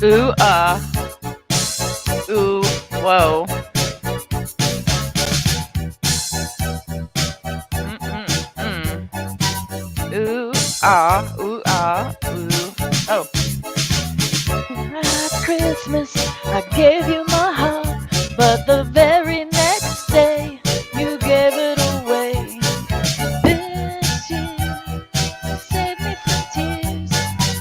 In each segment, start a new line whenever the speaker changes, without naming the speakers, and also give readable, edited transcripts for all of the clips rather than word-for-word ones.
Ooh, ooh, whoa. Mm-mm-mm. Ooh, ooh, ooh. Oh. Last Christmas, I gave you my heart, but the very next day, you gave it away. This year, to save me from tears,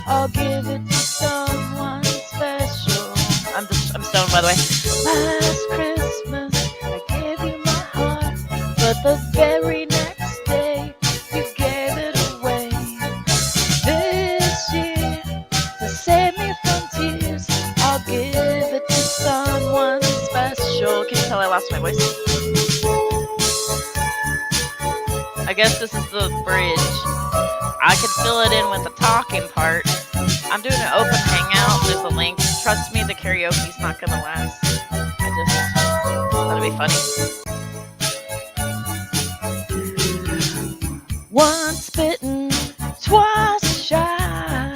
I'll give it to someone special. I'm stoned, by the way. Last Christmas, I gave you my heart, but the very next day, you gave it away. This year, to save me from tears, I'll give it to someone special. Can you tell I lost my voice? I guess this is the bridge. I could fill it in with the talking part. I'm doing an open hangout. There's a link. Trust me, the karaoke's not gonna last. I just thought it'd be funny. Once bitten, twice shy.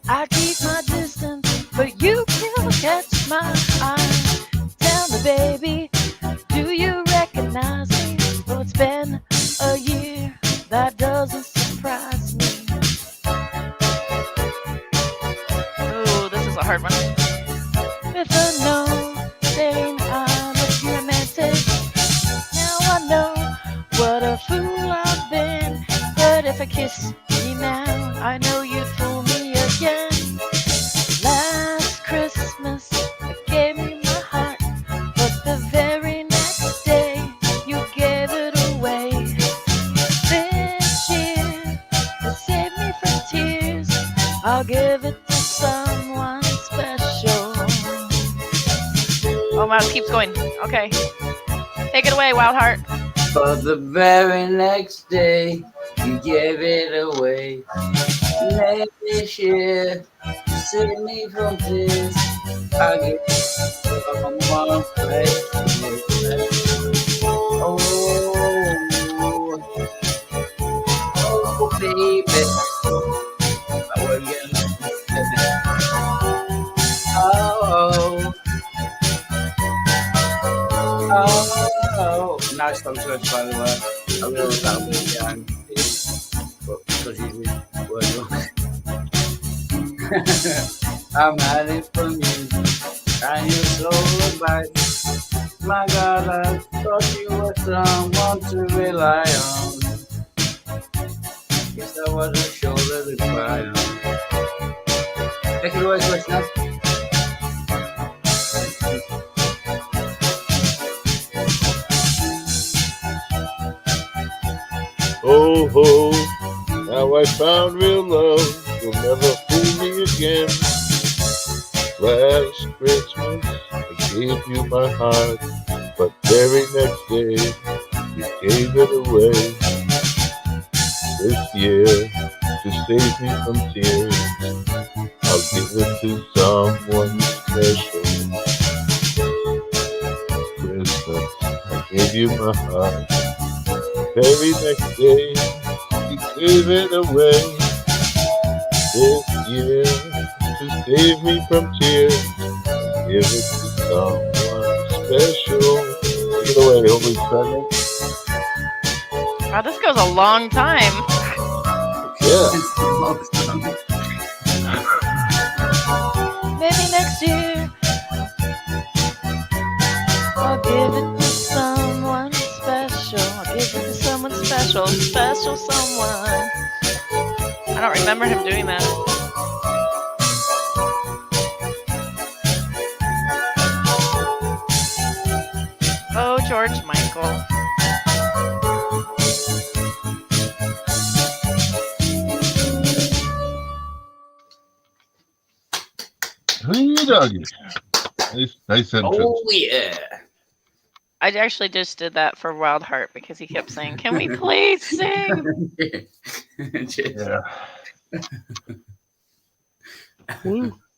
I keep my distance, but you can catch my eye. Tell me, baby, do you recognize me? Well, it's been a year, that doesn't surprise me. Ooh, this is a hard one. With a no saying I'm a romantic. Now I know what a fool I've been. But if I kiss you now, I know you'd fool me again. Last Christmas, I gave you my heart, but the very next day, you gave it away. This year, to save me from tears, I'll give it to someone special. Oh, wow, it keeps going. Okay. Take it away, Wild Heart.
But the very next day, you gave it away. This year, to save me from tears, I'll give it to someone special. Oh, oh, baby. I will get oh, oh. Nice song choice, by the way. I really that with young, but because you were I'm hiding from you, and you're so goodbye. My God, I thought you were someone to rely on. Guess I was a shoulder to cry on. Take it away, listeners.
Ho ho, now I found real love, you'll never fool me again. Last Christmas I gave you my heart, but very next day you gave it away. This year, to save me from tears, I'll give it to someone special. Christmas, I gave you my heart. Very next day, you gave it away. This year, to save me from tears, give it to someone special. Take it away, Holy Spirit.
Wow, this goes a long time.
Yeah.
Maybe next year, I'll give it to someone special. I'll give it to someone special. Special someone. I don't remember him doing that. Oh, George Michael.
Hey, doggy. Nice entrance.
Oh, yeah.
I actually just did that for Wild Heart because he kept saying, "Can we please sing?"
Yeah.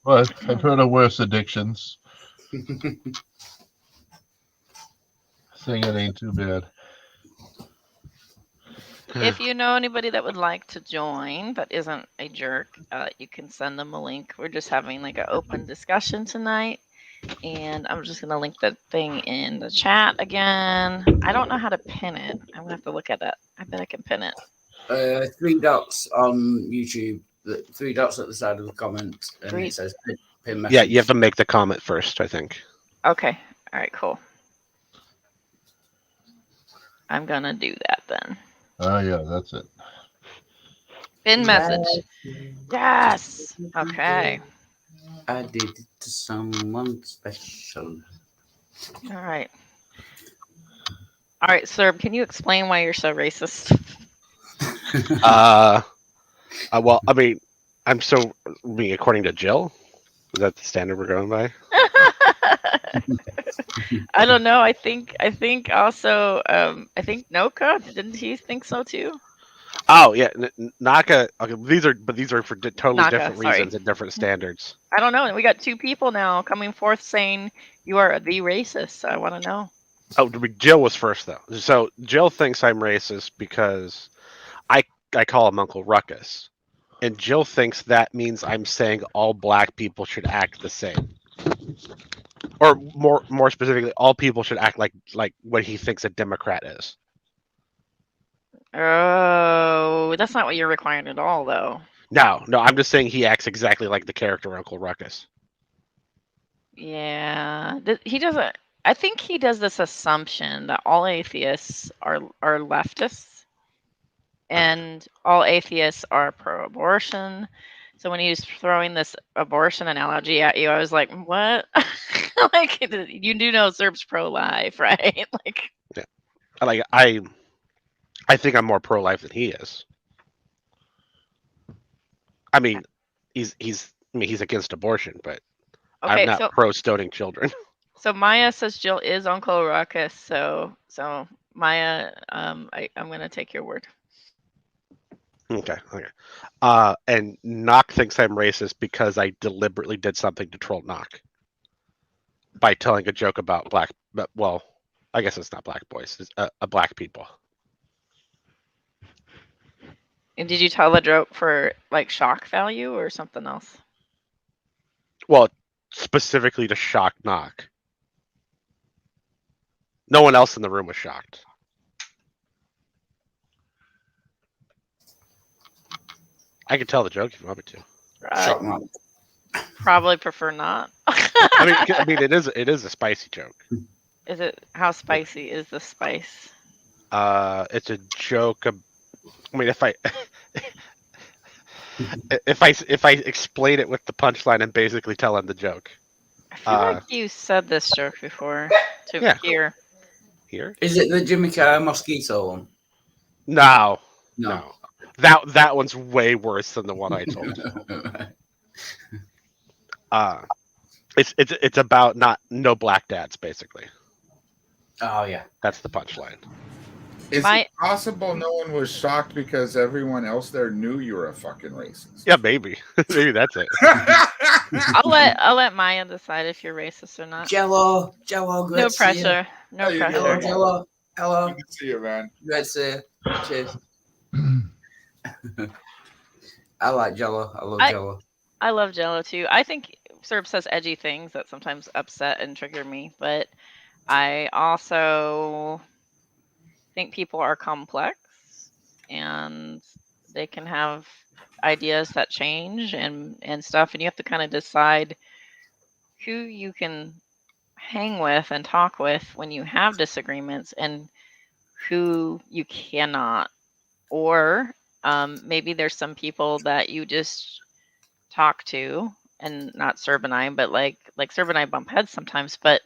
But I've heard of worse addictions. Singing ain't too bad.
If you know anybody that would like to join but isn't a jerk, you can send them a link. We're just having like an open discussion tonight, and I'm just gonna link the thing in the chat again. I don't know how to pin it. I'm gonna have to look at that. I bet I can pin it.
Three dots on YouTube. Three dots at the side of the comment, and
Three.
it says pin message.
Yeah, you have to make the comment first, I think.
Okay. All right. Cool. I'm gonna do that then.
Oh, yeah, that's it.
Pin message. Yes. Okay.
I did it to someone special.
All right. All right, Cerb, can you explain why you're so racist?
Well, I mean, according to Jill, is that the standard we're going by?
I don't know. I think also I think Noka, didn't he think so too?
Oh yeah, Naka. Okay, these are for totally
Naka,
different
sorry.
reasons and different standards.
I don't know. We got two people now coming forth saying you are the racist. I want to know.
Oh, Jill was first though. So Jill thinks I'm racist because I call him Uncle Ruckus, and Jill thinks that means I'm saying all black people should act the same, or more specifically, all people should act like what he thinks a Democrat is.
Oh, that's not what you're requiring at all, though.
No, I'm just saying he acts exactly like the character Uncle Ruckus.
Yeah, he doesn't. I think he does this assumption that all atheists are leftists, and all atheists are pro-abortion. So when he was throwing this abortion analogy at you, I was like, "What?" Like, you do know Serb's pro-life, right? Like,
yeah, I think I'm more pro-life than he is. I mean, he's against abortion, but
okay,
I'm not pro-stoning children.
So Maya says Jill is Uncle Ruckus. So Maya, I'm gonna take your word.
Okay. And Knock thinks I'm racist because I deliberately did something to troll Knock by telling a joke about well, I guess it's not black boys, it's black people.
And did you tell the joke for like shock value or something else?
Well, specifically to shock Knock. No one else in the room was shocked. I could tell the joke if you want me to.
Shock Mark.
Probably prefer not.
I mean, it is a spicy joke.
Is it? How spicy is the spice?
It's a joke. I mean, if I if I explain it with the punchline and basically tell him the joke.
I feel like you said this joke before. Here.
Is it the Jimmy Carr mosquito one?
No. That one's way worse than the one I told. It's about no black dads basically.
Oh yeah,
that's the punchline.
Is it possible no one was shocked because everyone else there knew you were a fucking racist?
Yeah, maybe. Maybe that's it.
I'll let Maya decide if you're racist or not.
Jello, great
no
to
pressure.
See you.
No pressure.
Jello, hello.
Good to see you, man.
Great to see you. Cheers. I like Jello. I love Jello.
I love Jello too. I think Cerb says edgy things that sometimes upset and trigger me, but I also think people are complex and they can have ideas that change and stuff, and you have to kind of decide who you can hang with and talk with when you have disagreements and who you cannot. Or maybe there's some people that you just talk to, and not Cerb and I, but like Cerb and I bump heads sometimes, but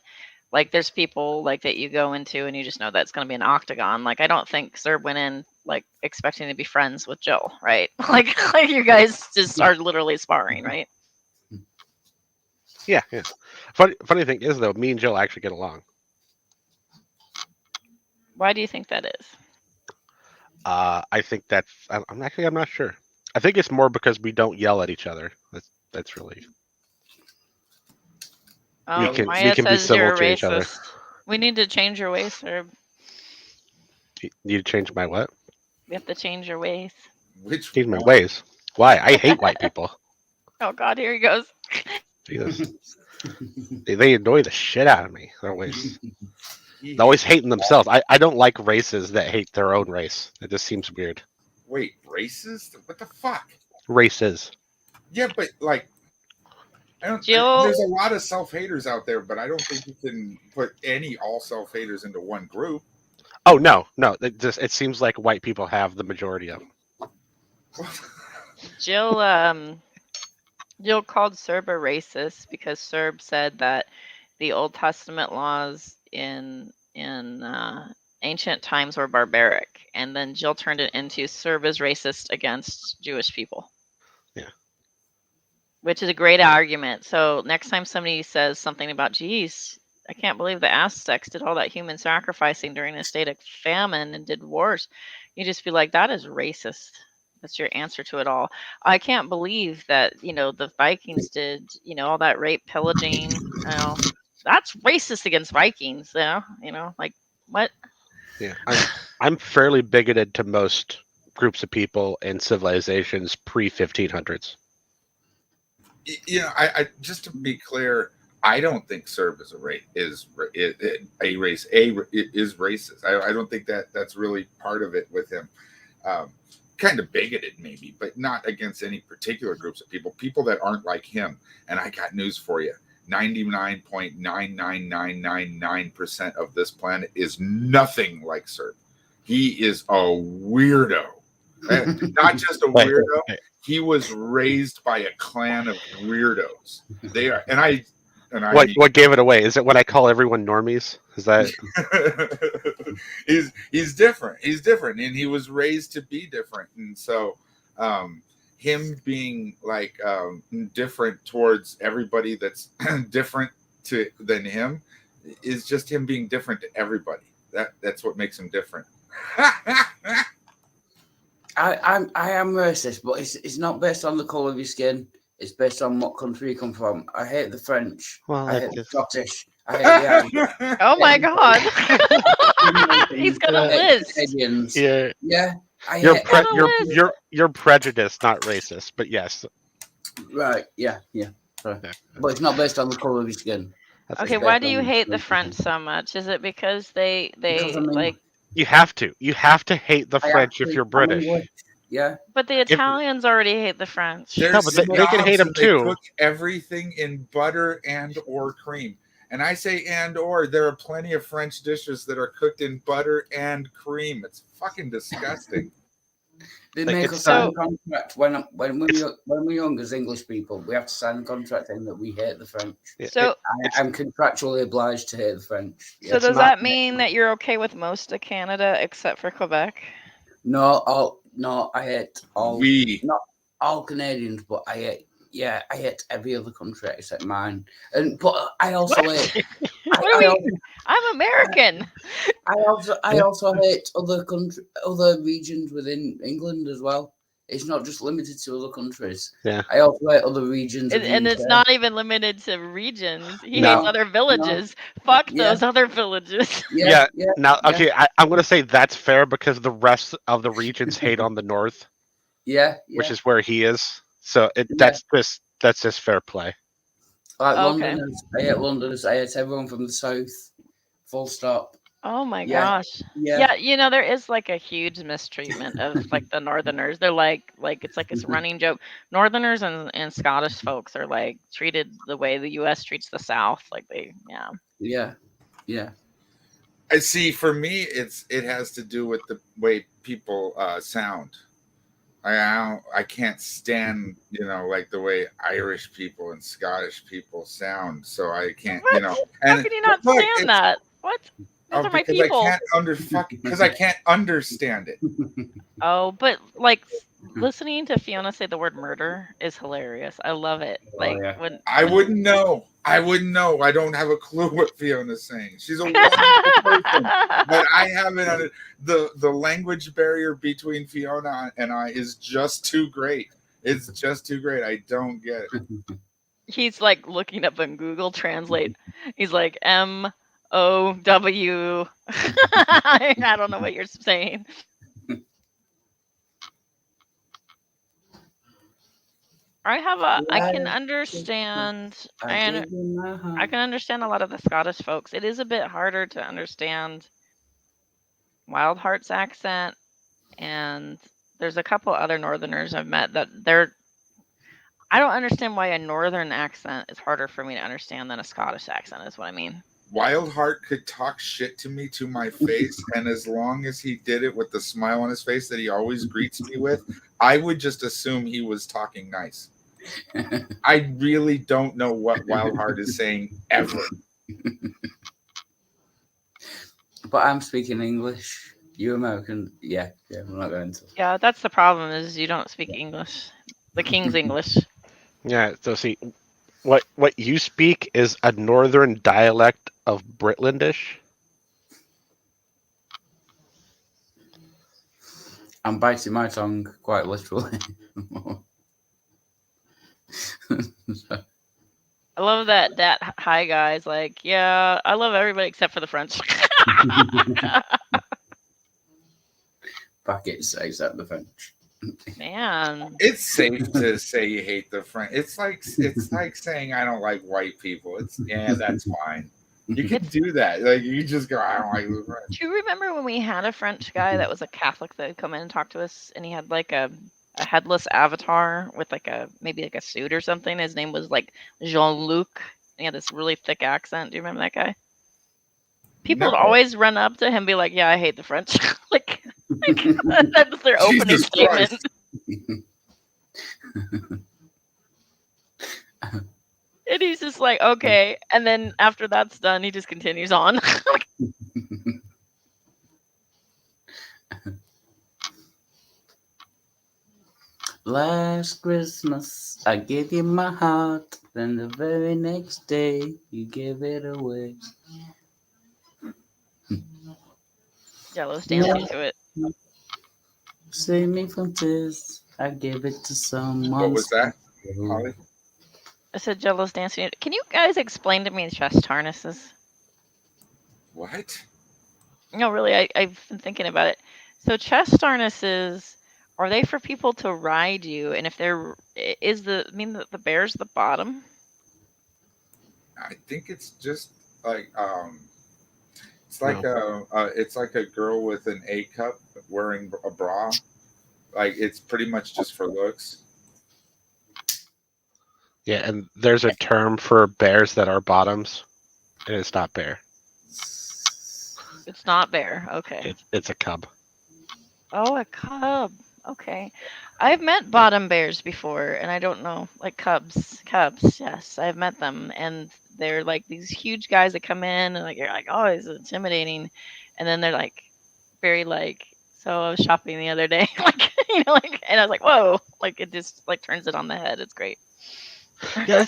like there's people like that you go into and you just know that's going to be an octagon. Like I don't think Cerb went in like expecting to be friends with Jill, right? like you guys just are literally sparring, right?
Yeah. Funny thing is though, me and Jill actually get along.
Why do you think that is?
I think I'm not sure. I think it's more because we don't yell at each other. That's really.
Oh,
we can
be
civil to each other.
We need to change your ways, Cerb.
You need to change my what?
You have to change your ways.
Which
Change my
one?
ways. Why? I hate white people.
Oh God, here he goes.
Jesus. They annoy the shit out of me.
He
They're always
hates.
hating themselves. I don't like races that hate their own race. It just seems weird.
Wait, racist? What the fuck?
Races.
Yeah, but like,
Jill,
there's a lot of self haters out there, but I don't think you can put any all self haters into one group.
Oh no. It seems like white people have the majority of them.
Jill, Jill called Cerb a racist because Cerb said that the Old Testament laws in ancient times were barbaric, and then Jill turned it into Cerb is racist against Jewish people.
Yeah.
Which is a great argument. So next time somebody says something about, geez, I can't believe the Aztecs did all that human sacrificing during a state of famine and did wars, you just be like, that is racist. That's your answer to it all. I can't believe that, the Vikings did, all that rape, pillaging, that's racist against Vikings, like what?
Yeah. I'm fairly bigoted to most groups of people and civilizations pre 1500s.
I just to be clear, I don't think Serb is a race is racist. I don't think that's really part of it with him. Kind of bigoted maybe, but not against any particular groups of people that aren't like him. And I got news for you. 99.99999% of this planet is nothing like Serb. He is a weirdo. Not just a weirdo. He was raised by a clan of weirdos. They are, and I
what gave it away? Is it when I call everyone normies? Is that
he's different. He's different, and he was raised to be different. And so, him being like different towards everybody that's different than him is just him being different to everybody. That's what makes him different.
I am racist, but it's not based on the colour of your skin. It's based on what country you come from. I hate the French.
Well,
I hate the Scottish. I hate the Irish.
Oh my God. He's got a list.
Canadians.
Yeah.
Yeah.
You're prejudiced, not racist, but yes.
Right. Yeah. Sorry. But it's not based on the colour of your skin.
Okay, why do you hate the French so much? Is it because they like?
You have to hate the French if you're British.
Yeah.
But the Italians already hate the French.
No, but they can hate them too.
They cook everything in butter and or cream. And I say and or, there are plenty of French dishes that are cooked in butter and cream. It's fucking disgusting.
They make us sign a contract when we're young as English people. We have to sign a contract saying that we hate the French.
So
I'm contractually obliged to hate the French.
So does that mean that you're okay with most of Canada except for Quebec?
No, I hate all. Not all Canadians, but I hate every other country except mine. But I also hate.
I'm American.
I also hate other regions within England as well. It's not just limited to other countries.
Yeah.
I also hate other regions.
And it's not even limited to regions. He hates other villages. No. Fuck those other villages.
Yeah. Now, okay, I'm going to say that's fair because the rest of the regions hate on the north.
Yeah.
Which is where he is. So that's just fair play.
Like Londoners, I hate Londoners. I hate everyone from the south. Full stop.
Oh my gosh. Yeah, there is like a huge mistreatment of like the Northerners. They're like it's like this running joke. Northerners and Scottish folks are like treated the way the US treats the South. Like
Yeah.
I see. For me, it has to do with the way people sound. I can't stand, like the way Irish people and Scottish people sound. So I can't,
What? How can you not stand that? What? Those are my people.
Because I can't understand it.
Oh, but like listening to Fiona say the word murder is hilarious. I love it.
I wouldn't know. I don't have a clue what Fiona's saying. She's a wonderful person, but I haven't. The language barrier between Fiona and I is just too great. It's just too great. I don't get it.
He's like looking up on Google Translate. He's like MOW. I don't know what you're saying. I can
Last
understand.
Christmas, I
I
gave you my
I
heart.
can understand a lot of the Scottish folks. It is a bit harder to understand Wildheart's accent, and there's a couple other Northerners I've met that they're. I don't understand why a Northern accent is harder for me to understand than a Scottish accent. Is what I mean.
Wildheart could talk shit to me to my face, and as long as he did it with the smile on his face that he always greets me with, I would just assume he was talking nice. I really don't know what Wildheart is saying ever.
But I'm speaking English. You American? Yeah, we're not going to.
Yeah, that's the problem. Is you don't speak English, the King's English.
Yeah. So see, what you speak is a northern dialect of Britlandish.
I'm biting my tongue quite literally.
I love that hi guys like, yeah, I love everybody except for the French.
Brackets except the French.
Man.
It's safe to say you hate the French. It's like saying I don't like white people. It's yeah, that's fine. You can
It's
do that. Like you just go, I don't like the French.
Do you remember when we had a French guy that was a Catholic that would come in and talk to us and he had like a headless avatar with like a maybe like a suit or something. His name was like Jean-Luc. He had this really thick accent. Do you remember that guy? People would
No,
always run up to him and be like, "Yeah, I hate the French." like that's their opening
Jesus
statement.
Christ.
And he's just like, "Okay." And then after that's done, he just continues on.
Last Christmas, I gave you my heart. Then the very next day, you gave it away.
Jello's dancing
No,
to it.
save me from tears. I gave it to
What
someone
was that,
special.
Holly?
I said Jello's dancing. Can you guys explain to me chest harnesses?
What?
No, really, I've been thinking about it. So chest harnesses, are they for people to ride you? And if they're, is the, I mean, the bear's the bottom?
I think it's just like it's like
No.
a girl with an A cup wearing a bra. Like it's pretty much just for looks.
Yeah, and there's a term for bears that are bottoms, and it's not bear.
It's not bear. Okay.
It's a cub.
Oh, a cub. Okay. I've met bottom bears before, and I don't know, like cubs. Cubs, yes, I've met them, and they're like these huge guys that come in, and like you're like, oh, it's intimidating, and then they're like very like. So I was shopping the other day, like like, and I was like, whoa, like it just like turns it on the head. It's great.
Yeah,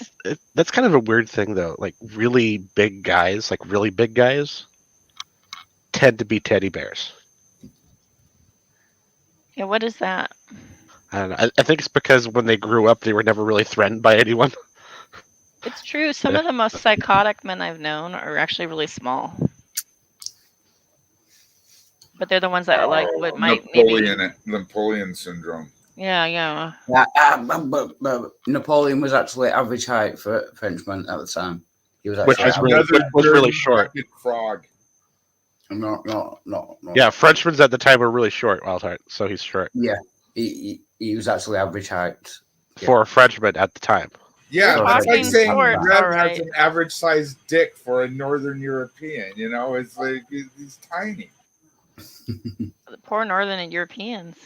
that's kind of a weird thing though. Like really big guys, tend to be teddy bears.
Yeah, what is that?
I don't know. I think it's because when they grew up, they were never really threatened by anyone.
It's true. Some of the most psychotic men I've known are actually really small, but they're the ones that like
Oh,
what might maybe.
Napoleon syndrome.
Yeah, yeah.
Yeah, but Napoleon was actually average height for a Frenchman at the time. He was
Which
actually
was really
average.
Another
really
dirty
short.
fucking frog.
No.
Yeah, Frenchmen at the time were really short, Wildheart, so he's short.
Yeah, he was actually average height.
For a Frenchman at the time.
Yeah,
We're
that's like
talking
saying
sports,
Rev
all
has
right.
an average sized dick for a Northern European. You know, it's like he's tiny.
The poor Northern Europeans.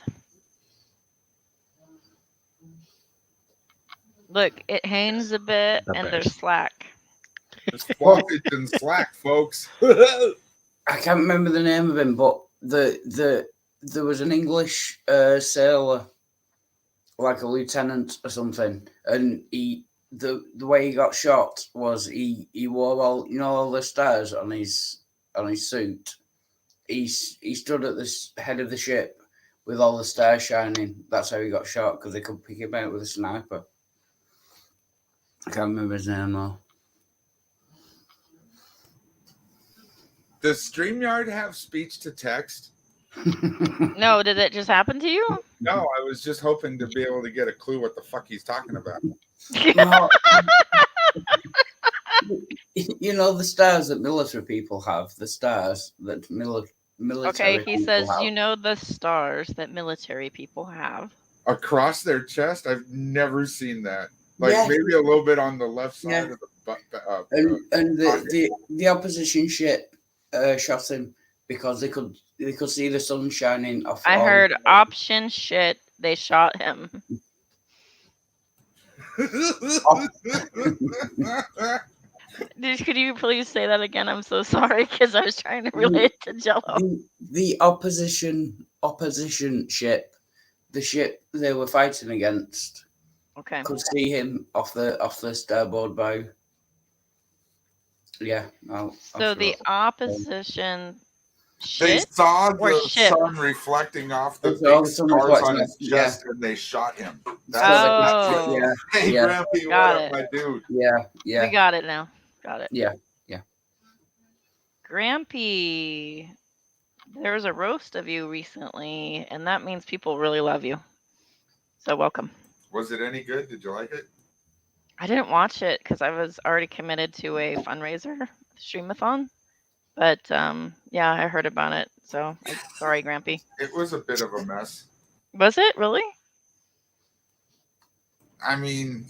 Look, it hangs a bit
The
and they're
bears.
slack.
It's fluffage and slack, folks.
I can't remember the name of him, but there was an English sailor, like a lieutenant or something, and the way he got shot was he wore all the stars on his suit. He stood at the head of the ship with all the stars shining. That's how he got shot, because they could pick him out with a sniper. I can't remember his name now.
Does StreamYard have speech to text?
No, did it just happen to you?
No, I was just hoping to be able to get a clue what the fuck he's talking about.
Well, you know the stars that military people have, the stars that
Okay,
military
he
people
says,
have.
you know the stars that military people have.
Across their chest, I've never seen that. Like
Yeah,
maybe a little bit on the left
yeah.
side of the
And
pocket.
the opposition ship shot him because they could see the sun shining off
I
all.
heard option shit. They shot him.
Off,
Could you please say that again? I'm so sorry because I was trying to
the,
relate to Jello.
the opposition ship, the ship they were fighting against,
Okay.
could see him off the starboard bow. Yeah, I'll
So
show
the
it.
opposition
They
shit
saw
or
the
ship?
sun reflecting off the
It's
big
all the sun
scars on
reflecting off.
his
Yeah,
chest, and they shot him.
so
That's
they
Oh,
yeah,
hey,
yeah,
Grampy, what
got
up,
it.
my dude?
yeah,
We
yeah,
got it now. Got it.
yeah, yeah.
Grampy, there was a roast of you recently, and that means people really love you. So welcome.
Was it any good? Did you like it?
I didn't watch it because I was already committed to a fundraiser, streamathon. But yeah, I heard about it. So sorry, Grampy.
It was a bit of a mess.
Was it really?
I mean,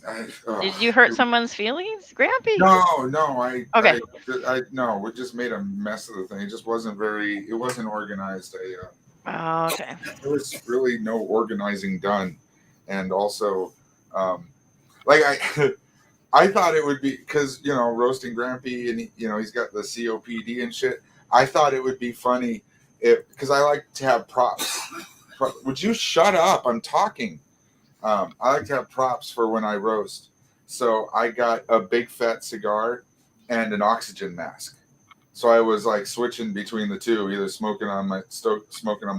Did you hurt someone's feelings, Grampy?
no,
Okay.
no, we just made a mess of the thing. It just wasn't very, it wasn't organized.
Oh, okay.
There was really no organizing done, and also, um, like I thought it would be because roasting Grampy and he's got the COPD and shit. I thought it would be funny if because I like to have props. Would you shut up? I'm talking. I like to have props for when I roast. So I got a big fat cigar and an oxygen mask. So I was like switching between the two, either smoking on my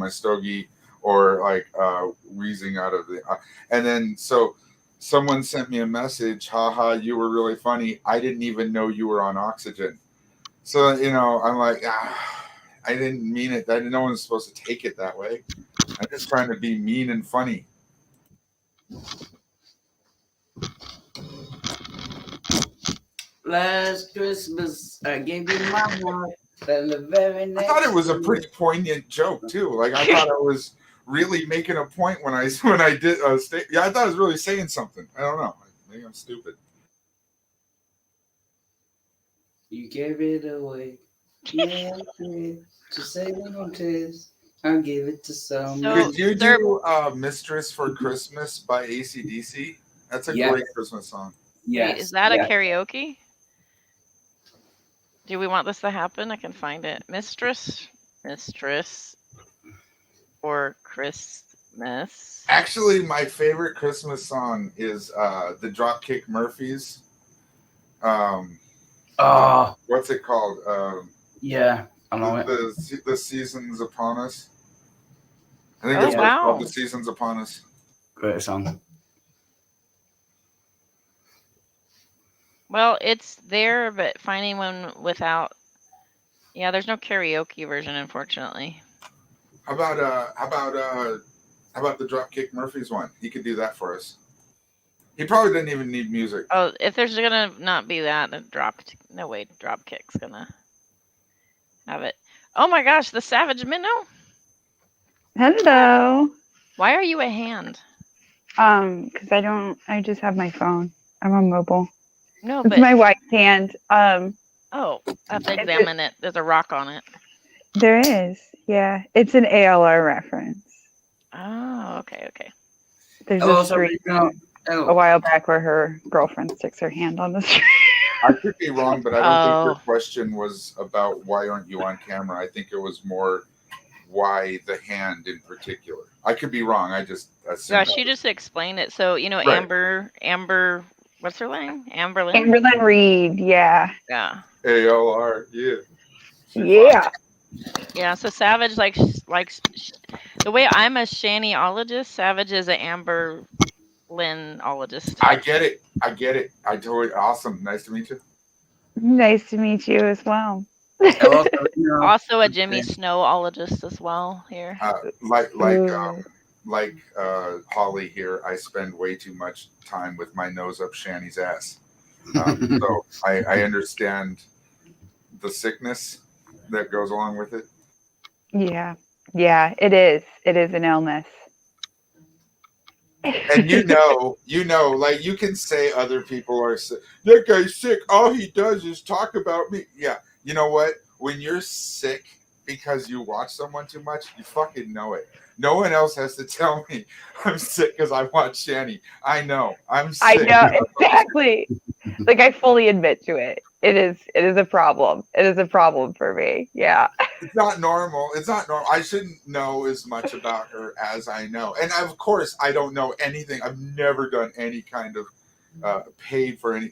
stogie, or like wheezing out of the. And then so someone sent me a message, haha, you were really funny. I didn't even know you were on oxygen. So I'm like, I didn't mean it. No one's supposed to take it that way. I'm just trying to be mean and funny.
Last Christmas, I gave you my heart. Then the very
I
next
thought it was a
day-
pretty poignant joke too. Like I thought I was really making a point when I did yeah, I thought I was really saying something. I don't know. Maybe I'm stupid.
You gave it away. Yeah, to save me from tears. I'll give it to someone.
So-
Could you
Cerb-
do "Mistress for Christmas" by AC/DC? That's a
Yes.
great Christmas song.
Yes,
Wait, is that
yeah.
a karaoke? Do we want this to happen? I can find it. Mistress for Christmas.
Actually, my favorite Christmas song is the Dropkick Murphys.
Oh,
What's it called?
yeah, I know it.
The Seasons Upon Us. I think
Oh,
that's what it's
wow.
called. The Seasons Upon Us.
Great song.
Well, it's there, but finding one without. Yeah, there's no karaoke version, unfortunately.
How about the Dropkick Murphys one? He could do that for us. He probably didn't even need music.
Oh, if there's gonna not be that, then no way, Dropkick's gonna have it. Oh my gosh, the Savage Minnow.
Hello.
Why are you a hand?
Because I just have my phone. I'm on mobile.
No,
It's
but
my white hand.
oh, I have to
Is it-
examine it. There's a rock on it.
There is. Yeah. It's an ALR reference.
Oh, okay.
There's
Hello,
a stream
Sabrina.
a
Hello.
while back where her girlfriend sticks her hand on the stream.
I could be wrong, but I don't think your
Oh.
question was about why aren't you on camera. I think it was more why the hand in particular. I could be wrong. I just assumed
Yeah,
that
she
was-
just explained it. So
Right.
Amber, what's her name? Amberlyn.
Amberlyn Reed. Yeah.
Yeah.
ALR. Yeah. She's
Yeah.
Yeah, so Savage the way I'm a Shaniologist, Savage is an Amber Lynn-ologist.
I get it. I totally awesome. Nice to meet you.
Nice to meet you as well.
Also, you know,
Also a Jimmy Snowologist as well here.
uh, like like um, Holly here, I spend way too much time with my nose up Shanny's ass. So I understand the sickness that goes along with it.
Yeah. Yeah, it is. It is an illness.
And like you can say other people are sick. That guy's sick. All he does is talk about me. Yeah, you know what? When you're sick because you watch someone too much, you fucking know it. No one else has to tell me I'm sick because I watch Shanny. I know I'm
I
sick.
know exactly. Like I fully admit to it. It is a problem. It is a problem for me. Yeah.
It's not normal. It's not normal. I shouldn't know as much about her as I know. And of course, I don't know anything. I've never done any kind of paid for any.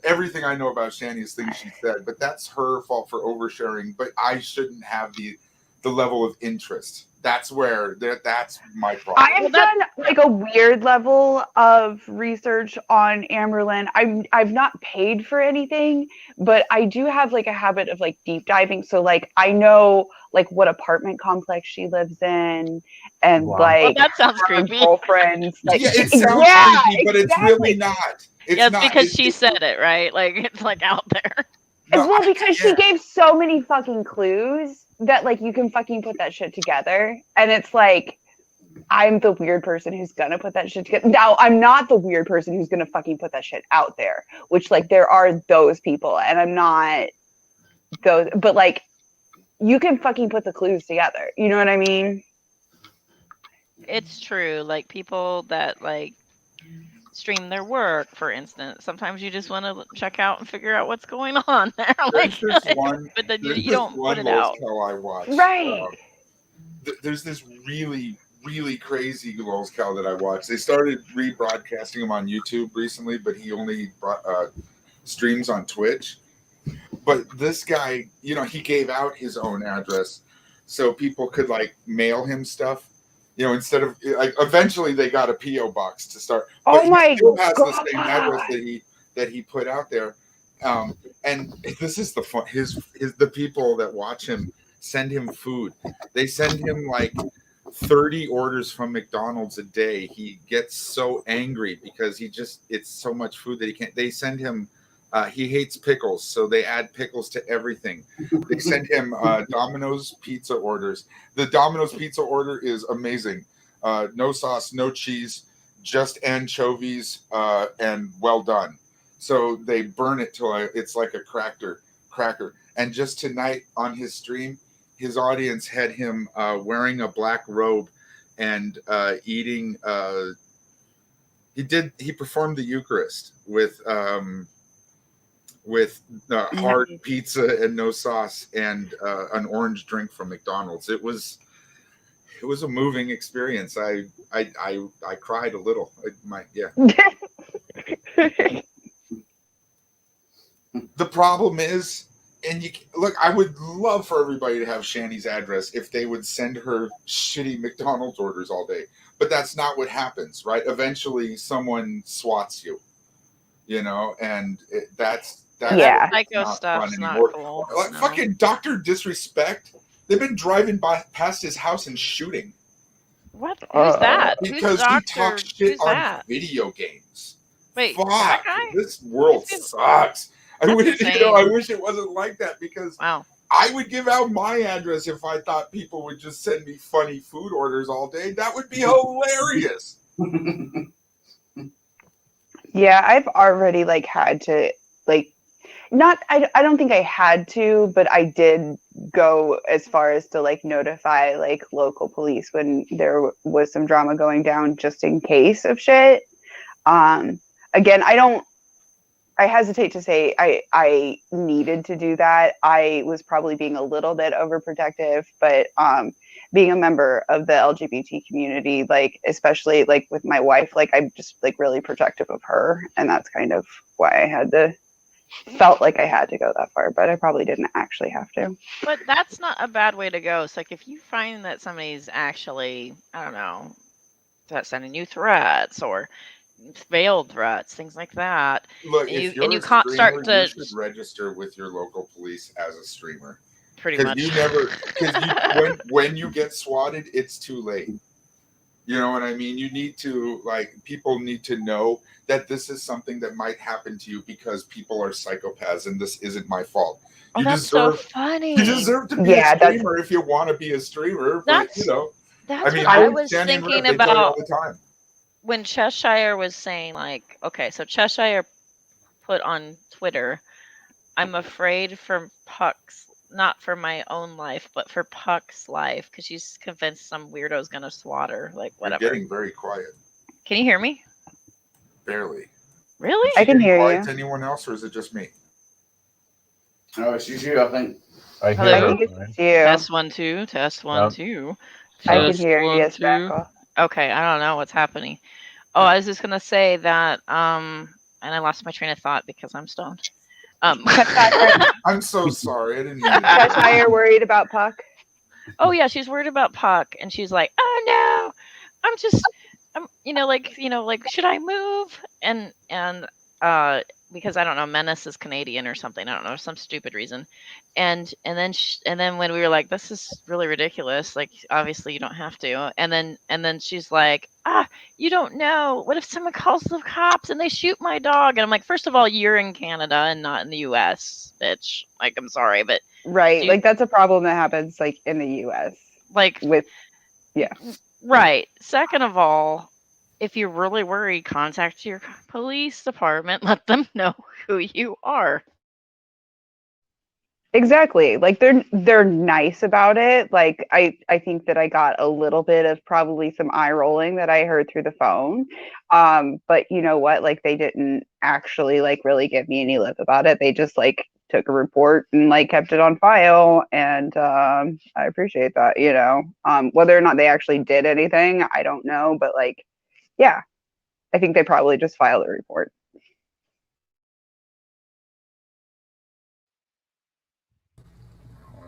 Everything I know about Shani is things she said, but that's her fault for oversharing. But I shouldn't have the level of interest. That's my problem.
I've done like a weird level of research on Amberlyn. I've not paid for anything, but I do have like a habit of like deep diving. So like I know like what apartment complex she lives in, and
Wow.
like
That sounds
her
creepy.
girlfriends. Like
Yeah, it sounds
yeah,
creepy, but it's really not. It's
Yeah, it's
not.
because she said it, right? Like it's like out there.
No,
well, because
yeah.
she gave so many fucking clues that like you can fucking put that shit together, and it's like I'm the weird person who's gonna put that shit together. Now, I'm not the weird person who's gonna fucking put that shit out there, which like there are those people, and I'm not those, but like you can fucking put the clues together. You know what I mean?
It's true. Like people that like stream their work, for instance. Sometimes you just want to check out and figure out what's going on there. Like,
There's this one.
but then
There's
you
this
don't put
one
it out.
lolcow I watch.
Right.
There's this really really crazy lolcow that I watch. They started rebroadcasting him on YouTube recently, but he only streams on Twitch. But this guy, he gave out his own address so people could like mail him stuff. Instead of like, eventually they got a PO box to start, but
Oh my
he still has
god.
the same address that he put out there. And this is the fun. The people that watch him send him food. They send him like 30 orders from McDonald's a day. He gets so angry because it's so much food that he can't. They send him. He hates pickles, so they add pickles to everything. They send him Domino's pizza orders. The Domino's pizza order is amazing. No sauce, no cheese, just anchovies, and well done. So they burn it till it's like a cracker. And just tonight on his stream, his audience had him wearing a black robe and eating. He performed the Eucharist with hard pizza and no sauce and an orange drink from McDonald's. It was a moving experience. I cried a little. The problem is, and look, I would love for everybody to have Shani's address if they would send her shitty McDonald's orders all day. But that's not what happens, right? Eventually, someone swats you, and that's
Yeah.
Psycho
not
stuff's
fun
not
anymore.
cool.
Like
No.
fucking Dr. Disrespect. They've been driving past his house and shooting
What? Who's that?
because
Who's
he
Doctor?
talks shit
Who's
on
that?
video games.
Wait,
Fuck,
that guy?
this world
He's been-
sucks. I
That's
wish,
insane.
I wish it wasn't like that because
Wow.
I would give out my address if I thought people would just send me funny food orders all day. That would be hilarious.
Yeah, I've already like had to like not I don't think I had to, but I did go as far as to like notify like local police when there was some drama going down just in case of shit. Again, I hesitate to say I needed to do that. I was probably being a little bit overprotective, but being a member of the LGBT community, like especially like with my wife, like I'm just like really protective of her, and that's kind of why I felt like I had to go that far, but I probably didn't actually have to.
But that's not a bad way to go. It's like if you find that somebody's actually, I don't know, that's sending you threats or veiled threats, things like that.
Look,
And
if
you
you're a
can't start
streamer, you
to
should register with your local police as a streamer.
pretty
Because
much.
when you get swatted, it's too late. You know what I mean? You need to, like, people need to know that this is something that might happen to you because people are psychopaths and this isn't my fault.
Oh,
You
that's so
deserve you
funny.
deserve to be a
Yeah, that's
streamer if you want to be a streamer, but
That's
I
that's
mean,
what
I
I
would
was
stand in
thinking
rep. They tell you all
about
the time.
when Cheshire was saying, like, okay, so Cheshire put on Twitter, I'm afraid for Puck's, not for my own life, but for Puck's life, because she's convinced some weirdo's gonna swat her, like
You're
whatever.
getting very quiet.
Can you hear me?
Barely. Is
Really?
she
I can
getting
hear
quiet
you.
to anyone else, or is it just me?
No, it's just you, I think.
I
Hello?
hear
I
her
think it's
fine.
just you.
Test 1 2, test 1
No,
2,
I
no.
can
test
hear you,
1
yes,
2.
Spackle.
Okay, I don't know what's happening. Oh, I was just gonna say that, and I lost my train of thought because I'm stoned.
Cheshire,
I'm so sorry. I didn't mean to do that.
Cheshire worried about Puck.
Oh yeah, she's worried about Puck, and she's like, "Oh no, I'm, like, should I move?" And because I don't know, Menace is Canadian or something. I don't know, some stupid reason. And then when we were like, "This is really ridiculous," like obviously you don't have to. And then she's like, you don't know. What if someone calls the cops and they shoot my dog? And I'm like, first of all, you're in Canada and not in the U.S., bitch. Like, I'm sorry, but
Right.
do
Like that's a problem that happens like in the US
like
with yeah.
right. Second of all, if you're really worried, contact your police department. Let them know who you are.
Exactly. Like they're nice about it. Like I think that I got a little bit of probably some eye rolling that I heard through the phone. But you know what? Like they didn't actually like really give me any lip about it. They just like took a report and like kept it on file and I appreciate that, you know. Whether or not they actually did anything, I don't know, but like yeah, I think they probably just filed a report.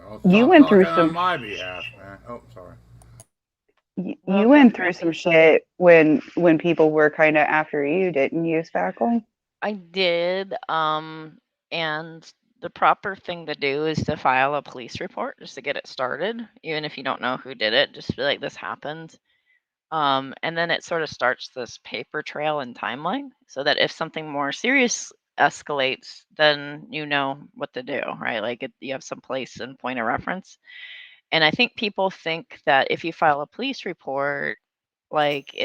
Well,
You
stop
went through
talking on
some
my behalf, man. Oh, sorry.
Well,
you went through some shit when people were kind of after you, didn't you, Spackle?
I did. And the proper thing to do is to file a police report just to get it started, even if you don't know who did it. Just be like, this happened. And then it sort of starts this paper trail and timeline so that if something more serious escalates, then you know what to do, right? Like you have some place and point of reference. And I think people think that if you file a police report, like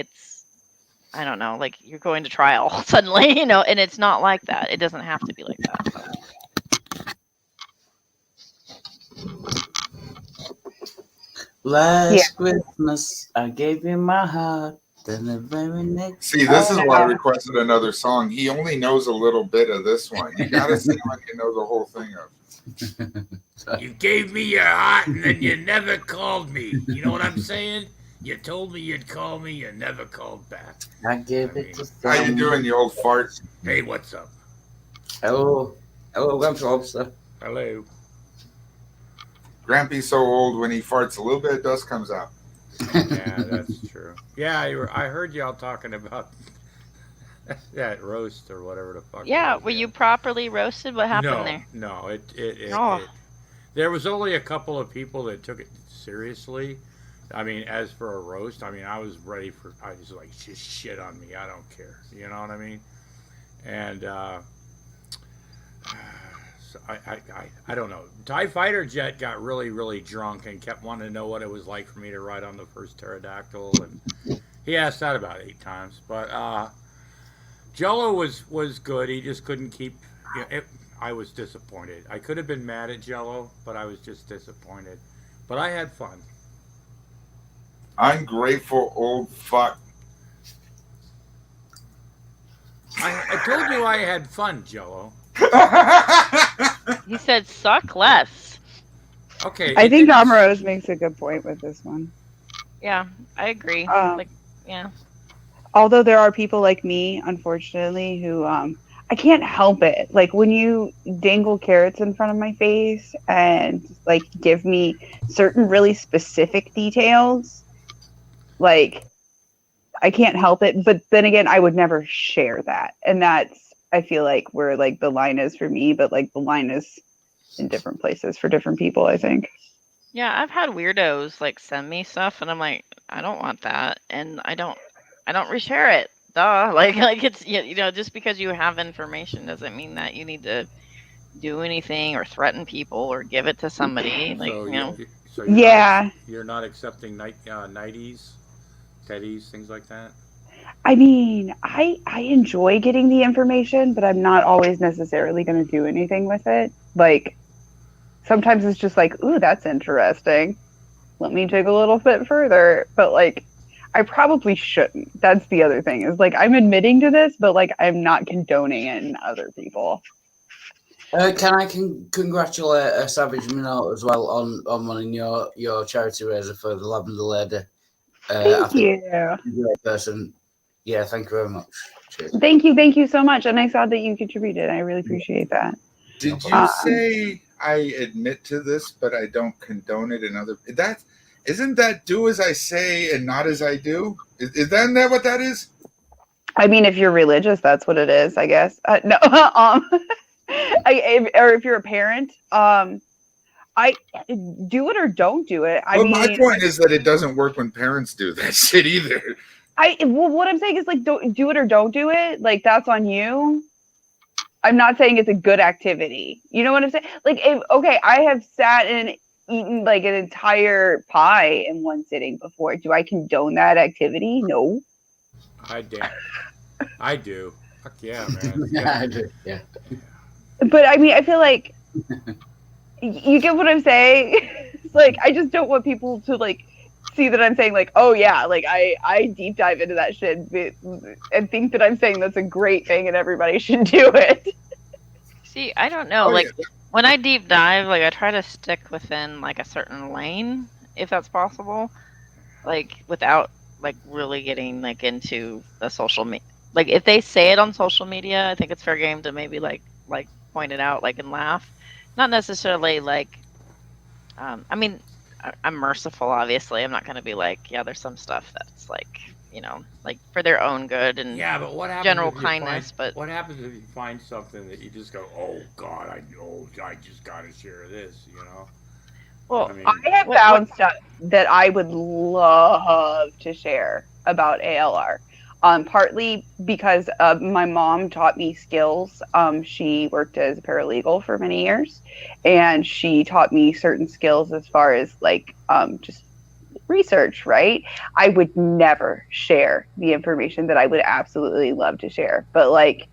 I don't know, like you're going to trial suddenly, and it's not like that. It doesn't have to be like that.
Last Christmas, I gave you my heart. Then the very next.
See, this is why I
Yeah.
requested another song. He only knows a little bit of this one. You gotta sing like you know the whole thing of.
You gave me your heart and then you never called me. You know what I'm saying? You told me you'd call me, you never called back.
I gave it to
How you doing, you old fart?
Hey, what's up?
Hello. Hello, Grandpa Lobster.
Hello.
Grampy's so old when he farts, a little bit of dust comes out.
Yeah, that's true. Yeah, I heard y'all talking about that roast or whatever the fuck.
Yeah,
it was,
were you properly roasted? What happened there?
No,
Oh.
there was only a couple of people that took it seriously. I mean, as for a roast, I mean, I was like, just shit on me. I don't care. You know what I mean? And so I don't know. TIE Fighter Jet got really, really drunk and kept wanting to know what it was like for me to ride on the first pterodactyl. And he asked that about 8 times. But Jello was good. He just couldn't keep. I was disappointed. I could have been mad at Jello, but I was just disappointed. But I had fun.
Ungrateful old fuck.
I told you I had fun, Jello.
He said, suck less.
Okay.
I think Amrose makes a good point with this one.
Yeah, I agree. Yeah.
Although there are people like me, unfortunately, who I can't help it. Like when you dangle carrots in front of my face and like give me certain really specific details, like I can't help it. But then again, I would never share that. And that's, I feel like, where like the line is for me, but like the line is in different places for different people, I think.
Yeah, I've had weirdos like send me stuff, and I'm like, I don't want that, and I don't reshare it. Duh. Like it's you know, just because you have information doesn't mean that you need to do anything or threaten people or give it to somebody. Like
So
you
you
know,
so
Yeah.
you're not accepting nighties, teddies, things like that.
I mean, I enjoy getting the information, but I'm not always necessarily going to do anything with it. Like sometimes it's just like, ooh, that's interesting. Let me dig a little bit further. But like, I probably shouldn't. That's the other thing is like, I'm admitting to this, but like, I'm not condoning it in other people.
Can I congratulate Savage Minot as well on winning your charity raiser for the Lavender Lady? I
Thank
think
you.
she's a great person. Yeah, thank you very much. Cheers.
Thank you so much. And I saw that you contributed. I really appreciate that.
Did you say I admit to this, but I don't condone it in other? That isn't that do as I say and not as I do? Is that what that is?
I mean, if you're religious, that's what it is, I guess. No, or if you're a parent, I do it or don't do it. I
Well,
mean,
my point is that it doesn't work when parents do that shit either.
well, what I'm saying is like, don't do it or don't do it. Like that's on you. I'm not saying it's a good activity. You know what I'm saying? Like, okay, I have sat and eaten like an entire pie in one sitting before. Do I condone that activity? No.
I do. Fuck yeah, man.
Yeah, I do. Yeah.
But I mean, I feel like you get what I'm saying. It's like I just don't want people to like see that I'm saying like, oh yeah, like I deep dive into that shit and think that I'm saying that's a great thing and everybody should do it.
see, I don't know.
Oh,
Like
yeah.
when I deep dive, like I try to stick within like a certain lane, if that's possible, like without like really getting like into the social media. Like if they say it on social media, I think it's fair game to maybe like point it out, like and laugh. Not necessarily like I mean, I'm merciful, obviously. I'm not going to be like, yeah, there's some stuff that's like, you know, like for their own good and
Yeah, but what happens
general
if you
kindness.
find
But
what happens if you find something that you just go, oh God, I just gotta share this, you know?
well,
I mean,
I have
what
found stuff that I would love to share about ALR. Partly because my mom taught me skills. She worked as a paralegal for many years, and she taught me certain skills as far as like just research. Right? I would never share the information that I would absolutely love to share, but like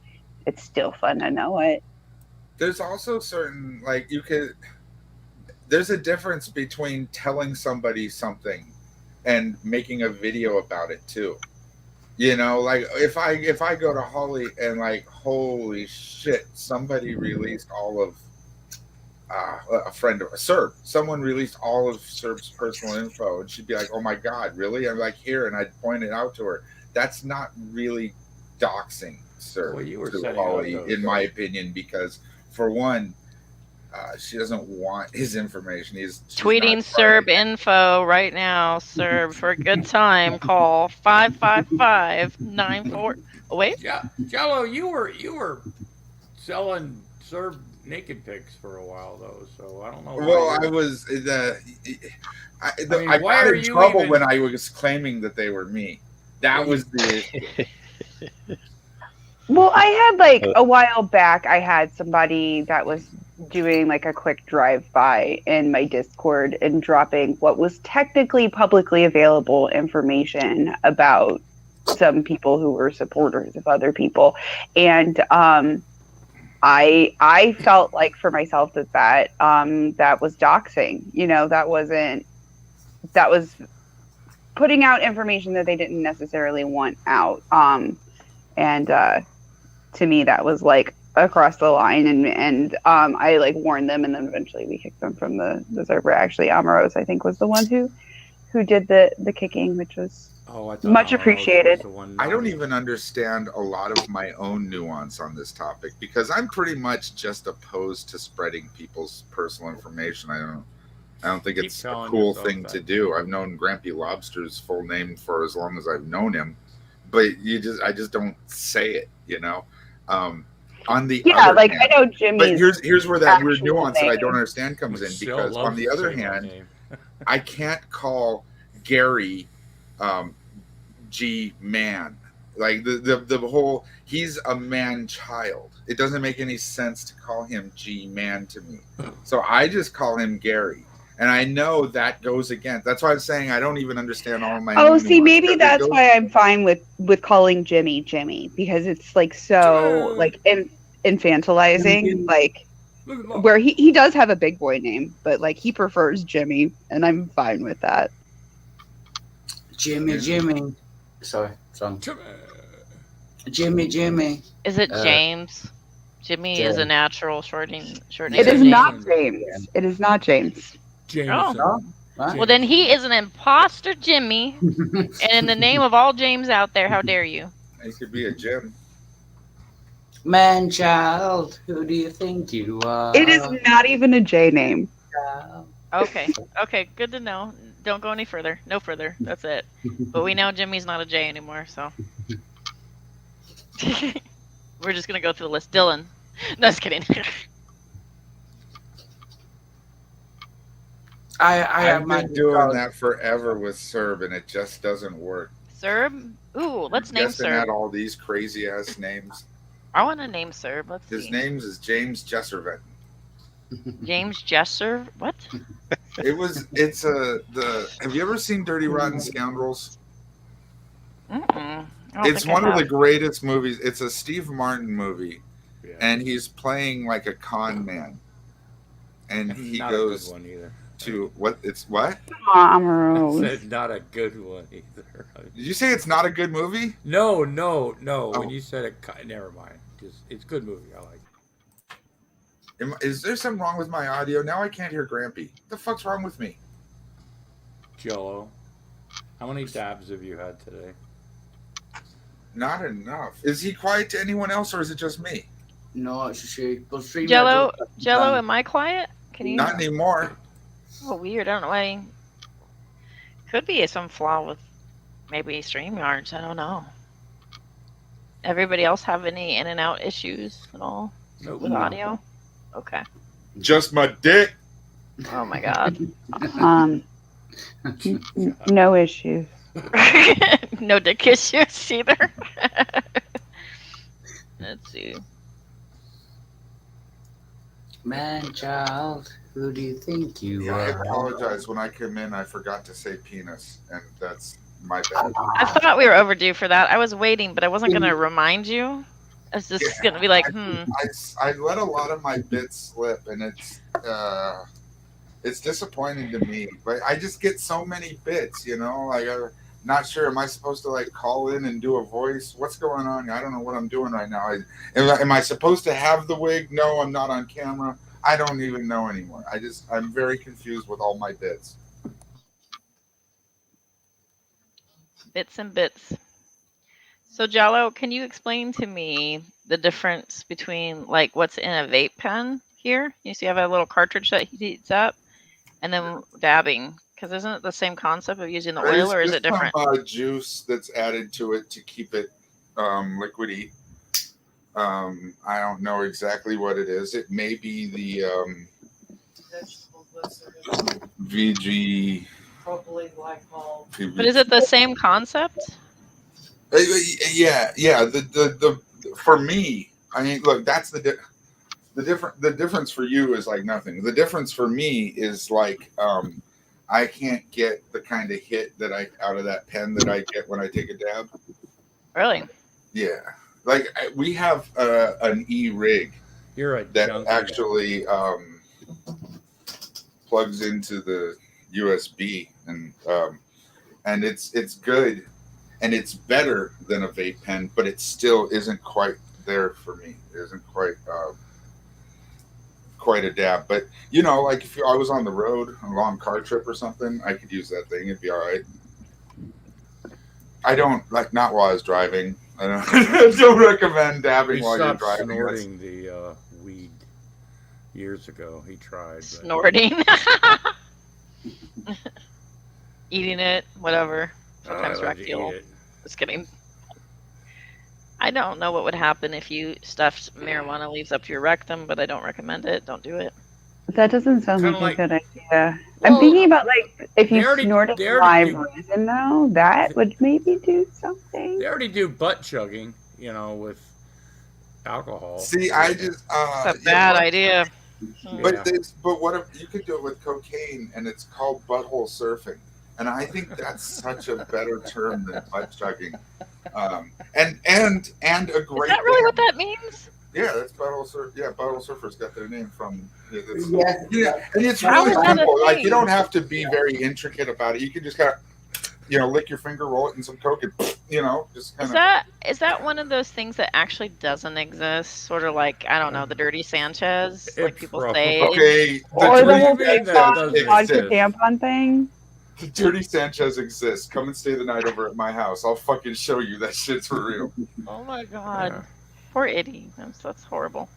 it's still fun to know it.
There's also certain like you could. There's a difference between telling somebody something and making a video about it too. You know, like if I go to Holly and like holy shit, somebody released all of a friend of a Cerb. Someone released all of Cerb's personal info, and she'd be like, "Oh my god, really?" I'm like, "Here," and I'd point it out to her. That's not really doxing Cerb
well, you were
to
setting up
Holly,
those.
in my opinion, because for one, she doesn't want his information. She's
tweeting
not
Cerb
trying.
info right now, Cerb, for a good time, call 555-94. Oh, wait.
Jello, you were selling Serb naked pics for a while though, so I don't know why
Well,
you're.
I was
I mean,
I
why
got
are
in
you
trouble
even?
when I was claiming that they were me.
Well,
That was the issue.
Well, I had like
Uh,
a while back, I had somebody that was doing like a quick drive by in my Discord and dropping what was technically publicly available information about some people who were supporters of other people. And I felt like for myself that was doxing. You know, that was putting out information that they didn't necessarily want out. And to me that was like across the line and I like warned them and then eventually we kicked them from the server. Actually Amaros I think was the one who did the kicking, which was
oh, I thought
much
Amaros was
appreciated.
the one.
I don't even understand a lot of my own nuance on this topic because I'm pretty much just opposed to spreading people's personal information. I don't think
Keep
it's a
telling
cool
yourself
thing
that.
to do. I've known Grampy Lobster's full name for as long as I've known him. but I just don't say it, you know. On the
Yeah,
other
like I
hand,
know
but
Jimmy's
here's where that weird
actual
nuance that I
name.
don't understand comes in,
Michelle
because on
loves
the
to
other
say my
hand,
name.
I can't call Gary um, G man. Like the whole, he's a man child. It doesn't make any sense to call him G man to me. So I just call him Gary. And I know that goes against. That's why I'm saying I don't even understand all my
Oh,
own
see,
nuance,
maybe
because it
that's
goes.
why I'm fine with calling Jimmy Jimmy, because it's like so
Jimmy!
like infantilizing, like
Look at that.
where he does have a big boy name, but like he prefers Jimmy, and I'm fine with that.
Jimmy, Jimmy. Sorry, son.
Jimmy!
Jimmy, Jimmy.
Is it
Uh,
James? Jimmy is a
James.
natural short name
It
Yeah.
of
is
James.
not
Jameson.
James. It is not James.
Oh,
Jameson.
No? What?
well then
Jameson.
he is an imposter, Jimmy. And in the name of all James out there, how dare you?
It could be a Jim.
Man child, who do you think you
It is
are?
not even a J name.
Child?
Okay, okay, good to know. Don't go any further. No further. That's it. But we know Jimmy's not a J anymore, so we're just gonna go through the list. Dylan. No, just kidding.
I have
I've
my
been doing
called
that forever with Cerb, and it just doesn't work.
Cerb? Ooh, let's name
Guessing at
Cerb.
all these crazy ass names.
I want to name Cerb. Let's
His
see.
name is James Jesservent.
James Jesser. What?
It's have you ever seen Dirty Rotten Scoundrels?
Mm-mm. I don't
It's
think
one
I
of the
have.
greatest movies. It's a Steve Martin movie,
Yeah.
and he's playing like a con man, and he
Not
goes
a good one either.
to what? It's what?
Aw,
I
Rose.
said not a good one either.
Did you say it's not a good movie?
No, no, no.
Oh.
When you said it, never mind. Just it's a good movie. I like it.
Is there something wrong with my audio? Now I can't hear Grampy. What the fuck's wrong with me?
Jello. How many dabs have you had today?
Not enough. Is he quiet to anyone else, or is it just me?
No, it's a she. But stream
Jello, Jello, am I quiet? Can you?
Not anymore.
Oh, weird. I don't know why. Could be some flaw with maybe StreamYards. I don't know. Everybody else have any in and out issues at all
Nope.
with audio? Okay.
Just my dick.
Oh my god.
No issues.
No dick issues either. Let's see.
Man child, who do you think you
Yeah, I
are?
apologize. When I came in, I forgot to say penis, and that's my bad.
I thought we were overdue for that. I was waiting, but I wasn't gonna remind you. I was just gonna be like,
I let a lot of my bits slip, and it's disappointing to me. But I just get so many bits, you know. Like I'm not sure. Am I supposed to like call in and do a voice? What's going on? I don't know what I'm doing right now. Am I supposed to have the wig? No, I'm not on camera. I don't even know anymore. I'm very confused with all my bits.
bits and bits. So Jallo, can you explain to me the difference between like what's in a vape pen here? You see, I have a little cartridge that heats up, and then dabbing. Because isn't it the same concept of using the oil, or is it different?
Some juice that's added to it to keep it liquidy. I don't know exactly what it is. It may be the VG.
Propylene glycol. But is it the same concept?
Yeah. The for me, I mean, look, that's the difference for you is like nothing. The difference for me is like I can't get the kind of hit that I out of that pen that I get when I take a dab.
Really?
Yeah. Like we have an e-rig that actually plugs into the USB, and it's good, and it's better than a vape pen, but it still isn't quite there for me. It isn't quite a dab. But you know, like if I was on the road, a long car trip or something, I could use that thing. It'd be all right. I don't like not while I was driving. I don't recommend dabbing while you're driving.
Snorting the weed years ago. He tried.
Snorting. Eating it, whatever. Sometimes rack fuel. Just kidding. I don't know what would happen if you stuffed marijuana leaves up your rectum, but I don't recommend it. Don't do it.
That doesn't sound
Kind
like
of
a
like,
good idea. I'm
well,
thinking about like if
they
you
already
snorted
they already
live
do
resin though, that would maybe do something.
they already do butt chugging, with alcohol.
See, I just
It's a bad idea.
Yeah.
but what if you could do it with cocaine and it's called butthole surfing? And I think that's such a better term than butt chugging. And a
Is
great
that really what
band.
that means?
Yeah, that's butthole surf. Yeah, butthole surfers got their name from.
Yeah.
Yeah, and it's
How
really
is that a
simple. Like you
thing?
don't have to be very intricate about it. You can just kind of, lick your finger, roll it in some coke, and just kind
Is
of.
that one of those things that actually doesn't exist? Sort of like, I don't know, the dirty Sanchez,
It
like people
probably-
say.
Okay,
Or the
What do you
whole
mean that
tampon,
doesn't
vodka
exist?
tampon thing.
the Dirty Sanchez exists. Come and stay the night over at my house. I'll fucking show you that shit's for real.
Oh my god.
Yeah.
Poor Eddie. That's horrible.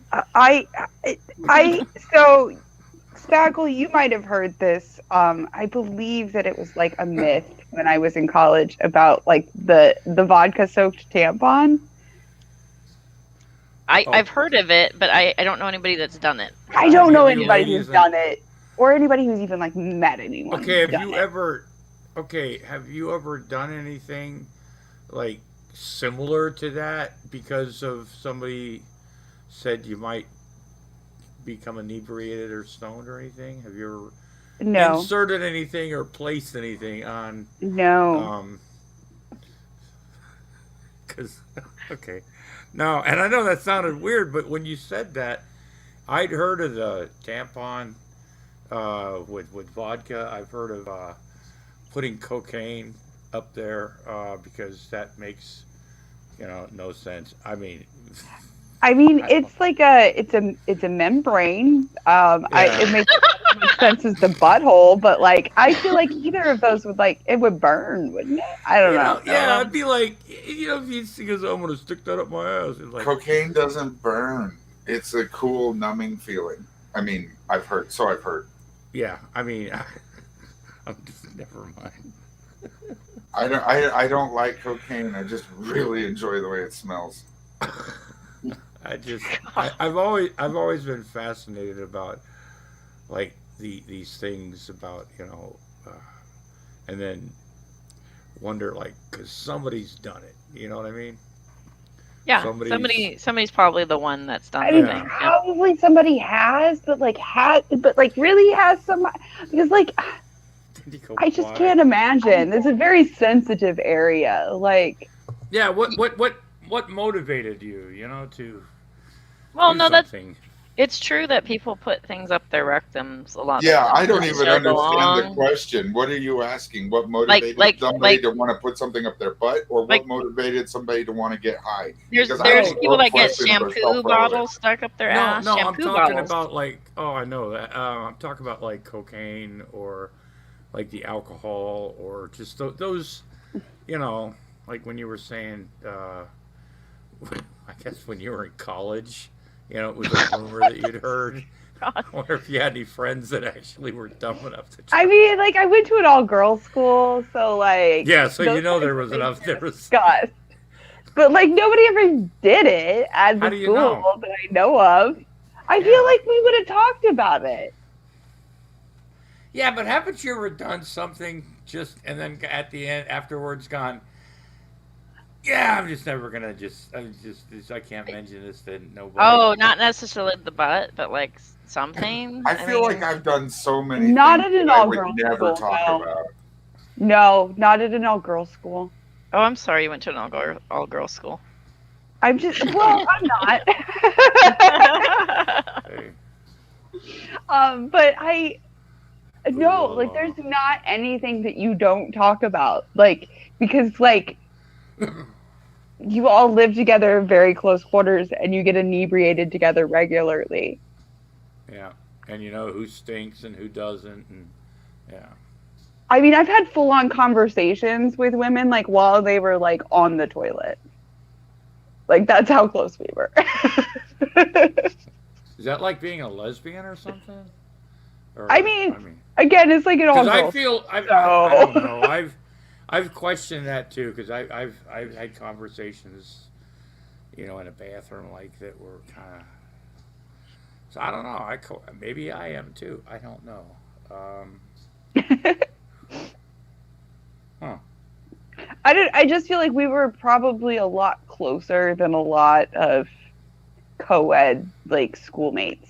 So Staggle, you might have heard this. I believe that it was like a myth when I was in college about like the vodka soaked tampon.
I've heard of it, but I don't know anybody that's done it.
I don't know
Maybe
anybody
ladies
who's
and-
done it, or anybody who's even like met anyone.
Okay,
who's
have
done
you
it.
ever? Okay, have you ever done anything like similar to that because of somebody said you might become inebriated or stoned or anything? Have you ever
No,
inserted anything or placed anything on?
no.
Because okay, no, and I know that sounded weird, but when you said that, I'd heard of the tampon with vodka. I've heard of putting cocaine up there because that makes no sense. I mean,
It's like it's a membrane. It makes as much sense as the butthole, but like I feel like either of those it would burn, wouldn't it? I don't know.
yeah, I'd be like, if he goes, I'm gonna stick that up my ass. It's like,
Cocaine doesn't burn. It's a cool, numbing feeling. I mean, I've heard.
yeah, I mean, I'm just never mind.
I don't like cocaine. I just really enjoy the way it smells.
I've always been fascinated about like these things about and then wonder like because somebody's done it. You know what I mean?
Yeah, somebody's probably the one that's done
I
the
mean,
thing. Yeah.
probably somebody has, but really has some because I just can't imagine. It's a very sensitive area. Like,
Yeah, what motivated you? To
Well,
do
no,
something?
it's true that people put things up their rectums a lot.
Yeah,
that
I don't even
chug
understand the
along.
question. What are you asking? What motivated somebody to want to put something up their butt, or what motivated somebody to want to get high?
There's
Because I think
people
both
that get
questions are
shampoo
self-relevant.
bottles stuck up their ass.
No, I'm
Shampoo
talking
bottles.
about like I know that. I'm talking about like cocaine or like the alcohol or just those, like when you were saying, I guess when you were in college, it was a rumor that you'd heard. I wonder if you had any friends that actually were dumb enough to try.
I mean, like I went to an all-girls school, so like
Yeah, so
those
there was
things
enough.
were
There was.
discussed. But like nobody ever did it at
How
the
do you
school
know?
that I know of. I feel like we would have talked about it.
Yeah, but haven't you ever done something just and then at the end afterwards gone? Yeah, I'm just never gonna I can't mention this to nobody.
Oh, not necessarily the butt, but like something.
I feel like I've done so many
Not
things
at an
that I would
all-girls
never
school,
talk
no.
about.
No, not at an all-girls school.
Oh, I'm sorry, you went to an all girls school.
I'm I'm not.
Hey.
But no, like there's not anything that you don't talk about. Like, because like you all live together in very close quarters and you get inebriated together regularly.
Yeah, and you know who stinks and who doesn't, and yeah.
I mean, I've had full-on conversations with women like while they were like on the toilet. Like that's how close we were.
Is that like being a lesbian or something? Or,
I mean, again, it's like an all.
I feel I don't know. I've questioned that too because I've had conversations in a bathroom like that were kind of. So I don't know. Maybe I am too. I don't know. Huh.
I just feel like we were probably a lot closer than a lot of co-ed like schoolmates,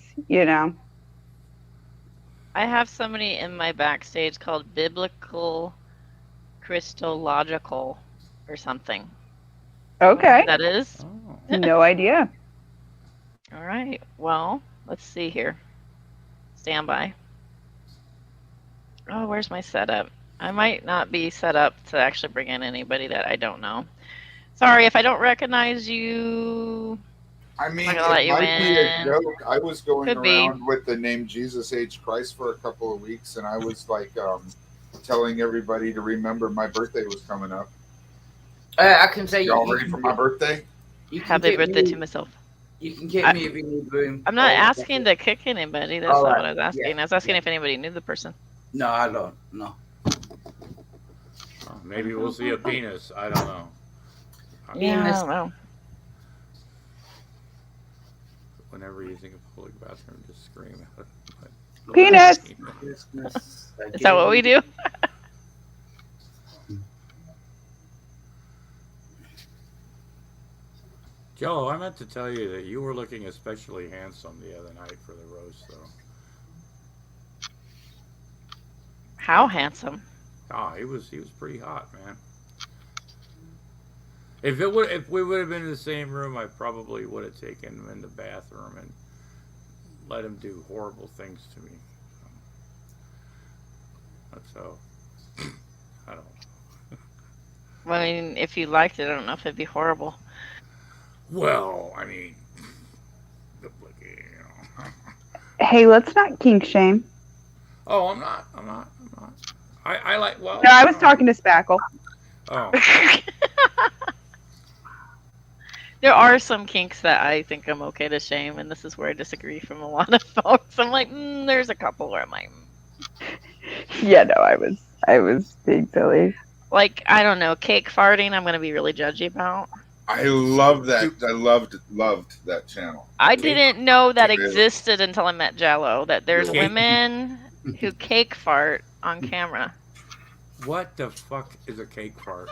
I have somebody in my backstage called Biblical Christological or something. Do you know
Okay.
who that is?
Oh.
No idea.
All right. Well, let's see here. Stand by. Oh, where's my setup? I might not be set up to actually bring in anybody that I don't know. Sorry if I don't recognize you.
I mean,
I'm not gonna let
it
you
might be a
in.
joke. I was going
Could be.
around with the name Jesus H. Christ for a couple of weeks, and I was like telling everybody to remember my birthday was coming up.
I can say
Y'all ready for my birthday?
You can
Happy
kick
birthday
me.
to myself.
You can kick
I-
me if you need room.
I'm not
Oh,
asking to kick anybody. That's
All
not
right,
what I was asking.
yeah,
I was asking
yeah.
if anybody knew the person.
No, I don't. No.
Oh, maybe we'll see a penis. I don't know.
Yeah, I don't know.
Whenever you think of public bathroom, just scream.
Penis!
Is that what we do?
Joe, I meant to tell you that you were looking especially handsome the other night for the roast, though.
How handsome?
Oh, he was pretty hot, man. If we would have been in the same room, I probably would have taken him in the bathroom and let him do horrible things to me. That's how. I don't know.
Well, I mean, if you liked it, I don't know if it'd be horrible.
Well, I mean,
Hey, let's not kink shame.
Oh, I'm not. I like. Well.
No, I was talking to Spackle.
Oh.
There are some kinks that I think I'm okay to shame, and this is where I disagree from a lot of folks. I'm like, there's a couple where I'm like,
Yeah, no, I was being silly.
like, I don't know, cake farting. I'm gonna be really judgy about.
I love that. I loved that channel.
I didn't know that
Cake.
existed until I met Jello. That there's
Cake.
women who cake fart on camera.
What the fuck is a cake fart?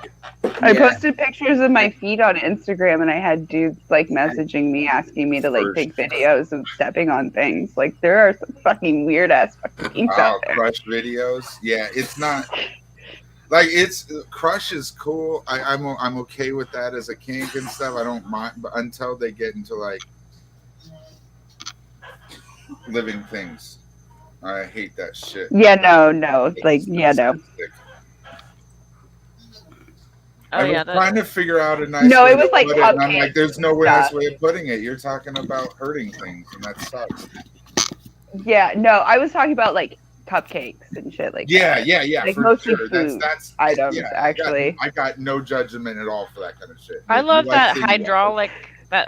I posted pictures of my feet on Instagram, and I had dudes like messaging me, asking me to like take videos of stepping on things. Like there are some fucking weird ass fucking kinks out there.
Crush videos. Yeah, it's not like Crush is cool. I'm okay with that as a kink and stuff. I don't mind, but until they get into like living things, I hate that shit.
Yeah, no, like yeah, no.
Oh
I was
yeah,
trying to figure out a nice
No,
way
it was
to
like
put it, and I'm
cupcakes
like, there's no
and
nice
stuff.
way of putting it. You're talking about hurting things, and that sucks.
Yeah, no, I was talking about like cupcakes and shit like that.
Yeah,
Like
for
mostly
sure.
food
That's
items,
yeah,
actually.
I got no judgment at all for that kind of shit.
I
If you
love
like
that
things-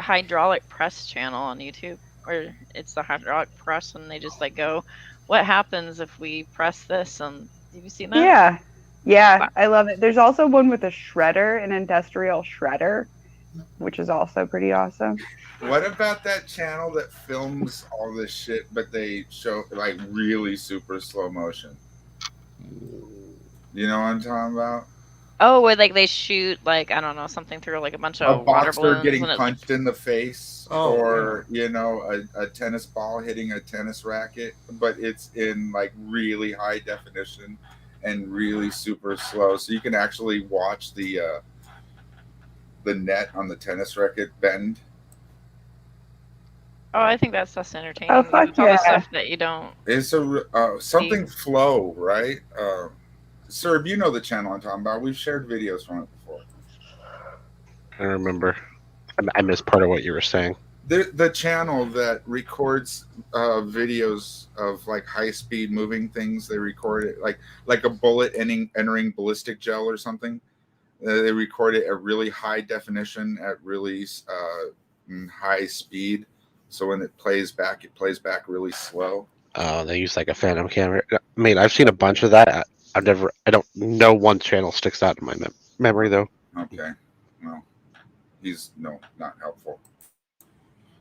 hydraulic press channel on YouTube, where it's the hydraulic press, and they just like go, "What happens if we press this?" And have you seen that?
Yeah, I love it. There's also one with a shredder, an industrial shredder, which is also pretty awesome.
What about that channel that films all this shit, but they show like really super slow motion? You know what I'm talking about?
Oh, where like they shoot like I don't know something through like a bunch
A
of water
boxer
balloons
getting
and it,
punched in the face,
Oh,
or a tennis ball hitting a tennis racket, but it's in like really high definition and really super slow, so you can actually watch the net on the tennis racket bend.
oh, I think that stuff's entertaining.
Oh, fuck
It's all the
yeah.
stuff that you don't.
It's a something flow, right? Cerb, you know the channel I'm talking about. We've shared videos from it before.
I remember. I missed part of what you were saying.
The channel that records videos of like high speed moving things. They record it like a bullet entering ballistic gel or something. They record it at really high definition at really high speed. So when it plays back really slow.
They use like a phantom camera. I mean, I've seen a bunch of that. I don't know one channel sticks out in my memory though.
Okay, well, he's no, not helpful.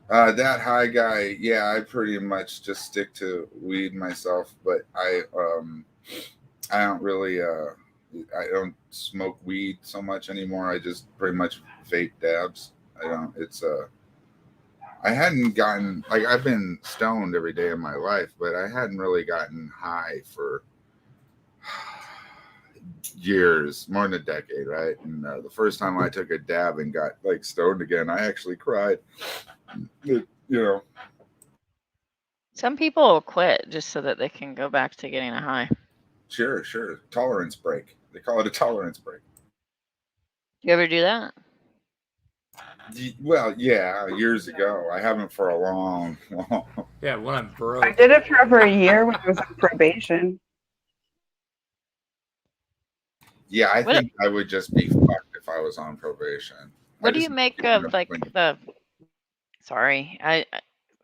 That high guy, yeah, I pretty much just stick to weed myself, but I don't really I don't smoke weed so much anymore. I just pretty much vape dabs. I don't. I hadn't gotten like I've been stoned every day of my life, but I hadn't really gotten high for years, more than a decade, right? And the first time I took a dab and got like stoned again, I actually cried. You know,
Some people will quit just so that they can go back to getting a high.
sure, sure, tolerance break. They call it a tolerance break.
You ever do that?
Well, yeah, years ago. I haven't for a long, long.
Yeah, when I'm
I
broke.
did it for over a year when I was on probation.
Yeah, I
What
think I would just be fucked if I was on probation. I
What do you
just
make
end up
of like
doing
the? Sorry, I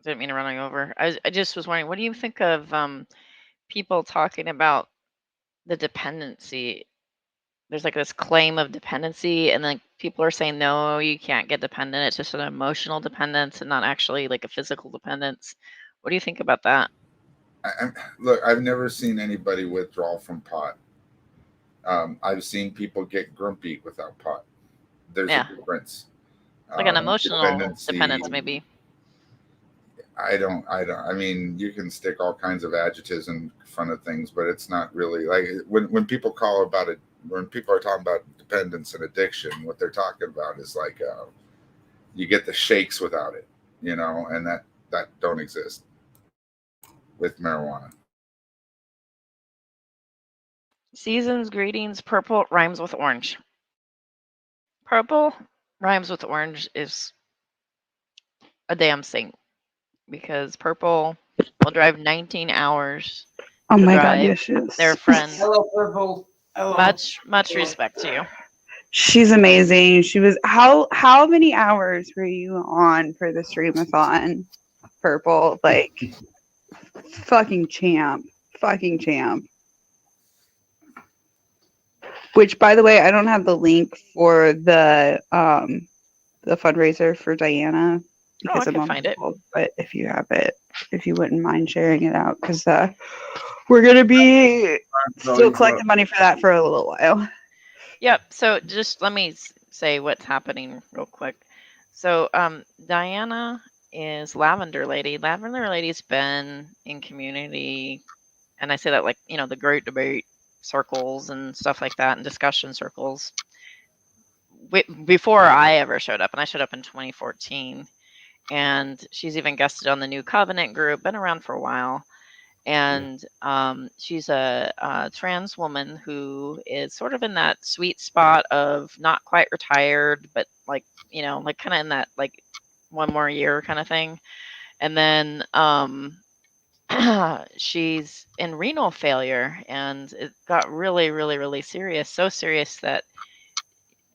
didn't mean to run you over. I just was wondering, what do you think of people talking about the dependency? There's like this claim of dependency, and then people are saying no, you can't get dependent. It's just an emotional dependence and not actually like a physical dependence. What do you think about that?
look, I've never seen anybody withdraw from pot. I've seen people get grumpy without pot. There's a
Yeah,
difference.
like an emotional
Dependency.
dependence, maybe.
I mean, you can stick all kinds of adjectives in front of things, but it's not really like when people call about it. When people are talking about dependence and addiction, what they're talking about is like you get the shakes without it, and that don't exist with marijuana.
Season's greetings. Purple rhymes with orange. Purple rhymes with orange is a damn thing because purple will drive 19 hours
Oh
to
my God,
drive
yes, she
their
is.
friend.
Hello, Purple. Hello.
Much respect to you.
She's amazing. She was how many hours were you on for the streamathon? Purple, like fucking champ, fucking champ. Which, by the way, I don't have the link for the fundraiser for Diana
Oh, I
because I'm
can
on
find it.
hold. But if you have it, if you wouldn't mind sharing it out, because we're gonna be still collecting money for that for a little while.
Yep. So just let me say what's happening real quick. So Diana is Lavender Lady. Lavender Lady's been in community, and I say that like the great debate circles and stuff like that, and discussion circles before I ever showed up, and I showed up in 2014. And she's even guested on the New Covenant group, been around for a while. And she's a trans woman who is sort of in that sweet spot of not quite retired, but like like kind of in that like one more year kind of thing. And then she's in renal failure, and it got really, really, really serious. So serious that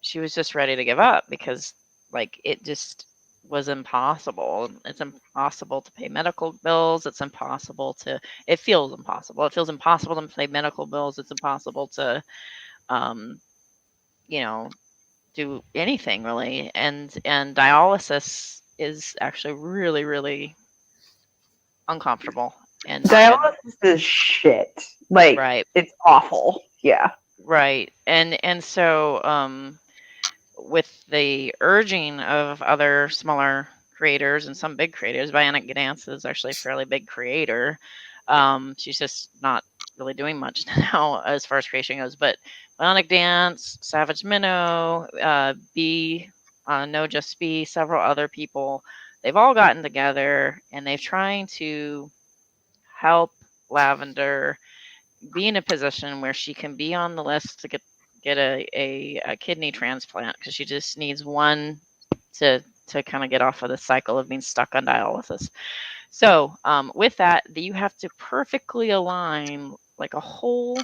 she was just ready to give up because like it just was impossible. It's impossible to pay medical bills. It's impossible to it feels impossible. It feels impossible to pay medical bills. It's impossible to um you know do anything really. And dialysis is actually really, really uncomfortable. And
Dialysis is shit. Like
right,
it's awful. Yeah.
right. And so with the urging of other smaller creators and some big creators. Bionic Dance is actually a fairly big creator. She's just not really doing much now as far as creation goes. But Bionic Dance, Savage Minnow, B, No Just B, several other people, they've all gotten together and they've trying to help Lavender be in a position where she can be on the list to get a kidney transplant because she just needs one to kind of get off of the cycle of being stuck on dialysis. So with that, you have to perfectly align like a whole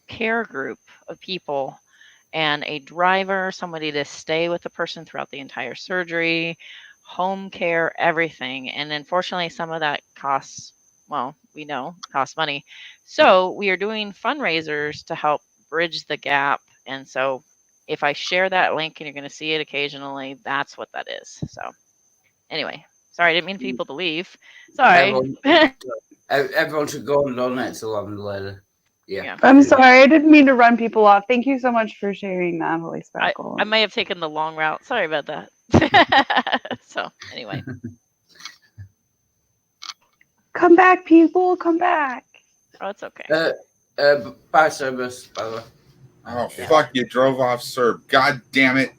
care group of people and a driver, somebody to stay with the person throughout the entire surgery, home care, everything. And unfortunately, some of that costs, well, we know costs money. So we are doing fundraisers to help bridge the gap. And so If I share that link and you're going to see it occasionally, that's what that is. So anyway, sorry, I didn't mean people to leave. Sorry.
Everyone, everyone should go and donate to Lavender Lady. Yeah.
Yeah.
I'm sorry, I didn't mean to run people off. Thank you so much for sharing that, Holy Spackle.
I may have taken the long route. Sorry about that. So anyway,
Come back, people, come back.
oh, it's okay.
By service, by the way.
Oh
Yeah.
fuck! You drove off Cerb. God damn it!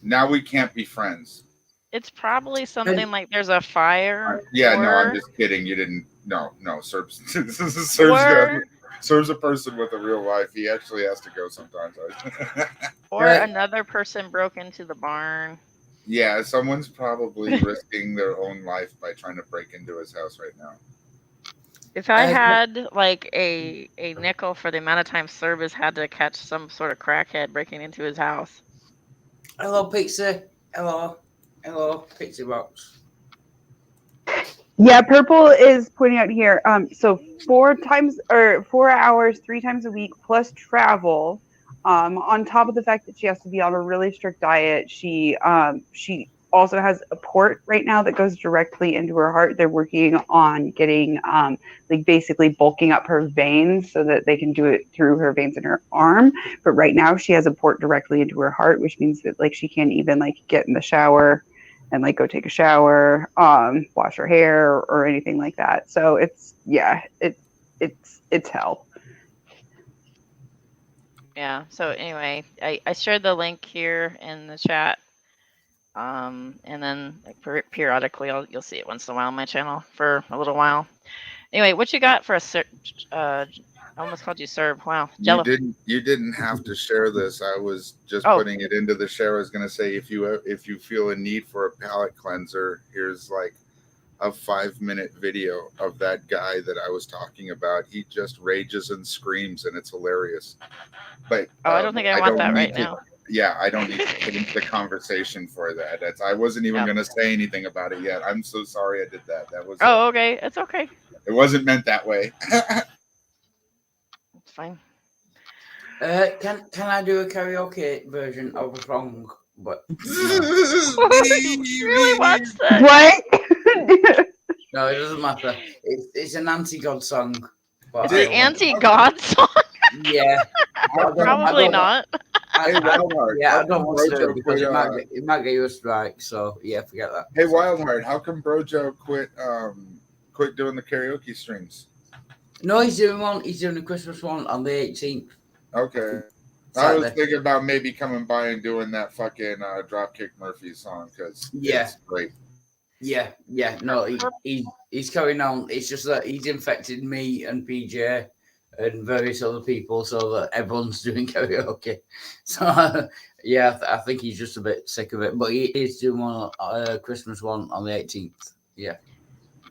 Now we can't be friends.
It's probably something like there's a fire.
Yeah, no, I'm
or,
just kidding. You didn't. No, Cerb's
or,
Cerb's a person with a real life. He actually has to go sometimes.
or another person broke into the barn.
Yeah, someone's probably risking their own life by trying to break into his house right now.
If I had like a nickel for the amount of time Cerb had to catch some sort of crackhead breaking into his house.
Hello, Pizza. Hello, Pizza Box.
Yeah, Purple is pointing out here. So 4 hours, 3 times a week plus travel. On top of the fact that she has to be on a really strict diet, she also has a port right now that goes directly into her heart. They're working on getting like basically bulking up her veins so that they can do it through her veins in her arm. But right now she has a port directly into her heart, which means that like she can't even like get in the shower and like go take a shower, wash her hair or anything like that. So it's hell.
Yeah. So anyway, I shared the link here in the chat. And then like, periodically you'll see it once in a while on my channel for a little while. Anyway, what you got for I almost called you Cerb. Wow, Jello.
You didn't have to share this. I was just
Oh.
putting it into the share. I was going to say if you feel a need for a palate cleanser, here's like a 5-minute video of that guy that I was talking about. He just rages and screams, and it's hilarious. But
I don't think I want that right now.
Yeah, I don't need to get into the conversation for that. I wasn't even going to say anything about it yet. I'm so sorry I did that. That was.
Oh, okay. It's okay.
It wasn't meant that way.
It's fine.
Can I do a karaoke version of a song? But
Really watch that?
What?
no, it doesn't matter. It's an anti-God song. But
It's an anti-God song.
Yeah.
Probably not.
I don't want to do it because it might get you a strike. So yeah, forget that.
Hey, Wildheart, how come Brojo quit doing the karaoke streams?
No, he's doing one. He's doing a Christmas one on the 18th.
Okay.
Saturday.
I was thinking about maybe coming by and doing that fucking Dropkick Murphys song because it's great.
Yeah. No, he's carrying on. It's just that he's infected me and PJ and various other people, so that everyone's doing karaoke. So yeah, I think he's just a bit sick of it. But he is doing a Christmas one on the 18th. Yeah.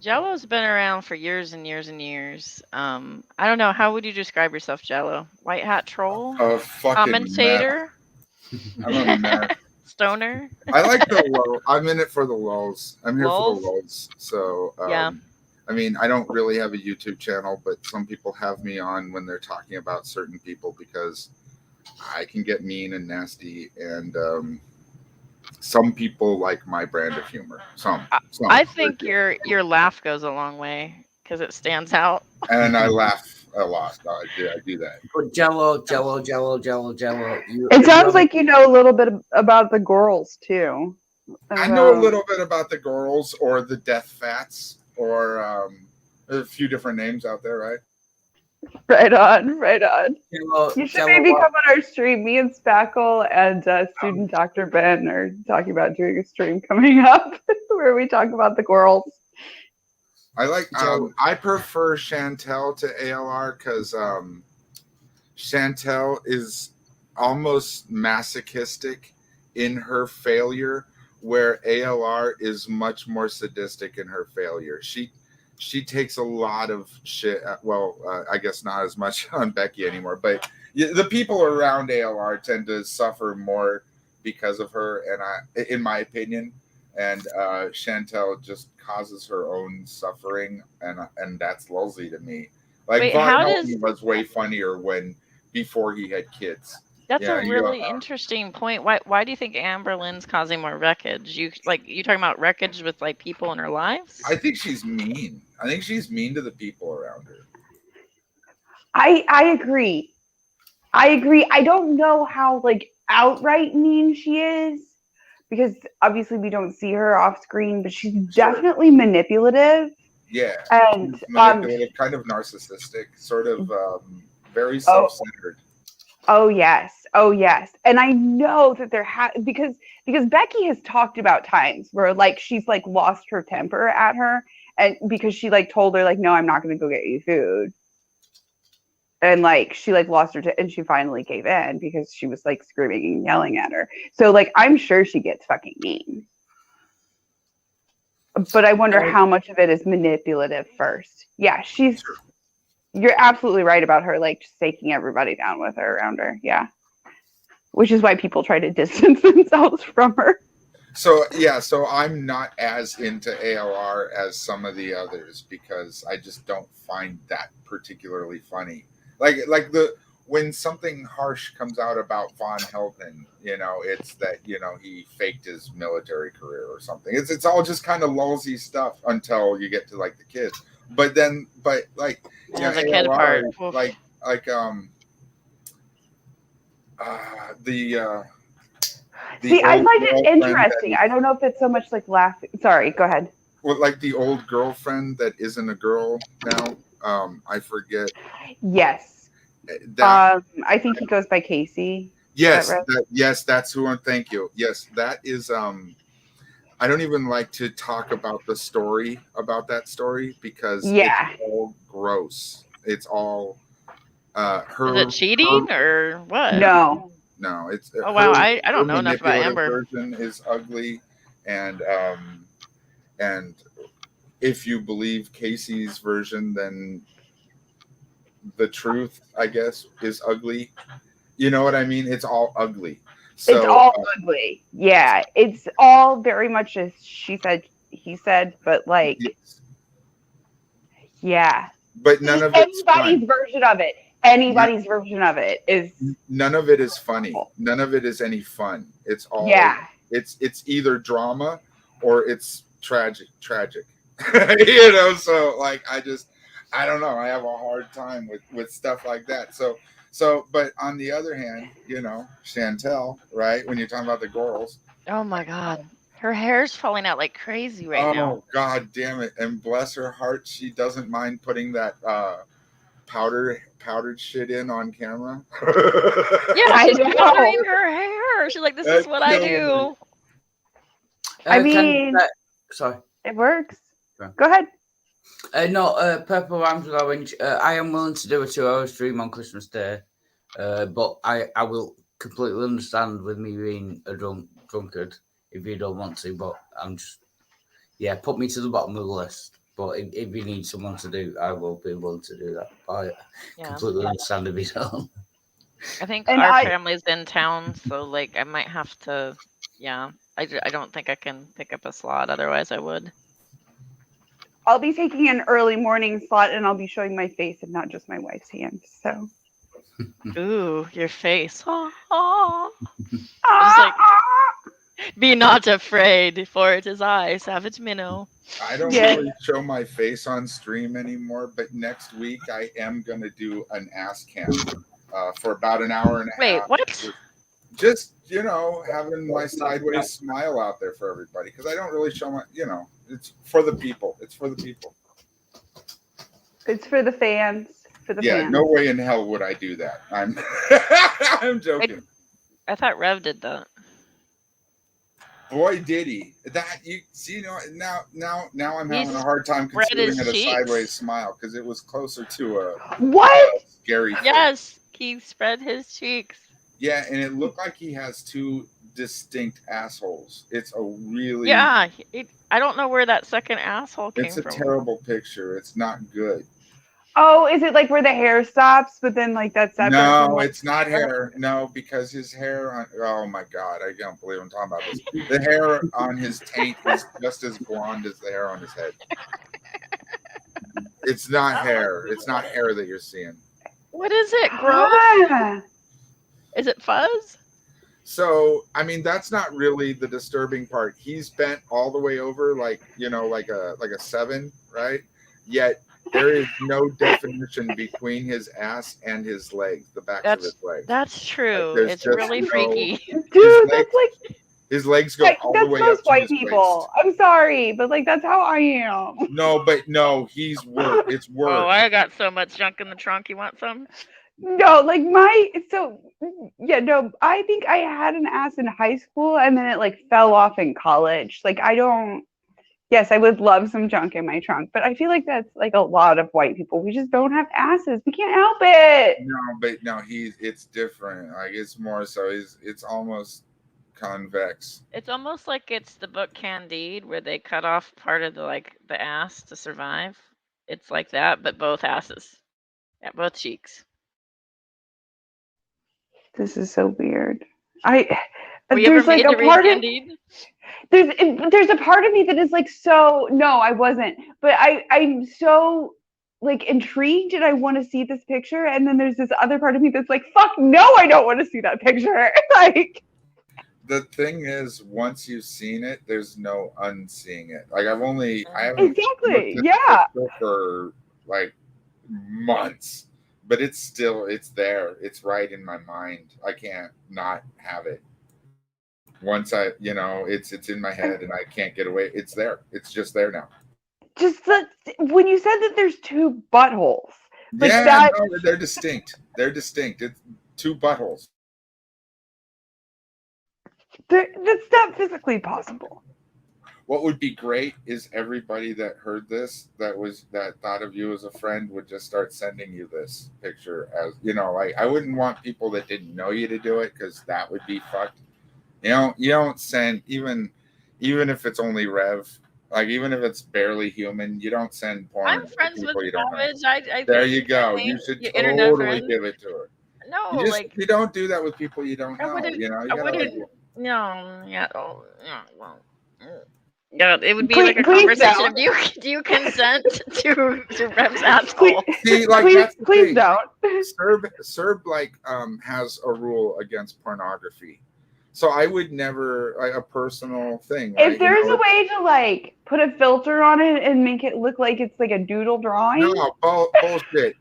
Jello's been around for years and years and years. I don't know. How would you describe yourself, Jello? White hat troll? Commentator?
I'm a mess.
Stoner?
I like the low. I'm in it for the lulls. I'm here for the lulls. So
yeah.
I mean, I don't really have a YouTube channel, but some people have me on when they're talking about certain people because I can get mean and nasty, and some people like my brand of humor. Some
I think your laugh goes a long way because it stands out.
And I laugh a lot. I do that.
But Jello.
It sounds like you know a little bit about the girls too.
I know a little bit about the girls or the Death Fats or there's a few different names out there, right?
Right on. You should maybe come on our stream. Me and Spackle and student Dr. Ben are talking about doing a stream coming up where we talk about the girls.
I like. I prefer Chantel to ALR because Chantel is almost masochistic in her failure, where ALR is much more sadistic in her failure. She takes a lot of shit. I guess not as much on Becky anymore, but the people around ALR tend to suffer more because of her, and in my opinion, and Chantel just causes her own suffering, and that's lulzy to me. Like Von Helton was way funnier before he had kids.
That's a
Yeah, you
really interesting point. Why do you think Amber Lynn's causing more wreckage? You talking about wreckage with like people in her lives?
I think she's mean. I think she's mean to the people around her.
I agree. I agree. I don't know how like outright mean she is because obviously we don't see her off screen, but she's
Sure.
definitely manipulative
Yeah.
and
She's manipulative, kind of narcissistic, sort of very self-centered.
oh yes. Oh yes. And I know that because Becky has talked about times where like she's like lost her temper at her and because she like told her like no, I'm not going to go get you food. And like she like lost her and she finally gave in because she was like screaming and yelling at her. So like I'm sure she gets fucking mean. But I wonder how much of it is manipulative first. Yeah, you're absolutely right about her like just taking everybody down with her around her. Yeah. Which is why people try to distance themselves from her.
So yeah, so I'm not as into AOR as some of the others because I just don't find that particularly funny. Like when something harsh comes out about Von Helden, it's that he faked his military career or something. It's all just kind of lulzy stuff until you get to like the kids. But like
The kid part. Oof.
like the
See, I
old
find it
girlfriend
interesting. I don't know if it's so much like laughing. Sorry, go ahead.
Well, like the old girlfriend that isn't a girl now. I forget.
Yes.
That,
I think he goes by Casey.
yes,
right?
yes, that's who I'm. Thank you. Yes, that is. I don't even like to talk about the story about that story because
Yeah.
it's all gross. It's all her.
Is it cheating or what?
No.
No, it's.
Oh wow, I
her
don't know enough about
manipulative
Amber.
version is ugly, and if you believe Casey's version, then the truth, I guess, is ugly. You know what I mean? It's all ugly. So
It's all ugly. Yeah. It's all very much as she said, he said, but like,
yes.
yeah.
But none of it's
anybody's
fun.
version of it. Anybody's version of it is.
None of it is funny. None of it is any fun. It's all.
Yeah.
It's either drama or it's tragic. So like I don't know. I have a hard time with stuff like that. So, but on the other hand, Chantel, right? When you're talking about the girls.
Oh my god. Her hair's falling out like crazy right now.
Oh god damn it. And bless her heart, she doesn't mind putting that powdered shit in on camera.
Yeah, she's powdering her hair. She's like, this is what I do.
I mean,
sorry.
It works. Go ahead.
No, Purple Rhymes with Orange. I am willing to do a 2-hour stream on Christmas Day, but I will completely understand with me being a drunkard if you don't want to. But I'm just, put me to the bottom of the list. But if you need someone to do, I will be willing to do that. I completely understand if you don't.
I think our family's in town, so like I might have to. Yeah, I don't think I can pick up a slot. Otherwise, I would.
I'll be taking an early morning slot, and I'll be showing my face and not just my wife's hands. So.
Ooh, your face. Just like, be not afraid, for it is I, Savage Minnow.
I don't really show my face on stream anymore, but next week I am going to do an ass cam for about an hour and a half.
Wait, what?
Just, having my sideways smile out there for everybody, because I don't really show my, it's for the people. It's for the people.
It's for the fans.
Yeah, no way in hell would I do that. I'm joking.
I thought Rev did that.
Boy, did he! That you see, now I'm having a hard time considering it a sideways smile because it was closer to a scary.
Yes, he spread his cheeks.
Yeah, and it looked like he has two distinct assholes. It's a really
I don't know where that second asshole came from.
It's a terrible picture. It's not good.
Oh, is it like where the hair stops, but then like that's separate?
No, it's not hair. No, because his hair. Oh my god, I can't believe I'm talking about this. The hair on his taint is just as blonde as the hair on his head. It's not hair. It's not hair that you're seeing.
What is it? Growth? Is it fuzz?
So, I mean, that's not really the disturbing part. He's bent all the way over, like, like a 7, right? Yet there is no definition between his ass and his legs, the backs of his legs.
That's
Like,
true.
there's
It's
just
really
no
freaky.
his
Dude,
legs.
that's like
His legs go all the
that's
way
most
up to
white
his
people.
waist.
I'm sorry, but like that's how I am.
No, but no, he's worse. It's
Oh,
worse.
I got so much junk in the trunk. You want some?
No, like yeah, no, I think I had an ass in high school and then it like fell off in college. Like I don't yes, I would love some junk in my trunk, but I feel like that's like a lot of white people. We just don't have asses. We can't help it.
No, but no, it's different. Like it's more so it's almost convex.
It's almost like it's the book Candide, where they cut off part of the ass to survive. It's like that, but both asses, at both cheeks.
This is so weird. I
Were you ever
there's like
made
a
to read
part of
Candide?
there's a part of me that is like so no, I wasn't. But I'm so like intrigued and I want to see this picture and then there's this other part of me that's like fuck no, I don't want to see that picture. Like
The thing is, once you've seen it, there's no unseeing it. Like I haven't looked
exactly.
at
Yeah.
the picture for like months, but it's there. It's right in my mind. I can't not have it. Once it's in my head and I can't get away. It's there. It's just there now.
Just when you said that there's two buttholes. Like
Yeah,
that
no, they're distinct. They're distinct. It's 2 buttholes.
that's not physically possible.
What would be great is everybody that heard this, that thought of you as a friend, would just start sending you this picture. As like I wouldn't want people that didn't know you to do it, because that would be fucked. You don't send, even if it's only Rev, like even if it's barely human, you don't send porn
I'm
to
friends with
people you don't know.
Savage. I
There
think
you
he's
go.
friendly.
You should
Your internet
totally
friend.
give it to her.
No,
You don't do that with people you don't
I
know.
wouldn't.
You
I
gotta
wouldn't.
like.
No. Yeah. Oh. Yeah. Well. Yeah, it would be
Please-
like a
please
conversation
don't.
of do you consent to Rev's asshole?
See, like
please
that's the
please
thing.
don't.
Cerb like has a rule against pornography, so I would never, like, a personal thing. Right?
If there's a way to like put a filter on it and make it look like it's like a doodle drawing.
No, bullshit.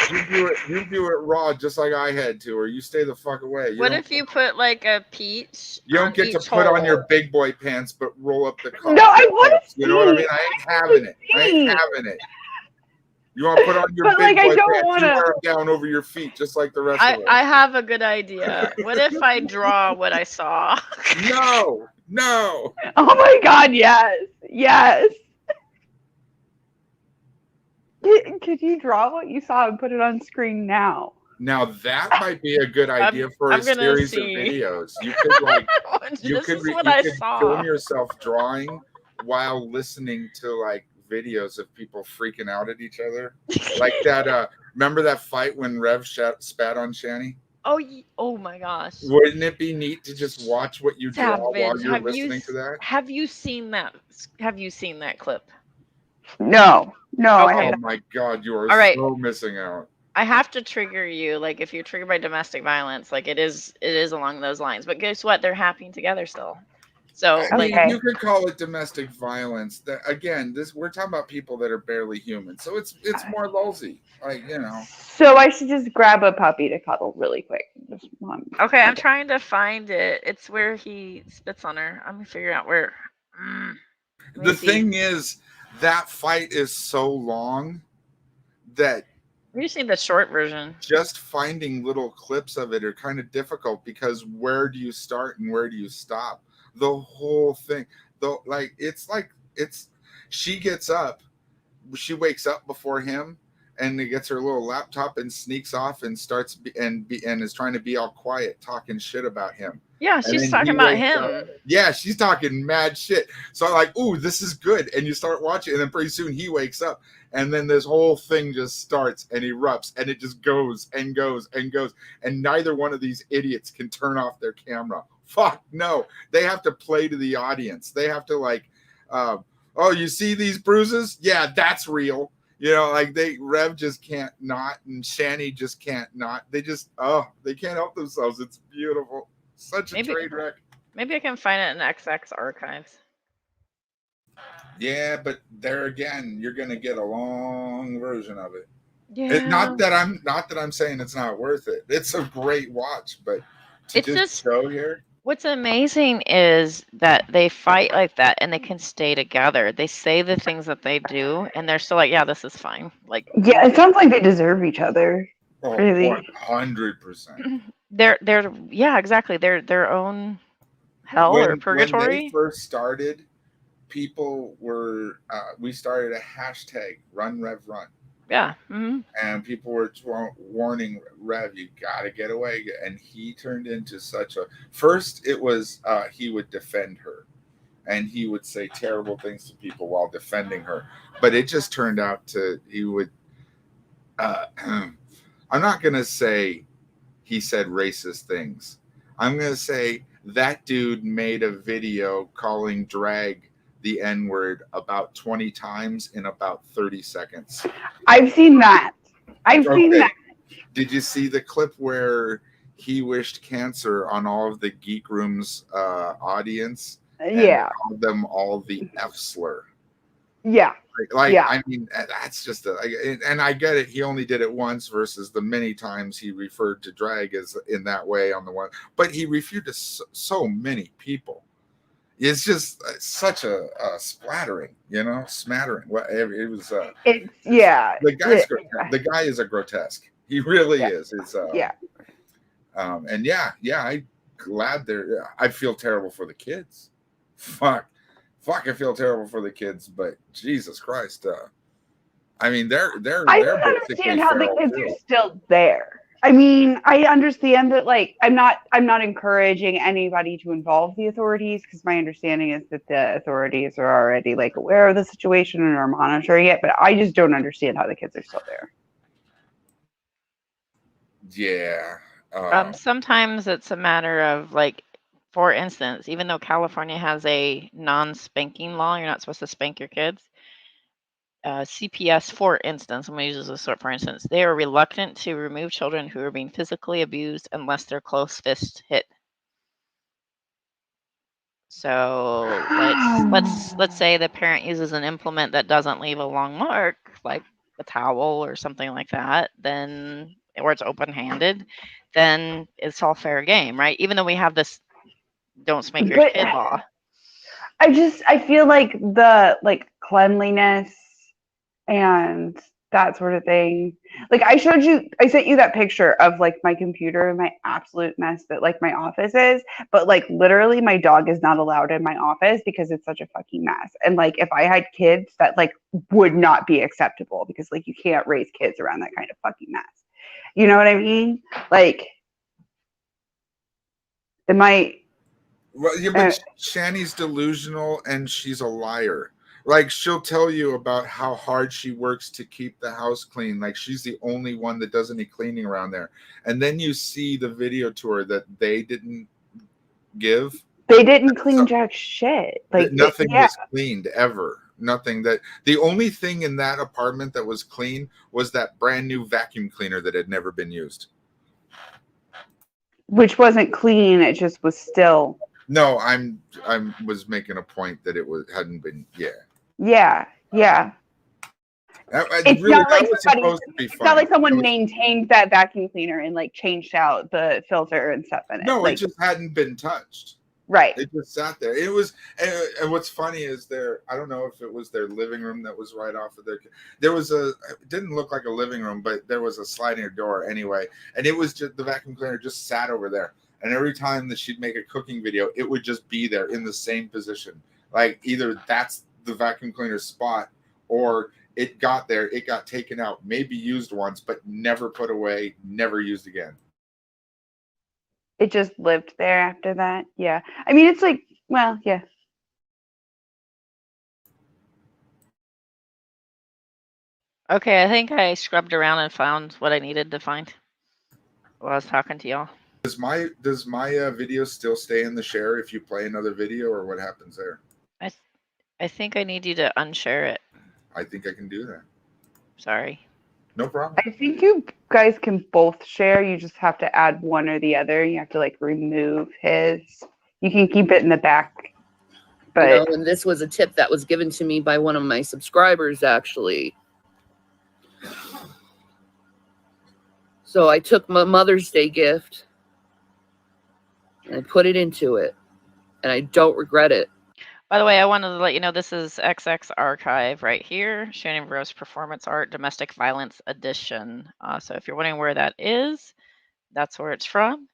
You do it raw, just like I had to, or you stay the fuck away.
What if you put like a peach?
You don't
on
get to
each
put on
hole?
your big boy pants, but roll up the collar.
No, I want to see.
You know what I mean? I ain't having it. I ain't having it. You want to put on your
But,
big
like, I
boy
don't
pants?
wanna-
You wear them down over your feet, just like the rest of us.
I have a good idea. What if I draw what I saw?
No.
Oh my god, yes. Could you draw what you saw and put it on screen now?
Now that might be a good idea for
I'm
a
gonna
series
see.
of videos. You could like
This is what I saw.
film yourself drawing while listening to like videos of people freaking out at each other. Like that remember that fight when Rev spat on Shani?
Oh my gosh.
Wouldn't it be neat to just watch what you draw while
Savage,
you're listening to that?
have you seen that? Have you seen that clip?
No, I
Oh
haven't.
my god, you are
All right.
so missing out.
I have to trigger you. Like if you're triggered by domestic violence, like it is along those lines. But guess what? They're happy together still. So
I mean,
like
you could call it domestic violence. That again, we're talking about people that are barely human, so it's more lulzy. Like
So I should just grab a puppy to cuddle really quick. Just one.
okay, I'm trying to find it. It's where he spits on her. I'm gonna figure out where. Let me
The
see.
thing is, that fight is so long that
We just need the short version.
just finding little clips of it are kind of difficult, because where do you start and where do you stop? The whole thing, though, she gets up, she wakes up before him, and gets her little laptop and sneaks off and starts and is trying to be all quiet, talking shit about him.
Yeah,
And
she's
then
talking
he
about
wakes
him.
up. Yeah, she's talking mad shit. So I'm like, ooh, this is good. And you start watching, and then pretty soon he wakes up, and then this whole thing just starts and erupts, and it just goes and goes and goes. And neither one of these idiots can turn off their camera. Fuck no. They have to play to the audience. They have to like, oh, you see these bruises? Yeah, that's real. You know, like Rev just can't not, and Shani just can't not. They can't help themselves. It's beautiful. Such a
Maybe
trade wreck.
maybe I can find it in XX archives.
Yeah, but there again, you're gonna get a long version of it.
Yeah.
Not that I'm saying it's not worth it. It's a great watch, but to
It's
just
just
show here,
what's amazing is that they fight like that and they can stay together. They say the things that they do and they're still like, yeah, this is fine. Like
Yeah, it sounds like they deserve each other.
oh,
Really.
100%.
they're yeah, exactly. They're their own hell or
When they
purgatory.
first started, people were we started a hashtag Run Rev Run,
Yeah. Hmm.
and people were warning Rev, you gotta get away, and he turned into such a first. It was he would defend her, and he would say terrible things to people while defending her, but it just turned out to he would. Uh, I'm not gonna say he said racist things. I'm going to say that dude made a video calling drag the N word about 20 times in about 30 seconds.
I've seen that. I've seen
Okay.
that.
Did you see the clip where he wished cancer on all of the Geek Room's audience and
Yeah.
called them all the F slur?
Yeah. Yeah.
I mean, that's just and I get it. He only did it once versus the many times he referred to drag as in that way on the one, but he refuted so many people. It's just such a splattering, smattering. It was.
It's yeah.
The guy is a grotesque. He really
Yeah.
is. It's
Yeah.
and yeah. I'm glad there. I feel terrible for the kids. Fuck, I feel terrible for the kids, but Jesus Christ, I mean, they're
I
they're
don't
basically
understand how the
feral
kids
too.
are still there. I mean, I understand that like I'm not encouraging anybody to involve the authorities because my understanding is that the authorities are already like aware of the situation and are monitoring it, but I just don't understand how the kids are still there.
Yeah,
Sometimes it's a matter of like, for instance, even though California has a non-spanking law, you're not supposed to spank your kids. CPS, for instance, I'm going to use this as a sort for instance, they are reluctant to remove children who are being physically abused unless their close fist hit. So let's say the parent uses an implement that doesn't leave a long mark, like a towel or something like that, then or it's open-handed, then it's all fair game, right? Even though we have this don't spank your
But
kid law.
I feel like the like cleanliness and that sort of thing. Like I sent you that picture of like my computer and my absolute mess that like my office is, but like literally my dog is not allowed in my office because it's such a fucking mess. And like if I had kids that like would not be acceptable because like you can't raise kids around that kind of fucking mess. You know what I mean? Like it might
well, yeah, but Shani's delusional and she's a liar. Like she'll tell you about how hard she works to keep the house clean. Like she's the only one that does any cleaning around there. And then you see the video tour that they didn't give.
they didn't clean jack shit. Like
Nothing
yeah.
was cleaned ever. Nothing that the only thing in that apartment that was clean was that brand new vacuum cleaner that had never been used.
Which wasn't clean, it just was still
No, I was making a point that hadn't been.
yeah. It's
Really,
not like
that was
somebody,
supposed to be
it's not like
funny.
someone maintained that vacuum cleaner and like changed out the filter and stuff in it.
No,
like,
it just hadn't been touched.
right.
It just sat there. It was, and what's funny is I don't know if it was their living room that was right off of there was it didn't look like a living room, but there was a sliding door anyway. And it was just, the vacuum cleaner just sat over there. And every time that she'd make a cooking video, it would just be there in the same position. Like either that's the vacuum cleaner spot or it got there, it got taken out, maybe used once, but never put away, never used again.
It just lived there after that. Yeah. I mean, it's like, well, yeah.
Okay, I think I scrubbed around and found what I needed to find while I was talking to y'all.
Does my video still stay in the share if you play another video, or what happens there?
I think I need you to unshare it.
I think I can do that.
Sorry.
No problem.
I think you guys can both share. You just have to add one or the other. You have to like remove his. You can keep it in the back, but
and this was a tip that was given to me by one of my subscribers, actually. So I took my Mother's Day gift and I put it into it, and I don't regret it.
By the way, I wanted to let you know this is XX Archive right here, Shannon Rose Performance Art Domestic Violence Edition. So if you're wondering where that is, that's where it's from.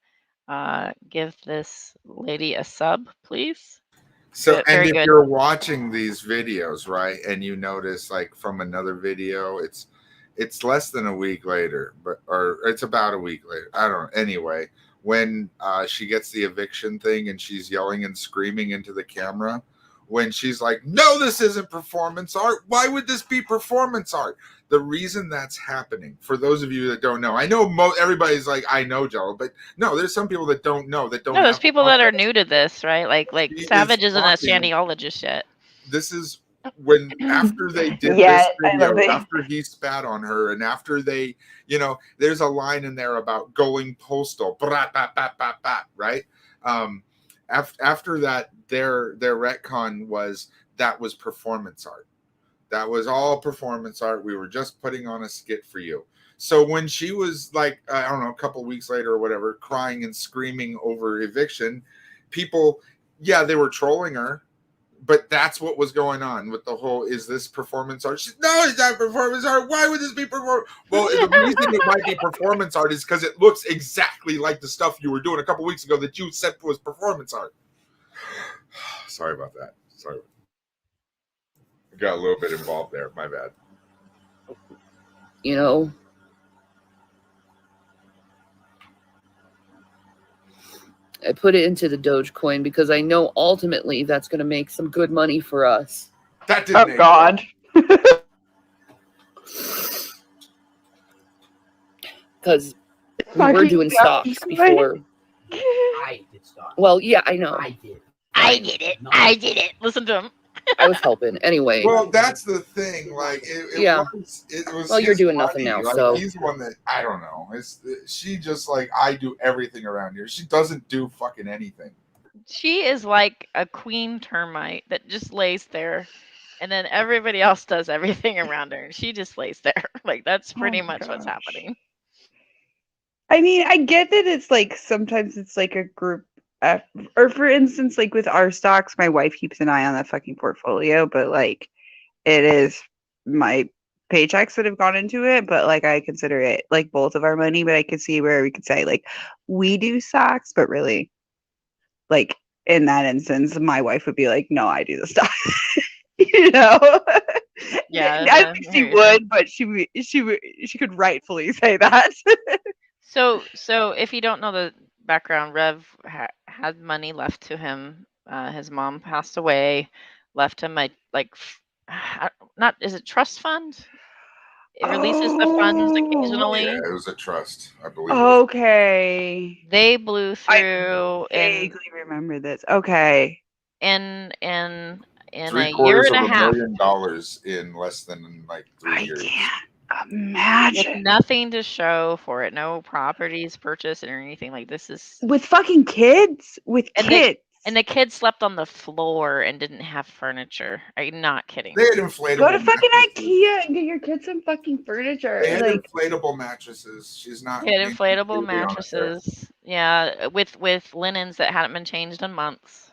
Give this lady a sub, please.
So, and
Very
if
good.
you're watching these videos, right, and you notice like from another video, it's less than a week later, or it's about a week later. I don't know. Anyway, when she gets the eviction thing and she's yelling and screaming into the camera, when she's like, "No, this isn't performance art. Why would this be performance art?" The reason that's happening, for those of you that don't know, I know everybody's like, "I know, Jello," but no, there's some people that don't know, that don't.
No, there's
have
people that are new to this, right? Like
She
Savage
is
isn't a
talking.
Shandyologist yet.
This is when, after they did
Yeah,
this
I love
video,
it.
after he spat on her, and after they, there's a line in there about going postal, right? After that, their retcon was that was performance art. That was all performance art. We were just putting on a skit for you. So when she was like, I don't know, a couple of weeks later or whatever, crying and screaming over eviction, people, yeah, they were trolling her, but that's what was going on with the whole, is this performance art? No, it's not performance art. Why would this be performance? Well, the reason it might be performance art is because it looks exactly like the stuff you were doing a couple weeks ago that you said was performance art. Sorry about that. Sorry. I got a little bit involved there. My bad.
I put it into the Dogecoin because I know ultimately that's going to make some good money for us.
That didn't.
Oh God.
Because we were doing stocks before.
I did stocks.
Well, yeah, I know.
I did.
I did it. I did it. Listen to him.
I was helping anyway.
Well, that's the thing. Like, it was.
Well, you're
his
doing
money.
nothing now,
Like,
so
he's the one that, I don't know. She just like, I do everything around here. She doesn't do fucking anything.
She is like a queen termite that just lays there, and then everybody else does everything around her, and she just lays there. Like, that's pretty much what's happening.
I mean, I get that it's like sometimes it's like a group effort, or for instance, like with our stocks, my wife keeps an eye on that fucking portfolio, but like it is my paychecks that have gone into it, but like I consider it like both of our money, but I could see where we could say like we do stocks, but really like in that instance, my wife would be like, no, I do the stock.
Yeah,
I think she would, but she could rightfully say that.
So if you don't know the background, Rev had money left to him. His mom passed away, left him is it trust fund? It releases the funds occasionally.
Yeah, it was a trust, I believe.
Okay.
They blew through
I vaguely remember this. Okay.
In a
$750,000
year and a half.
in less than like 3 years.
I can't imagine.
With nothing to show for it, no properties purchased or anything. Like, this is
with fucking kids.
And the kids slept on the floor and didn't have furniture. Are you not kidding?
They had inflatable.
Go to fucking
mattresses.
IKEA and get your kids some fucking furniture.
They had inflatable mattresses. She's not.
They had inflatable mattresses. Yeah, with linens that hadn't been changed in months.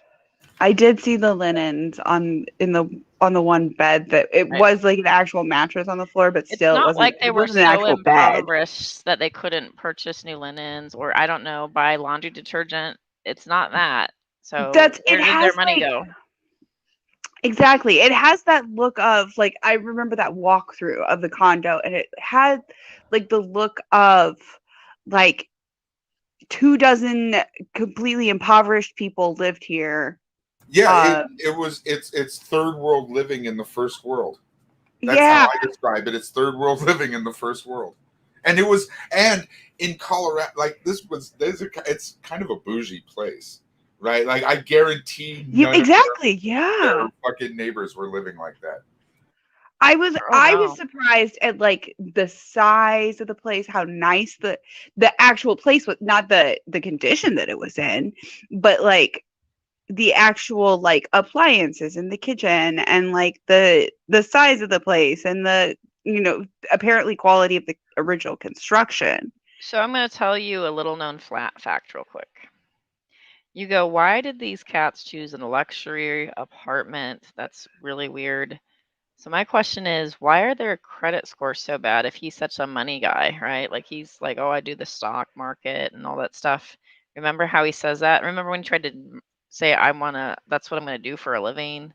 I did see the linens on the one bed that it was like an actual mattress on the floor, but still
it wasn't like they were so impoverished that they couldn't purchase new linens, or I don't know, buy laundry detergent. It's not that. So where did their money go?
Exactly. It has that look of like, I remember that walkthrough of the condo, and it had like the look of like 24 completely impoverished people lived here.
Yeah, it's third world living in the first world. That's how I describe it. It's third world living in the first world. And in Colorado, like it's kind of a bougie place, right? Like, I guarantee
exactly, yeah,
fucking neighbors were living like that.
I was
Oh
I was
no.
surprised at like the size of the place, how nice the actual place was, not the condition that it was in, but like the actual like appliances in the kitchen and like the size of the place and the apparently quality of the original construction.
So I'm going to tell you a little known flat fact real quick. You go, why did these cats choose a luxury apartment? That's really weird. So my question is, why are their credit scores so bad if he's such a money guy, right? Like he's like, oh, I do the stock market and all that stuff. Remember how he says that? Remember when he tried to say, that's what I'm going to do for a living.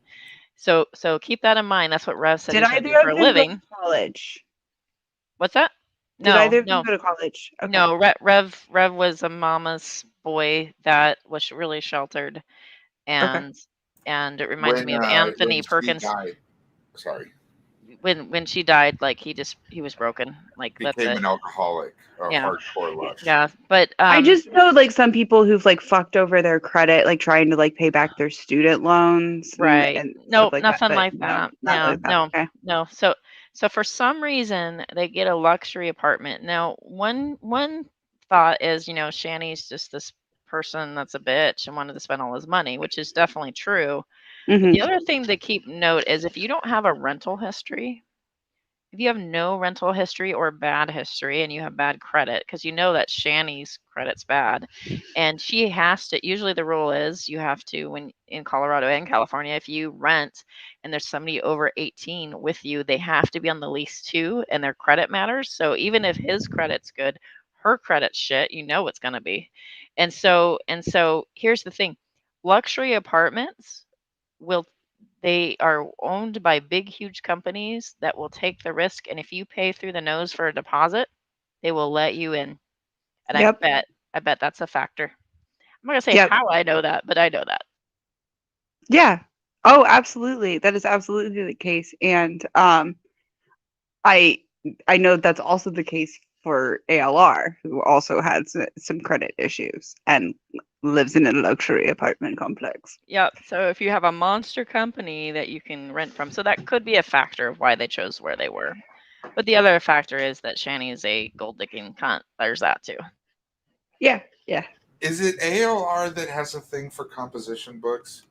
So keep that in mind. That's what Rev said he
Did
was going
either
to do for
of
a
them go to
living.
college?
What's that?
Did
No,
either of them
no,
go to college? Okay.
no. Rev was a mama's boy that was really sheltered,
Okay.
and it reminds me of
When
Anthony
she
Perkins
died, sorry,
when she died. Like he was broken. Like that's
became
it.
an alcoholic, a
Yeah,
hardcore lush.
yeah. But
I just know like some people who've like fucked over their credit, like trying to like pay back their student loans
right.
and stuff
No,
like that.
nothing
But
like
no,
that.
not
Yeah,
like that.
no,
Okay.
no. So for some reason they get a luxury apartment. Now, one thought is, Shanny's just this person that's a bitch and wanted to spend all his money, which is definitely true. But the
Hmm.
other thing to keep note is if you don't have a rental history, if you have no rental history or bad history and you have bad credit, because you know that Shani's credit's bad, and she has to, usually the rule is you have to, when in Colorado and California, if you rent and there's somebody over 18 with you, they have to be on the lease too, and their credit matters. So even if his credit's good, her credit's shit, you know it's going to be. And so here's the thing. Luxury apartments will they are owned by big huge companies that will take the risk, and if you pay through the nose for a deposit, they will let you in. And
Yep.
I bet that's a factor. I'm not gonna say
Yep.
how I know that, but I know that.
Yeah. Oh, absolutely. That is absolutely the case. And I I know that's also the case for ALR, who also has some credit issues and lives in a luxury apartment complex.
Yeah, so if you have a monster company that you can rent from, so that could be a factor of why they chose where they were. But the other factor is that Shani is a gold digging cunt. There's that too.
Yeah. Yeah.
Is it ALR that has a thing for composition books?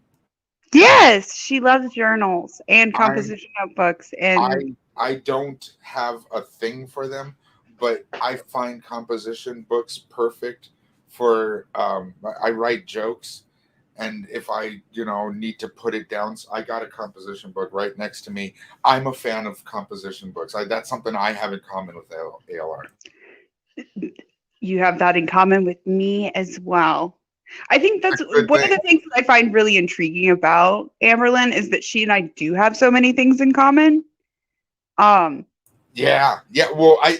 Yes, she loves journals and
I
composition notebooks and
I don't have a thing for them, but I find composition books perfect for. I write jokes, and if I need to put it down, I got a composition book right next to me. I'm a fan of composition books. That's something I have in common with ALR.
you have that in common with me as well. I think
It's
that's
a good
one of
thing.
the things that I find really intriguing about Amberlyn is that she and I do have so many things in common. Um,
Yeah, yeah. Well, I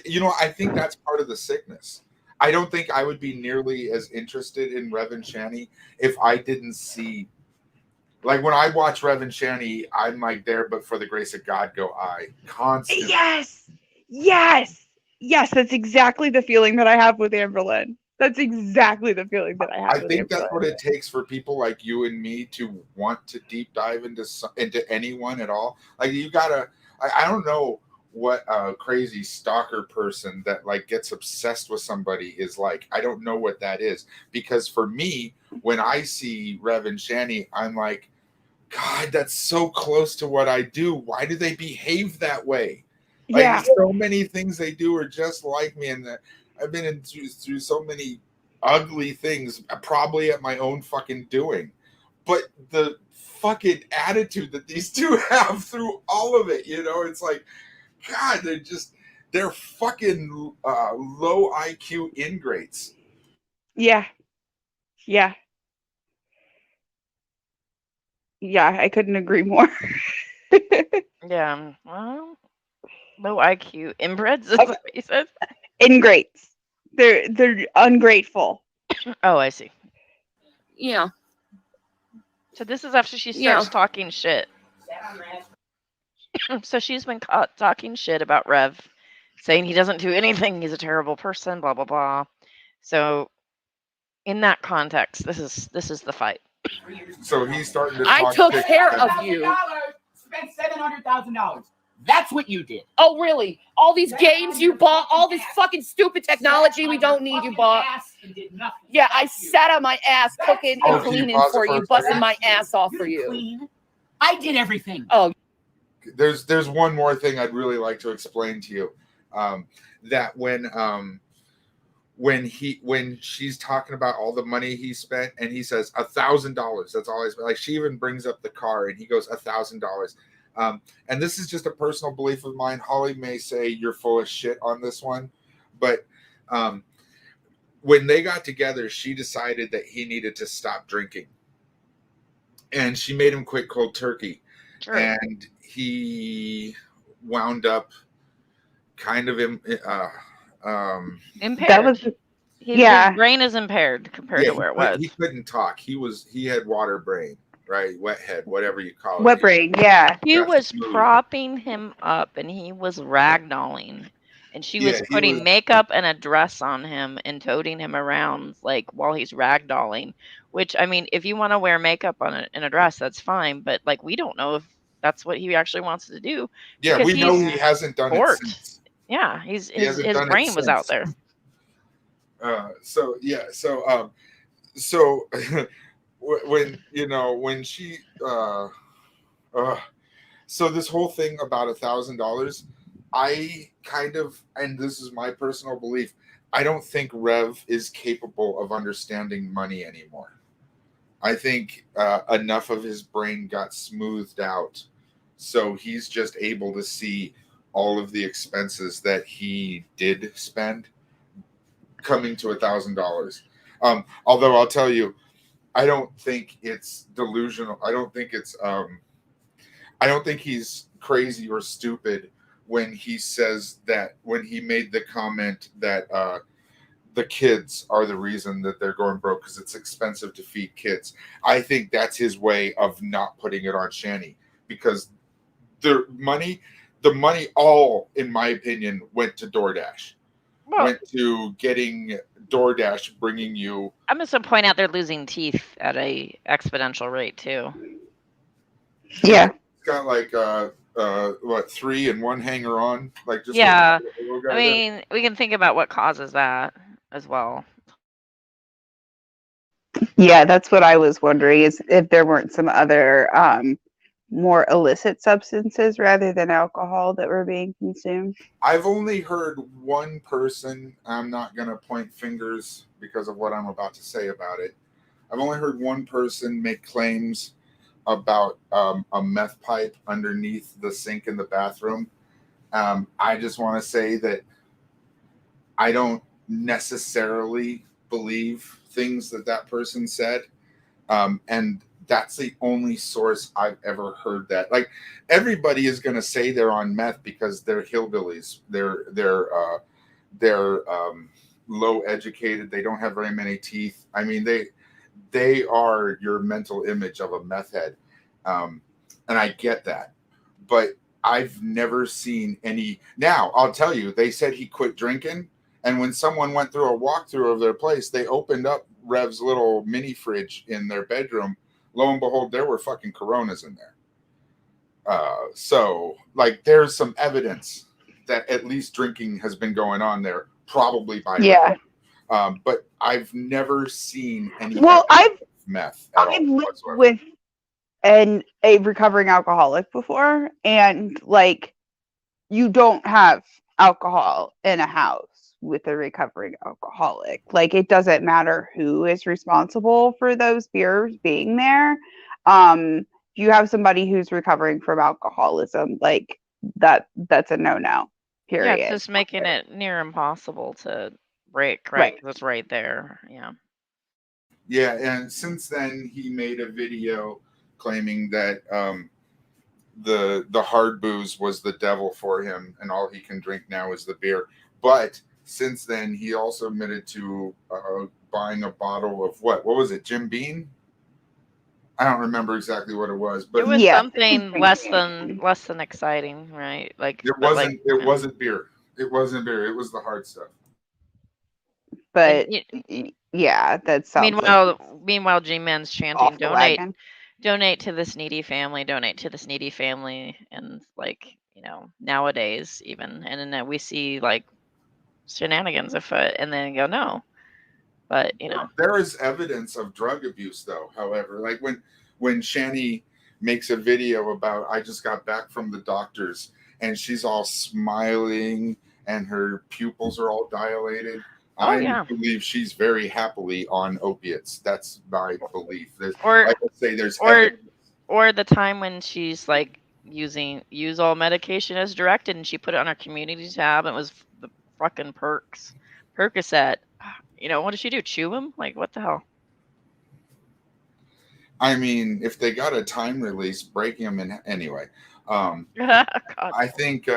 think that's part of the sickness. I don't think I would be nearly as interested in Rev and Shani if I didn't see. Like when I watch Rev and Shani, I'm like there, but for the grace of God, go I constantly.
yes, yes, yes. That's exactly the feeling that I have with Amberlyn. That's exactly the feeling that I have
I
with
think that's
Amberlyn.
what it takes for people like you and me to want to deep dive into anyone at all. Like you gotta. I don't know what a crazy stalker person that like gets obsessed with somebody is like. I don't know what that is because for me, when I see Rev and Shani, I'm like, God, that's so close to what I do. Why do they behave that way? Like
Yeah,
so many things they do are just like me, and I've been through so many ugly things, probably at my own fucking doing. But the fucking attitude that these two have through all of it, it's like, God, they're fucking low IQ ingrates.
yeah, yeah, yeah. I couldn't agree more.
Yeah. Well, low IQ inbreds, is that what you said?
Ingrates. They're ungrateful.
Oh, I see.
Yeah.
So this is after she
Yeah.
starts talking shit. So she's been caught talking shit about Rev, saying he doesn't do anything, he's a terrible person, blah blah blah. So in that context, this is the fight.
So he's starting to
I
talk
took
shit.
care of you.
Spent $700,000. That's what you did.
Oh, really? All these games you bought, all this fucking stupid technology we don't need you bought.
And did nothing.
Yeah, I sat on my ass cooking
Oh,
and
can you
cleaning
pause it
for
for
you,
a
busting
second?
my ass off
You
for
didn't
you.
clean. I did everything.
Oh,
There's one more thing I'd really like to explain to you. That when she's talking about all the money he spent, and he says $1,000. That's all I spent. Like, she even brings up the car, and he goes $1,000. And this is just a personal belief of mine. Holly may say you're full of shit on this one, but when they got together, she decided that he needed to stop drinking, and she made him quit cold turkey.
True.
And he wound up kind of
Impaired.
That was
His
yeah.
brain is impaired compared to where it was.
he couldn't talk. He had water brain, right? Wet head, whatever you call it.
Wet brain, yeah.
He
Got
was
smooth.
propping him up and he was ragdolling. And she was
Yeah, he
putting
was-
makeup and a dress on him and toting him around like while he's ragdolling. Which, I mean, if you want to wear makeup on in a dress, that's fine. But like, we don't know if that's what he actually wants to do.
Yeah,
because
we know
he's
he hasn't done
sport.
it since.
Yeah,
He
his
hasn't done it
brain was out
since.
there.
So when she so this whole thing about $1,000, I kind of, and this is my personal belief, I don't think Rev is capable of understanding money anymore. I think enough of his brain got smoothed out, so he's just able to see all of the expenses that he did spend coming to $1,000. Although I'll tell you, I don't think it's delusional. I don't think he's crazy or stupid when he says that, when he made the comment that the kids are the reason that they're going broke because it's expensive to feed kids. I think that's his way of not putting it on Shani, because the money all, in my opinion, went to DoorDash.
Well,
Went to getting DoorDash bringing you.
I'm just gonna point out they're losing teeth at a exponential rate too.
Yeah.
It's got like 3 and 1 hanger on, like just
Yeah,
a little guy
I mean, we can think about what causes that as well.
Yeah, that's what I was wondering, is if there weren't some other more illicit substances rather than alcohol that were being consumed.
I've only heard one person. I'm not going to point fingers because of what I'm about to say about it. I've only heard one person make claims about a meth pipe underneath the sink in the bathroom. I just want to say that I don't necessarily believe things that person said. And that's the only source I've ever heard that. Like, everybody is going to say they're on meth because they're hillbillies. They're low educated. They don't have very many teeth. I mean, they are your mental image of a meth head. And I get that, but I've never seen any. Now, I'll tell you, they said he quit drinking. And when someone went through a walkthrough of their place, they opened up Rev's little mini fridge in their bedroom. Lo and behold, there were fucking Coronas in there. So, like, there's some evidence that at least drinking has been going on there, probably by
Yeah.
Rev. But I've never seen any meth at all
I've lived
whatsoever.
with a recovering alcoholic before, and like, you don't have alcohol in a house with a recovering alcoholic. Like, it doesn't matter who is responsible for those beers being there. If you have somebody who's recovering from alcoholism, like, that's a no-no.
Yeah,
Period.
it's just making it near impossible to break, right? 'Cause it's right there. Yeah.
Yeah, and since then he made a video claiming that the hard booze was the devil for him, and all he can drink now is the beer. But since then, he also admitted to buying a bottle of what was it, Jim Beam? I don't remember exactly what it was, but
It was
Yeah.
something less than exciting, right? Like,
it
but
wasn't.
like,
It wasn't beer. It wasn't beer. It was the hard stuff.
But
and
yeah, that sounds
meanwhile, G-Man's chanting,
off the wagon.
donate to this needy family, donate to this needy family, and like, nowadays even, and then we see like shenanigans afoot, and then go no, but
There is evidence of drug abuse, though. However, like when Shani makes a video about I just got back from the doctors, and she's all smiling and her pupils are all dilated.
Oh,
I
yeah.
believe she's very happily on opiates. That's my belief. There's,
Or
like I say, there's
or
evidence.
or the time when she's like use all medication as directed, and she put it on her community tab, and it was the fucking Percocet. What did she do? Chew him? Like, what the hell?
I mean, if they got a time release, breaking them in anyway.
God.
I think,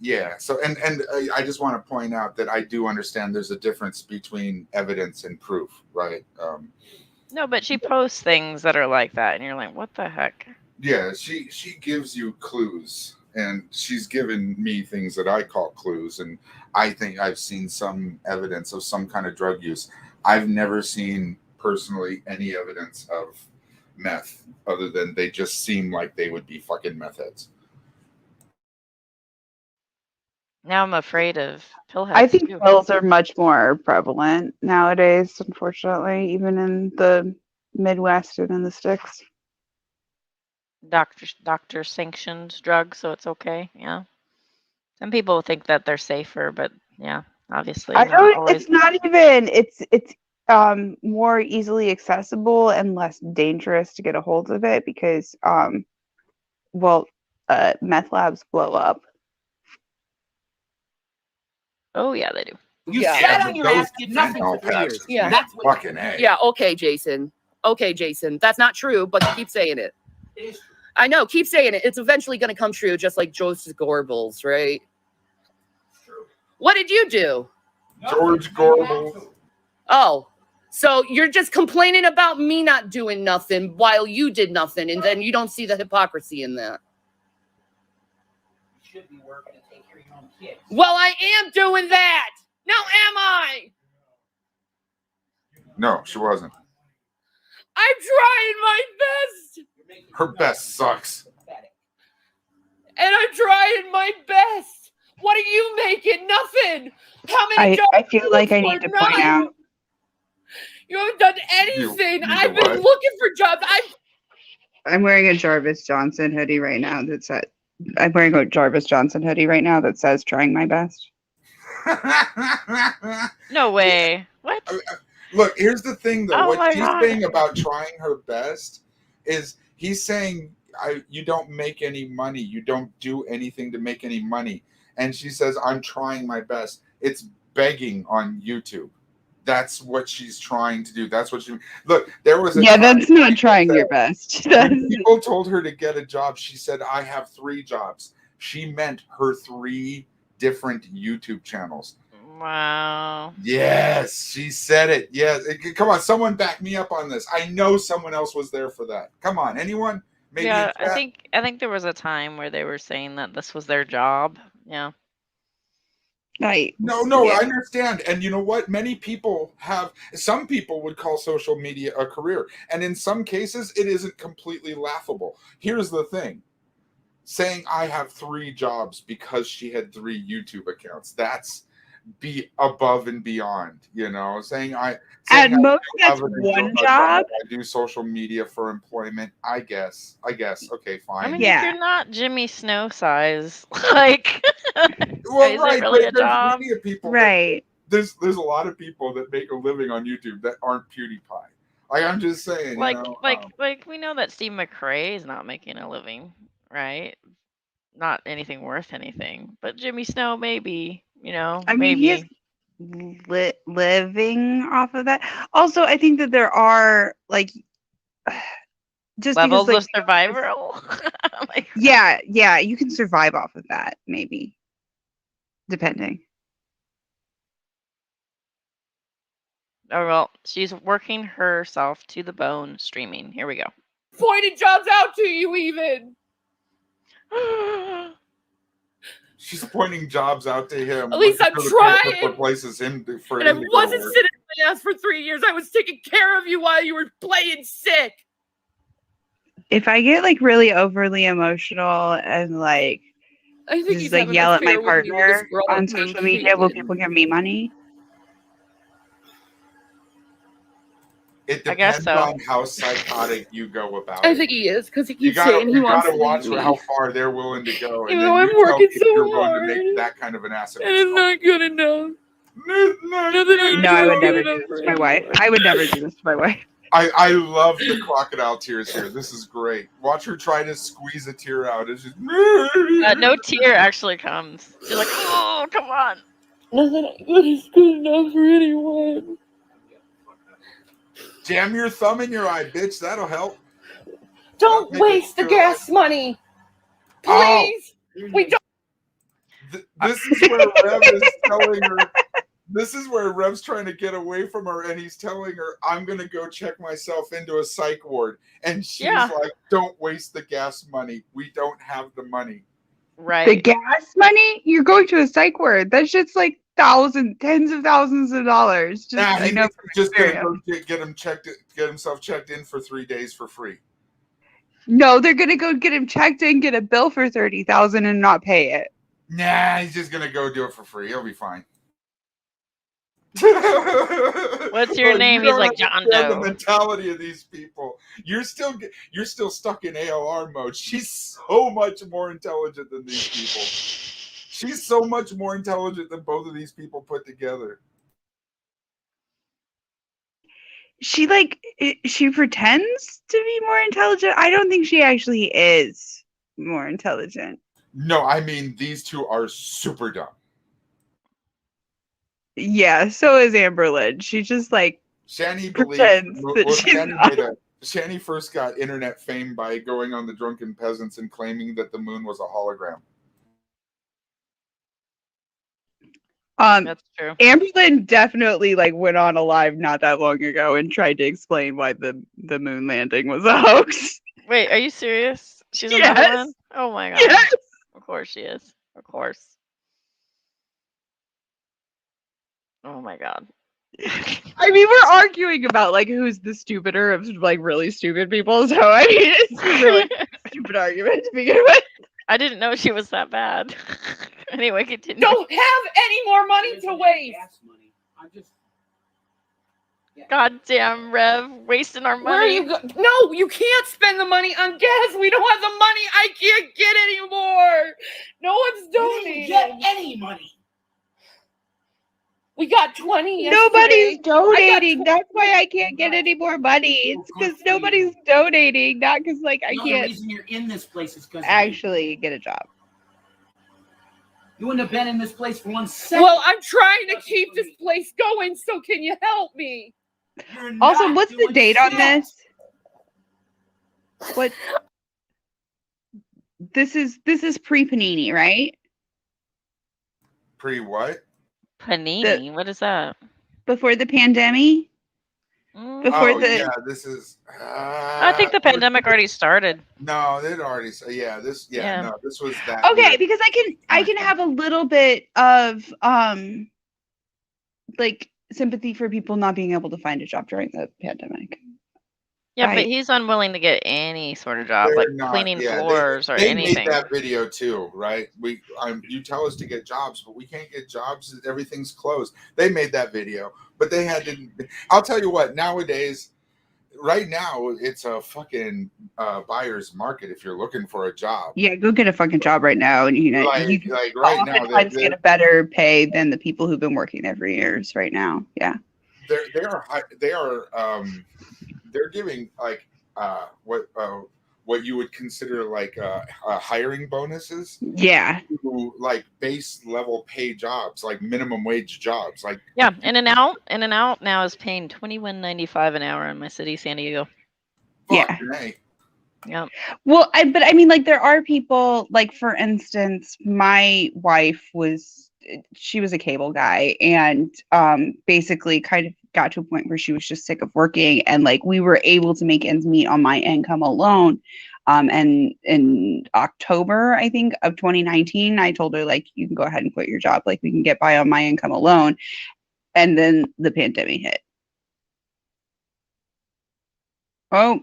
yeah. So, and I just want to point out that I do understand there's a difference between evidence and proof, right?
No, but she posts things that are like that, and you're like, what the heck?
Yeah, she gives you clues, and she's given me things that I call clues, and I think I've seen some evidence of some kind of drug use. I've never seen personally any evidence of meth, other than they just seem like they would be fucking meth heads.
Now I'm afraid of pill
I
heads
think
too.
pills are much more prevalent nowadays, unfortunately, even in the Midwest and in the sticks.
Doctor sanctioned drugs, so it's okay. Yeah. Some people think that they're safer, but yeah, obviously
I
not
don't.
always.
It's not even. It's more easily accessible and less dangerous to get a hold of it because well, meth labs blow up.
Oh yeah, they do.
You
Yeah.
sat
but
on your
those
ass, did nothing for
fentanyl
3 years.
patches,
Yeah.
man,
That's what
fucking A.
Yeah, okay, Jason. Okay, Jason. That's not true, but you keep saying it.
it is.
I know, keep saying it. It's eventually going to come true, just like Joseph Goebbels, right?
True.
What did you do?
George Goebbels.
Oh, so you're just complaining about me not doing nothing while you did nothing, and then you don't see the hypocrisy in that.
You should be working to take care of your own kids.
Well, I am doing that. Now am I?
No, she wasn't.
I'm trying my best,
You're making
Her best sucks.
pathetic.
and I'm trying my best. What are you making? Nothing. How many jobs?
I feel like I
for
need to point
none?
out.
You haven't done anything.
You
I've
do
been
what?
looking for jobs.
I'm wearing a Jarvis Johnson hoodie right now that says. I'm wearing a Jarvis Johnson hoodie right now that says "Trying my best."
No way. What?
Look, here's the thing, though.
Oh
What
my
she's
God.
saying about trying her best is he's saying you don't make any money. You don't do anything to make any money. And she says, I'm trying my best. It's begging on YouTube. That's what she's trying to do. That's what she... Look, there was a
Yeah,
time
that's not trying your best.
when people told her to get a job, she said, I have 3 jobs. She meant her 3 different YouTube channels.
Wow.
Yes, she said it. Yes. Come on, someone back me up on this. I know someone else was there for that. Come on, anyone? Maybe
Yeah,
in chat?
I think there was a time where they were saying that this was their job. Yeah.
No,
yeah.
I understand. And you know what? Many people have, some people would call social media a career. And in some cases, it isn't completely laughable. Here's the thing. Saying I have 3 jobs because she had 3 YouTube accounts. That's be above and beyond, saying
At
I
most,
have
that's
a
one job.
I do social media for employment. I guess. Okay, fine.
I mean,
Yeah.
if you're not Jimmy Snow size, like,
Well,
is
right,
it really
but
a
there's
job?
many people
Right.
there's a lot of people that make a living on YouTube that aren't PewDiePie. Like, I'm just saying,
Like we know that Steve McRae is not making a living, right? Not anything worth anything, but Jimmy Snow maybe,
I mean, he is living off of that. Also, I think that there are like just
levels
because
of survival. Like,
yeah, you can survive off of that, maybe, depending.
oh well, she's working herself to the bone streaming. Here we go.
pointed jobs out to you even.
she's pointing jobs out to him.
At least
looking
I'm
for the people
trying.
that places him for
And I
him to go
wasn't
work.
sitting on my ass for 3 years. I was taking care of you while you were playing sick.
If I get like really overly emotional and like
I think
Just
he's
like
having an
yell at my
affair with me with this
partner
girl
on
named
social media. Will
Caitlin.
people give me money?
It
I guess
depends
so.
on how psychotic you go about
I
it.
think he is because he
You
keeps saying he wants
gotta
to
watch
leave
for how
me.
far they're willing to go, and
Even
then
though
you
I'm
tell me
working
if you're
so
willing to
hard,
make that kind of an ass of
and it's
yourself.
not good enough. Nothing I
No,
do
I
is
would
good
never
enough
do this
for
to my wife.
anyone.
I would never do this to my wife.
I love the crocodile tears here. This is great. Watch her try to squeeze a tear out. It's just
No tear actually comes. She's like, oh, come on.
Nothing I do is good enough for anyone.
jam your thumb in your eye, bitch. That'll help.
Don't
That'll make it
waste the
feel
gas money,
Oh.
please. We don't.
This is where Rev is telling her. This is where Rev's trying to get away from her, and he's telling her, "I'm gonna go check myself into a psych ward," and she's
Yeah.
like, "Don't waste the gas money. We don't have the money."
The
Right.
gas money? You're going to a psych ward. That shit's like tens of thousands of dollars. Just
Nah,
I know
he's
from
just gonna
experience.
go get himself checked in for 3 days for free.
No, they're gonna go get him checked in, get a bill for $30,000, and not pay it.
Nah, he's just gonna go do it for free. He'll be fine.
What's your name?
You
He's
don't
like, John
understand the
Doe.
mentality of these people. You're still stuck in AOR mode. She's so much more intelligent than these people. She's so much more intelligent than both of these people put together.
She she pretends to be more intelligent. I don't think she actually is more intelligent.
No, I mean these two are super dumb.
Yeah, so is Amberlyn. She just like
Shani
pretends
believes.
that she's not.
Shani first got internet fame by going on the Drunken Peasants and claiming that the moon was a hologram.
That's true.
Amberlyn definitely like went on a live not that long ago and tried to explain why the moon landing was a hoax.
Wait, are you serious? She's
Yes.
another one? Oh my god.
Yes.
Of course she is. Of course. Oh my god.
I mean, we're arguing about like who's the stupider of like really stupid people. So I mean, it's a really stupid argument to begin with.
I didn't know she was that bad. Anyway, continue.
Don't have any more money to waste.
Gas money. I'm just.
Goddamn Rev, wasting our
Where are
money.
you No, you can't spend the money on gas. We don't have the money. I can't get any more. No one's
You
donating.
didn't get any money.
We got 20
Nobody's
yesterday.
donating. That's why I can't get any more money. It's because nobody's donating, not because like I
The only
can't
reason you're in this place is because
actually get a job.
you wouldn't have been in this place for 1 second.
Well, I'm trying to keep this place going, so can you help me?
You're
Also,
not
what's the
doing
date on
shit.
this? What? This is pre-Panini, right?
Pre what?
Panini? What is that?
Before the pandemic. Before
Oh
the
yeah, this is.
I think the pandemic already started.
No, they'd already. Yeah, this. Yeah,
Yeah.
no, this was that.
okay,
year.
because I can have a little bit of like sympathy for people not being able to find a job during the pandemic.
Yeah, but
Right.
he's unwilling to get any sort of job,
They're
like
not-
cleaning
yeah,
floors or
they
anything.
made that video too, right? You tell us to get jobs, but we can't get jobs. Everything's closed. They made that video, but they had to. I'll tell you what. Nowadays, right now, it's a fucking buyer's market. If you're looking for a job,
Yeah, go get a fucking job right now, and you can
like right now,
oftentimes get a better pay than the people who've been working there for years. Right now, yeah.
They're giving like what you would consider like hiring bonuses
Yeah.
to like base level pay jobs, like minimum wage jobs. Like
Yeah, In and Out now is paying $21.95 an hour in my city, San Diego.
Yeah.
hey,
Yeah.
Well, but I mean, like, there are people, like, for instance, my wife she was a cable guy, and basically kind of got to a point where she was just sick of working, and like we were able to make ends meet on my income alone. And in October, I think, of 2019, I told her, like, you can go ahead and quit your job, like we can get by on my income alone. And then the pandemic hit. Oh.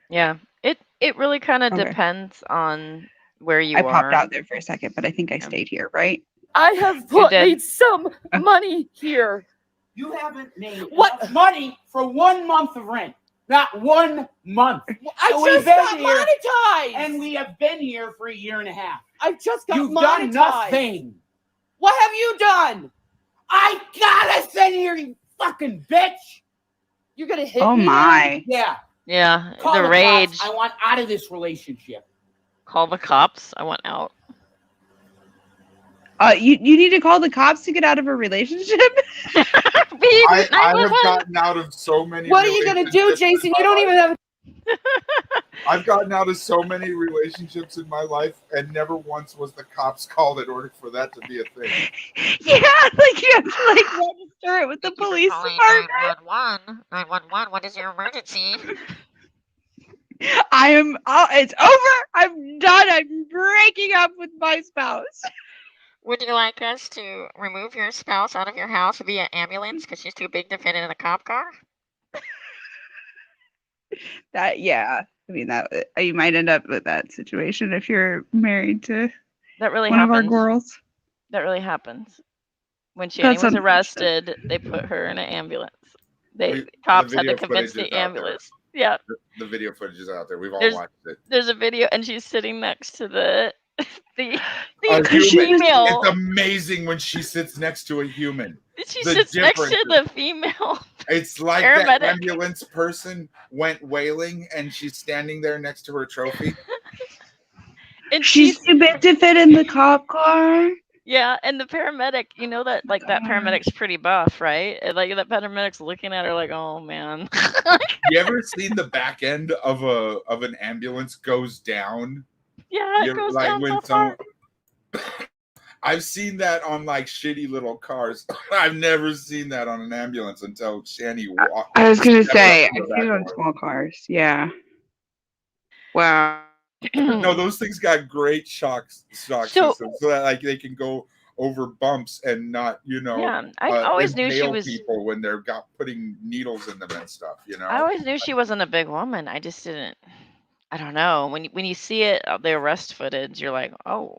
Yeah. It really kind of
Okay.
depends on where you
I popped
are.
out there for a second, but I think I
Yeah.
stayed here, right?
I have
did.
made some money here.
You haven't made
What?
enough money for 1 month of rent. Not 1 month.
I
And we've
just
been
got
here-
monetized.
And we have been here for 1.5 years.
I just got
You've
monetized.
done nothing.
What have you done?
I gotta send here, you fucking bitch.
You're gonna hit
Oh
me now?
my.
Yeah.
Yeah,
Call
the
the
rage.
cops. I want out of this relationship.
Call the cops. I want out.
You need to call the cops to get out of a relationship?
Beep,
I have
911.
gotten out of so many.
What are you gonna do,
relationships in
Jason?
my
You don't
life.
even have.
I've gotten out of so many relationships in my life, and never once was the cops called in order for that to be a thing.
Yeah, like you have to like register it with the police department.
911. 911. What is your emergency?
It's over. I'm done. I'm breaking up with my spouse.
Would you like us to remove your spouse out of your house via ambulance because she's too big to fit in a cop car?
Yeah. I mean, that you might end up with that situation if you're married to
That really
one of our
happens.
girls.
That really happens. When Shani
That's
was
unfortunate.
arrested, they put her in an ambulance.
The
Cops had to
video
convince
footage
the
is out there.
ambulance. Yeah,
The video footage is out there. We've all
There's-
watched it.
there's a video, and she's sitting next to the
A
human.
female.
It's amazing when she sits next to a human.
She
the
sits next to
differences.
the female.
It's like that
Paramedic.
ambulance person went wailing, and she's standing there next to her trophy.
And
She's too big to fit in the cop car.
yeah, and the paramedic, you know that like that paramedic's pretty buff, right? And, like that paramedic's looking at her like, oh man.
You ever seen the back end of an ambulance goes down?
Yeah, it goes down so far.
I've seen that on like shitty little cars. I've never seen that on an ambulance until Shani walked.
I was gonna
stepped
say,
up
I've
to the
seen it
back
on
door.
small cars. Yeah. Wow.
No, those things got great shock
So-
systems, so that like they can go over bumps and not,
Yeah, I always knew she
impale
was.
people when they're putting needles in them and stuff.
I always knew she wasn't a big woman. I just didn't. I don't know. When you see it, the arrest footage, you're like, oh.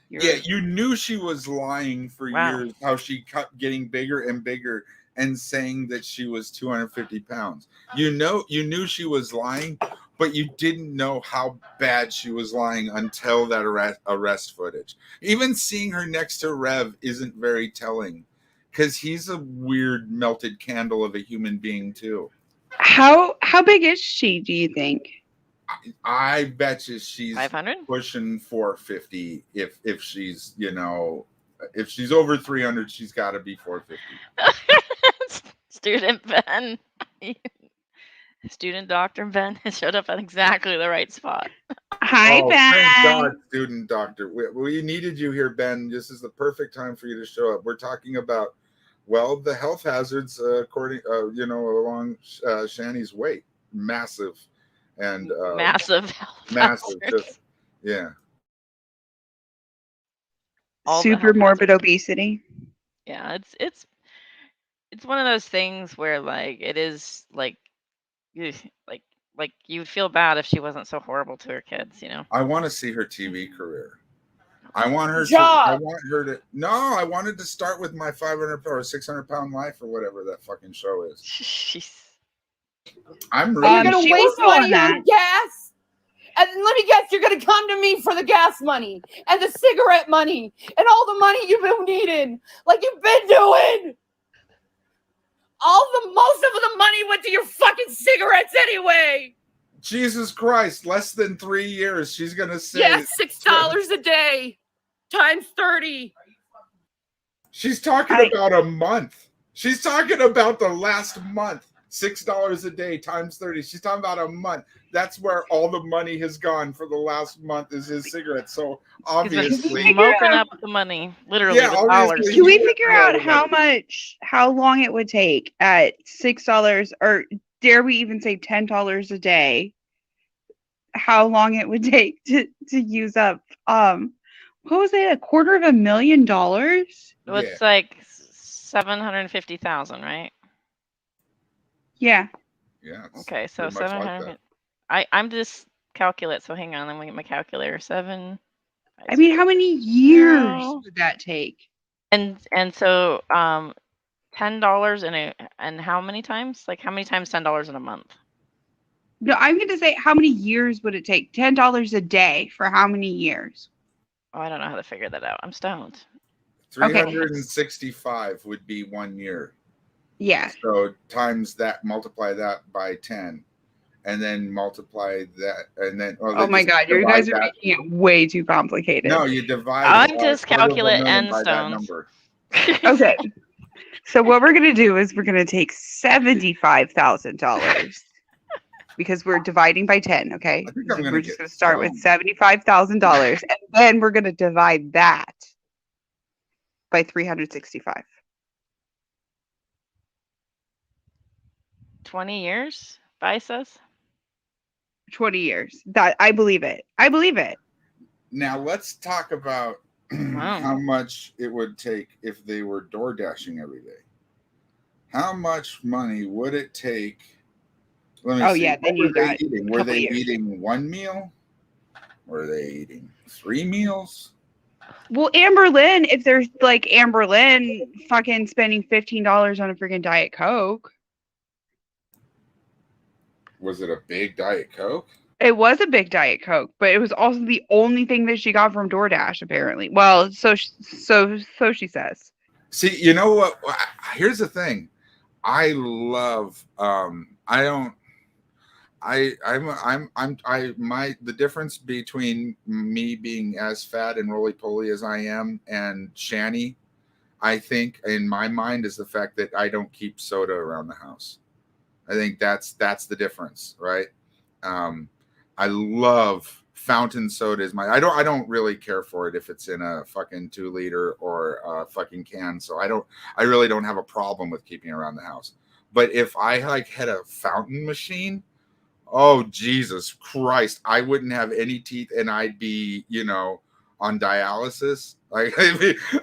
Yeah, you knew she was lying for
Wow.
years. How she kept getting bigger and bigger and saying that she was 250 pounds. You knew she was lying, but you didn't know how bad she was lying until that arrest footage. Even seeing her next to Rev isn't very telling, because he's a weird melted candle of a human being too.
How big is she, do you think?
I bet you she's
500?
pushing 450. If she's if she's over 300, she's got to be 450.
Student Ben. Student Dr. Ben has showed up at exactly the right spot.
Hi, Ben.
Thank God, student doctor. We needed you here, Ben. This is the perfect time for you to show up. We're talking about, well, the health hazards according, along Shani's weight, massive, and
Massive health
massive.
hazards.
Just, yeah.
All the
Super
health
morbid
hazards.
obesity.
Yeah, it's one of those things where like it is like like you'd feel bad if she wasn't so horrible to her kids, you know.
I want to see her TV career. I want her
Job.
to. No, I wanted to start with my 500 or 600 pound life or whatever that fucking show is.
She's
I'm
Are
really.
you gonna
she
waste
will go
money
on
on gas? And let me guess, you're gonna come to me for the gas money and the cigarette money and all the money you've been needing, like you've been doing. Most of the money went to your fucking cigarettes anyway.
Jesus Christ! Less than 3 years, she's gonna say.
Yeah, $6 a day times 30.
She's talking about a month. She's talking about the last month. $6 a day times 30. She's talking about a month. That's where all the money has gone for the last month is his cigarettes. So obviously,
smoking up the money, literally
Yeah,
with dollars.
obviously.
Can we figure out how long it would take at $6, or dare we even say $10 a day? How long it would take to use up what was it, $250,000?
So it's like 750,000, right?
Yeah.
Yeah. it's
Okay, so
pretty much like
700. I'm just calculate. So hang on, let me get my calculator. 7
I mean, how many years
No.
would that take?
And so $10 and how many times? Like how many times $10 in a month?
No, I'm going to say how many years would it take? $10 a day for how many years?
Oh, I don't know how to figure that out. I'm stoned.
Okay.
365 would be 1 year.
Yeah.
So times that, multiply that by 10, and then multiply that, and then
Oh my God, you guys are making it way too complicated.
No, you divide
I'm
$250,000
and
by that
stones.
number.
Okay. So what we're going to do is we're going to take $75,000 because we're dividing by 10, okay?
I think I'm gonna
We're
get
just going to start with
stoned.
$75,000 and then we're going to divide that by 365.
20 years, Vi says.
20 years. That I believe it. I believe it.
Now let's talk about
Wow.
how much it would take if they were door dashing every day. How much money would it take? Let me see.
Yeah, then
What were
you
they
got
eating?
a
Were
couple
they
years.
eating one meal? Were they eating 3 meals?
Well, Amber Lynn, if there's like Amber Lynn fucking spending $15 on a freaking Diet Coke.
Was it a big Diet Coke?
It was a big Diet Coke, but it was also the only thing that she got from DoorDash, apparently. Well, so she says.
See, you know what? Here's the thing. I love. I don't. The difference between me being as fat and roly poly as I am and Shani, I think in my mind is the fact that I don't keep soda around the house. I think that's the difference, right? I love fountain soda. I don't really care for it if it's in a fucking 2 liter or a fucking can. So I really don't have a problem with keeping it around the house. But if I like had a fountain machine, oh Jesus Christ, I wouldn't have any teeth and I'd be, on dialysis. Like,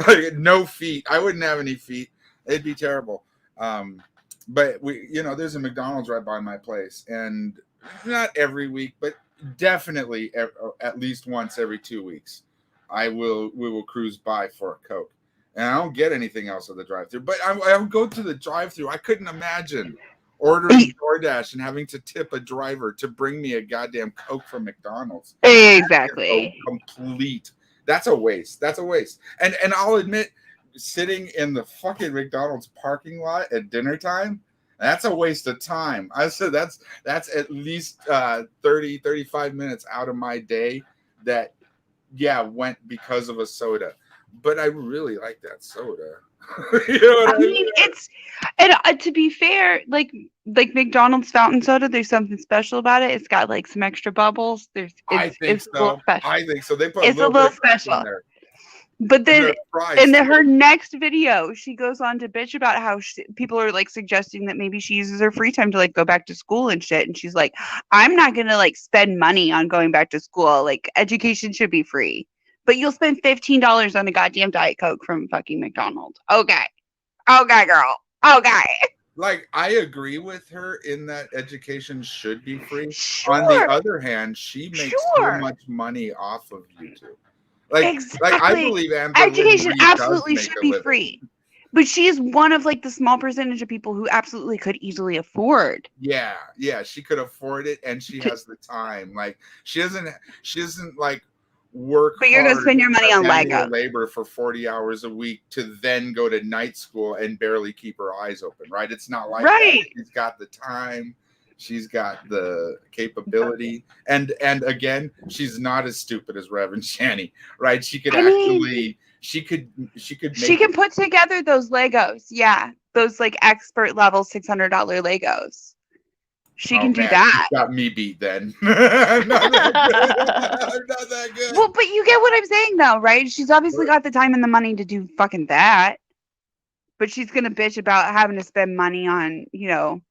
like no feet. I wouldn't have any feet. It'd be terrible. But there's a McDonald's right by my place, and not every week, but definitely at least once every 2 weeks, we will cruise by for a Coke, and I don't get anything else at the drive-thru. But I would go to the drive-thru. I couldn't imagine ordering DoorDash and having to tip a driver to bring me a goddamn Coke from McDonald's.
Exactly.
So complete. That's a waste. That's a waste. And I'll admit, sitting in the fucking McDonald's parking lot at dinner time, that's a waste of time. I said that's at least 35 minutes out of my day that went because of a soda. But I really like that soda. You know what I mean?
It's, and to be fair, like McDonald's fountain soda, there's something special about it. It's got like some extra bubbles.
I think
it's a little
so.
special.
I think so. They put
It's
a little
special.
in there.
But then
fries,
in her next video, she goes on to bitch about how people are like suggesting that maybe she uses her free time to like go back to school and shit. And she's like, I'm not going to like spend money on going back to school. Like education should be free. But you'll spend $15 on a goddamn Diet Coke from fucking McDonald's. Okay. Okay, girl. Okay.
Like, I agree with her in that education should be free.
Sure.
On the other hand, she makes so much money off of YouTube. Like I believe Amber
education
Lynn
absolutely
does
should
make a
be
living.
free. But she is one of like the small percentage of people who absolutely could easily afford.
Yeah, she could afford it, and she has the time. Like she doesn't like work.
But you're gonna spend your money on
manual
Lego
labor for 40 hours a week to then go to night school and barely keep her eyes open. Right? It's not like that. She's got the time. She's got the capability, and again, she's not as stupid as Rev and Shani, right? She could she can
put together those Legos. Yeah, those like expert level $600 Legos. She can do that.
She's got me beat then. I'm not that good.
Well, but you get what I'm saying though, right? She's obviously got the time and the money to do fucking that. But she's going to bitch about having to spend money on,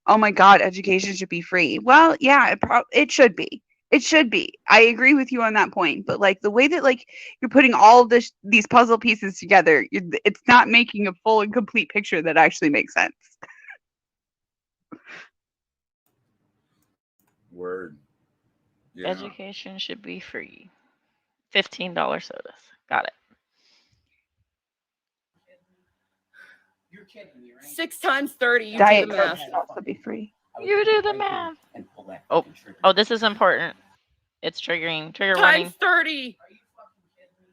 oh my God, education should be free. Well, yeah, it should be. It should be. I agree with you on that point. But like the way that like you're putting all of these puzzle pieces together, it's not making a full and complete picture that actually makes sense.
Word.
Yeah. Education should be free. $15 sodas. Got it.
You're kidding me, right?
6 times 30. You
Diet
do the
Coke
math.
should also be free.
You do the math. Oh, oh, this is important. It's triggering. Trigger warning.
Times 30.
Are you fucking kidding me?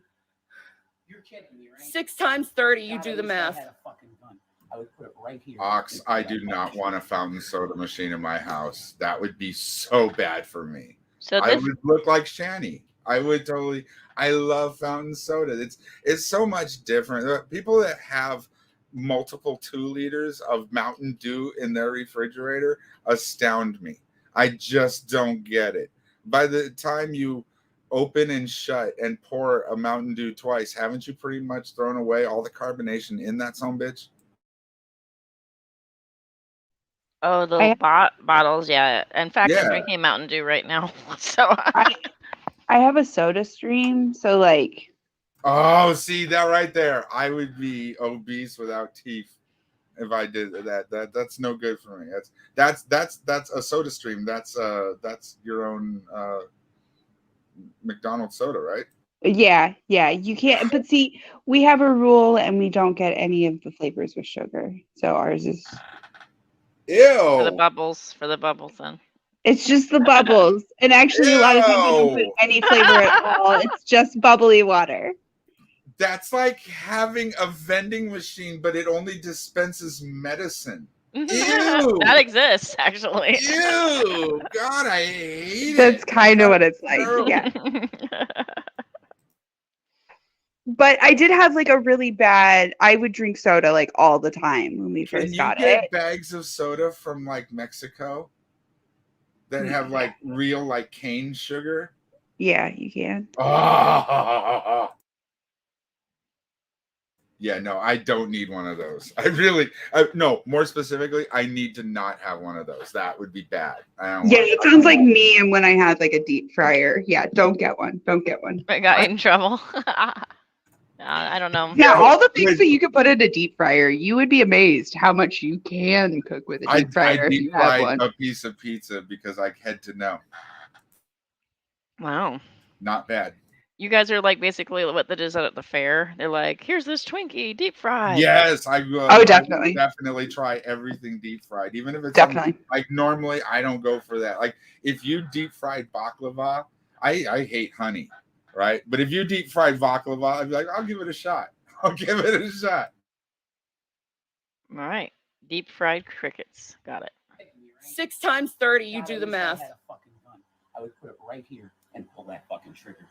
You're kidding me, right?
6 times 30. You
God,
do
I
the
wish I
math.
had a fucking gun. I would put it right here.
Ox, I do not want a fountain soda machine in my house. That would be so bad for me.
So
I
this
would look like Shani. I would totally. I love fountain soda. It's so much different. People that have multiple 2 liters of Mountain Dew in their refrigerator astound me. I just don't get it. By the time you open and shut and pour a Mountain Dew twice, haven't you pretty much thrown away all the carbonation in that son bitch?
Oh, the bottles, yeah. In fact, I'm drinking Mountain Dew right now. So
I have a soda stream, so like.
Oh, see that right there. I would be obese without teeth if I did that. That's no good for me. That's a soda stream. That's your own McDonald's soda, right?
Yeah, you can't. But see, we have a rule, and we don't get any of the flavors with sugar. So ours is.
Ew.
For the bubbles, then.
It's just the bubbles, and actually, a lot of times I don't put any flavor at all. It's just bubbly water.
That's like having a vending machine, but it only dispenses medicine. Ew.
That exists, actually.
Ew. God, I hate it.
That's kind of what it's like. Yeah. But I did have like a really bad. I would drink soda like all the time when we first got it.
Can you get bags of soda from like Mexico that have like real like cane sugar?
Yeah, you can.
Yeah, no, I don't need one of those. No, more specifically, I need to not have one of those. That would be bad.
It sounds like me and when I had like a deep fryer. Yeah, don't get one. Don't get one.
I got in trouble. I don't know.
Yeah, all the things that you could put in a deep fryer, you would be amazed how much you can cook with a deep fryer.
I deep fried a piece of pizza because I had to know.
Wow.
Not bad.
You guys are like basically what they did at the fair. They're like, here's this Twinkie deep fried.
Yes, I
definitely.
I definitely try everything deep fried, even if it's
definitely
like normally I don't go for that. Like if you deep fried baklava, I hate honey, right? But if you deep fried baklava, I'd be like, I'll give it a shot. I'll give it a shot.
All right, deep fried crickets. Got it.
6 times 30. You do the math.
I had a fucking gun. I would put it right here and pull that fucking trigger.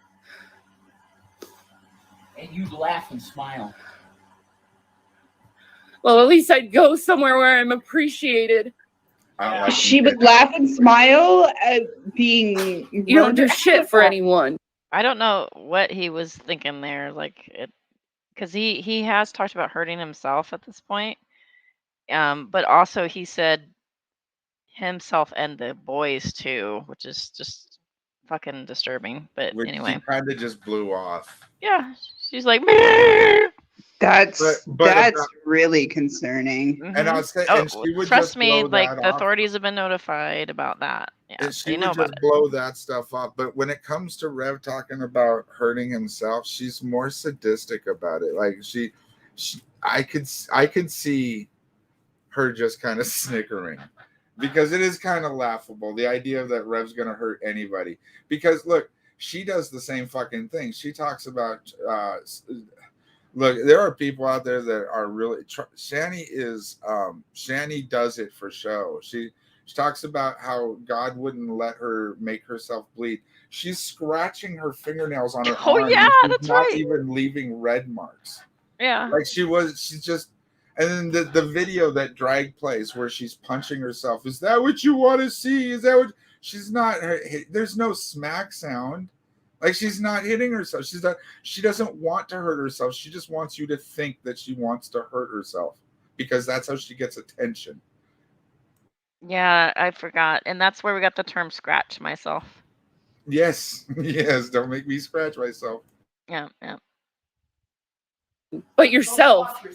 And you'd laugh and smile.
Well, at least I'd go somewhere where I'm appreciated.
She would laugh and smile at being.
You don't do shit for anyone.
I don't know what he was thinking there, like it, because he has talked about hurting himself at this point. But also he said himself and the boys too, which is just fucking disturbing. But anyway,
she kind of just blew off.
Yeah, she's like.
That's really concerning.
Mm-hmm.
And I'll say,
and she would trust me, like the authorities have been notified about that. Yeah,
and she would just blow that stuff off. But when it comes to Rev talking about hurting himself, she's more sadistic about it. Like I could see her just kind of snickering because it is kind of laughable. The idea that Rev's going to hurt anybody, because look, she does the same fucking thing. She talks about, look, there are people out there that are really. Shani does it for show. She talks about how God wouldn't let her make herself bleed. She's scratching her fingernails on her arm.
Yeah,
and
that's
not
right.
Even leaving red marks.
Yeah,
like she's just. And then the video that drag plays where she's punching herself. Is that what you want to see? Is that what she's not? There's no smack sound. Like she's not hitting herself. She doesn't want to hurt herself. She just wants you to think that she wants to hurt herself because that's how she gets attention.
Yeah, I forgot. And that's where we got the term scratch myself.
Yes. Yes. Don't make me scratch myself.
Yeah.
But yourself.
You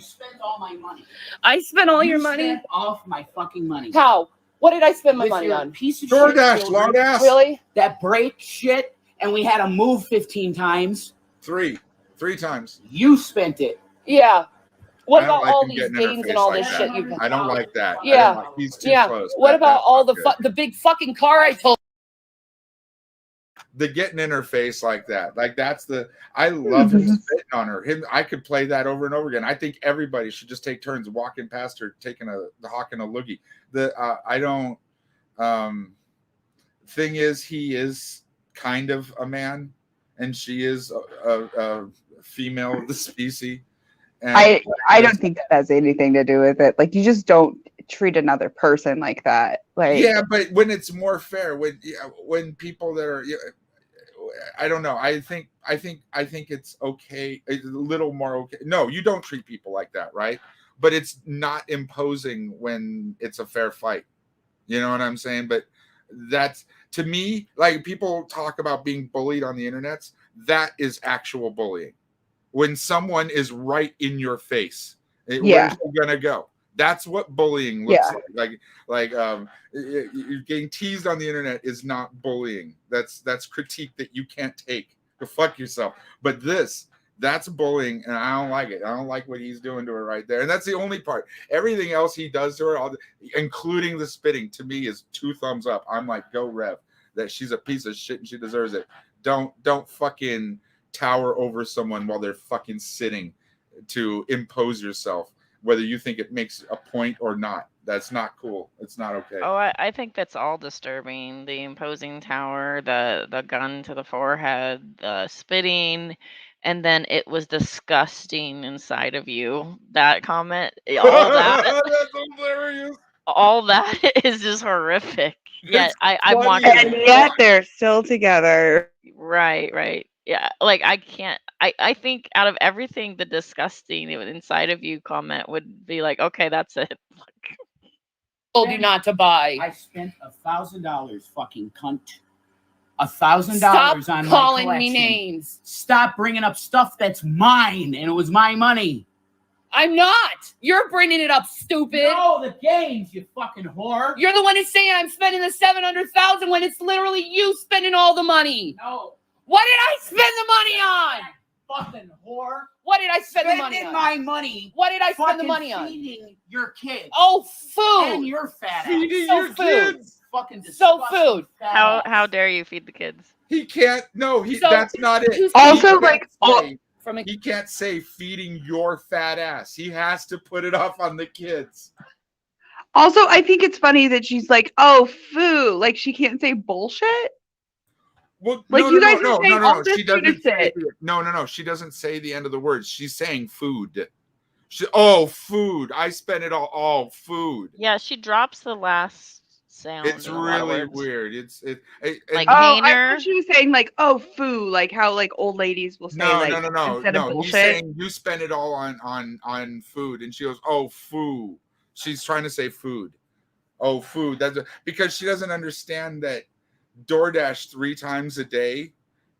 spent all my money.
I spent all your money?
Spent off my fucking money.
How? What did I spend my
With
money
your
on?
Piece of
DoorDash,
shit.
DoorDash.
Really?
That break shit and we had to move 15 times.
Three times.
You spent it.
Yeah. What
I don't
about
like
all
him
these
getting in her
games
face
and all
like
this
that.
shit you've
I don't like that. I
Yeah.
don't like, he's too
Yeah.
close.
What about
That's
all
not good.
the big fucking car I told?
The getting in her face like that. Like that's the I love him spitting on her. I could play that over and over again. I think everybody should just take turns walking past her, taking the hawking a loogie. I don't thing is he is kind of a man and she is a female of the species. And
I don't think that has anything to do with it. Like, you just don't treat another person like that. Like,
yeah, but when it's more fair, when people that are, I don't know. I think it's okay, a little more okay. No, you don't treat people like that, right? But it's not imposing when it's a fair fight. You know what I'm saying? But that's, to me, like, people talk about being bullied on the internet. That is actual bullying. When someone is right in your face, where's he gonna go? That's what bullying looks like. You're getting teased on the internet is not bullying. That's critique that you can't take. Go fuck yourself. But that's bullying, and I don't like it. I don't like what he's doing to her right there. And that's the only part. Everything else he does to her, including the spitting, to me is 2 thumbs up. I'm like, go Rev. That she's a piece of shit and she deserves it. Don't fucking tower over someone while they're fucking sitting to impose yourself, whether you think it makes a point or not. That's not cool. It's not okay.
Oh, I think that's all disturbing. The imposing tower, the gun to the forehead, the spitting, and then it was disgusting inside of you. That comment, all that,
That's hilarious.
all that is just horrific. Yeah,
It's
I'm
funny
watching.
as
and yet they're still together.
Right. Yeah, like I can't. I think out of everything, the disgusting inside of you comment would be like, okay, that's it.
Told you not to buy.
I spent $1,000, fucking cunt. $1,000
Stop
on my
calling
collection.
me names.
Stop bringing up stuff that's mine, and it was my money.
I'm not. You're bringing it up, stupid.
No, the games, you fucking whore.
You're the one who's saying I'm spending the $700,000 when it's literally you spending all the money.
No,
What did I spend the money on?
fucking whore.
What did I spend the money
Spending
on?
my money.
What did I spend the
fucking
money on?
feeding your kids.
Oh,
And
food.
your fat ass.
Feeding
So
your
food.
kids.
Fucking
So
disgusting
food.
fat
How
ass.
dare you feed the kids?
He can't. No,
So,
that's not it.
who's
Also,
He can't
like,
say-
From a,
he can't say feeding your fat ass. He has to put it off on the kids.
Also, I think it's funny that she's like, "Oh, foo!" Like, she can't say bullshit.
Well,
Like, you guys are saying all this
She
food
doesn't
is
say
it.
no. She doesn't say the end of the words. She's saying food. Food. I spent it all. Oh, food.
Yeah, she drops the last sound.
It's
in a lot of
really
words.
weird.
Like,
Oh, I
Hainer.
thought she was saying like, "Oh, foo!" Like how like old ladies will say
no,
like instead of
He's
bullshit.
saying you spend it all on food, and she goes, "Oh, food." She's trying to say food. Oh, food. That's because she doesn't understand that DoorDash 3 times a day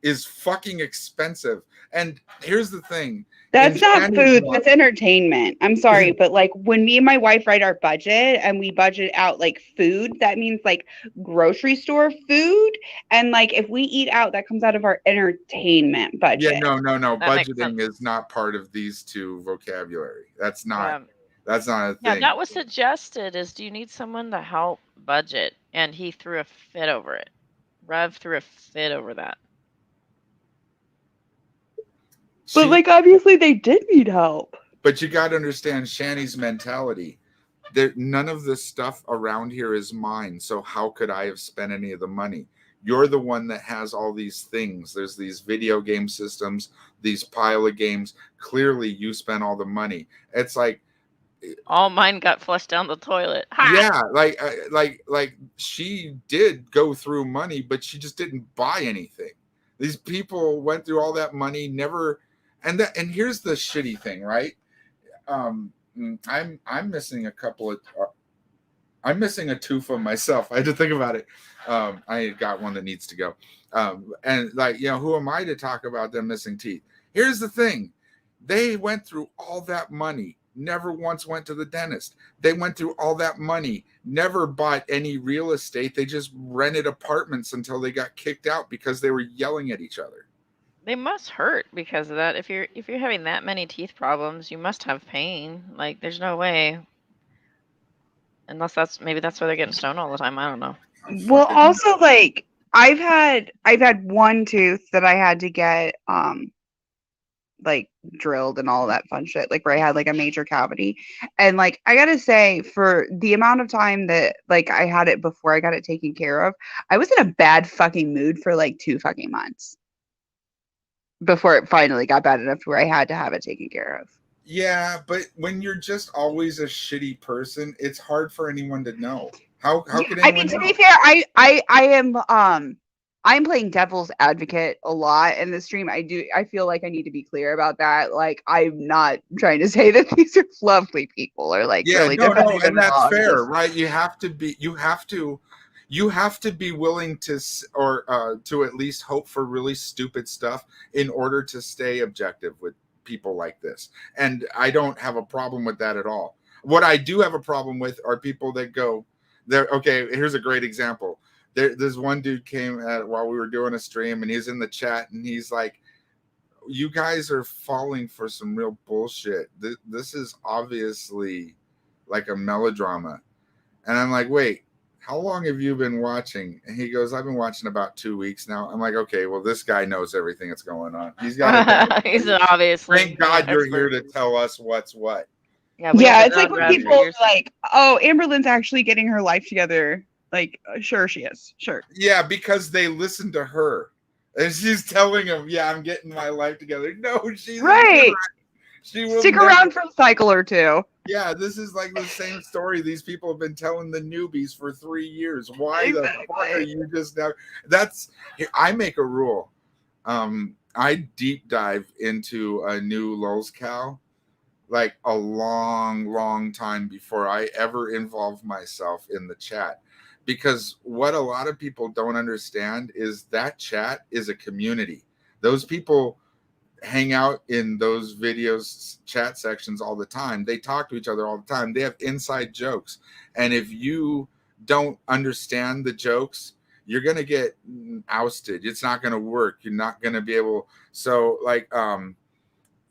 is fucking expensive. And here's the thing.
That's
in
not
Shanny's
food.
one-
That's entertainment. I'm sorry, but like when me and my wife write our budget and we budget out like food, that means like grocery store food. And like if we eat out, that comes out of our entertainment budget.
Yeah, no.
That makes
Budgeting
sense.
is not part of these two vocabulary. That's not.
Yeah.
That's not a
Yeah,
thing.
that was suggested. Is do you need someone to help budget? And he threw a fit over it. Rev threw a fit over that.
But like obviously they did need help.
But you got to understand Shanny's mentality. None of the stuff around here is mine. So how could I have spent any of the money? You're the one that has all these things. There's these video game systems, these pile of games. Clearly, you spent all the money. It's like,
All mine got flushed down the toilet. Ha!
yeah, like she did go through money, but she just didn't buy anything. These people went through all that money, never. And here's the shitty thing, right? I'm missing a couple of. I'm missing a tooth of myself. I had to think about it. I got one that needs to go. And like, who am I to talk about them missing teeth? Here's the thing. They went through all that money never once went to the dentist. They went through all that money, never bought any real estate. They just rented apartments until they got kicked out because they were yelling at each other.
They must hurt because of that. If you're having that many teeth problems, you must have pain. Like there's no way. Unless maybe that's why they're getting stoned all the time. I don't know.
Well, also like I've had one tooth that I had to get like drilled and all that fun shit, like where I had like a major cavity. And like I gotta say, for the amount of time that like I had it before I got it taken care of, I was in a bad fucking mood for like 2 fucking months before it finally got bad enough to where I had to have it taken care of.
Yeah, but when you're just always a shitty person, it's hard for anyone to know. How could anyone
I mean, to
know?
be fair, I am I'm playing devil's advocate a lot in the stream. I feel like I need to be clear about that. Like I'm not trying to say that these are lovely people or like
Yeah,
really
no,
defending them
and
at
that's
all.
fair, right? You have to be willing to to at least hope for really stupid stuff in order to stay objective with people like this. And I don't have a problem with that at all. What I do have a problem with are people that go there. Okay, here's a great example. There's one dude came while we were doing a stream, and he's in the chat, and he's like, you guys are falling for some real bullshit. This is obviously like a melodrama. And I'm like, wait, how long have you been watching? And he goes, I've been watching about 2 weeks now. I'm like, okay, well, this guy knows everything that's going on. He's got
He's obviously.
Thank God you're
expert.
here to tell us what's what.
Yeah, it's like when people are like, oh, Amberlynn's actually getting her life together. Like, sure she is. Sure.
Yeah, because they listen to her. And she's telling him, yeah, I'm getting my life together. No, she's
right.
She will
stick around for a cycle or two.
Yeah, this is like the same story these people have been telling the newbies for 3 years. Why the fuck are you just now? I make a rule. I deep dive into a new Lulz cow like a long time before I ever involve myself in the chat. Because what a lot of people don't understand is that chat is a community. Those people hang out in those videos chat sections all the time. They talk to each other all the time. They have inside jokes. And if you don't understand the jokes, you're going to get ousted. It's not going to work. You're not going to be able. So like,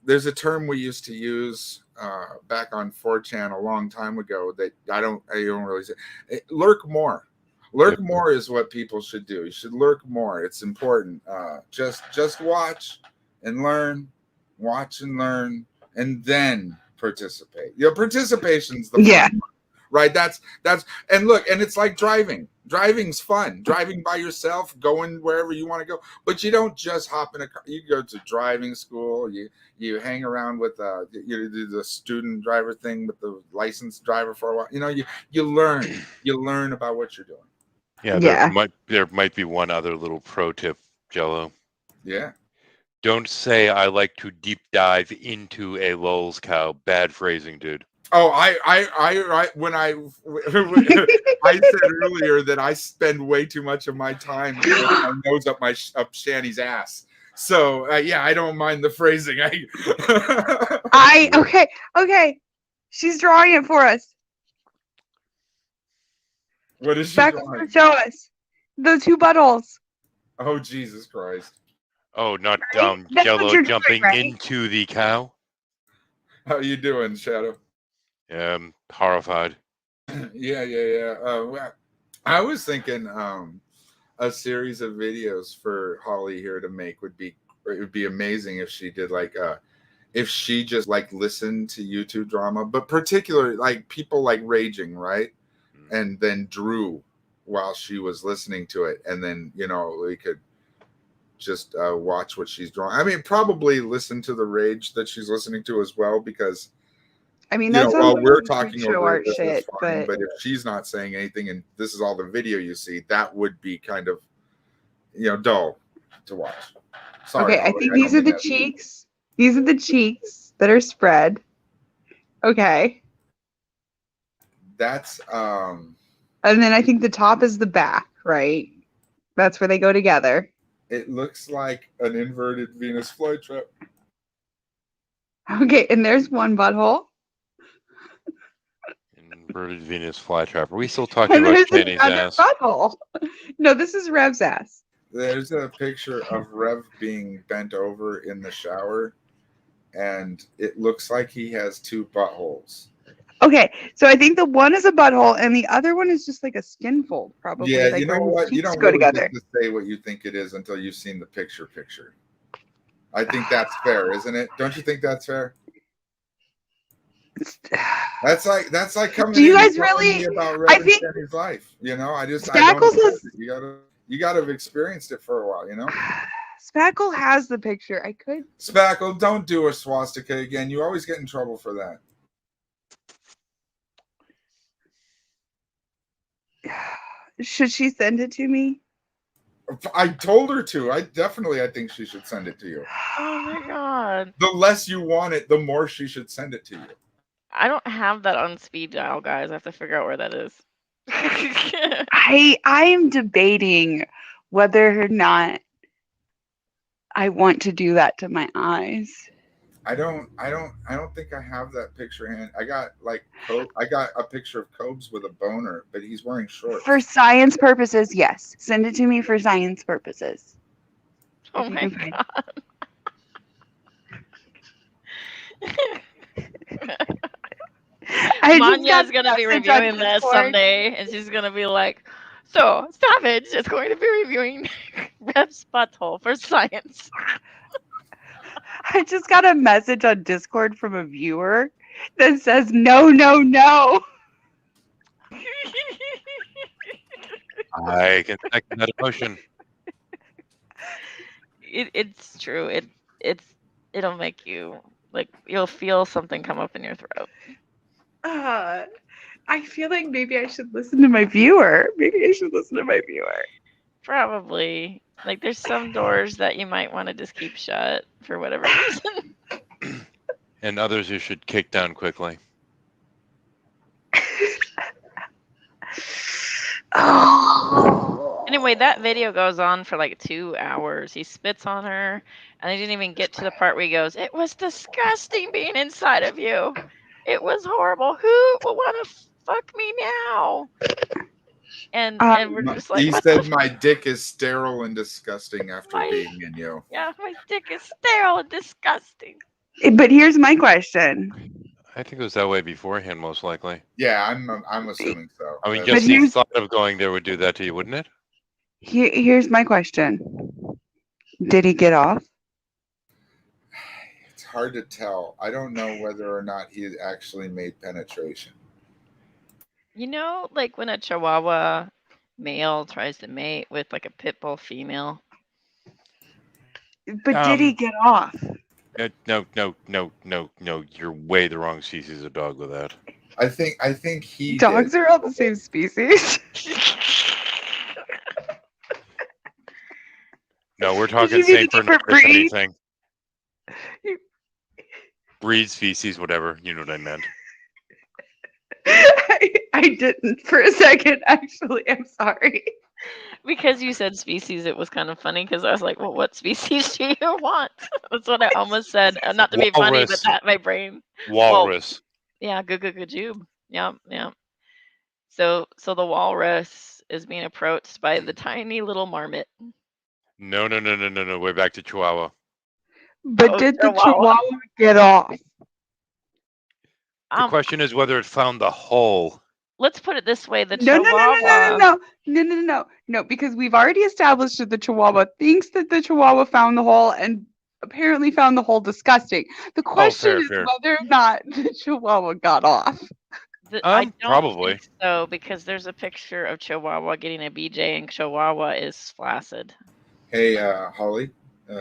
there's a term we used to use back on 4chan a long time ago that I don't really say. Lurk more. Lurk more is what people should do. You should lurk more. It's important. Just watch and learn, watch and learn, and then participate. Participation's the fun part, right? That's and look, and it's like driving. Driving's fun. Driving by yourself, going wherever you want to go. But you don't just hop in a car. You go to driving school. You hang around with you do the student driver thing with the licensed driver for a while. You learn about what you're doing.
Yeah, there might be one other little pro tip, Jello.
Yeah.
Don't say I like to deep dive into a Lulz cow. Bad phrasing, dude.
Oh, when I said earlier that I spend way too much of my time with my nose up Shanny's ass. So I don't mind the phrasing.
Okay. She's drawing it for us.
What is she drawing?
Show us the 2 buttholes.
Oh, Jesus Christ.
Oh, not
That's
Jello jumping into the cow.
How you doing, Shadow?
Horrified.
Yeah. I was thinking a series of videos for Holly here to make it would be amazing if she did if she just listened to YouTube drama, but particularly like people like raging, right? And then drew while she was listening to it, and then we could just watch what she's drawing. I mean, probably listen to the rage that she's listening to as well, because
I mean, that's
while we're talking over
art shit,
fine, but if she's not saying anything and this is all the video you see, that would be kind of dull to watch. Sorry.
Okay, I think these are the cheeks. These are the cheeks that are spread. Okay.
That's
and then I think the top is the back, right? That's where they go together.
It looks like an inverted Venus flytrap.
Okay, and there's one butthole.
Inverted Venus flytrap. Are we still talking
And
about
there's
Kenny's
another
ass?
butthole. No, this is Rev's ass.
There's a picture of Rev being bent over in the shower, and it looks like he has two buttholes.
Okay, so I think the one is a butthole and the other one is just like a skin fold, probably.
Yeah,
like
you know
where his
what? You
cheeks
don't
go
really
together.
get to say what you think it is until you've seen the picture. I think that's fair, isn't it? Don't you think that's fair? That's like coming
Do you
in and
guys
telling
really?
me about
I
Rev and
think
Kenny's life. You know, I don't
Spackles
accept
has
it. You gotta have experienced it for a while, you know?
Spackle has the picture. I could.
Spackle, don't do a swastika again. You always get in trouble for that.
Should she send it to me?
I told her to. I think she should send it to you.
Oh my god.
The less you want it, the more she should send it to you.
I don't have that on speed dial, guys. I have to figure out where that is.
I am debating whether or not I want to do that to my eyes.
I don't think I have that picture in. I got a picture of Cobes with a boner, but he's wearing shorts.
For science purposes, yes. Send it to me for science purposes.
Oh
If you
my
can find
god.
I just
Manya's
got a
gonna be
message on
reviewing this
Discord.
someday, and she's gonna be like, "So Savage is going to be reviewing Rev's butthole for science."
I just got a message on Discord from a viewer that says, no, no, no.
I can second that emotion.
It's true. It'll make you like you'll feel something come up in your throat.
I feel like maybe I should listen to my viewer.
Probably. Like there's some doors that you might want to just keep shut for whatever reason.
And others you should kick down quickly.
Anyway, that video goes on for like 2 hours. He spits on her, and he didn't even get to the part where he goes, "It was disgusting being inside of you. It was horrible. Who will want to fuck me now?" And we're just like,
He
"What
said
the
my dick is sterile and disgusting after
My-
being in you.
Yeah, my dick is sterile and disgusting."
But here's my question.
I think it was that way beforehand, most likely.
Yeah, I'm assuming so.
I mean,
But
just the
here's-
thought of going there would do that to you, wouldn't it?
Here's my question. Did he get off?
It's hard to tell. I don't know whether or not he actually made penetration.
You know, like when a Chihuahua male tries to mate with like a pit bull female.
But did he get off?
No. You're way the wrong species of dog with that.
I think he
Dogs are all the same species.
No, we're talking
you mean
same
a
for
different
numbers,
breed?
anything. Breed, species, whatever. You know what I meant.
I didn't for a second, actually. I'm sorry.
Because you said species, it was kind of funny because I was like, well, what species do you want? That's what I almost said. Not to be funny, but
Walrus.
that my brain.
Walrus.
Yeah, good jube. Yeah. So the walrus is being approached by the tiny little marmot.
No. We're back to Chihuahua.
But did the Chihuahua get off?
The question is whether it found the hole.
Let's put it this way: the
No,
Chihuahua.
No, because we've already established that the Chihuahua thinks that the Chihuahua found the hole and apparently found the hole disgusting. The question is
fair.
whether or not the Chihuahua got off.
I don't
probably.
think so, because there's a picture of Chihuahua getting a BJ, and Chihuahua is flaccid.
Hey, Holly,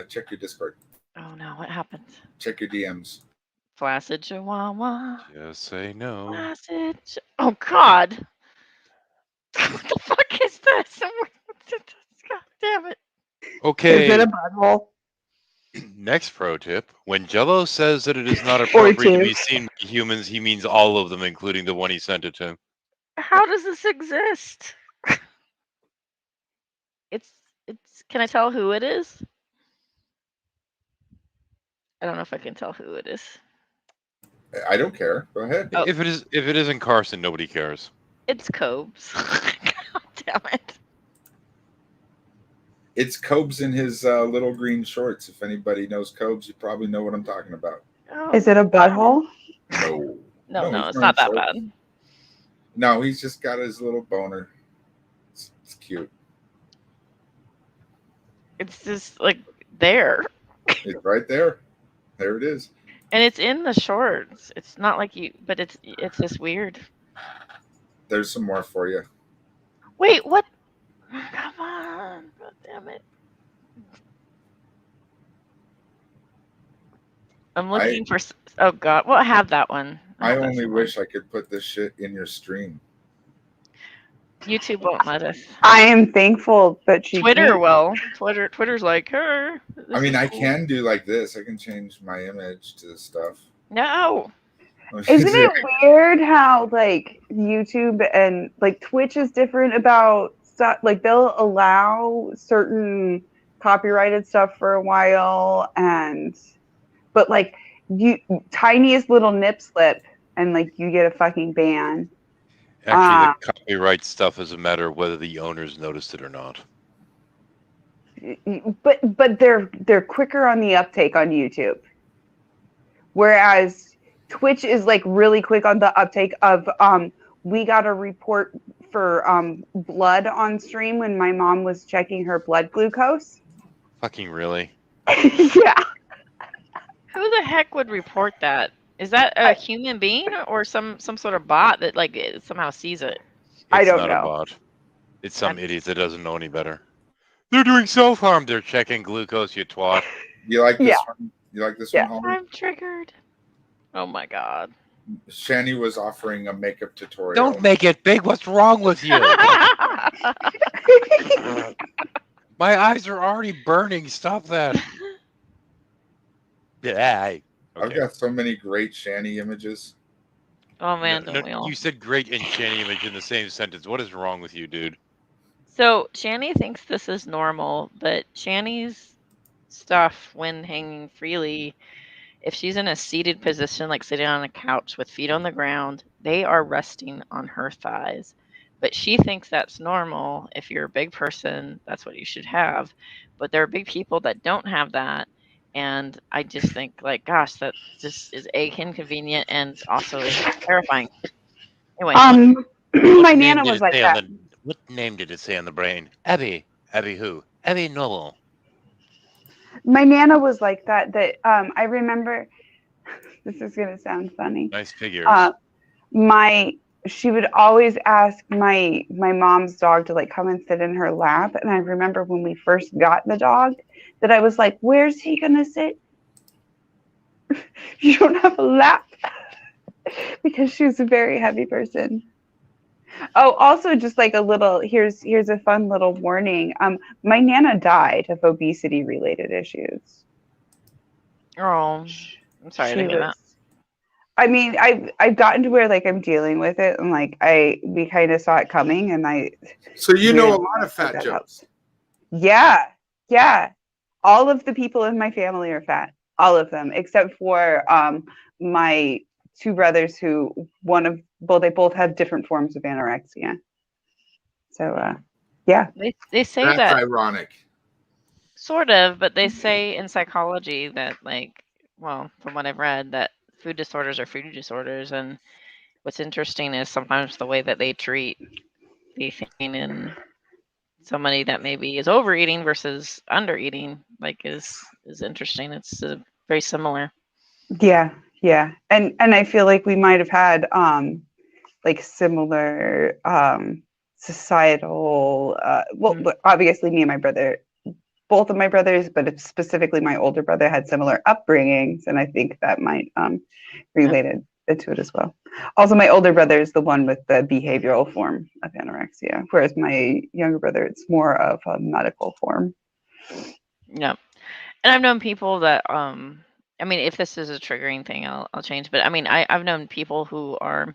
check your Discord.
Oh no, what happened?
Check your DMs.
Flaccid Chihuahua.
Just say no.
Flaccid. Oh God. What the fuck is this? God damn it.
Okay.
Is it a butthole?
Next pro tip: when Jello says that it is not appropriate to be seen by humans, he means all of them, including the one he sent it to.
How does this exist? It's. Can I tell who it is? I don't know if I can tell who it is.
I don't care. Go ahead.
Oh.
If it isn't Carson, nobody cares.
It's Cobes. God damn it.
It's Cobes in his little green shorts. If anybody knows Cobes, you probably know what I'm talking about.
Oh,
Is it a butthole?
No,
no,
he's
it's
wearing
not that
shorts.
bad.
No, he's just got his little boner. It's cute.
It's just like there.
It's right there. There it is.
And it's in the shorts. It's not like you, but it's just weird.
There's some more for you.
Wait, what? Come on. God damn it. I'm looking for. Oh God, well, I have that one.
I
have that
only
somewhere.
wish I could put this shit in your stream.
YouTube won't let us.
I am thankful that she
Twitter
can't.
will. Twitter's like her.
I mean, I can do like this. I can change my image to stuff.
No.
Isn't it weird how like YouTube and like Twitch is different about stuff? Like they'll allow certain copyrighted stuff for a while, but like you tiniest little nip slip and like you get a fucking ban.
Actually, the copyright stuff is a matter of whether the owners noticed it or not.
But they're quicker on the uptake on YouTube, whereas Twitch is like really quick on the uptake of we got a report for blood on stream when my mom was checking her blood glucose.
Fucking really?
Yeah.
Who the heck would report that? Is that a human being or some sort of bot that like somehow sees it?
I don't
It's not
know.
a bot. It's some idiot that doesn't know any better. They're doing self-harm. They're checking glucose, you twat.
You like this one? You like this one, Homer?
I'm triggered. Oh my God.
Shani was offering a makeup tutorial.
Don't make it big. What's wrong with you? My eyes are already burning. Stop that. Yeah.
I've got so many great Shani images.
Oh man, don't we all?
You said great and Shani image in the same sentence. What is wrong with you, dude?
So Shani thinks this is normal, but Shani's stuff when hanging freely, if she's in a seated position, like sitting on a couch with feet on the ground, they are resting on her thighs. But she thinks that's normal. If you're a big person, that's what you should have. But there are big people that don't have that. And I just think, like, gosh, that just is inconvenient and also is terrifying. Anyway,
my nana was like that.
What name did it say on the brain? Abby. Abby who? Abby Noble.
My nana was like that. I remember. This is gonna sound funny.
Nice figures.
She would always ask my mom's dog to like come and sit in her lap, and I remember when we first got the dog that I was like, "Where's he gonna sit? You don't have a lap," because she was a very heavy person. Oh, also just like a little here's a fun little warning. My nana died of obesity related issues.
Oh, I'm sorry to hear that.
I mean, I've gotten to where like I'm dealing with it, and like we kind of saw it coming, and I.
So you know a lot of fat jokes.
Yeah. All of the people in my family are fat, all of them, except for my two brothers who they both have different forms of anorexia. So yeah.
They say
that's
that
ironic.
Sort of, but they say in psychology that like, well, from what I've read, that food disorders are food disorders, and what's interesting is sometimes the way that they treat the thing in somebody that maybe is overeating versus undereating, like is interesting. It's very similar.
Yeah, and I feel like we might have had like similar societal. Obviously, me and my brother. Both of my brothers, but specifically my older brother had similar upbringings, and I think that might related to it as well. Also, my older brother is the one with the behavioral form of anorexia, whereas my younger brother, it's more of a medical form.
Yeah, and I've known people that I mean, if this is a triggering thing, I'll change. But I mean, I've known people who are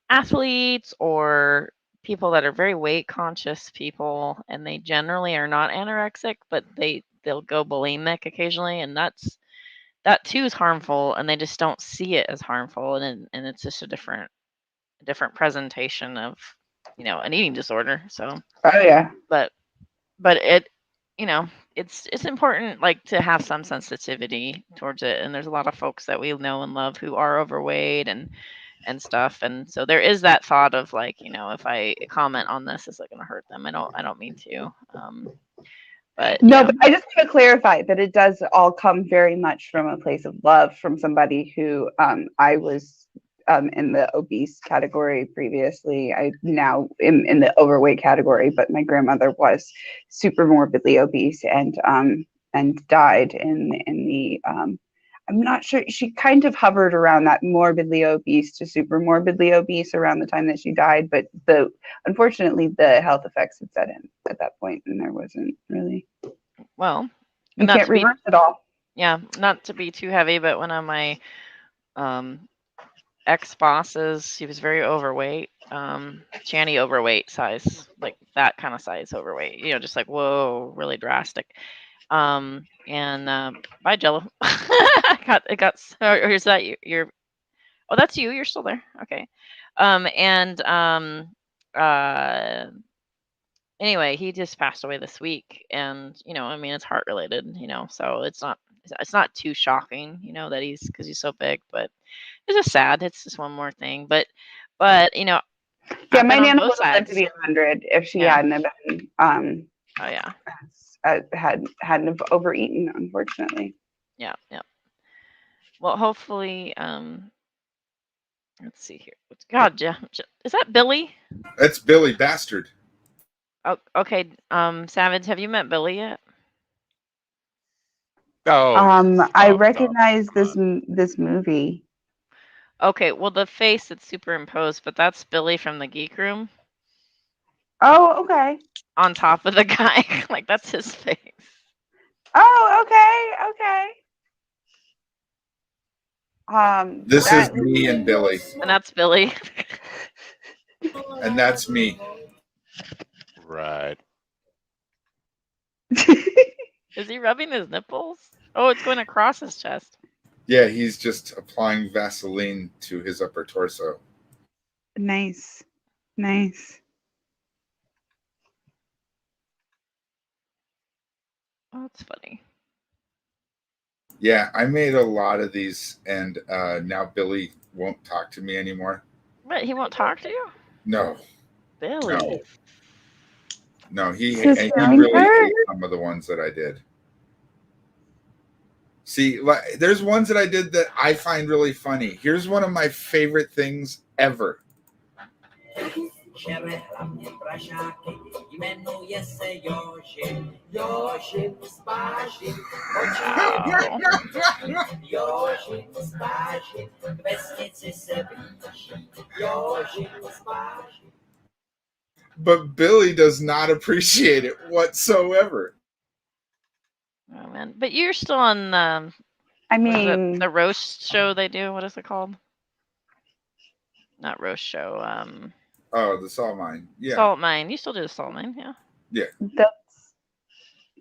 athletes or people that are very weight conscious people, and they generally are not anorexic, but they'll go bulimic occasionally, and that's that too is harmful, and they just don't see it as harmful, and it's just a different presentation of an eating disorder. So,
Oh yeah.
but it it's important, like, to have some sensitivity towards it, and there's a lot of folks that we know and love who are overweight and stuff, and so there is that thought of, like, if I comment on this, is it going to hurt them? I don't mean to, but
No,
yeah.
but I just want to clarify that it does all come very much from a place of love from somebody who I was in the obese category previously. I now am in the overweight category, but my grandmother was super morbidly obese and died in the I'm not sure. She kind of hovered around that morbidly obese to super morbidly obese around the time that she died, but unfortunately the health effects had set in at that point, and there wasn't really,
Well,
you
not
can't
to be
reverse it all.
not to be too heavy, but one of my um ex-bosses, he was very overweight, Channy overweight size, like that kind of size overweight, just like, whoa, really drastic. And bye, Jello. Or is that your? Oh, that's you. You're still there. Okay. And uh, anyway, he just passed away this week, and I mean, it's heart related, so it's not too shocking, that because he's so big, but it's just sad. It's just one more thing, but
Yeah,
I've
my
been on
nana
both
would have lived to
sides.
be 100 if she
Yeah.
hadn't have been
Oh yeah.
hadn't have overeaten, unfortunately.
Yeah. Yeah. Well, hopefully, let's see here. God, is that Billy?
That's Billy Bastard.
Oh, okay. Savage, have you met Billy yet?
Oh,
I
stop.
recognize
Come on.
this movie.
Okay, well, the face that's superimposed, but that's Billy from the Geek Room
Oh, okay.
on top of the guy. Like, that's his face.
Oh, okay, okay.
This is
That
me and Billy,
And that's Billy.
and that's me.
Right.
Is he rubbing his nipples? Oh, it's going across his chest.
Yeah, he's just applying Vaseline to his upper torso.
nice, nice.
Oh, that's funny.
Yeah, I made a lot of these, and now Billy won't talk to me anymore.
But he won't talk to you?
No,
Billy.
no, no.
Is his
He
feelings
really
hurt?
hates some of the ones that I did. See, like, there's ones that I did that I find really funny. Here's one of my favorite things ever. But Billy does not appreciate it whatsoever.
Oh, man. But you're still on
I
what is it?
mean,
The roast show they do? What is it called? Not roast show.
Oh, the salt mine. Yeah,
Salt mine. You still do the salt mine, yeah.
yeah.
that's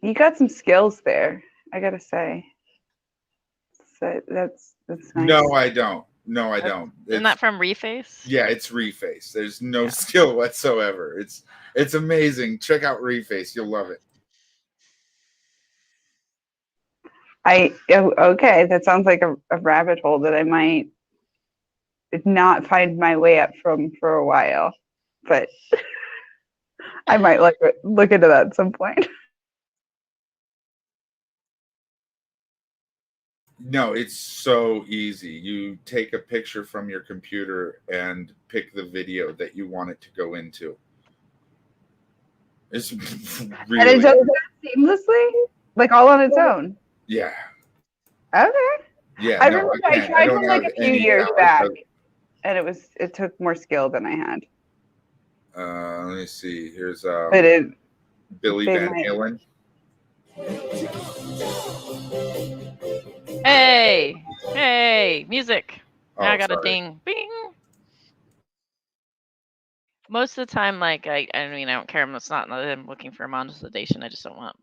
you got some skills there, I gotta say. So that's nice.
No, I don't. No, I
That-
don't.
Isn't that from Reface?
Yeah, it's Reface. There's no
Yeah.
skill whatsoever. It's amazing. Check out Reface. You'll love it.
Okay, that sounds like a rabbit hole that I might not find my way up from for a while, but I might look into that at some point.
No, it's so easy. You take a picture from your computer and pick the video that you want it to go into. It's
And it
really,
does that seamlessly, like all on its own.
yeah,
Okay.
yeah.
I
No,
remember
I
I
can't. I
tried
don't
one like
have
a few
any
years
talent.
back, and it took more skill than I had.
Let me see. Here's
But
Billy
they
Van
might-
Halen.
Hey, music.
Oh,
Now I got a
sorry.
ding. Bing. Most of the time, like, I mean, I don't care. It's not that I'm looking for monetization. I just don't want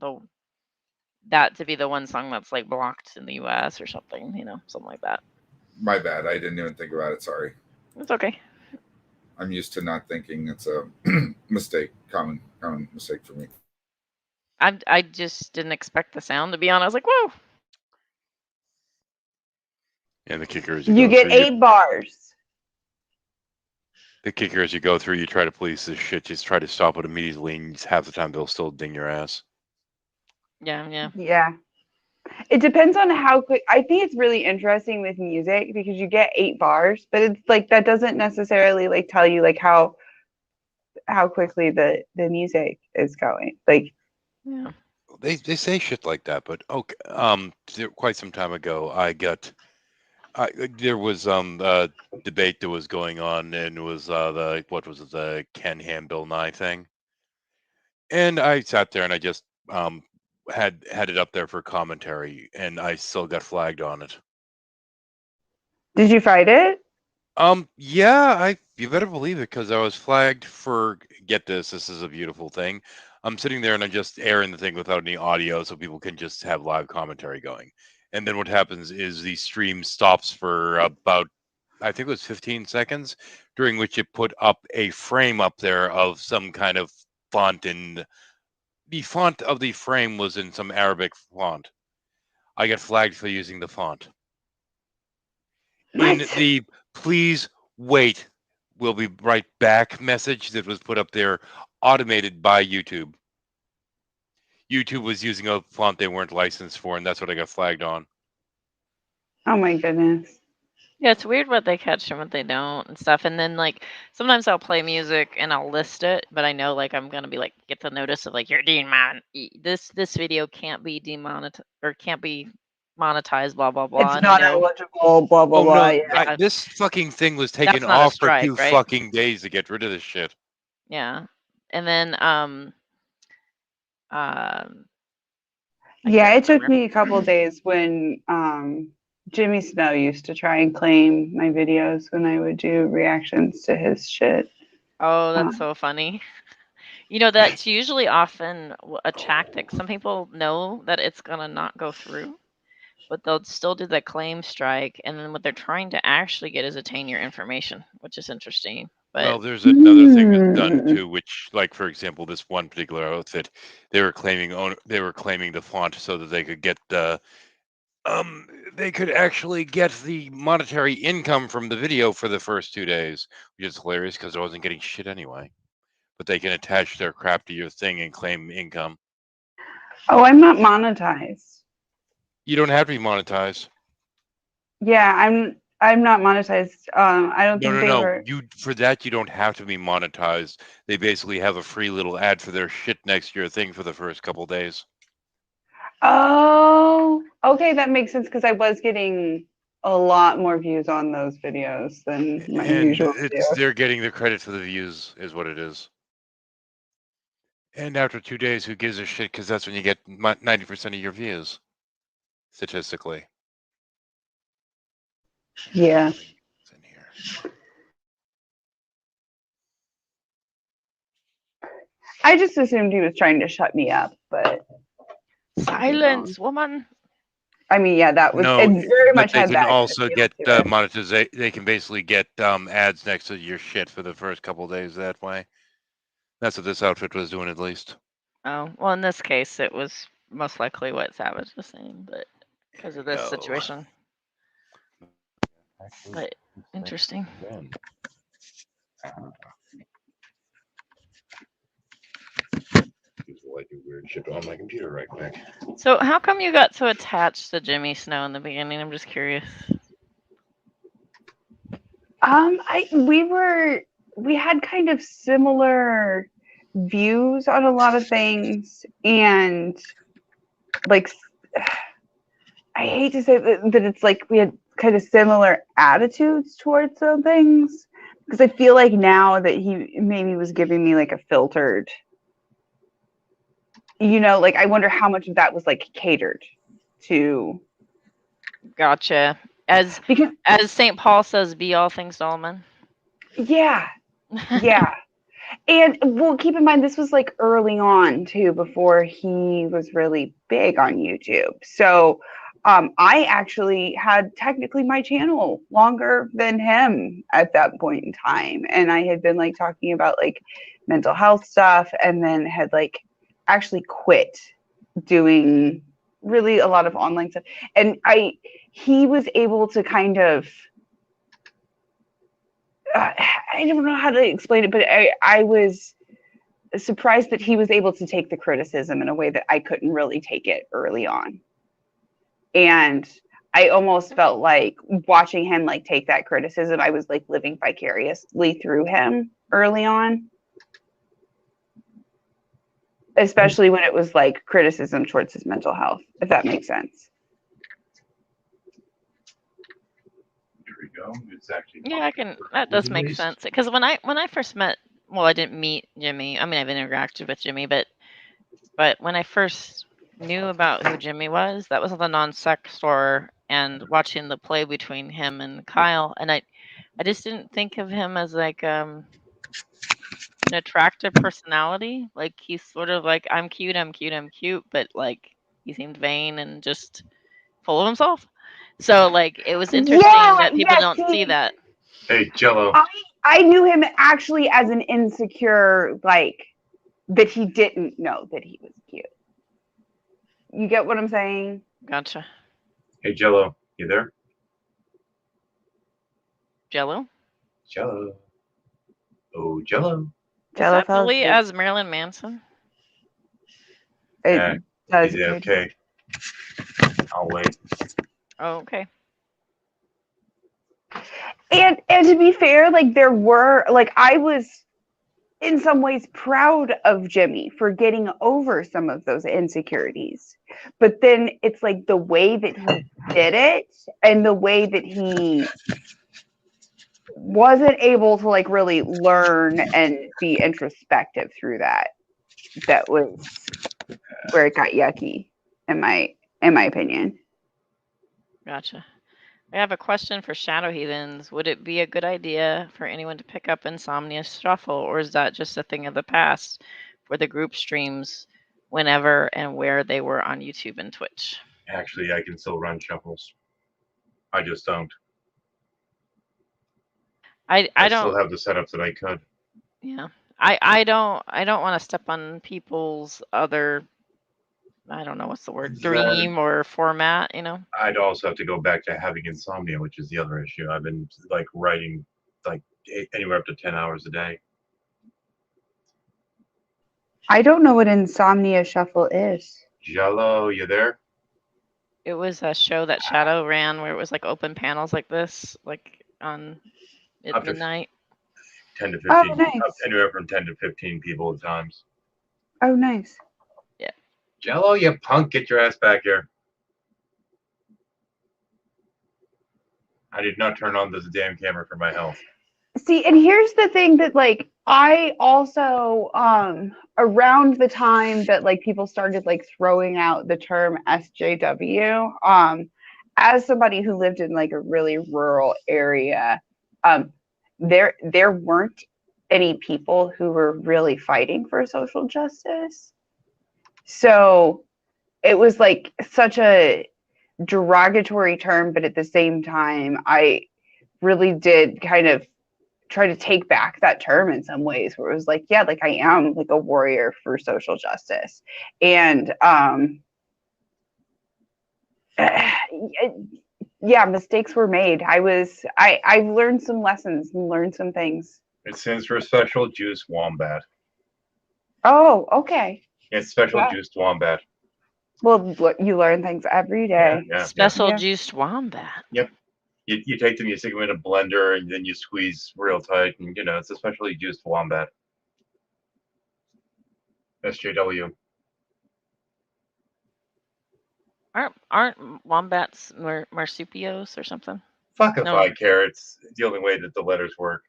that to be the one song that's like blocked in the U.S. or something, something like that.
My bad. I didn't even think about it. Sorry.
It's okay.
I'm used to not thinking. It's a mistake. Common mistake for me.
I just didn't expect the sound to be on. I was like, whoa.
And the kicker is
You get 8 bars.
The kicker is you go through, you try to police this shit, just try to stop it immediately, and half the time they'll still ding your ass.
Yeah.
Yeah. It depends on how quick. I think it's really interesting with music because you get 8 bars, but it's like that doesn't necessarily like tell you like how quickly the music is going. Like,
Yeah.
They say shit like that, but okay. Quite some time ago, there was a debate that was going on, and it was the Ken Ham Bill 9 thing, and I sat there and I just had it up there for commentary, and I still got flagged on it.
did you fight it?
Yeah, you better believe it, because I was flagged for, get this is a beautiful thing. I'm sitting there and I'm just airing the thing without any audio so people can just have live commentary going. And then what happens is the stream stops for about, I think it was 15 seconds, during which it put up a frame up there of some kind of font, and the font of the frame was in some Arabic font. I got flagged for using the font. In
What?
the "please wait, we'll be right back" message that was put up there, automated by YouTube. YouTube was using a font they weren't licensed for, and that's what I got flagged on.
Oh my goodness.
Yeah, it's weird what they catch and what they don't and stuff. And then like sometimes I'll play music and I'll list it, but I know like I'm gonna be like get the notice of like you're this video can't be demonetized or can't be monetized, blah blah blah.
It's
And I
not
know
eligible, blah blah
Oh
blah.
no,
Yeah.
this fucking thing was taken
that's not a
off for
strike,
2
right?
fucking days to get rid of this shit.
Yeah. And then I
Yeah,
can't
it took
remember.
me a couple days when Jimmy Snow used to try and claim my videos when I would do reactions to his shit.
Oh, that's so funny. That's usually often a tactic. Some people know that it's gonna not go through, but they'll still do the claim strike, and then what they're trying to actually get is attain your information, which is interesting.
Well,
But
there's another thing that's done too, which, like for example, this one particular outfit, they were claiming the font so that they could get they could actually get the monetary income from the video for the first 2 days, which is hilarious because I wasn't getting shit anyway. But they can attach their crap to your thing and claim income.
Oh, I'm not monetized.
You don't have to be monetized.
Yeah, I'm not monetized. I don't think they
No.
were.
For that, you don't have to be monetized. They basically have a free little ad for their shit next to your thing for the first couple days.
Oh, okay, that makes sense because I was getting a lot more views on those videos than my
And
usual videos.
they're getting the credit for the views, is what it is. And after 2 days, who gives a shit? Because that's when you get 90% of your views, statistically.
Yeah.
It's in here.
I just assumed he was trying to shut me up, but
silence, woman.
I mean, yeah, that was
No,
it. Very
but
much
they
had
can
that
also
feel
get
to it.
monetization. They can basically get ads next to your shit for the first couple days that way. That's what this outfit was doing, at least.
Oh, well, in this case, it was most likely what Savage was saying, but because of this
Go.
situation.
Actually,
But interesting.
again. I do weird shit on my computer right quick.
So, how come you got so attached to Jimmy Snow in the beginning? I'm just curious.
We had kind of similar views on a lot of things, and like I hate to say that it's like we had kind of similar attitudes towards some things, because I feel like now that he maybe was giving me like a filtered, like I wonder how much of that was like catered to.
Gotcha. As St. Paul says, be all things to all men.
Yeah. And well, keep in mind this was like early on too, before he was really big on YouTube. So I actually had technically my channel longer than him at that point in time, and I had been like talking about like mental health stuff, and then had like actually quit doing really a lot of online stuff. And he was able to kind of I don't know how to explain it, but I was surprised that he was able to take the criticism in a way that I couldn't really take it early on. And I almost felt like watching him like take that criticism, I was like living vicariously through him early on. Especially when it was like criticism towards his mental health, if that makes sense.
Here we go. It's actually
Yeah, that does make sense. Because when I first met, well, I didn't meet Jimmy. I mean, I've interacted with Jimmy, but when I first knew about who Jimmy was, that was at the non-sex store and watching the play between him and Kyle, and I just didn't think of him as like an attractive personality. Like he's sort of like I'm cute, I'm cute, I'm cute, but like he seemed vain and just full of himself. So like it was interesting that people don't see that.
Hey, Jello.
I knew him actually as an insecure, like that he didn't know that he was cute. You get what I'm saying?
Gotcha.
Hey, Jello. You there?
Jello?
Jello. Oh, Jello.
Is that Billy as Marilyn Manson?
It does.
Is it okay? I'll wait.
Oh, okay.
And to be fair, like there were like I was in some ways proud of Jimmy for getting over some of those insecurities. But then it's like the way that he did it and the way that he wasn't able to like really learn and be introspective through that was where it got yucky in my opinion.
Gotcha. I have a question for Shadow Heathens. Would it be a good idea for anyone to pick up Insomnia Shuffle, or is that just a thing of the past for the group streams whenever and where they were on YouTube and Twitch?
Actually, I can still run shuffles. I just don't.
I don't
still have the setup that I could.
Yeah. I don't want to step on people's other, I don't know what's the word, dream or format, you know?
I'd also have to go back to having insomnia, which is the other issue. I've been like writing like anywhere up to 10 hours a day.
I don't know what Insomnia Shuffle is.
Jello, you there?
It was a show that Shadow ran where it was like open panels like this, like on at midnight.
10 to 15. Oh, nice. Anywhere from 10 to 15 people at times.
Oh, nice.
Yeah.
Jello, you punk, get your ass back here. I did not turn on this damn camera for my health.
See, and here's the thing that like I also around the time that like people started like throwing out the term SJW, as somebody who lived in like a really rural area, there weren't any people who were really fighting for social justice. So it was like such a derogatory term, but at the same time, I really did kind of try to take back that term in some ways, where it was like, yeah, like I am like a warrior for social justice. And yeah, mistakes were made. I learned some lessons and learned some things.
It stands for Special Juiced Wombat.
Oh, okay.
It's Special Juiced Wombat.
Well, you learn things every day.
Special Juiced Wombat.
Yep. You take them, you stick them in a blender, and then you squeeze real tight, and it's a specially juiced wombat. SJW.
Aren't wombats marsupials or something?
Fuck if I care. It's the only way that the letters work.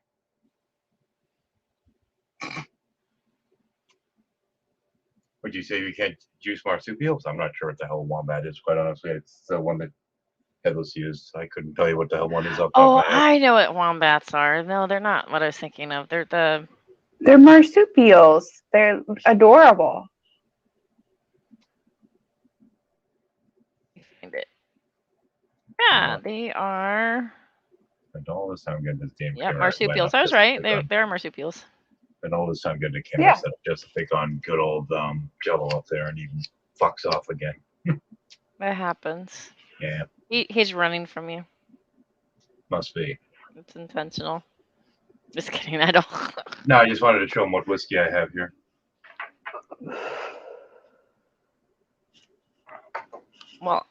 Would you say you can't juice marsupials? I'm not sure what the hell a wombat is, quite honestly. It's the one that Headless used. I couldn't tell you what the hell one is up.
Oh, I know what wombats are. No, they're not what I was thinking of. They're the
They're marsupials. They're adorable.
Find it. Yeah, they are.
And all this time getting this damn
Yeah,
camera
marsupials. I was right. They are marsupials.
And all this time getting the camera
Yeah.
set up just to pick on good old Jello up there, and he fucks off again.
That happens.
Yeah,
He's running from you.
must be.
It's intentional. Just kidding. I don't.
No, I just wanted to show him what whiskey I have here.
Well,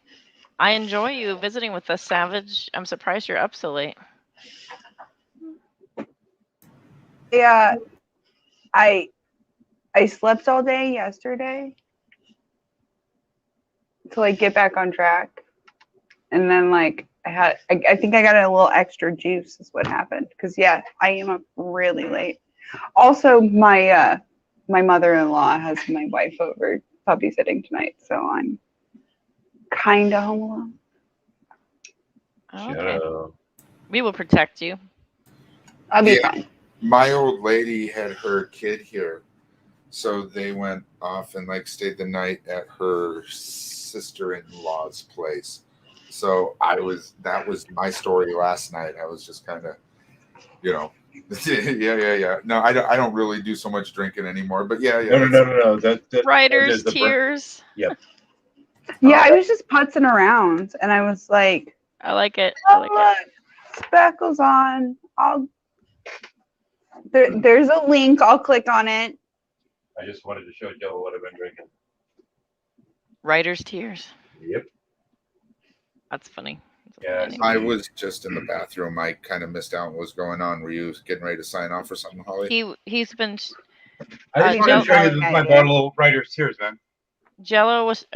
I enjoy you visiting with us, Savage. I'm surprised you're up so late.
Yeah, I slept all day yesterday to like get back on track, and then like I think I got a little extra juice is what happened, because yeah, I am up really late. Also, my mother-in-law has my wife over puppy sitting tonight, so I'm kind of home alone.
Okay.
Jello.
We will protect you.
I'll be
Yeah.
fine.
My old lady had her kid here, so they went off and like stayed the night at her sister-in-law's place. So that was my story last night. I was just kind of, yeah. No, I don't really do so much drinking anymore, but yeah.
No. That
Writer's
the
tears.
Yep.
Yeah, I was just putzing around, and I was like,
I like it. I like it.
look, Speckle's on. There's a link. I'll click on it.
I just wanted to show Jello what I've been drinking.
Writer's tears.
Yep.
That's funny.
Yeah,
I was just in the bathroom. I kind of missed out what was going on. Were you getting ready to sign off or something, Holly?
He's been.
I just wanted to show you my bottle of Writer's Tears, man.
Jello was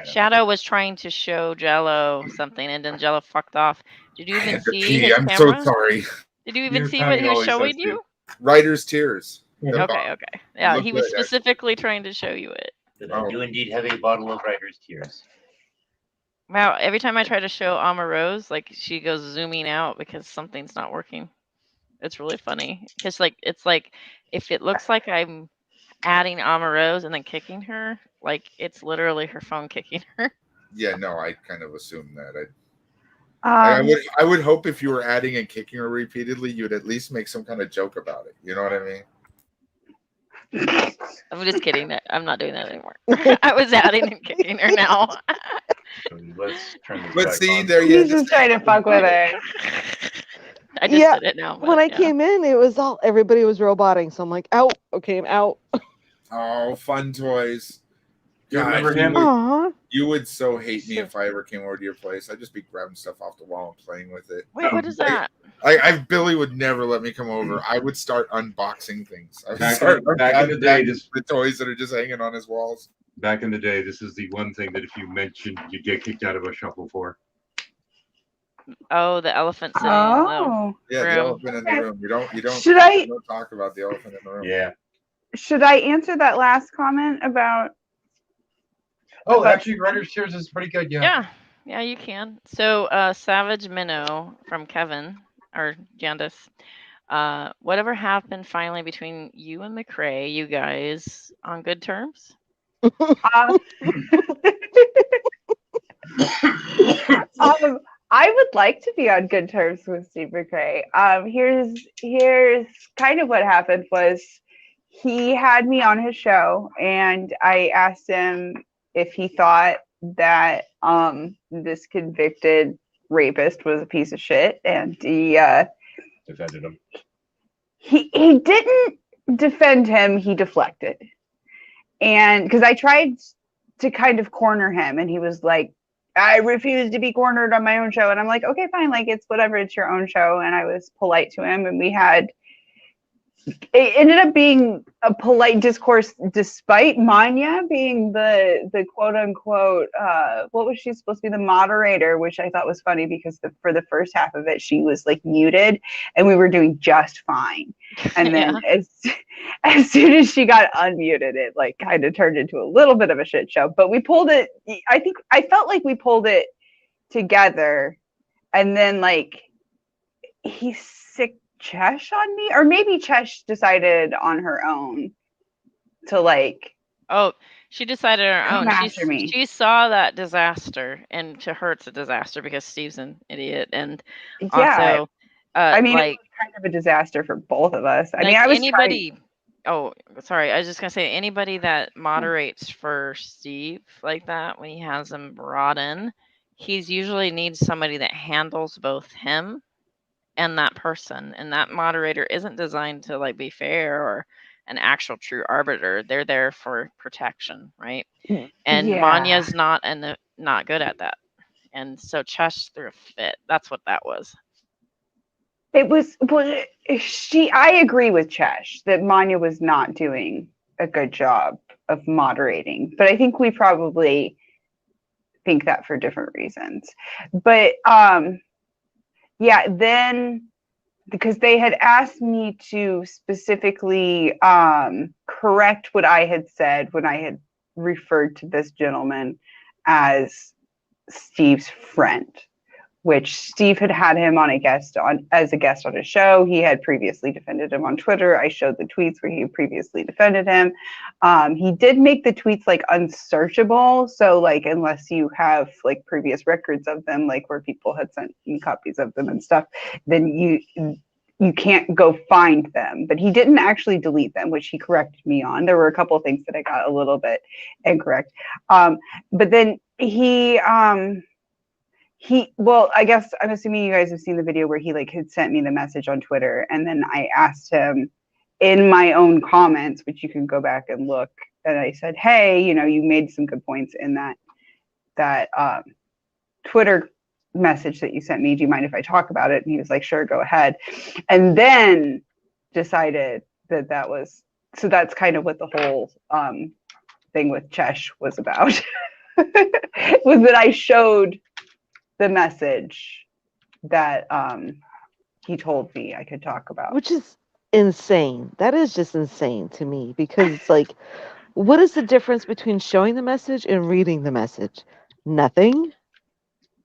Shadow was trying to show Jello something, and then Jello fucked off. Did you even see his
I'm
camera?
so sorry.
Did you even see what he was showing you?
Writer's Tears.
Okay. Yeah,
Look
he was
good,
specifically trying to show you it.
I do indeed have a bottle of Writer's Tears.
Wow, every time I try to show Amarose, like she goes zooming out because something's not working. It's really funny. Because it's like if it looks like I'm adding Amarose and then kicking her, like it's literally her phone kicking her.
Yeah, no, I kind of assumed that.
Um,
I would hope if you were adding and kicking her repeatedly, you'd at least make some kind of joke about it. You know what I mean?
I'm just kidding. I'm not doing that anymore. I was adding and kicking her now.
Let's turn this
But
back
see,
on.
there you
He's just trying to fuck with her.
I just
Yeah,
did it now.
When I came in, it was everybody was roboting, so I'm like, out. Okay, I'm out.
Oh, fun toys.
You
God,
remember him?
Aw.
You would so hate me if I ever came over to your place. I'd just be grabbing stuff off the wall and playing with it.
Wait, what is that?
Billy would never let me come over. I would start unboxing things. I would
Back
start
in the day,
the toys that are just hanging on his walls.
Back in the day, this is the one thing that if you mentioned, you'd get kicked out of a shuffle for.
Oh, the elephant sitting in the
Oh,
Yeah, the
room.
elephant in the room. You don't talk about the elephant in the room.
Yeah.
should I answer that last comment about?
Oh, actually, Writer's Tears is pretty good. Yeah.
Yeah, you can. So, Savage Minnow from Kevin or Jandis. Whatever happened finally between you and McCrae? You guys on good terms?
I would like to be on good terms with Steve McCrae. Here's kind of what happened was he had me on his show, and I asked him if he thought that this convicted rapist was a piece of shit, and he
defended him.
He didn't defend him, he deflected. And because I tried to kind of corner him, and he was like, I refuse to be cornered on my own show. And I'm like, okay, fine, like it's whatever, it's your own show. And I was polite to him, and it ended up being a polite discourse despite Manya being the quote unquote what was she supposed to be, the moderator, which I thought was funny because for the first half of it she was like muted and we were doing just fine, and then as soon as she got unmuted it like kind of turned into a little bit of a shit show, but we pulled it. I felt like we pulled it together, and then like he's sick Chesh on me, or maybe Chesh decided on her own to like
Oh, she decided on her
come
own.
after me.
She saw that disaster, and to her, it's a disaster because Steve's an idiot, and
Yeah,
also,
I mean, it
like
was kind of a disaster for both of us. I mean,
like
I was trying.
anybody. Oh, sorry. I was just gonna say anybody that moderates for Steve like that when he has him brought in, he's usually needs somebody that handles both him and that person, and that moderator isn't designed to like be fair or an actual true arbiter. They're there for protection, right? And
Yeah,
Vanya's not good at that, and so Chesh threw a fit. That's what that was.
it was. Well, she. I agree with Chesh that Manya was not doing a good job of moderating, but I think we probably think that for different reasons. But yeah, then because they had asked me to specifically correct what I had said when I had referred to this gentleman as Steve's friend, which Steve had had him on as a guest on his show. He had previously defended him on Twitter. I showed the tweets where he previously defended him. He did make the tweets like unsearchable, so like unless you have like previous records of them, like where people had sent me copies of them and stuff, then you can't go find them. But he didn't actually delete them, which he corrected me on. There were a couple of things that I got a little bit incorrect. But then well, I guess I'm assuming you guys have seen the video where he like had sent me the message on Twitter, and then I asked him in my own comments, which you can go back and look, and I said, hey, you made some good points in that Twitter message that you sent me. Do you mind if I talk about it? And he was like, sure, go ahead. And then decided that was, so that's kind of what the whole thing with Chesh was about. Was that I showed the message that he told me I could talk about.
Which is insane. That is just insane to me because it's like, what is the difference between showing the message and reading the message? Nothing.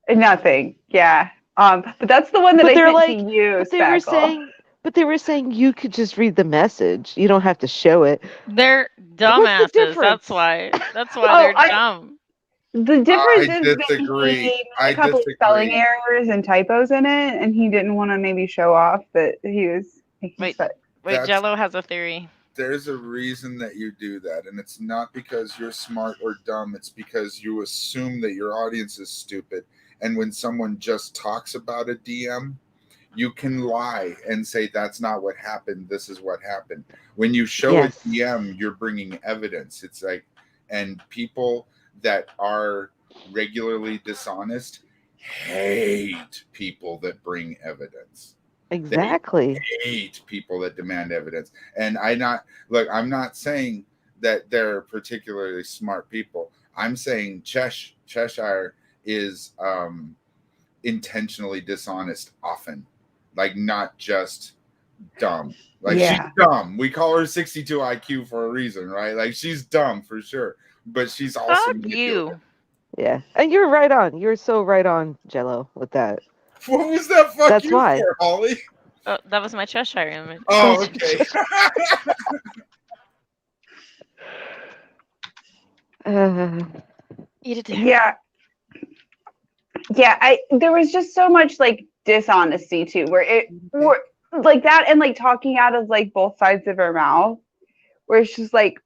Nothing. Yeah. But that's the one that
But
I
they're
sent
like,
to you,
but they were
Spackle.
saying, but they were saying you could just read the message. You don't have to show it.
They're
What's the
dumbasses.
difference?
That's why
Oh,
they're dumb.
The difference
I
is that
disagree.
he made
I
a couple of spelling
disagree.
errors and typos in it, and he didn't want to maybe show off that he was making
Wait,
stuff.
wait.
That's
Jello has a theory.
there's a reason that you do that, and it's not because you're smart or dumb. It's because you assume that your audience is stupid, and when someone just talks about a DM, you can lie and say that's not what happened, this is what happened. When you show
Yes.
a DM, you're bringing evidence. It's like, and people that are regularly dishonest hate people that bring evidence.
Exactly.
Hate people that demand evidence. And I'm not saying that they're particularly smart people. I'm saying Cheshire is intentionally dishonest often, like not just dumb. Like she's dumb. We call her 62 IQ for a reason, right? Like she's dumb for sure, but she's also
Fuck
manipulative.
you.
Yeah. And you're right on. You're so right on, Jello, with that.
What was that fuck
That's
you
why.
for, Holly?
Oh, that was my Cheshire image.
Oh, okay.
Eat it.
Yeah. There was just so much like dishonesty too, where like that, and like talking out of like both sides of her mouth, where it's just like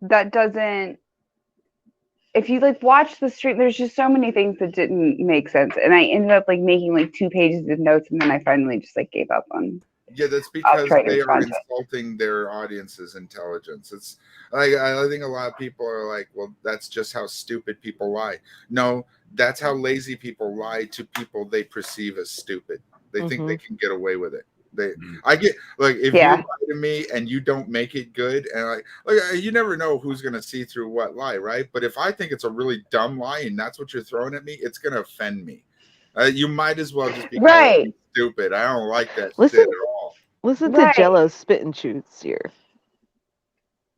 that doesn't. If you like watch the stream, there's just so many things that didn't make sense, and I ended up like making like 2 pages of notes, and then I finally just like gave up on.
Yeah, that's because
try to
they are
respond to it.
insulting their audience's intelligence. It's like I think a lot of people are like, well, that's just how stupid people lie. No, that's how lazy people lie to people they perceive as stupid. They think they can get away with it. I get like if you lie to me and you don't make it good, and like you never know who's gonna see through what lie, right? But if I think it's a really dumb lie and that's what you're throwing at me, it's gonna offend me. You might as well just be
right.
Stupid. I don't like that
Listen,
shit at all.
Listen to Jello spitting truths here.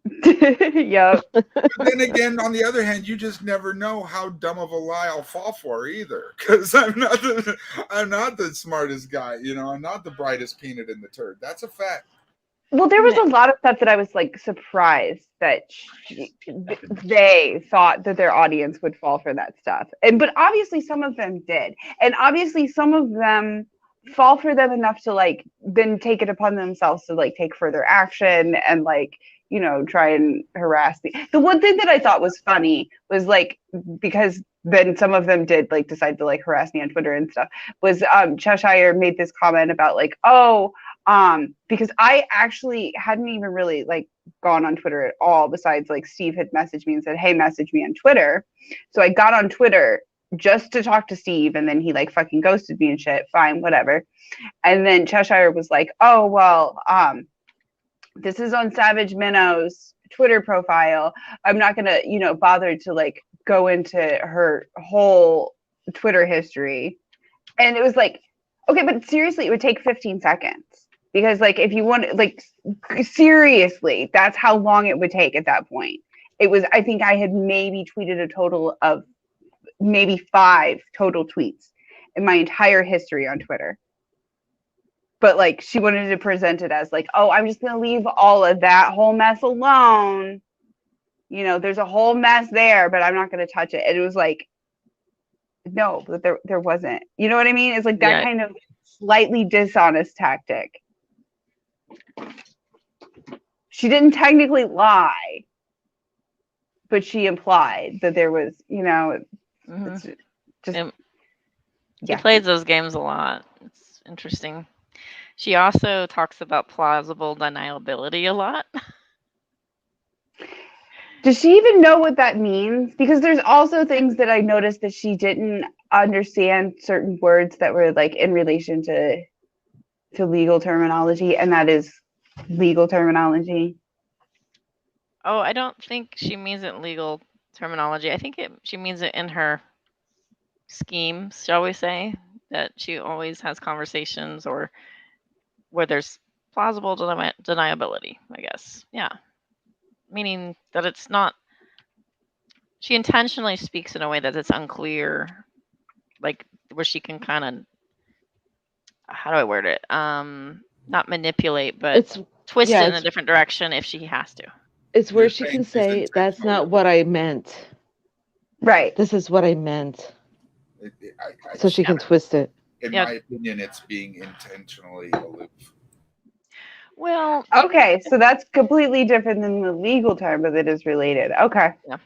Yep.
But then again, on the other hand, you just never know how dumb of a lie I'll fall for either, because I'm not the smartest guy. I'm not the brightest peanut in the turd. That's a fact.
Well, there was a lot of stuff that I was like surprised that they thought that their audience would fall for that stuff, but obviously some of them did, and obviously some of them fall for them enough to like then take it upon themselves to like take further action and like try and harass me. The one thing that I thought was funny was like because then some of them did like decide to like harass me on Twitter and stuff was Cheshire made this comment about like, oh, because I actually hadn't even really like gone on Twitter at all, besides like Steve had messaged me and said, hey, message me on Twitter. So I got on Twitter just to talk to Steve, and then he like fucking ghosted me and shit. Fine, whatever. And then Cheshire was like, oh well, this is on Savage Minnow's Twitter profile. I'm not gonna, bother to like go into her whole Twitter history. And it was like, okay, but seriously, it would take 15 seconds. Because like if you want like seriously, that's how long it would take at that point. It was, I think I had maybe tweeted a total of maybe 5 total tweets in my entire history on Twitter. But like she wanted to present it as like, oh, I'm just gonna leave all of that whole mess alone. There's a whole mess there, but I'm not gonna touch it. And it was like, no, but there wasn't. You know what I mean? It's like that kind of slightly dishonest tactic. She didn't technically lie, but she implied that there was, it's just.
She plays those games a lot. It's interesting. She also talks about plausible deniability a lot.
Does she even know what that means? Because there's also things that I noticed that she didn't understand certain words that were like in relation to legal terminology, and that is legal terminology.
Oh, I don't think she means it in legal terminology. I think she means it in her scheme, shall we say, that she always has conversations or where there's plausible deniability, I guess. Yeah. Meaning that it's not, she intentionally speaks in a way that it's unclear, like where she can kind of, how do I word it? Not manipulate, but twist it in a different direction if she has to.
It's where she can say, that's not what I meant.
Right.
This is what I meant. So she can twist it.
In my opinion, it's being intentionally aloof.
Well,
okay, so that's completely different than the legal term, but it is related. Okay.
Yeah.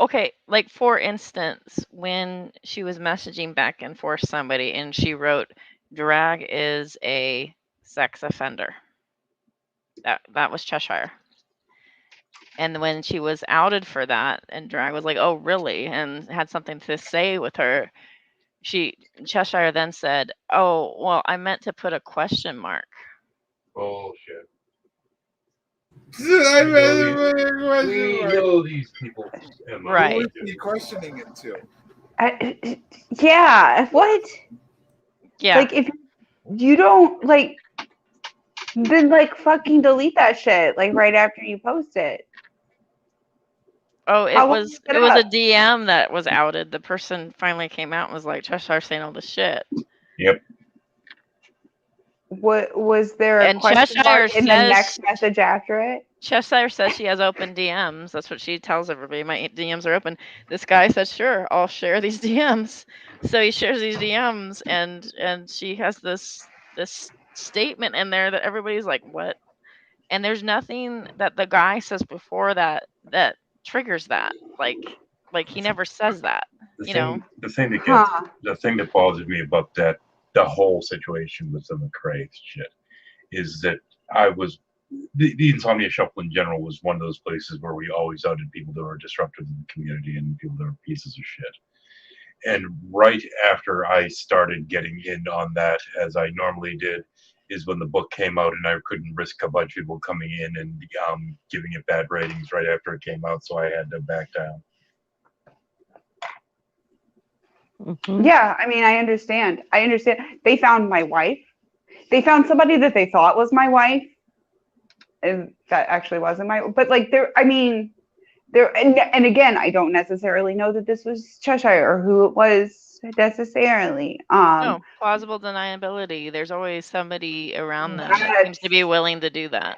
Okay, like for instance, when she was messaging back and forth somebody and she wrote, drag is a sex offender. That was Cheshire. And when she was outed for that and drag was like, oh, really? And had something to say with her, Cheshire then said, oh, well, I meant to put a question mark.
Bullshit.
I
we know these people.
Right.
Who is he questioning it to?
Yeah. What?
Yeah.
Like if you don't like, then like fucking delete that shit like right after you post it.
Oh, it was a DM that was outed. The person finally came out and was like, Cheshire saying all this shit.
Yep.
What was there a question mark in the next message after it?
Cheshire says she has open DMs. That's what she tells everybody. My DMs are open. This guy says, sure, I'll share these DMs. So he shares these DMs, and she has this statement in there that everybody's like, what? And there's nothing that the guy says before that triggers that. Like he never says that.
The thing that bothers me about the whole situation with the McRae shit is that the Insomnia Shuffle in general was one of those places where we always outed people that were disruptive in the community and people that were pieces of shit. And right after I started getting in on that, as I normally did, is when the book came out, and I couldn't risk a bunch of people coming in and giving it bad ratings right after it came out, so I had to back down.
Mm-hmm. Yeah, I mean, I understand. They found my wife. They found somebody that they thought was my wife. and that actually wasn't my. But like there, I mean, there, and again, I don't necessarily know that this was Cheshire or who it was necessarily.
No, plausible deniability. There's always somebody around them that seems
That's
to be willing to do that.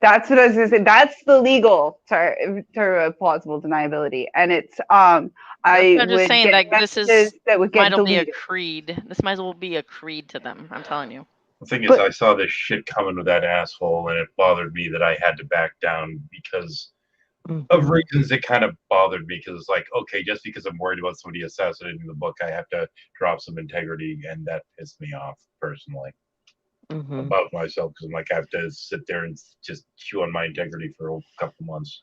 that's what I was gonna say. That's the legal term of plausible deniability, and it's I
I'm just
would
saying,
get
like, this
messages that would
might
get
as be a
deleted.
creed. This might as well be a creed to them. I'm telling you.
The thing is,
But-
I saw this shit coming with that asshole, and it bothered me that I had to back down because of reasons that kind of bothered me. Because it's like, okay, just because I'm worried about somebody assassinating the book, I have to drop some integrity, and that pissed me off personally about myself. Because I'm like, I have to sit there and just chew on my integrity for a couple months.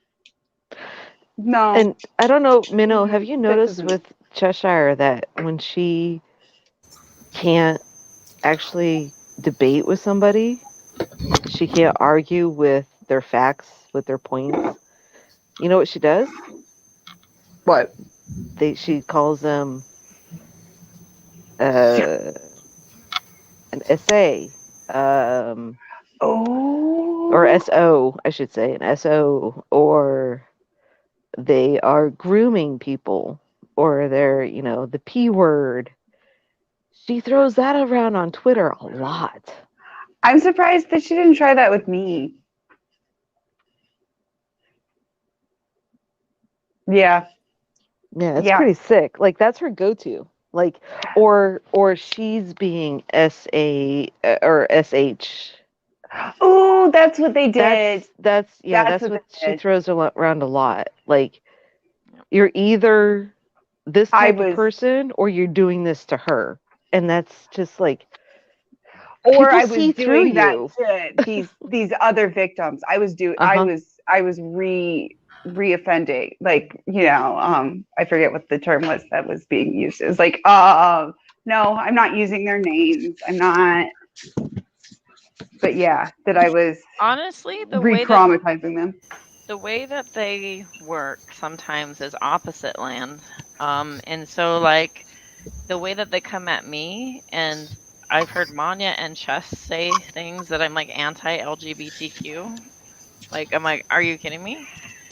No,
And I don't know, Minnow, have you
This
noticed
isn't-
with Cheshire that when she can't actually debate with somebody, she can't argue with their facts, with their points? You know what she does?
what?
She calls them uh, an essay, or
Oh,
SO, I should say, an SO, or they are grooming people, or they're, the P word. She throws that around on Twitter a lot.
I'm surprised that she didn't try that with me. Yeah,
Yeah, it's
yeah.
pretty sick. Like that's her go-to. Like, or she's being or SH.
Oh, that's what they did.
That's
That's what
what
they
she
did.
throws around a lot. Like, you're either this
I
type of
was,
person or you're doing this to her, and that's just like
or
people
I was
see through
doing that
you.
to these other victims. I was
Uh-huh.
I was re-offending. Like, I forget what the term was that was being used. It was like, no, I'm not using their names. I'm not. But yeah, that I was
Honestly,
re-traumatizing them.
the way that they work sometimes is opposite land. And so like the way that they come at me, and I've heard Manya and Chess say things that I'm like anti-LGBTQ. Like I'm like, are you kidding me?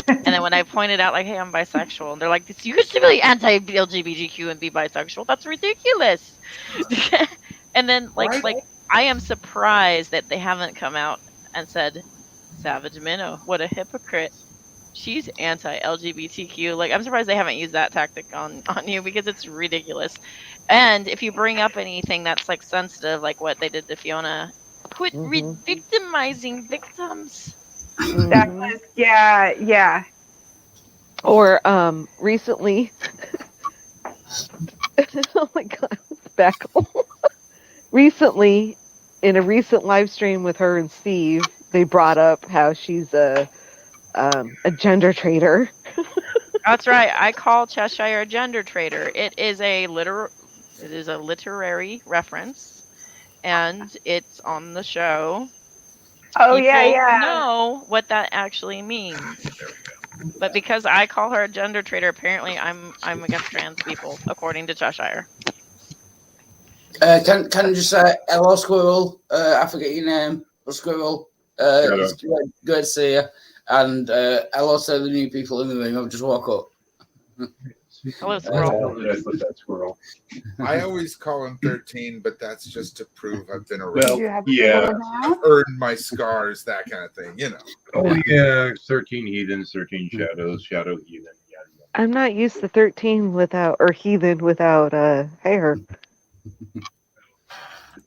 And then when I pointed out like, hey, I'm bisexual, they're like, you could still be anti-LGBTQ and be bisexual. That's ridiculous. And then
Right?
like I am surprised that they haven't come out and said, Savage Minnow, what a hypocrite. She's anti-LGBTQ. Like I'm surprised they haven't used that tactic on you because it's ridiculous. And if you bring up anything that's like sensitive, like what they did to Fiona, quit victimizing victims.
That
Mhm.
was yeah.
Or recently, oh my god, back recently in a recent live stream with her and Steve, they brought up how she's a gender traitor.
That's right. I call Cheshire a gender traitor. It is a literary reference, and it's on the show.
Oh
People
yeah.
know what that actually means. But because I call her a gender traitor, apparently I'm against trans people, according to Cheshire.
Can you just say hello, Squirrel? I forget your name. Hello, Squirrel. It's good to see you. And hello to the new people in the room. I've just woke up.
Hello,
Where the
squirrel.
hell did I put that squirrel?
I always call him 13, but that's just to prove I've been around.
Well,
You have
yeah.
people now?
I've earned my scars, that kind of thing, you know.
Oh yeah, 13 heathens, 13 shadows, shadow heathen. Yada, yada.
I'm not used to 13 without, or heathen without hair.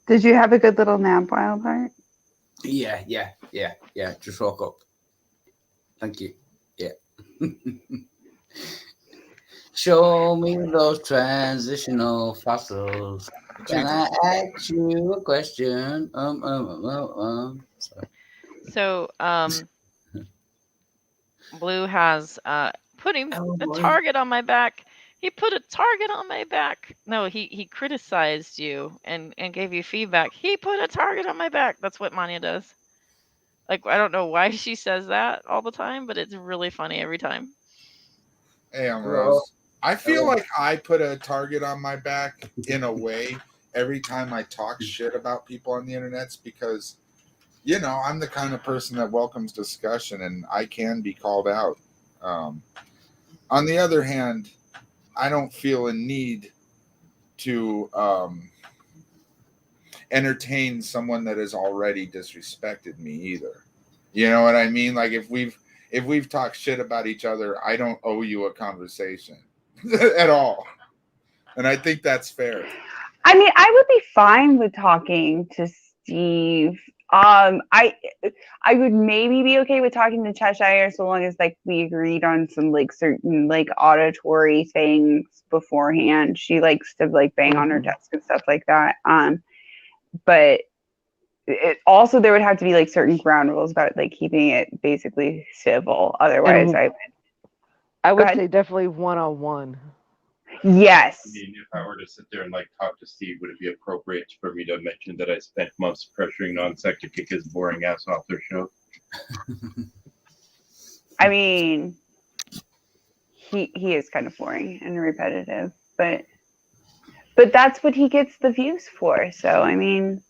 Did you have a good little nap, Wildheart?
Yeah. Just woke up. Thank you. Yeah. Show me those transitional fossils. Can I ask you a question? Sorry.
So, Blue has putting
Oh,
a
boy.
target on my back. He put a target on my back. No, he criticized you and gave you feedback. He put a target on my back. That's what Manya does. Like I don't know why she says that all the time, but it's really funny every time.
Hey, I'm
Hello.
Rose. I feel
Hello.
like I put a target on my back in a way every time I talk shit about people on the internets because I'm the kind of person that welcomes discussion, and I can be called out. Um, on the other hand, I don't feel a need to entertain someone that has already disrespected me either. You know what I mean? Like if we've talked shit about each other, I don't owe you a conversation at all. And I think that's fair.
I mean, I would be fine with talking to Steve. I would maybe be okay with talking to Cheshire so long as like we agreed on some like certain like auditory things beforehand. She likes to like bang on her desk and stuff like that. But also there would have to be like certain ground rules about like keeping it basically civil. Otherwise,
And I
Go
would
ahead.
say definitely one-on-one.
Yes.
I mean, if I were to sit there and like talk to Steve, would it be appropriate for me to mention that I spent months pressuring non-sec to kick his boring ass off their show?
I mean, he is kind of boring and repetitive, but that's what he gets the views for. So I mean,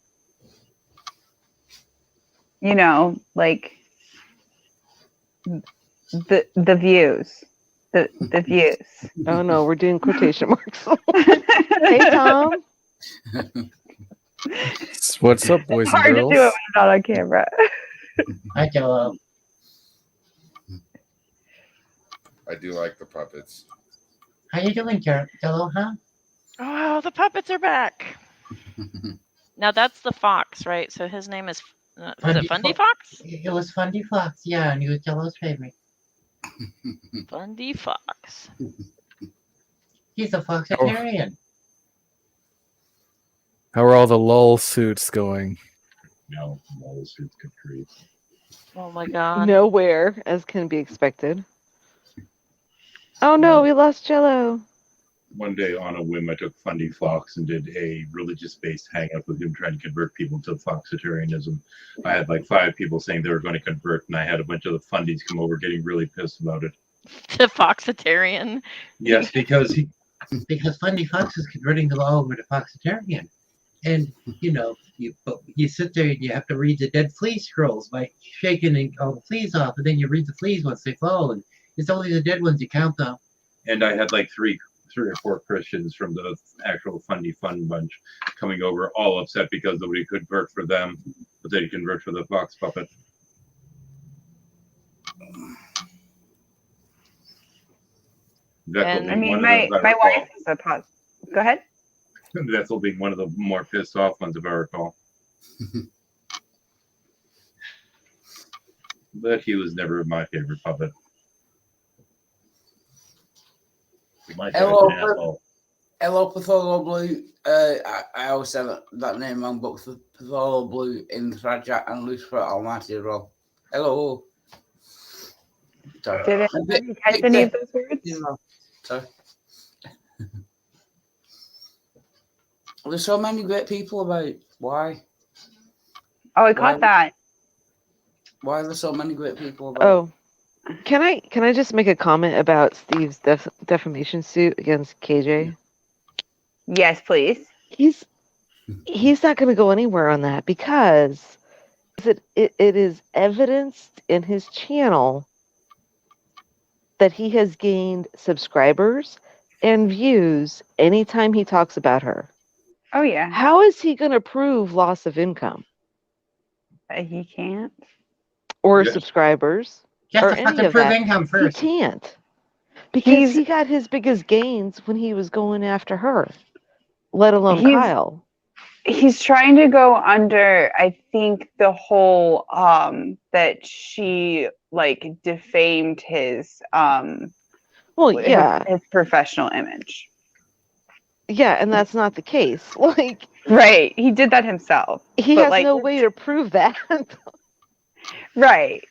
like the views, the views.
Oh no, we're doing quotation marks. Hey Tom.
What's up, boys
It's
and
hard to do it when
girls?
I'm not on camera.
Hi, Jello.
I do like the puppets.
How you doing, Jello, huh?
Oh, the puppets are back. Now that's the fox, right? So his name is was it Fundy Fox?
It was Fundy Fox, yeah, and he was Jello's favorite.
Fundy Fox.
He's a foxitarian.
How are all the lull suits going?
No, all suits could creep.
Oh my god.
Nowhere, as can be expected. Oh no, we lost Jello.
One day on a whim, I took Fundy Fox and did a religious-based hang-up with him trying to convert people to Foxitarianism. I had like 5 people saying they were going to convert, and I had a bunch of the Fundies come over getting really pissed about it.
The Foxitarian.
Yes, because
Fundy Fox is converting them all over to Foxitarian. And, you sit there and you have to read the dead flea scrolls by shaking all the fleas off, and then you read the fleas once they fall, and it's only the dead ones you count, though.
And I had like 3 or 4 Christians from the actual Fundy Fun bunch coming over, all upset because nobody could convert for them, but they convert for the Fox puppet.
And-
I mean, my wife is a pos. Go ahead.
That's being one of the more pissed off ones, if I recall. But he was never my favorite puppet.
Hello, Patholo Blue. I always said that name wrong, but Patholo Blue in Thread Chat and Lucifer Almighty as well. Hello. Sorry.
Did anybody catch any of those words?
Sorry. There's so many great people about. Why?
Oh, I caught that.
Why are there so many great people about?
Oh, can I just make a comment about Steve's defamation suit against KJ?
Yes, please.
He's not going to go anywhere on that because it is evidenced in his channel that he has gained subscribers and views anytime he talks about her.
Oh yeah.
How is he going to prove loss of income
He can't.
or
Yes.
subscribers
You
or
have to
any
fucking
of
prove
that?
income first.
He can't because he got his biggest gains when he was going after her, let alone Kyle.
He's trying to go under, I think, the whole that she like defamed his his professional image.
Yeah, and that's not the case. Like,
right, he did that himself.
He
but,
has
like,
no way to prove that.
Right.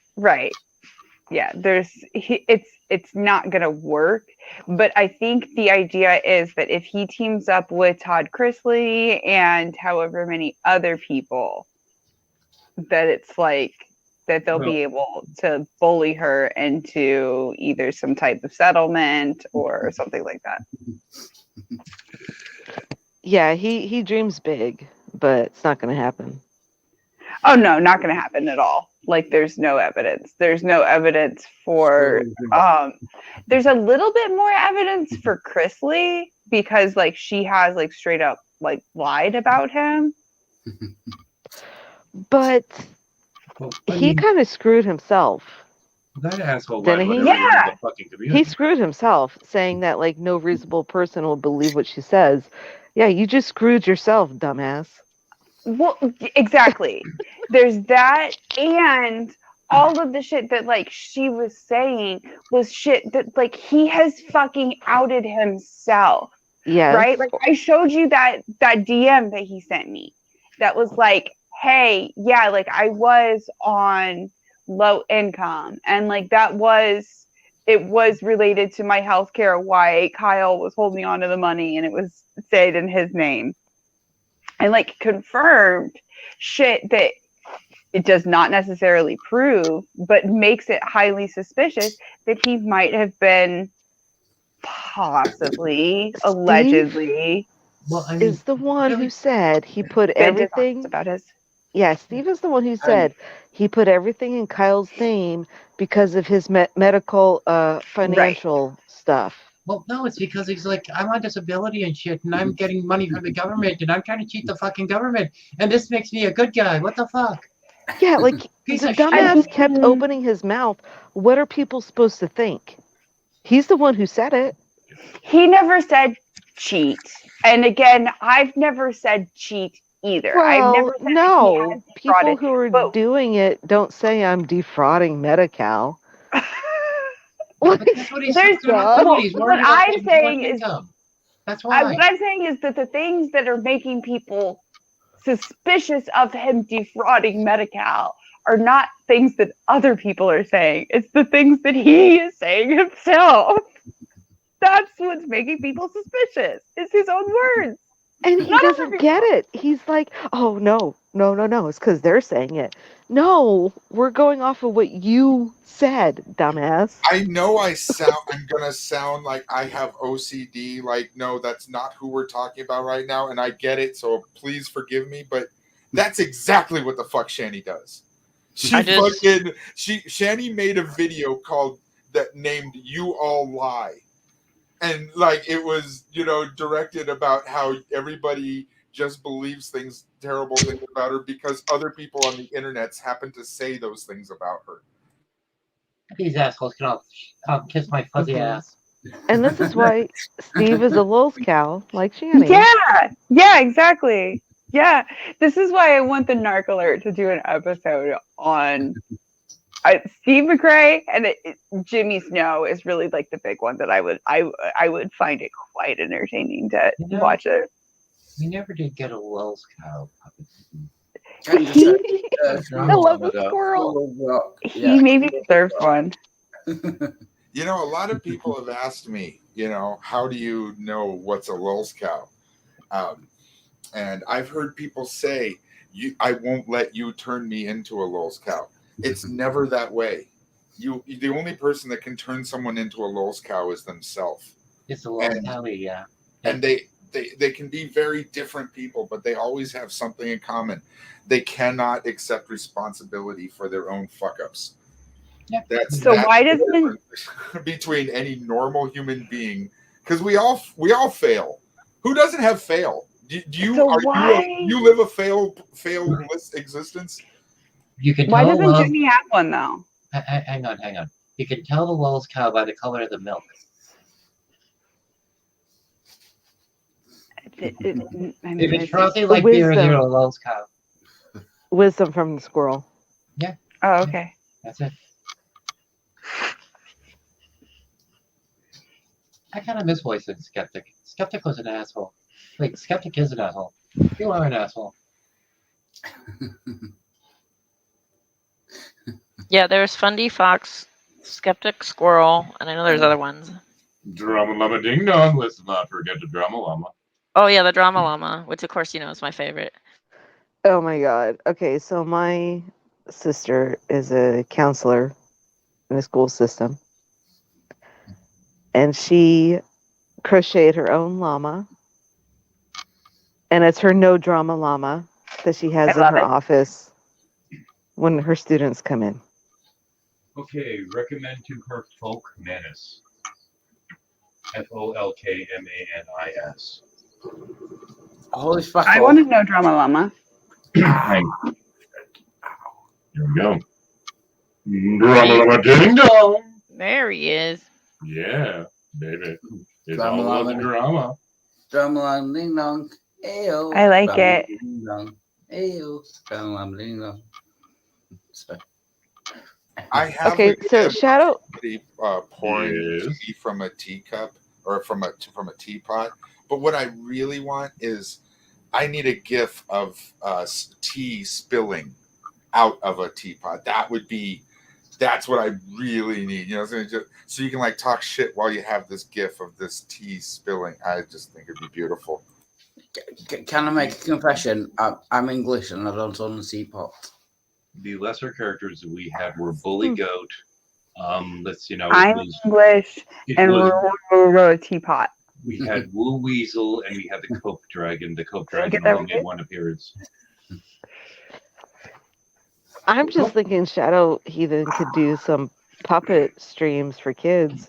Yeah, it's not gonna work. But I think the idea is that if he teams up with Todd Chrisley and however many other people, that it's like that they'll be able to bully her into either some type of settlement or something like that.
Yeah, he dreams big, but it's not going to happen.
Oh no, not going to happen at all. Like there's no evidence. There's no evidence for there's a little bit more evidence for Chrisley because like she has like straight up like lied about him.
But
Well, I
he
mean,
kind of screwed himself.
that asshole
Didn't
lied
he?
about everyone in
Yeah.
the fucking
He
community.
screwed himself, saying that like no reasonable person will believe what she says. Yeah, you just screwed yourself, dumbass.
Well, exactly. There's that, and all of the shit that like she was saying was shit that like he has fucking outed himself,
Yes.
right? Like I showed you that DM that he sent me. That was like, hey, yeah, like I was on low income, and like it was related to my healthcare why Kyle was holding on to the money, and it was said in his name. And like confirmed shit that it does not necessarily prove, but makes it highly suspicious that he might have been possibly, allegedly.
Well, I mean,
Is the one
really?
who said he put
been dishonest
everything.
about his.
Yeah, Steve is the one who said he put everything in Kyle's name because of his medical, financial stuff.
Well, no, it's because he's like, I'm on disability and shit, and I'm getting money from the government, and I'm trying to cheat the fucking government, and this makes me a good guy. What the fuck?
Yeah, like
Piece
the
of shit.
dumbass kept opening his mouth. What are people supposed to think? He's the one who said it.
He never said cheat. And again, I've never said cheat either. I've
Well,
never said that he
no,
has
people
defrauded.
who are
But
doing it don't say I'm defrauding Medi-Cal.
But that's what he's
there's
talking about.
well,
He's
what
worried about
I'm
getting
saying
direct
is
income. That's why.
what I'm saying is that the things that are making people suspicious of him defrauding Medi-Cal are not things that other people are saying. It's the things that he is saying himself. That's what's making people suspicious. It's his own words.
And he
Not other
doesn't
people.
get it. He's like, oh, no. It's because they're saying it. No, we're going off of what you said, dumbass.
I know I'm gonna sound like I have OCD. Like, no, that's not who we're talking about right now, and I get it. So please forgive me, but that's exactly what the fuck Shani does. Shani made a video named "You All Lie," and like it was directed about how everybody just believes terrible things about her because other people on the internet happen to say those things about her.
These assholes can all kiss my fuzzy ass.
And this is why Steve is a lulz cow, like Shani.
Yeah, exactly. Yeah, this is why I want the Narc Alert to do an episode on Steve McRae, and Jimmy Snow is really like the big one that I would find it quite entertaining to watch it.
We never did get a Wells cow.
I love the squirrel.
He maybe deserves one.
A lot of people have asked me, how do you know what's a lulz cow? And I've heard people say, I won't let you turn me into a lulz cow. It's never that way. The only person that can turn someone into a lulz cow is themselves.
It's a lulz cow, yeah.
And they can be very different people, but they always have something in common. They cannot accept responsibility for their own fuck-ups.
Yep.
That's
why doesn't
between any normal human being, because we all fail. Who doesn't have fail? Do you live a fail-less existence?
You can.
Why doesn't Jimmy have one though?
Hang on. You can tell the Wells cow by the color of the milk. If it's frothy like beer, you're a Wells cow.
Wisdom from the squirrel.
Yeah.
Oh, okay.
That's it. I kind of miss voicing Skeptic. Skeptic was an asshole. Wait, Skeptic is an asshole. You are an asshole.
Yeah, there's Fundy Fox, Skeptic Squirrel, and I know there's other ones.
Drama Llama Ding Dong. Let's not forget the Drama Llama.
Oh yeah, the Drama Llama, which of course is my favorite.
Oh my god. Okay, so my sister is a counselor in the school system. And she crocheted her own llama. And it's her no drama llama that she has in her office. when her students come in.
Okay, recommend to her folk manis. FOLKMANIS.
Holy fuck!
I want to know Drama Llama.
Here we go. Drama ding dong.
There he is.
Yeah, baby. It's
Drama
all about the
llama.
drama.
Drama ding dong. Ayo.
I like
Drama
it.
Ding dong. Ayo. Drama ding dong. Sorry.
I have
Okay, so Shadow.
somebody pouring
Yes.
tea from a teacup or from a teapot. But what I really want is I need a gif of tea spilling out of a teapot. That's what I really need. You know, so you can like talk shit while you have this gif of this tea spilling. I just think it'd be beautiful.
Can I make a confession? I'm English and I don't own a teapot.
The lesser characters that we had were Bully Goat. Let's
I'm English and we're a teapot.
we had Woo Weasel and we had the Cope Dragon. The Cope
Did I
Dragon
get that
only made
right?
one appearance.
I'm just thinking Shadow Heathen could do some puppet streams for kids.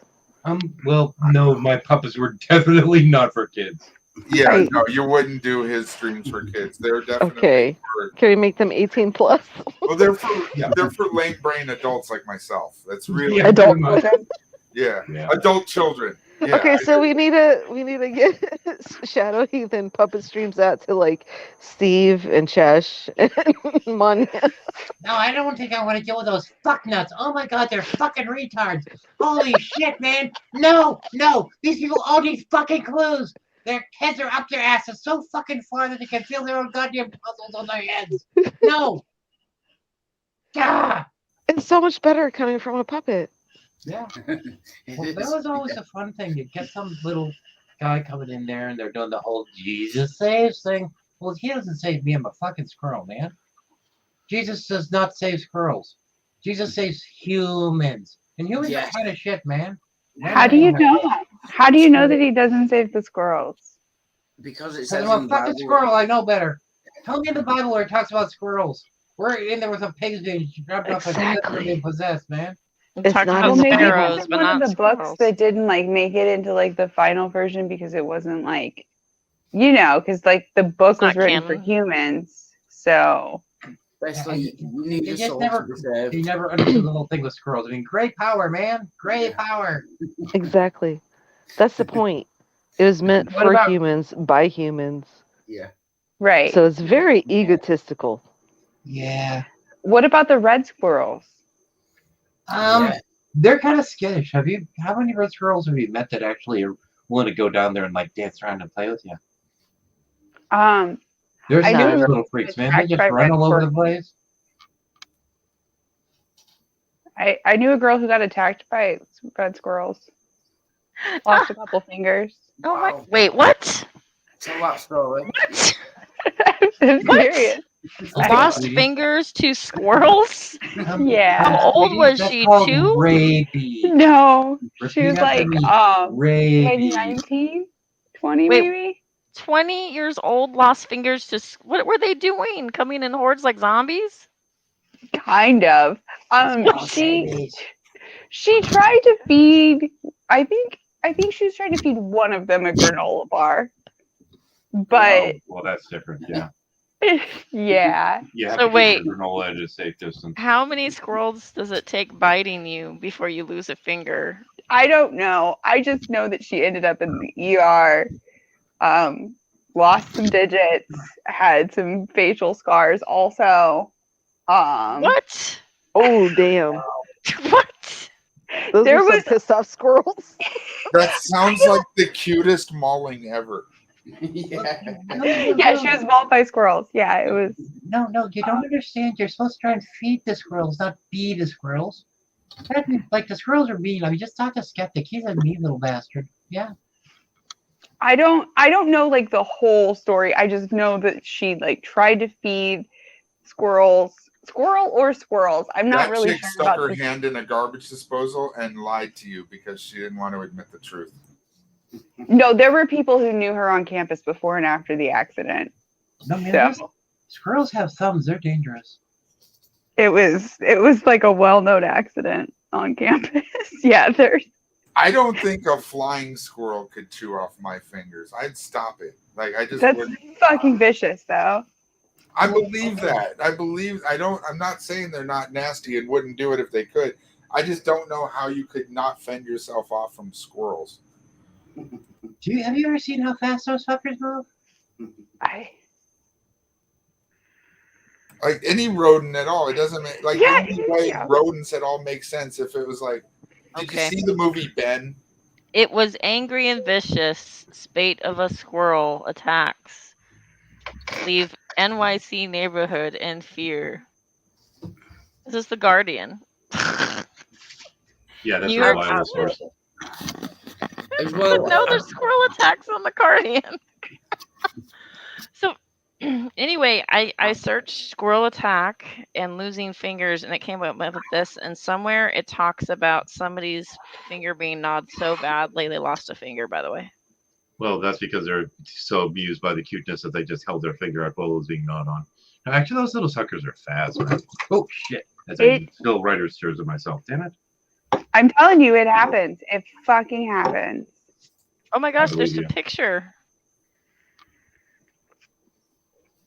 Well, no, my puppets were definitely not for kids.
Yeah,
Right.
no, you wouldn't do his streams for kids. They're definitely
Okay. Can we make them 18 plus?
well, they're for lame brain adults like myself. That's really
Adult
children.
Yeah, adult children. Yeah,
Okay, so we need to get Shadow Heathen puppet streams out to like Steve and Chesh and Monya.
No, I don't think I want to deal with those fucknuts. Oh my god, they're fucking retards. Holy shit, man. No. These people all need fucking clues. Their heads are up their asses so fucking far that they can feel their own goddamn puzzles on their heads. No. Ah.
It's so much better coming from a puppet.
Yeah. Well, that was always a fun thing. You get some little guy coming in there and they're doing the whole Jesus saves thing. Well, he doesn't save me. I'm a fucking squirrel, man. Jesus does not save squirrels. Jesus saves humans. And humans are kind of shit, man.
How do you know? How do you know that he doesn't save the squirrels?
Because it
Because
says
I'm
in
a
the
fucking
Bible.
squirrel. I know better. Tell me in the Bible where it talks about squirrels. We're in there with some pigs being dropped off and being possessed, man.
It's
Talk
not
about
in the
Maybe
sparrows,
this is
but
one of
not
the books
squirrels.
that didn't like make it into like the final version because it wasn't like, because like the book
It's
was
not
written for
canon.
humans. So
Basically, you need your
He just
soul
never,
to be saved.
he never understood the whole thing with squirrels. I mean, great power, man. Great power.
Exactly. That's the point. It was meant
What
for
about-
humans by humans.
Yeah.
right.
So it's very egotistical.
Yeah.
What about the red squirrels?
They're kind of skittish. How many red squirrels have you met that actually are willing to go down there and like dance around and play with you? There's
I
some
knew
little freaks, man. They
attacked
just
by
run
red
all over the
squirrels.
place.
I knew a girl who got attacked by red squirrels. Lost a couple fingers.
Oh my! Wait, what?
Tell that story.
What?
I'm
What?
serious.
Lost fingers to squirrels?
Yeah.
How old was
That's
she?
called
2?
rabies.
No,
Repeat
she was
after
like
me.
like
Rabies.
19, 20
Wait.
maybe.
20 years old, lost fingers to. What were they doing? Coming in hordes like zombies?
Kind of. She tried to feed. I think she was trying to feed one of them a granola bar. But
Well, that's different. Yeah.
yeah.
You have
So
to
wait.
keep your granola at a safe distance.
How many squirrels does it take biting you before you lose a finger?
I don't know. I just know that she ended up in the ER, lost some digits, had some facial scars also.
What?
Oh damn!
What?
Those
There
were some
was-
pissed off squirrels.
That sounds like the cutest mauling ever.
Yeah.
Yeah, she was mauled by squirrels. Yeah, it was.
No, you don't understand. You're supposed to try and feed the squirrels, not be the squirrels. Like the squirrels are mean. I mean, just talk to Skeptic. He's a mean little bastard. Yeah.
I don't know like the whole story. I just know that she like tried to feed squirrels. I'm not
That
really
chick
sure
stuck
about
her
this.
hand in a garbage disposal and lied to you because she didn't want to admit the truth.
No, there were people who knew her on campus before and after the accident.
No, man,
So-
listen, squirrels have thumbs. They're dangerous.
It was like a well-known accident on campus. Yeah, there's
I don't think a flying squirrel could chew off my fingers. I'd stop it. Like I just
that's
wouldn't.
fucking vicious though.
I believe that. I believe. I don't. I'm not saying they're not nasty and wouldn't do it if they could. I just don't know how you could not fend yourself off from squirrels.
Have you ever seen how fast those fuckers move?
Like any rodent at all, it doesn't make like
Yeah,
the only way
yeah.
rodents at all make sense if it was like. Did
Okay.
you see the movie Ben?
It was angry and vicious. Spate of a squirrel attacks. Leave NYC neighborhood in fear. This is the Guardian.
Yeah, that's
New
a
York
reliable
Times.
source.
As well.
No, there's squirrel attacks on the Guardian. So, anyway, I searched squirrel attack and losing fingers, and it came up with this. And somewhere it talks about somebody's finger being gnawed so badly they lost a finger. By the way.
Well, that's because they're so amused by the cuteness that they just held their finger up while it was being gnawed on. Now, actually, those little suckers are fast, man. Oh, shit. As I still writer's tears of myself. Damn it.
I'm telling you, it happens. It fucking happens.
Oh my gosh,
believe
there's a
you.
picture.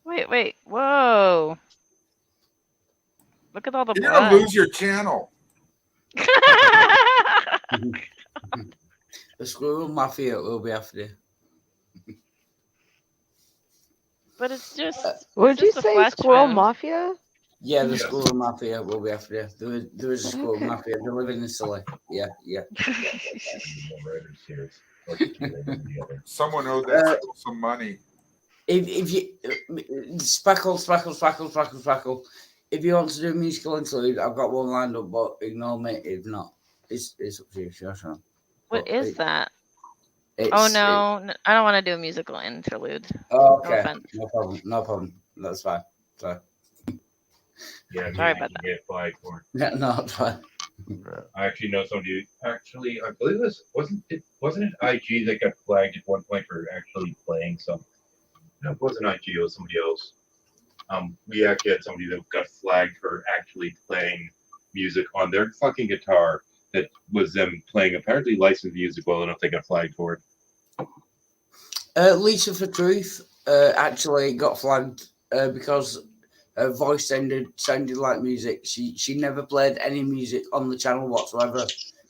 Wait. Whoa. Look at all the
You're gonna
blood.
lose your channel.
The squirrel mafia will be after you.
But it's just.
Would you
just a
say
flesh
Squirrel
wound.
Mafia?
Yeah, the
Yes.
squirrel mafia will be after you. There is a squirrel
Okay.
mafia. They live in Italy. Yeah.
Writer's tears.
Someone owed that squirrel some money.
If you spackle. If you want to do a musical interlude, I've got one lined up, but ignore me if not. It's up to you, sure.
What
But
is that?
it's,
Oh no, I don't want to do a musical interlude.
Oh,
No
okay,
offense.
no problem. That's fine. Sorry.
Yeah,
Sorry
music
about
you get flagged for.
No, it's fine.
I actually know somebody. Actually, I believe wasn't it IG that got flagged at one point for actually playing some. No, it wasn't IG. It was somebody else. We actually had somebody that got flagged for actually playing music on their fucking guitar. That was them playing apparently licensed music well enough they got flagged for it.
Lisa for Truth actually got flagged because her voice sounded like music. She never played any music on the channel whatsoever,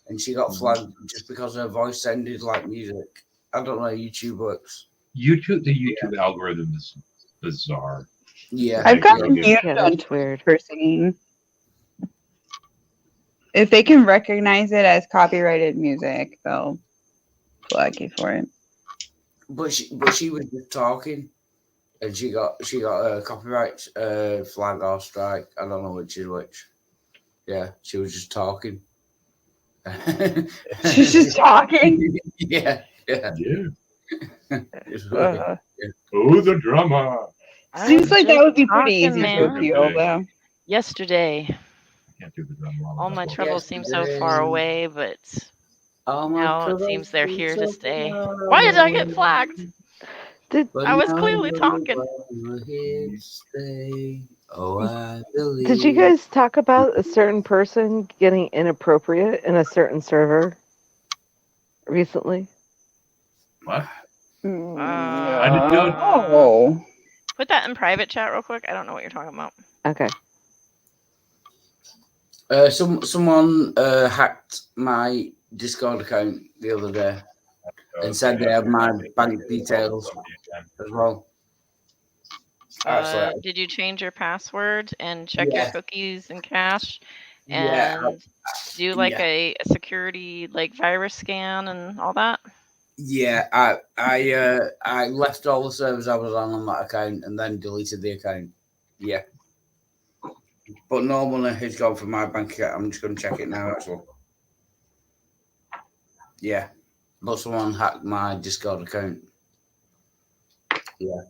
and she got flagged just because her voice sounded like music. I don't know how YouTube works.
The YouTube algorithm is bizarre.
Yeah,
I've gotten
Yeah,
muted
that's
on Twitch
weird.
for singing. If they can recognize it as copyrighted music, they'll flag you for it.
but she was just talking, and she got a copyright flag or strike. I don't know which is which. Yeah, she was just talking.
She's just talking.
Yeah. It's really-
Oh, the drama.
Seems like that would be
Talking,
pretty easy to
man.
appeal, though.
Yesterday,
Can't do the drama.
all my troubles seem so far away, but
Oh my
now it
troubles
seems they're
seem
here
so
to stay.
far
Why did I get
away.
flagged?
But
I was
now
clearly
you're
talking.
here to stay. Oh, I believe.
Did you guys talk about a certain person getting inappropriate in a certain server recently?
What?
I
didn't know.
Oh.
Put that in private chat real quick. I don't know what you're talking about.
Okay.
Someone hacked my Discord account the other day and said they had my bank details as well. Actually,
Did you change your password and check your
Yeah.
cookies and cache and
Yeah,
do like
yeah.
a security like virus scan and all that?
Yeah, I left all the servers I was on that account and then deleted the account. Yeah. But normally it's gone from my bank account. I'm just going to check it now, actually. Yeah. But someone hacked my Discord account. Yeah.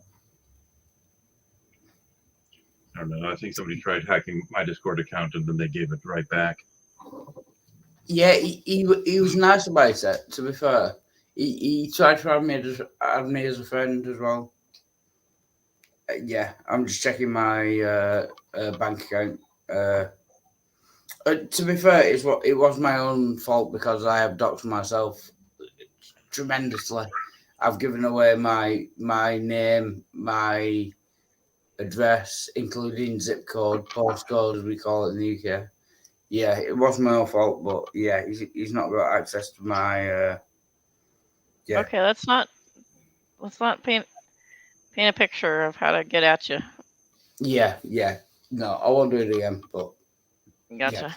I don't know. I think somebody tried hacking my Discord account and then they gave it right back.
Yeah, he was nice about it, to be fair. He tried to add me as a friend as well. Yeah, I'm just checking my bank account. Uh, to be fair, it was my own fault because I have doxed myself tremendously. I've given away my name, my address, including zip code, postcode, as we call it in the UK. Yeah, it was my own fault, but yeah, he's not got access to my. Yeah,
Okay, let's not paint a picture of how to get at you.
yeah. No, I won't do it again. But yeah,
Gotcha.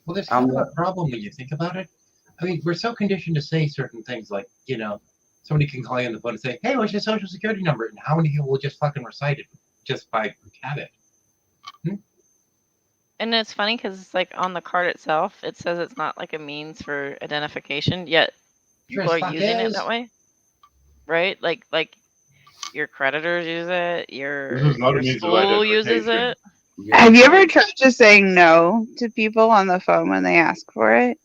Well, there's kind
I'm.
of a problem when you think about it. I mean, we're so conditioned to say certain things like, somebody can call you on the phone and say, "Hey, what's your social security number?" And how many people will just fucking recite it just by habit?
And it's funny because it's like on the card itself, it says it's not like a means for identification, yet
Sure
people
as
are
fuck
using it
is.
that way, right? Like your creditors use it,
This is not a
your
means of
school uses
identification.
it.
Yeah.
Have you ever tried just saying no to people on the phone when they ask for it?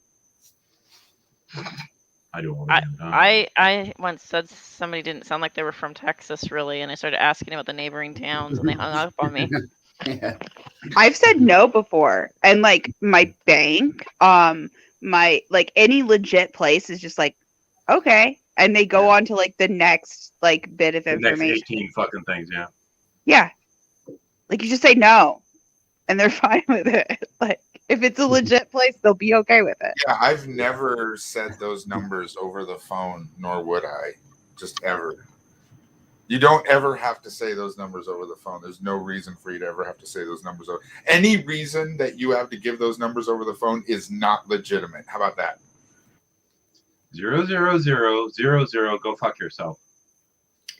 I do all the
I
damn time.
I once said somebody didn't sound like they were from Texas really, and I started asking about the neighboring towns, and they hung up on me.
Yeah.
I've said no before, and like my bank, my like any legit place is just like, okay, and they go on to like the next like bit of
The next
information.
18 fucking things, yeah.
Yeah, like you just say no, and they're fine with it. Like if it's a legit place, they'll be okay with it.
Yeah, I've never said those numbers over the phone, nor would I, just ever. You don't ever have to say those numbers over the phone. There's no reason for you to ever have to say those numbers over. Any reason that you have to give those numbers over the phone is not legitimate. How about that?
00000. Go fuck yourself.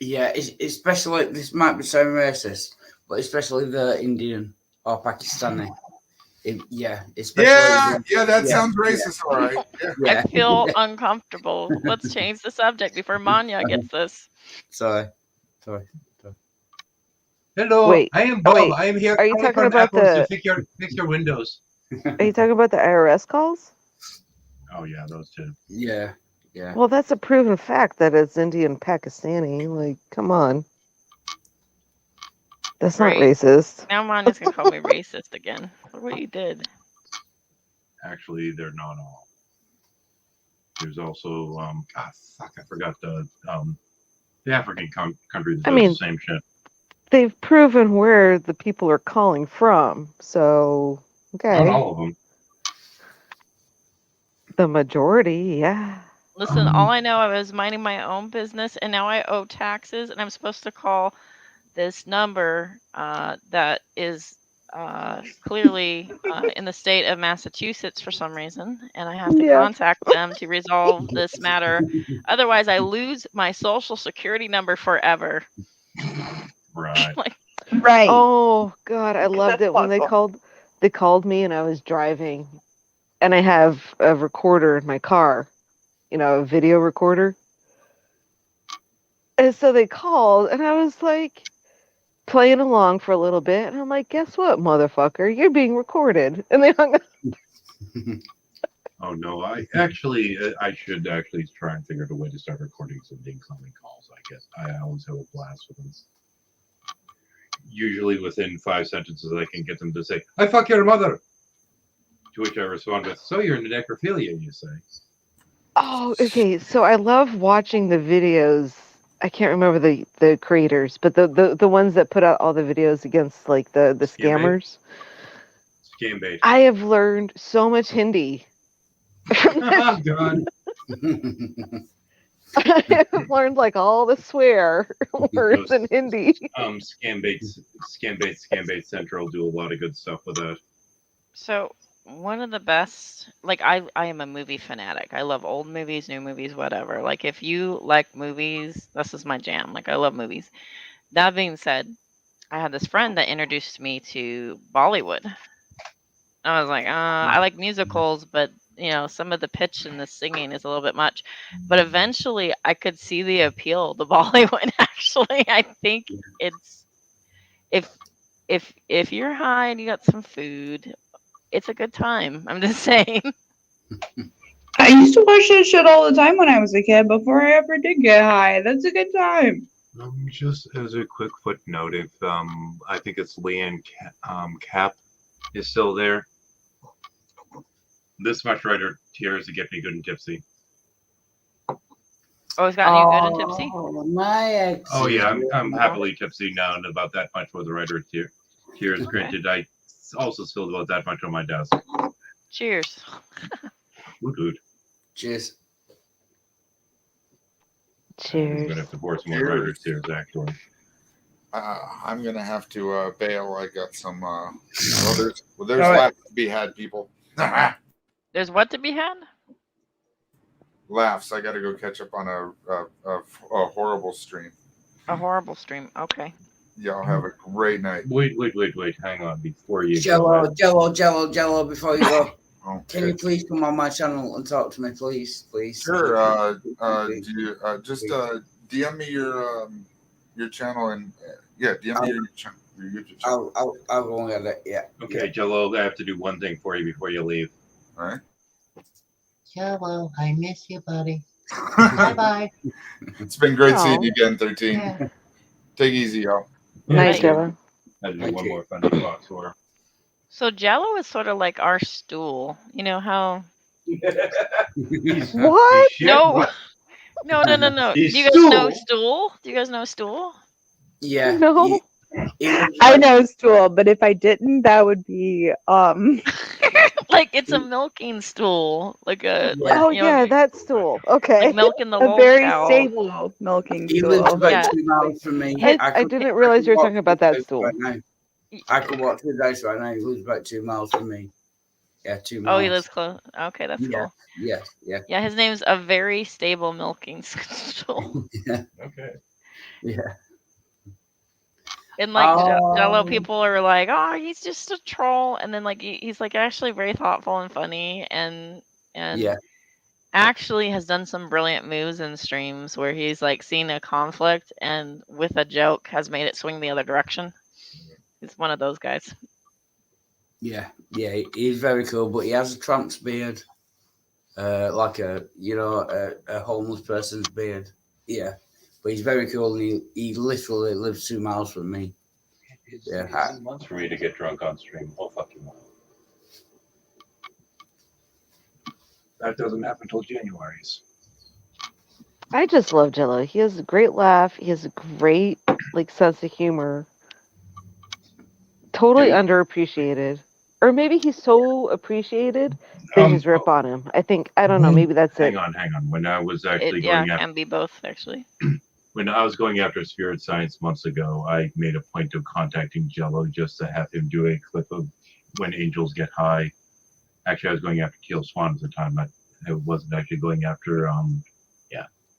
Yeah, especially this might be sound racist, but especially the Indian or Pakistani. Especially
That
yeah,
sounds racist, all right. Yeah.
yeah.
I feel uncomfortable. Let's change the subject before Manya gets this.
Sorry.
Hello,
Wait,
I am Bob.
wait.
I am here
Are you
calling
talking
from
about
Apple's to
the?
fix your windows.
Are you talking about the IRS calls?
Oh, yeah, those two.
Yeah.
Well, that's a proven fact that it's Indian Pakistani. Like, come on. That's not
Great.
racist.
Now Manya's gonna call me racist again. Look what you did.
Actually, they're not all. There's also, I forgot the African country that
I
does
mean-
the same shit.
They've proven where the people are calling from. So, okay.
Not all of them.
The majority, yeah.
Listen, all I know, I was minding my own business, and now I owe taxes, and I'm supposed to call this number that is clearly in the state of Massachusetts for some reason, and I have to
Yeah.
contact them to resolve this matter. Otherwise, I lose my social security number forever.
Right.
Right.
Oh God, I loved it when they called me and I was driving, and I have a recorder in my car, a video recorder. And so they called, and I was like playing along for a little bit, and I'm like, "Guess what, motherfucker? You're being recorded." And they hung up.
Oh no, I should actually try and figure out a way to start recording some incoming calls. I guess I always have a blast with them. Usually within 5 sentences, I can get them to say, "I fuck your mother." To which I respond with, "So you're into necrophilia, you say?"
Oh, okay. So I love watching the videos. I can't remember the creators, but the ones that put out all the videos against like the scammers.
Scam bait.
I have learned so much Hindi.
Oh God.
I have learned like all the swear words in Hindi.
Scam bait Central do a lot of good stuff with that.
So one of the best, like I am a movie fanatic. I love old movies, new movies, whatever. Like if you like movies, this is my jam. Like I love movies. That being said, I had this friend that introduced me to Bollywood. I was like, I like musicals, but some of the pitch and the singing is a little bit much. But eventually, I could see the appeal to Bollywood. Actually, I think it's if you're high and you got some food, it's a good time. I'm just saying.
I used to watch that shit all the time when I was a kid before I ever did get high. That's a good time.
Just as a quick footnote, if I think it's Leanne Cap is still there. This much writer tears to get me good and tipsy.
Oh, it's gotten you good and tipsy?
Oh, my ex.
Oh yeah, I'm happily tipsy now, and about that much was the writer tears.
Okay.
Granted, I also spilled about that much on my desk.
Cheers.
Woot woot.
Cheers.
I'm
Cheers.
gonna have to pour some more writer tears actually.
I'm gonna have to bail. I got some. There's
All right.
laughs to be had, people.
There's what to be had?
Laughs. I got to go catch up on a horrible stream.
A horrible stream. Okay.
Y'all have a great night.
Wait. Hang on before you go.
Jello, before you go.
Okay.
Can you please come on my channel and talk to me, please?
Sure. Do you just DM me your channel and DM me your channel. Your YouTube channel.
I'll go and get it. Yeah.
Okay, Jello, I have to do one thing for you before you leave.
All right.
Jello, I miss you, buddy. Bye.
It's been great
Aw.
seeing you again, 13.
Yeah.
Take it easy, y'all.
Nice, Jello.
I had to do
Thank
one
you.
more funny box for her.
So Jello is sort of like our stool. You know how?
What?
Shit,
No.
what?
No. Do
He's
you guys know
stool?
stool? Do you guys know stool?
Yeah.
No.
I know stool, but if I didn't, that would be
Like it's a milking stool, like a like,
Oh
you know,
yeah, that stool. Okay.
like milking the
a
wool
very
cow.
stable milking
He lives
stool.
about
Yeah.
2 miles from me.
I didn't realize you were talking about that stool.
Right now. I could walk through the house right now. He lives about 2 miles from me. Yeah, 2 miles.
Oh, he lives close. Okay, that's
Yeah.
cool.
Yeah.
Yeah, his name's a very stable milking stool.
Okay.
Yeah.
And like Jello
Oh.
people are like, oh, he's just a troll, and then like he's like actually very thoughtful and funny, and
Yeah.
actually has done some brilliant moves in streams where he's like seen a conflict and with a joke has made it swing the other direction. He's one of those guys.
Yeah. He's very cool, but he has a tramp's beard, like a homeless person's beard. Yeah, but he's very cool, and he literally lives 2 miles from me. Yeah.
18 months for me to get drunk on stream. Oh fucking well. That doesn't happen until January's.
I just love Jello. He has a great laugh. He has a great sense of humor. Totally underappreciated. Or maybe he's so appreciated, bitches rip on him. I don't know, maybe that's it.
Hang on. When I was actually
It
going after
can be both actually.
when I was going after spirit science months ago, I made a point of contacting Jello just to have him do a clip of when angels get high. Actually, I was going after Teal Swan at the time. I wasn't actually going after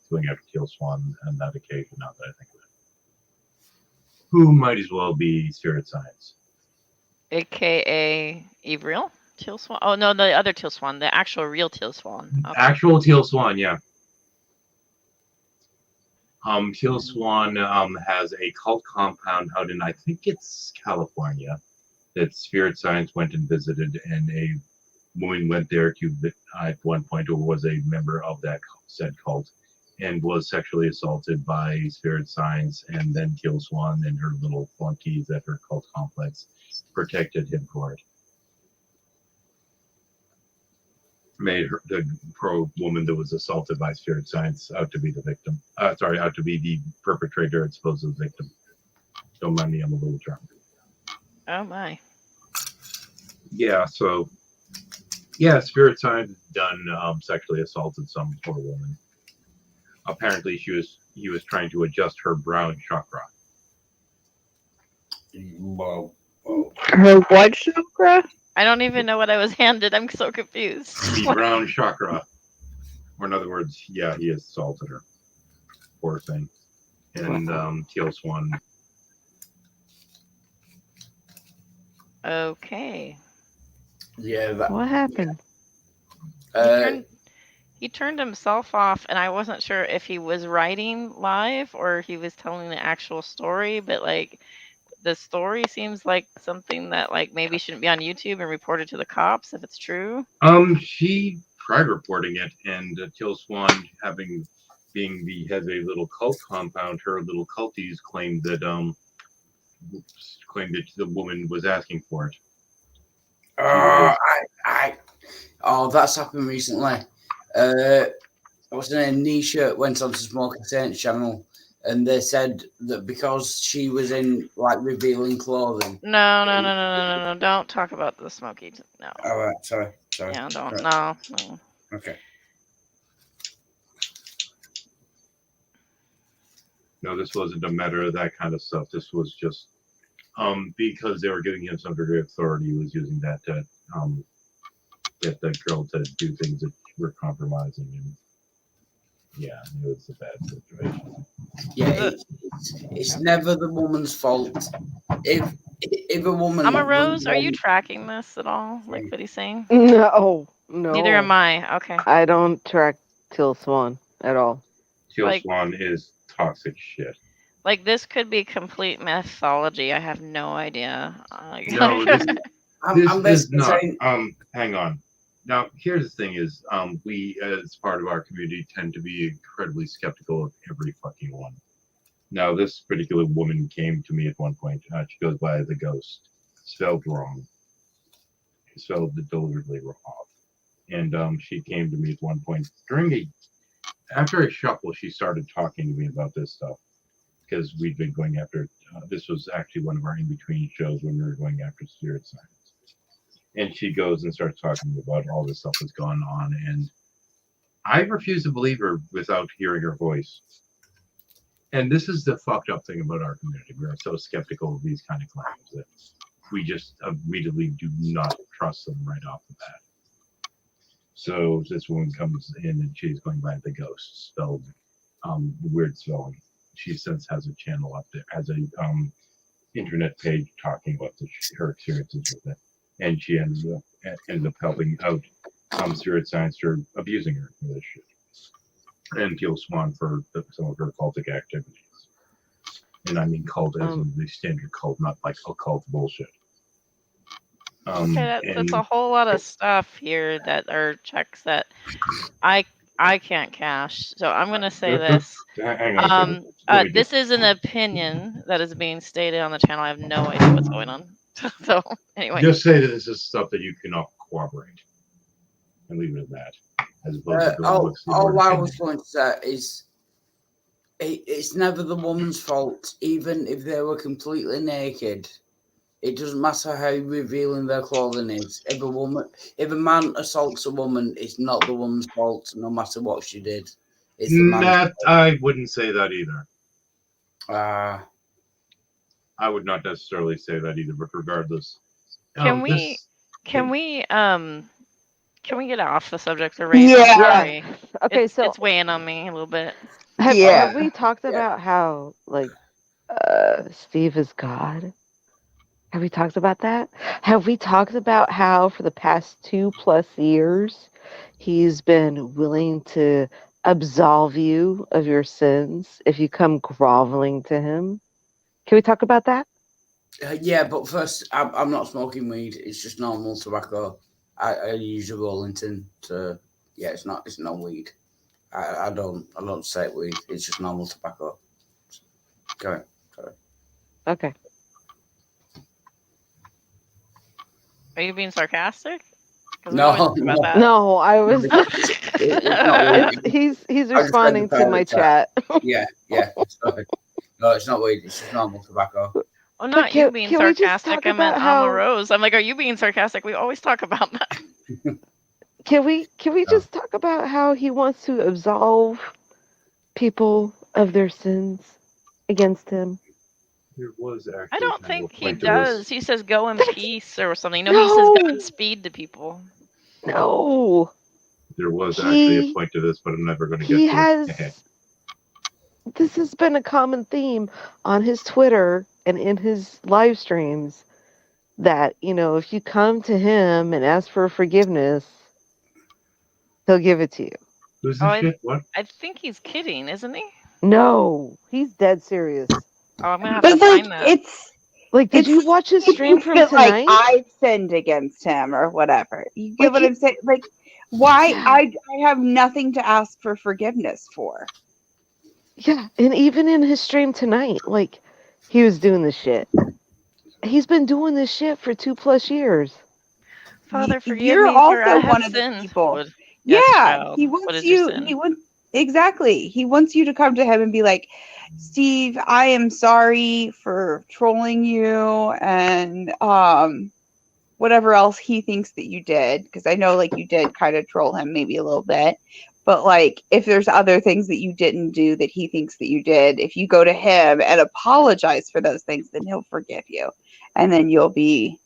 going after Teal Swan on that occasion. Now that I think of it, who might as well be spirit science.
AKA Evreal? Teal Swan? Oh, no, the other Teal Swan. The actual real Teal Swan. Okay.
Actual Teal Swan, yeah. Teal Swan has a cult compound out in, I think it's California, that Spirit Science went and visited, and a woman went there to, at one point, who was a member of that said cult, and was sexually assaulted by Spirit Science, and then Teal Swan and her little flunkies at her cult complex protected him for it. Made her, the pro woman that was assaulted by Spirit Science, out to be the victim. Out to be the perpetrator and supposed victim. Don't mind me, I'm a little drunk.
Oh my.
Yeah, so yeah, Spirit Science done sexually assaulted some poor woman. Apparently he was trying to adjust her brown chakra.
Whoa.
Her what chakra?
I don't even know what I was handed. I'm so confused.
The brown chakra. Or in other words, yeah, he assaulted her. Poor thing. And Teal Swan.
Okay.
Yeah.
What happened?
He turned himself off, and I wasn't sure if he was writing live or he was telling the actual story, but like the story seems like something that like maybe shouldn't be on YouTube and reported to the cops if it's true.
She tried reporting it, and Teal Swan having being the head of a little cult compound, her little culties claimed that the woman was asking for it.
That's happened recently. What's her name? Nisha went on to Smoking Saints channel, and they said that because she was in like revealing clothing.
No. Don't talk about the Smoky. No.
All right, sorry.
Yeah, don't.
Right.
No.
Okay.
No, this wasn't a matter of that kind of stuff. This was just because they were giving him some degree of authority. He was using that to get the girl to do things that were compromising, and yeah, it was a bad situation.
Yeah, it's never the woman's fault. If a woman.
I'm a Rose. Are you tracking this at all? Like what he's saying?
No.
Neither am I. Okay.
I don't track Teal Swan at all.
Teal Swan is toxic shit.
Like this could be complete mythology. I have no idea.
No, this is not. Hang on. Now, here's the thing: is we, as part of our community, tend to be incredibly skeptical of every fucking one. Now, this particular woman came to me at one point. She goes by the Ghost, spelled wrong, spelled deliberately off, and she came to me at one point after a shuffle. She started talking to me about this stuff because we'd been going after. This was actually one of our in-between shows when we were going after spirit signs. And she goes and starts talking about all this stuff that's gone on. And I refuse to believe her without hearing her voice. And this is the fucked up thing about our community. We are so skeptical of these kind of claims that we just immediately do not trust them right off the bat. So this woman comes in and she's going by the Ghost, spelled weird spelling. She since has a channel up there, has a internet page talking about her experiences with it. And she ended up helping out spirit signs for abusing her for this shit. And Teal Swan for some of her cultic activities. And I mean cult as in the standard cult, not like occult bullshit.
Okay, that's a whole lot of stuff here that are checks that I can't cash. So I'm going to say this.
Hang on.
This is an opinion that is being stated on the channel. I have no idea what's going on. So anyway,
just say that this is stuff that you cannot corroborate, and leave it at that. As opposed to
all I was going to say is, it's never the woman's fault, even if they were completely naked. It doesn't matter how revealing their clothing is. If a man assaults a woman, it's not the woman's fault, no matter what she did. It's the man's fault.
I wouldn't say that either.
I
would not necessarily say that either, but regardless.
Can we get off the subject of rape?
Yeah.
Sorry.
Okay,
it's weighing on me a little bit.
Have we talked about how Steve is God? Have we talked about that? Have we talked about how for the past 2+ years he's been willing to absolve you of your sins if you come groveling to him? Can we talk about that?
Yeah, but first, I'm not smoking weed. It's just normal tobacco. I use a Rollington. Yeah, it's no weed. I don't say weed. It's just normal tobacco. Go ahead. Sorry.
Okay.
Are you being sarcastic?
No,
no, I was. He's responding to my chat.
Yeah. Sorry. No, it's not weed. It's just normal tobacco.
Well, not you being sarcastic. I meant Alma Rose. I'm like, are you being sarcastic? We always talk about that.
Can we just talk about how he wants to absolve people of their sins against him?
There was actually
I don't think he does. He says go in peace or something. No, he says Godspeed to people.
No.
There was actually a point to this, but I'm never going to get to it.
This has been a common theme on his Twitter and in his live streams that, if you come to him and ask for forgiveness, he'll give it to you.
Who's this shit? What?
I think he's kidding, isn't he?
No, he's dead serious.
Oh, I'm gonna have to find that.
It's
like, did you watch his stream from tonight?
Like I've sinned against him or whatever. You get what I'm saying? Like, why? I have nothing to ask for forgiveness for.
Yeah, and even in his stream tonight, like he was doing this shit. He's been doing this shit for 2+ years.
Father, forgive
You're
me for I
also
have
one of the
sinned.
people.
What? Yes,
Yeah,
child.
he
What
wants
is your
you.
sin?
He wants exactly. He wants you to come to him and be like, Steve, I am sorry for trolling you and whatever else he thinks that you did, because I know like you did kind of troll him maybe a little bit. But like if there's other things that you didn't do that he thinks that you did, if you go to him and apologize for those things, then he'll forgive you. And then you'll be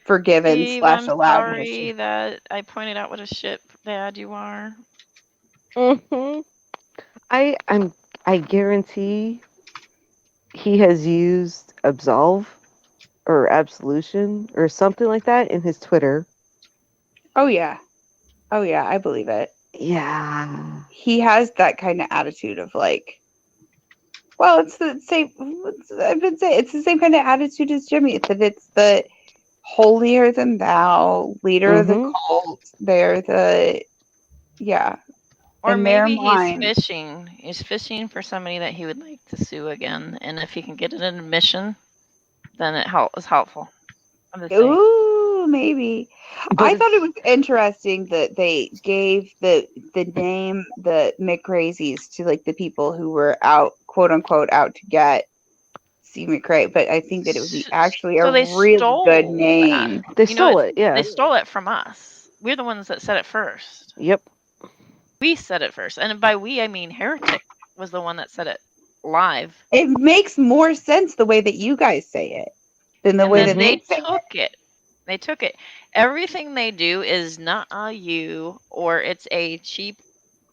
forgiven
Steve,
/
I'm
allowed in his
sorry that I pointed out what a shit dad you are.
Hmm I guarantee he has used absolve or absolution or something like that in his Twitter.
Oh yeah. Oh yeah, I believe it.
Yeah.
He has that kind of attitude of like, well, it's the same. I've been saying it's the same kind of attitude as Jimmy. It's that it's the holier than thou leader of the
Mm-hmm.
cult. They're the yeah
Or
in their
maybe he's
mind.
fishing. He's fishing for somebody that he would like to sue again, and if he can get an admission, then is helpful. I'm just saying.
Ooh, maybe.
But
I thought it
it's
was interesting that they gave the name the McCrazies to like the people who were out, quote unquote, out to get C. McRae, but I think that it would be actually a
So they
really good
stole that.
name.
they
You know,
stole it, yeah.
they stole it from us. We're the ones that said it first.
Yep.
We said it first, and by we I mean Heretic was the one that said it live,
It makes more sense the way that you guys say it than the
and
way
then
that
they
they say it.
took it. They took it. Everything they do is not a you, or it's a cheap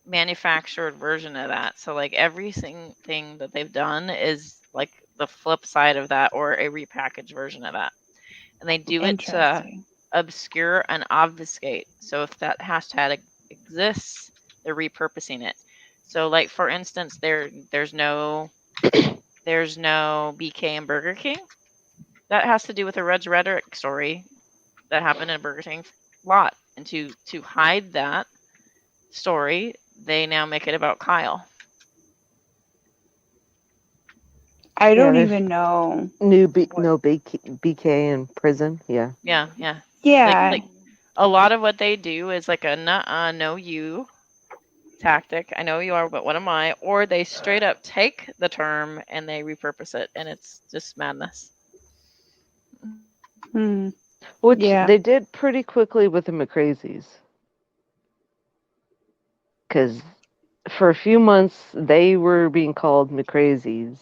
manufactured version of that. So like everything thing that they've done is like the flip side of that, or a repackaged version of that, and they do it to
Interesting.
obscure and obfuscate. So if that hashtag exists, they're repurposing it. So like for instance, there's no BK in Burger King. That has to do with a Red's Rhetoric story that happened in Burger King lot. And to hide that story, they now make it about Kyle.
I
Yeah,
don't
there's
even know.
no BK in prison. Yeah.
Yeah, yeah.
Yeah,
Like a lot of what they do is like a know you tactic. I know you are, but what am I? Or they straight up take the term and they repurpose it, and it's just madness.
hmm.
Which
Yeah.
they did pretty quickly with the McCrazies. Because for a few months, they were being called McCrazies.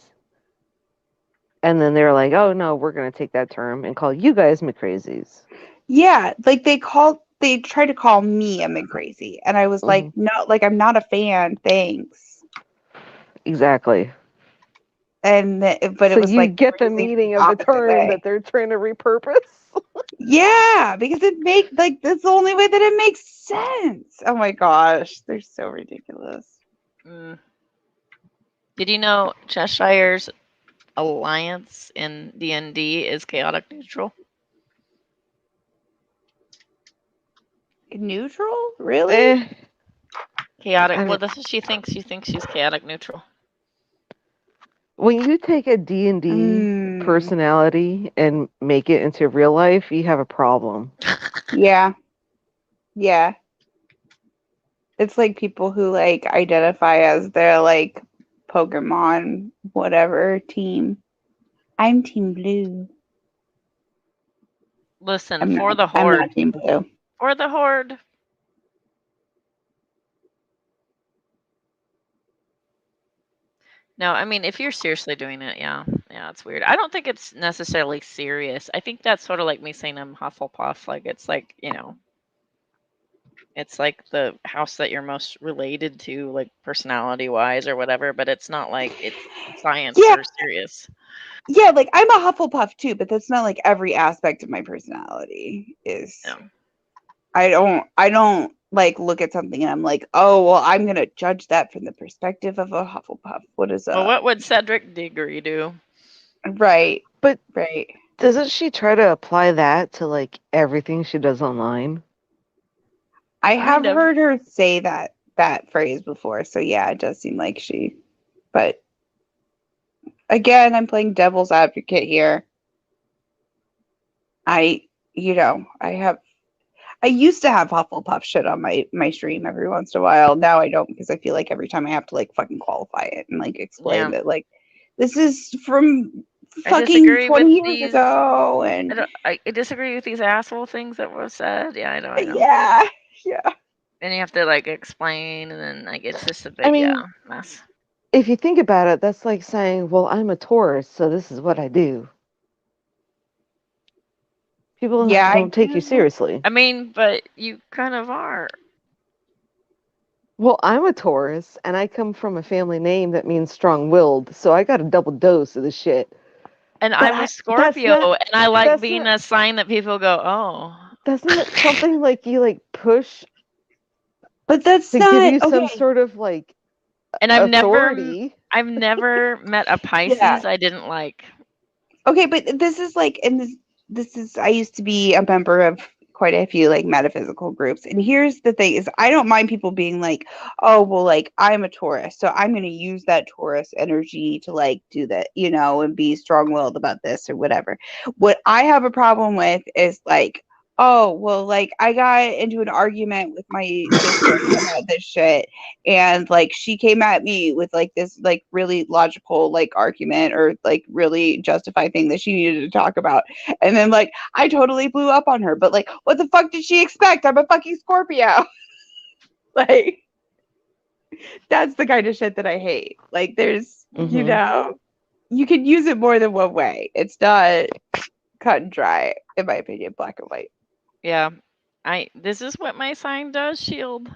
And then they were like, oh, no, we're going to take that term and call you guys McCrazies.
Yeah, like they tried to call me a McCrazy, and I was like, no, like I'm not a fan. Thanks.
Exactly.
And but
So
it was
you
like they
get
were
the
using it
meaning
the
of the
opposite
term
way.
that they're trying to repurpose.
Yeah, because it make like that's the only way that it makes sense. Oh my gosh, they're so ridiculous.
Mm. Did you know Cheshire's alliance in D&D is chaotic neutral?
Neutral? Really?
Eh,
Chaotic.
I
Well,
don't.
that's what she thinks. She thinks she's chaotic neutral.
When you take a D&D
Mm,
personality and make it into real life, you have a problem.
yeah, yeah. It's like people who like identify as their like Pokemon whatever team. I'm Team Blue.
Listen,
I'm
for
not.
the
I'm not
horde.
Team Blue.
For the horde. No, I mean, if you're seriously doing it, yeah, yeah, it's weird. I don't think it's necessarily serious. I think that's sort of like me saying I'm Hufflepuff. Like it's like it's like the house that you're most related to, like personality wise or whatever. But it's not like it's science
Yeah,
or serious.
yeah. Like I'm a Hufflepuff too, but that's not like every aspect of my personality is.
No.
I don't like look at something and I'm like, oh well, I'm gonna judge that from the perspective of a Hufflepuff. What is
Well,
up?
what would Cedric Diggory do?
Right,
But
right.
doesn't she try to apply that to like everything she does online?
I have
Kind of.
heard her say that phrase before, so yeah, it does seem like she. But again, I'm playing devil's advocate here. I used to have Hufflepuff shit on my stream every once in a while. Now I don't, because I feel like every time I have to like fucking qualify it and like explain
Yeah.
that like this is from
I
fucking
disagree
20
with
years
these.
ago, and
I disagree with these asshole things that were said. Yeah, I know.
yeah.
And you have to like explain, and then like it's just a
I
big
mean,
mess.
if you think about it, that's like saying, well, I'm a Taurus, so this is what I do. People
Yeah,
don't take you seriously.
I mean, but you kind of are.
Well, I'm a Taurus, and I come from a family name that means strong-willed, so I got a double dose of the shit.
And
But
I'm a Scorpio, and I like being a sign that people go, oh.
That's not something like you like push.
But that's
to
not
give you some
okay.
sort of like
And I've
authority.
never met a Pisces I didn't like.
Okay, but this is like, and this is, I used to be a member of quite a few like metaphysical groups, and here's the thing: is I don't mind people being like, oh well, like I'm a Taurus, so I'm going to use that Taurus energy to like do that, and be strong-willed about this or whatever. What I have a problem with is like, oh well, like I got into an argument with my sister about this shit, and like she came at me with like this like really logical like argument or like really justified thing that she needed to talk about, and then like I totally blew up on her. But like, what the fuck did she expect? I'm a fucking Scorpio. Like, that's the kind of shit that I hate. Like, there's you can use it more than one way. It's not cut and dry, in my opinion, black and white.
Yeah. This is what my sign does, Shield.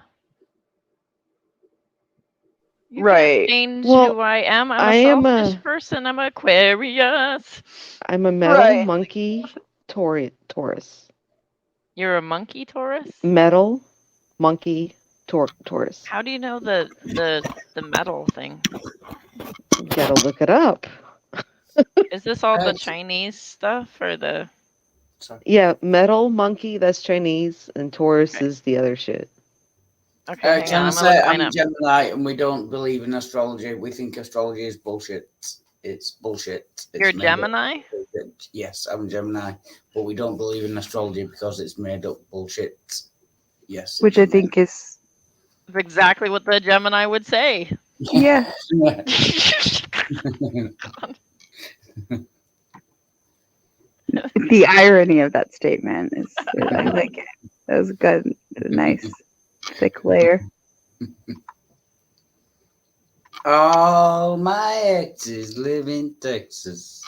You can't change who I am. I'm a selfish person. I'm Aquarius.
I'm a metal monkey Taurus.
You're a monkey Taurus?
Metal monkey Taurus.
How do you know the metal thing?
You gotta look it up.
Is this all the Chinese stuff or the?
Yeah, metal monkey, that's Chinese, and Taurus is the other shit.
Okay, hang on.
I'm a Gemini, and we don't believe in astrology. We think astrology is bullshit. It's bullshit.
You're a Gemini?
Yes, I'm a Gemini, but we don't believe in astrology because it's made up bullshit. Yes.
Which I think is
exactly what the Gemini would say.
Yeah. The irony of that statement is, I like it. That was good. A nice thick layer.
All my exes live in Texas,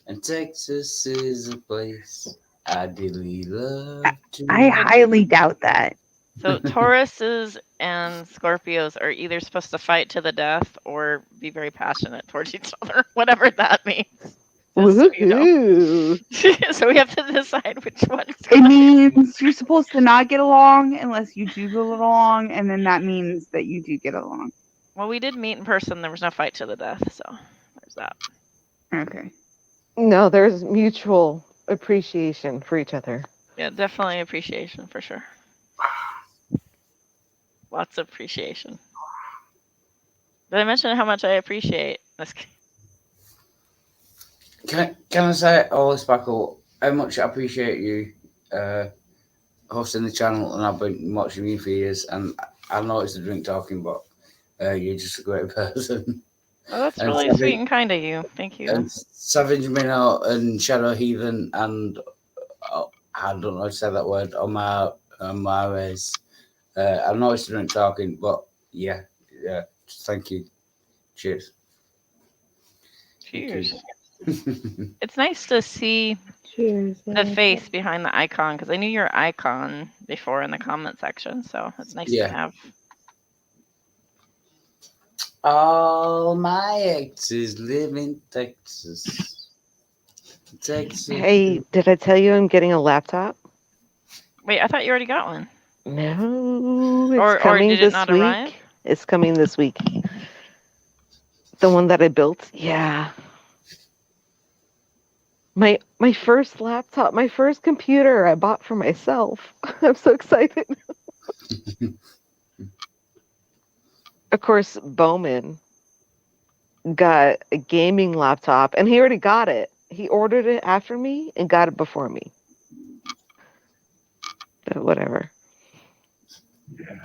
and Texas is a place I dearly love to.
I highly doubt that.
So Tauruses and Scorpios are either supposed to fight to the death or be very passionate towards each other, whatever that means. So, so we have to decide which one.
It means you're supposed to not get along unless you do get along, and then that means that you do get along.
Well, we did meet in person. There was no fight to the death, so there's that.
Okay.
No, there's mutual appreciation for each other.
Yeah, definitely appreciation for sure. Lots of appreciation. Did I mention how much I appreciate this?
Can I say, Ollie Spackle, how much I appreciate you hosting the channel, and I've been watching you for years, and I know it's a drink talking, but you're just a great person.
Oh, that's really sweet and kind of you. Thank you.
And Savage Minnow and Shadow Heathen and I don't know how to say that word on my race. I know it's a drink talking, but yeah, thank you. Cheers.
Cheers. It's nice to see the face behind the icon, because I knew your icon before in the comment section, so it's nice to have.
All my exes live in Texas.
Hey, did I tell you I'm getting a laptop?
Wait, I thought you already got one.
No, it's coming
did it
this
not
week.
arrive?
It's coming this week. The one that I built, yeah. My first laptop, my first computer I bought for myself. I'm so excited. Of course, Bowman got a gaming laptop, and he already got it. He ordered it after me and got it before me. But whatever.
Yeah.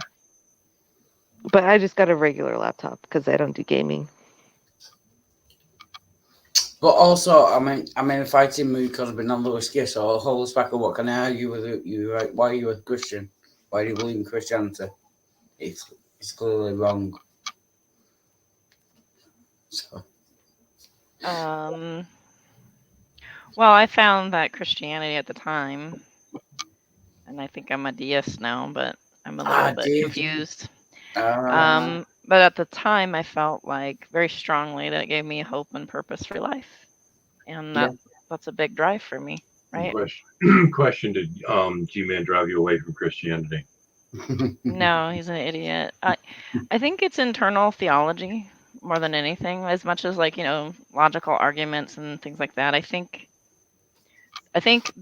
But I just got a regular laptop because I don't do gaming.
But also, I'm in a fighting mood because I've been on the whiskey, so hold us back. What can I argue with you? Right? Why are you a Christian? Why do you believe in Christianity? It's clearly wrong. So
Um, well, I found that Christianity at the time, and I think I'm a deist now, but I'm a little bit
dear.
confused.
Uh,
But at the time, I felt like very strongly that it gave me hope and purpose for life, and
yeah.
that's a big drive for me, right?
Question: Did G-Man drive you away from Christianity?
No, he's an idiot. I think it's internal theology more than anything, as much as like, logical arguments and things like that. I think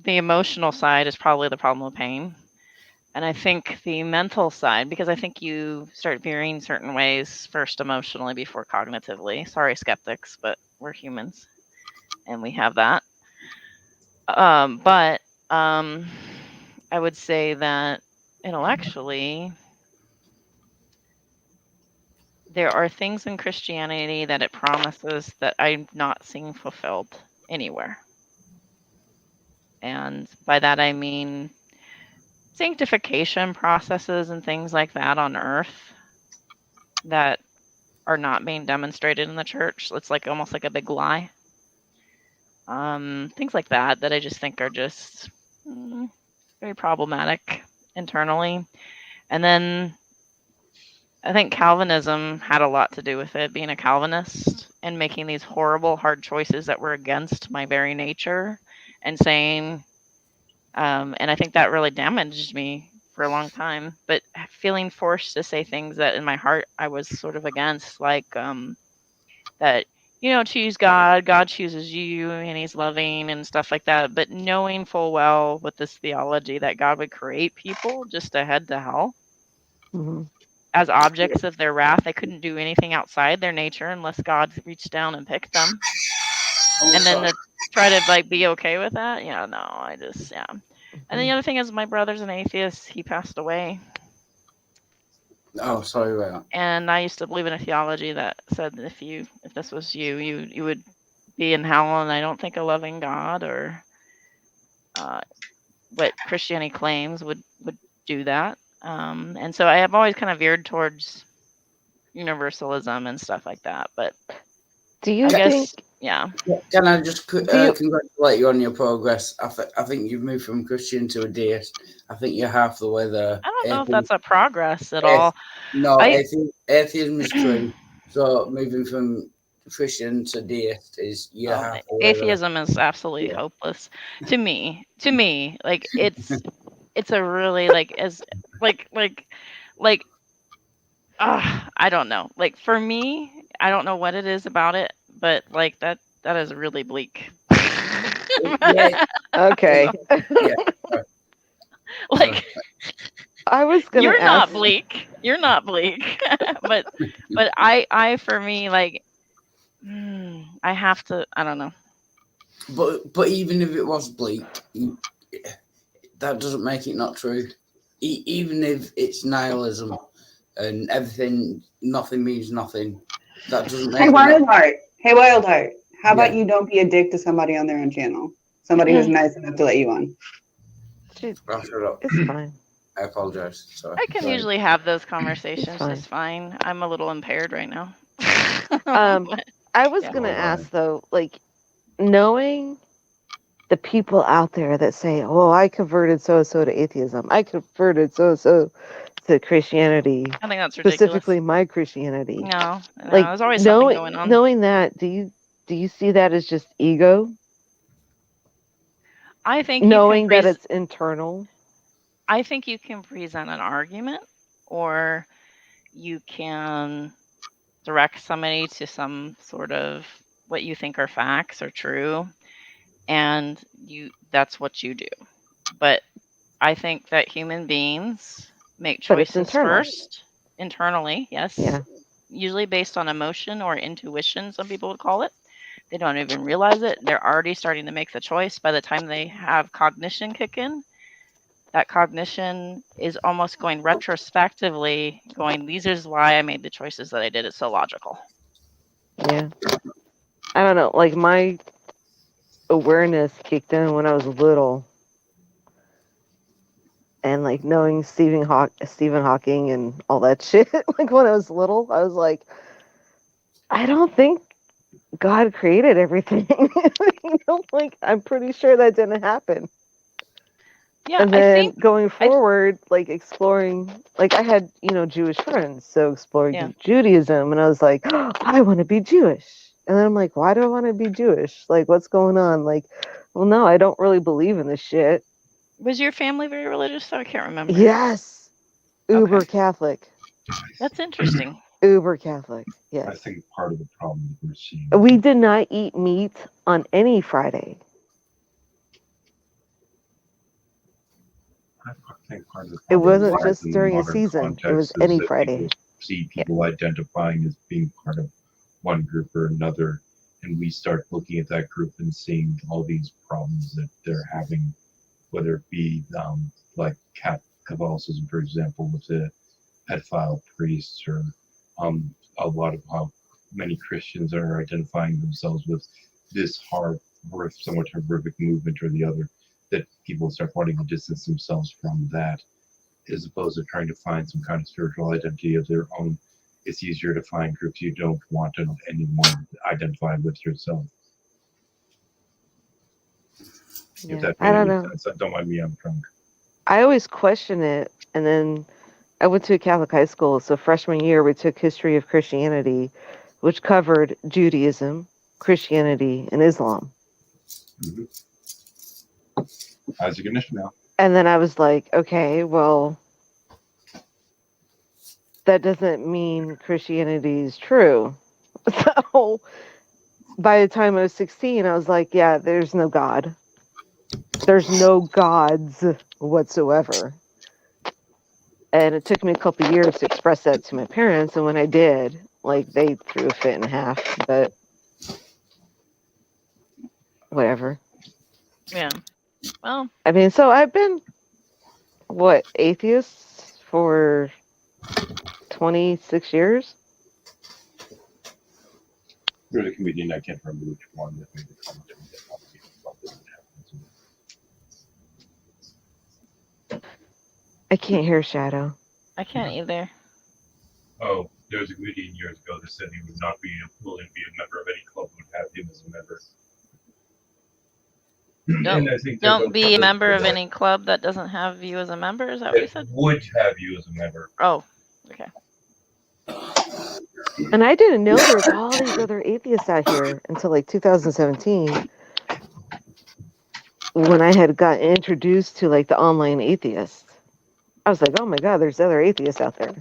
the emotional side is probably the problem with pain. And I think the mental side, because I think you start veering certain ways first emotionally before cognitively. Sorry, skeptics, but we're humans and we have that. But I would say that intellectually, there are things in Christianity that it promises that I'm not seeing fulfilled anywhere. And by that I mean sanctification processes and things like that on earth that are not being demonstrated in the church. It's like almost like a big lie. Things like that I just think are just very problematic internally. And then I think Calvinism had a lot to do with it, being a Calvinist and making these horrible, hard choices that were against my very nature and saying, and I think that really damaged me for a long time, but feeling forced to say things that in my heart I was sort of against, like that, choose God, God chooses you, and he's loving and stuff like that. But knowing full well with this theology that God would create people just to head to hell
Hmm.
as objects of their wrath. They couldn't do anything outside their nature unless God reached down and picked them. And then to try to like be okay with that, no, I just yeah. And then the other thing is, my brother's an atheist. He passed away,
Oh, sorry about
and I used to believe in a theology that said that if this was you would be in hell, and I don't think a loving God or what Christianity claims would do that. And so I have always kind of veered towards universalism and stuff like that. But
Do you
I
think?
guess, yeah.
that. Can I just
Do you?
congratulate you on your progress? I think you've moved from Christian to a deist. I think you're half the way there.
I don't know if that's a progress at
Athe-
all.
no,
I
atheism is true. So moving from Christian to deist is you're
oh,
half the way there.
atheism is absolutely
Yeah.
hopeless to me. To me, like it's a really like I don't know. Like for me, I don't know what it is about it, but like that is really bleak.
Yeah,
Okay.
yeah.
Like
I was gonna
you're not
ask.
bleak. You're not bleak. but I for me like I have to. I don't know.
But even if it was bleak, that doesn't make it not true. Even if it's nihilism and everything, nothing means nothing. That doesn't
Hey,
make it not.
Wildheart. Hey, Wildheart. How about
Yeah.
you don't be a dick to somebody on their own channel? Somebody who's nice enough to let you on.
I'll shut up.
It's fine.
I apologize. Sorry.
I can
Sorry.
usually have those
It's
conversations
fine.
just fine. I'm a little impaired right now. But,
I was
yeah.
gonna
All right.
ask though, like knowing the people out there that say, "Oh, I converted so and so to atheism. I converted so and so to Christianity,
I think that's ridiculous.
specifically my Christianity."
No,
Like
there's always something going on.
knowing that, do you see that as just ego?
I think you can
Knowing that it's internal?
I think you can present an argument, or you can direct somebody to some sort of what you think are facts or true, and that's what you do. But I think that human beings make
But it's
choices
internal.
first, internally, yes,
Yeah.
usually based on emotion or intuition, some people would call it. They don't even realize it. They're already starting to make the choice by the time they have cognition kick in. That cognition is almost going retrospectively, going, these is why I made the choices that I did. It's so logical.
Yeah. I don't know. Like my awareness kicked in when I was little, and like knowing Stephen Hawking and all that shit. Like when I was little, I was like, I don't think God created everything. Like I'm pretty sure that didn't happen.
Yeah,
And
I
then
think
going forward, like exploring, like I had, Jewish friends, so exploring
yeah.
Judaism, and I was like, oh, I want to be Jewish. And then I'm like, why do I want to be Jewish? Like, what's going on? Like, well, no, I don't really believe in this shit.
Was your family very religious? Though I can't remember.
Yes, uber
Okay.
Catholic,
That's interesting.
uber Catholic.
I
Yes,
think part of the problem that we're seeing.
we did not eat meat on any Friday.
I think part of the
It
problem
wasn't
lies
just
in the
during a
modern
season. It was
context is
any
that
Friday.
people see
Yeah.
people identifying as being part of one group or another, and we start looking at that group and seeing all these problems that they're having, whether it be like Catholicism, for example, with the pedophile priests, or a lot of how many Christians are identifying themselves with this somewhat horrific movement or the other, that people start wanting to distance themselves from that, as opposed to trying to find some kind of spiritual identity of their own. It's easier to find groups you don't want to anymore identify with yourself.
Yeah.
If that
I
made
don't
any
know.
sense, don't mind me, I'm drunk.
I always question it, and then I went to a Catholic high school, so freshman year we took history of Christianity, which covered Judaism, Christianity, and Islam.
Isaac and Ishmael.
And then I was like, okay, well, that doesn't mean Christianity is true. So by the time I was 16, I was like, yeah, there's no God. There's no gods whatsoever. And it took me a couple of years to express that to my parents. And when I did, like, they threw a fit in half. But whatever.
Yeah. Well,
I mean, so I've been, atheist for 26 years?
There's a comedian, I can't remember which one, that made the commentary that
I can't hear Shadow.
I can't either.
Oh, there was a comedian years ago that said he would not be willing to be a member of any club that would have him as a member. And I think
Don't be a member of any club that doesn't have you as a member. Is that what you said?
Would have you as a member.
Oh, okay.
And I didn't know there was all these other atheists out here until like 2017, when I had gotten introduced to like the online atheists. I was like, oh my God, there's other atheists out there.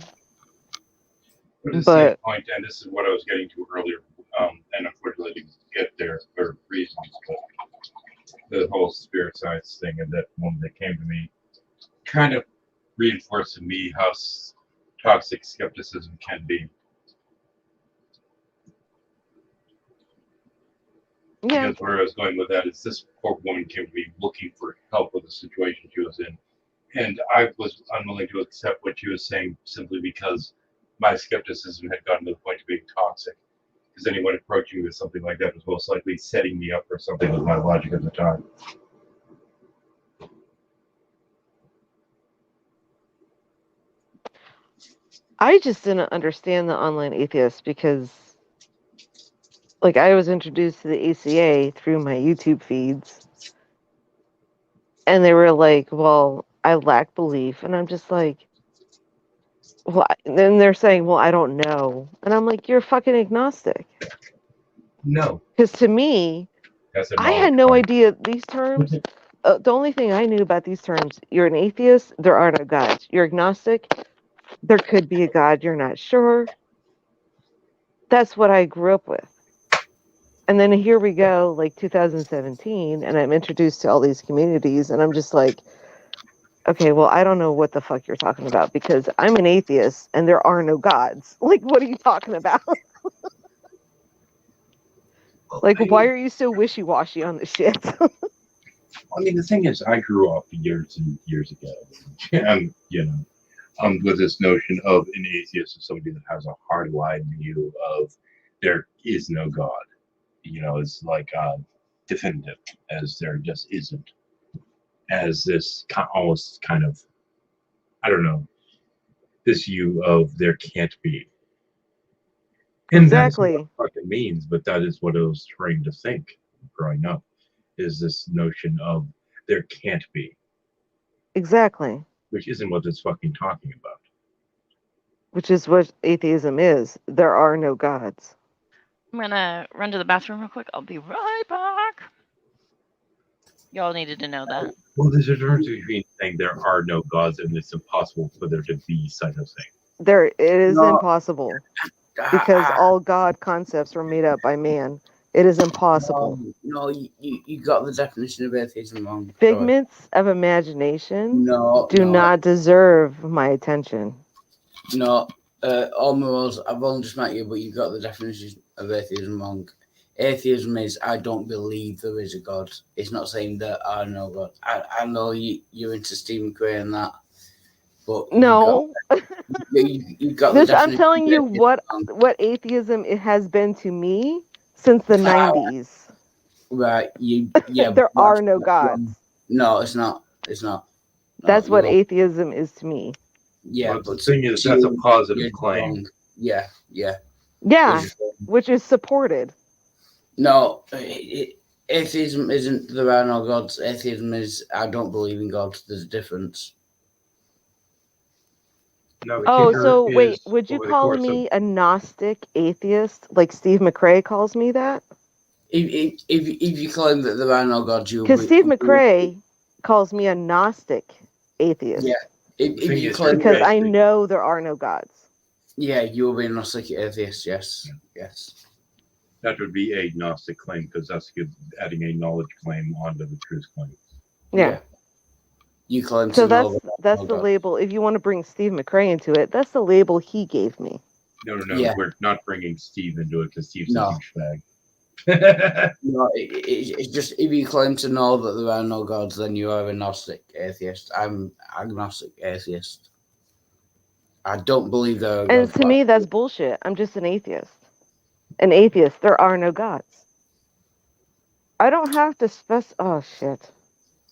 But at the same point, and this is what I was getting to earlier, and unfortunately I didn't get there for reasons, but the whole spirit science thing and that woman that came to me kind of reinforced to me how toxic skepticism can be.
Yeah.
Because where I was going with that is this poor woman came to me looking for help with the situation she was in. And I was unwilling to accept what she was saying simply because my skepticism had gotten to the point of being toxic. Because anyone approaching me with something like that was most likely setting me up for something with my logic at the time.
I just didn't understand the online atheists because, like, I was introduced to the ACA through my YouTube feeds. And they were like, well, I lack belief. And I'm just like, well, then they're saying, well, I don't know. And I'm like, you're fucking agnostic.
No.
Because to me, I had no idea these terms. The only thing I knew about these terms, you're an atheist, there are no gods. You're agnostic, there could be a god, you're not sure. That's what I grew up with. And then here we go, like 2017, and I'm introduced to all these communities, and I'm just like,
Okay, well, I don't know what the fuck you're talking about because I'm an atheist and there are no gods. Like, what are you talking about? Like, why are you so wishy-washy on this shit?
I mean, the thing is, I grew up years and years ago, and with this notion of an atheist as somebody that has a hardline view of there is no God. It's like definitive, as there just isn't. As this almost kind of, I don't know, this view of there can't be. And that is what it
Exactly.
fucking means, but that is what I was trained to think growing up, is this notion of there can't be,
Exactly.
which isn't what it's fucking talking about.
Which is what atheism is. There are no gods.
I'm gonna run to the bathroom real quick. I'll be right back. Y'all needed to know that.
Well, there's a difference between saying there are no gods and it's impossible for there to be such a thing.
It is
No,
impossible because
I,
all God concepts were made up by man. It is impossible.
no, you got the definition of atheism wrong. Sorry.
Figments of imagination
No,
do
no,
not deserve my attention.
no. All morals, I've only just met you, but you got the definition of atheism wrong. Atheism is I don't believe there is a God. It's not saying there are no God. I know you're into Stephen McRae and that, but
No.
you got the
This I'm
definition
telling
of
you
atheism wrong.
what atheism it has been to me since the 90s.
Right, yeah,
There are
that's
no gods.
wrong. No, it's not. It's not. No,
That's what
you're
atheism is to me.
yeah,
But the
but
thing is,
to
that's a
you,
positive
you're
claim.
wrong. Yeah. You're
Yeah,
just wrong.
which is supported.
No, atheism isn't there are no gods. Atheism is I don't believe in God. There's a difference.
Now, the
Oh,
kicker
so wait,
is
would you
over the
call
course of
me a Gnostic atheist like Steve McRae calls me that?
If you claim that there are no gods, you'll
Because
be
Steve McRae calls me a Gnostic atheist.
yeah.
the
If
thing
you
is,
claim
Because
that,
I know there are no gods.
yeah, you'll be a Gnostic atheist. Yes, yes.
that would be a Gnostic claim because that's adding a knowledge claim onto the truth claim.
Yeah.
You claim
So
to know that
that's
no
the
God.
label. If you want to bring Steve McRae into it, that's the label he gave me.
No,
Yeah.
we're not bringing Steve into it because Steve's
No.
a douchebag.
No, it's just if you claim to know that there are no gods, then you are a Gnostic atheist. I'm agnostic atheist. I don't believe there are
And
gods.
to me, that's bullshit. I'm just an atheist. An atheist. There are no gods. I don't have to Oh, shit.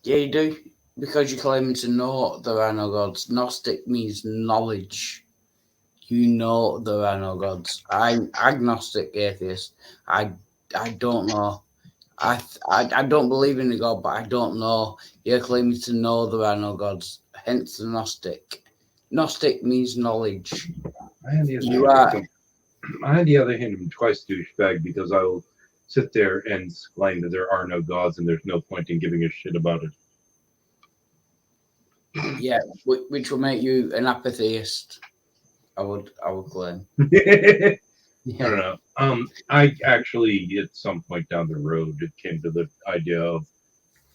Yeah, you do. Because you're claiming to know there are no gods. Gnostic means knowledge. You know there are no gods. I'm agnostic atheist. I don't know. I don't believe in a god, but I don't know. You're claiming to know there are no gods. Hence the Gnostic. Gnostic means knowledge.
On the other hand, I'm twice douchebag because I will sit there and claim that there are no gods and there's no point in giving a shit about it.
Yeah, which will make you an apatheist. I would claim.
I don't know. I actually, at some point down the road, it came to the idea of,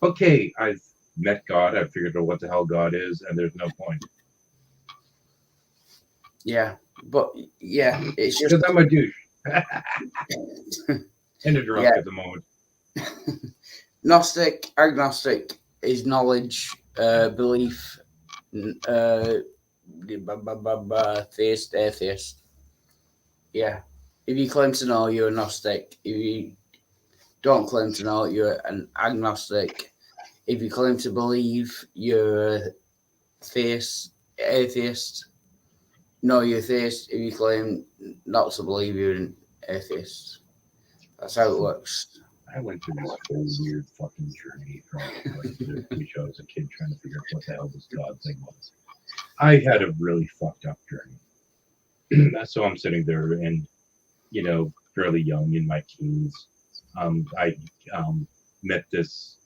okay, I've met God, I've figured out what the hell God is, and there's no point.
Yeah, but yeah, it's just
because I'm a douche and a drunk at the moment.
Gnostic, agnostic is knowledge, belief, theist, atheist. Yeah. If you claim to know, you're a Gnostic. If you don't claim to know, you're an agnostic. If you claim to believe, you're a theist, atheist. No, you're a theist. If you claim not to believe, you're an atheist. That's how it works.
I went through this whole weird fucking journey from which I was a kid trying to figure out what the hell this God thing was. I had a really fucked up journey. So I'm sitting there and, fairly young in my teens. I met this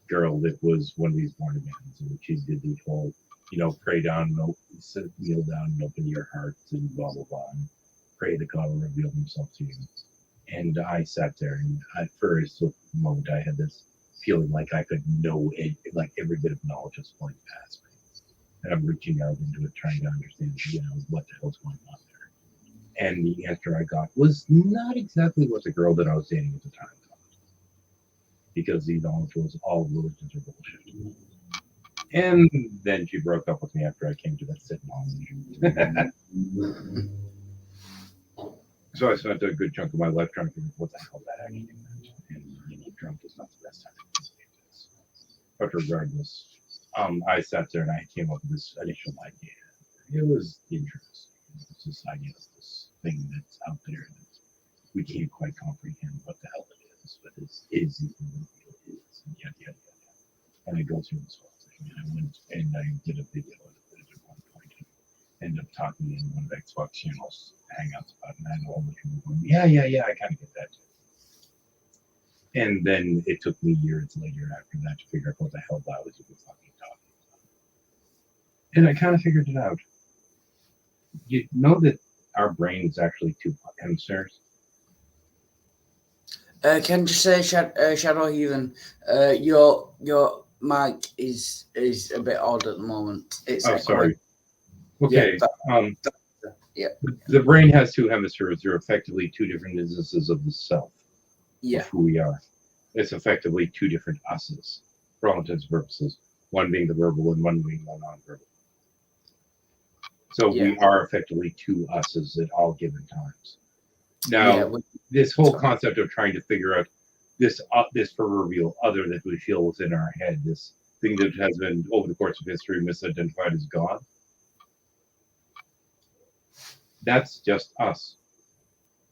girl that was one of these born agains, and she did the whole, pray down, kneel down and open your heart and blah, blah, blah, and pray that God will reveal himself to you. And I sat there, and at first moment, I had this feeling like I could know it, like every bit of knowledge is flowing past me. And I'm reaching out into it, trying to understand, what the hell's going on there. And the answer I got was not exactly what the girl that I was dating at the time thought. Because the knowledge was all religions are bullshit. And then she broke up with me after I came to that sit knowledge. So I spent a good chunk of my life trying to figure out what the hell that actually meant. And drunk is not the best time to communicate this. But regardless, I sat there and I came up with this initial idea. It was interesting. It was this idea of this thing that's out there that we can't quite comprehend what the hell it is, but it is even what it is, and yada yada yada. And I go through this whole thing, and I went and I did a video of it at one point, and ended up talking in one of Xbox channels hangouts about it, and I had all the people going, yeah, I kind of get that too. And then it took me years later after that to figure out what the hell I was even fucking talking about. And I kind of figured it out. You know that our brain is actually two hemispheres?
Can you say, Shadow Heathen, your mic is a bit odd at the moment. It's
Oh,
echoing.
sorry. Okay.
Yeah.
The brain has two hemispheres. They're effectively two different instances of the self, of who we are. It's effectively two different us's, for all intents and purposes. One being the verbal and one being the non-verbal. So we are effectively two us's at all given times. Now, this whole concept of trying to figure out this proverbial other that we feel within our head, this thing that has been over the course of history misidentified as God, that's just us.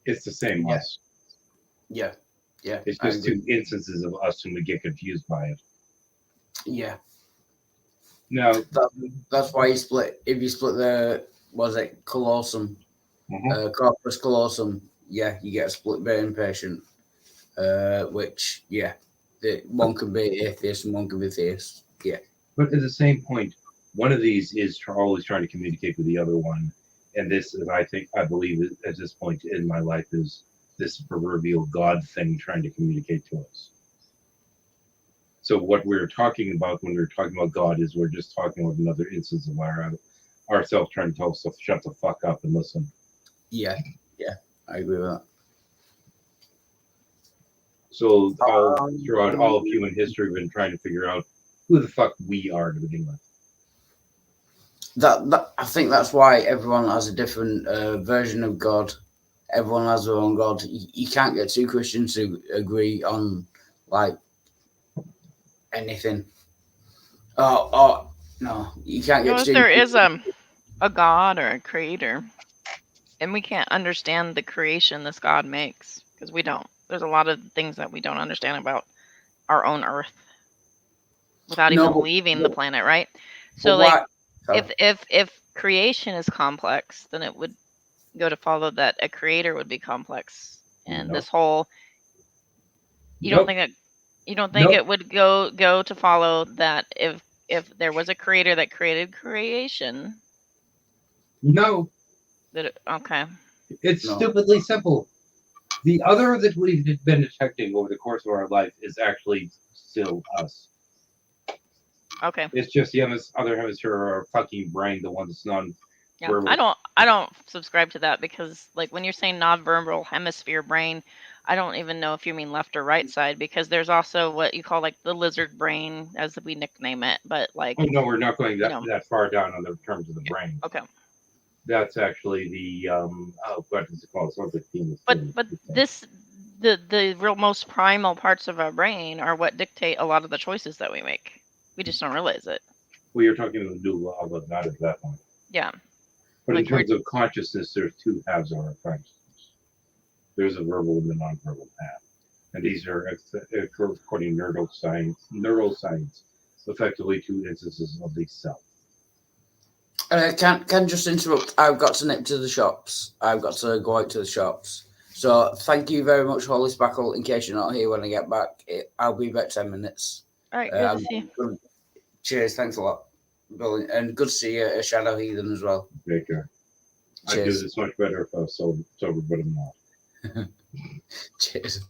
It's the same us.
Yeah.
It's just two instances of us, and we get confused by it.
Yeah.
No,
that's why you split. If you split the colossum, corpus callosum, you get a split brain patient. Which one can be atheist and one can be theist. Yeah.
But at the same point, one of these is always trying to communicate with the other one, and this is, I believe, at this point in my life, is this proverbial God thing trying to communicate to us. So what we're talking about when we're talking about God is we're just talking about another instance of ourselves trying to tell us to shut the fuck up and listen.
Yeah, I agree with that.
So throughout all of human history, we've been trying to figure out who the fuck we are to begin with.
That I think that's why everyone has a different version of God. Everyone has their own God. You can't get two Christians to agree on like anything. No, you can't get
If
two.
there is a God or a creator, and we can't understand the creation this God makes, because we don't. There's a lot of things that we don't understand about our own Earth without even leaving the planet, right? So, like, if creation is complex, then it would go to follow that a creator would be complex, and this whole you don't think it would go to follow that if there was a creator that created creation.
No.
Okay.
It's stupidly simple. The other that we've been detecting over the course of our life is actually still us.
Okay.
It's just the other hemisphere of our fucking brain, the one that's non.
Yeah, I don't subscribe to that, because like when you're saying non-verbal hemisphere brain, I don't even know if you mean left or right side, because there's also what you call like the lizard brain, as we nickname it, but like.
Oh no, we're not going that far down on the terms of the brain.
Okay.
That's actually the what is it called? Something penis.
But the real most primal parts of our brain are what dictate a lot of the choices that we make. We just don't realize it.
Well, you're talking about that at that point.
Yeah.
But in terms of consciousness, there's two halves of our consciousness. There's a verbal and a non-verbal half. And these are, according to neuroscience, effectively two instances of the self.
Can just interrupt. I've got to nip to the shops. I've got to go out to the shops. So thank you very much, Holy Spackle. In case you're not here when I get back, I'll be back 10 minutes.
All right, good to see you.
Cheers, thanks a lot. Brilliant. And good to see you, Shadow Heathen, as well.
Take care. I'd do this much better if I was sober, but I'm not.
Cheers.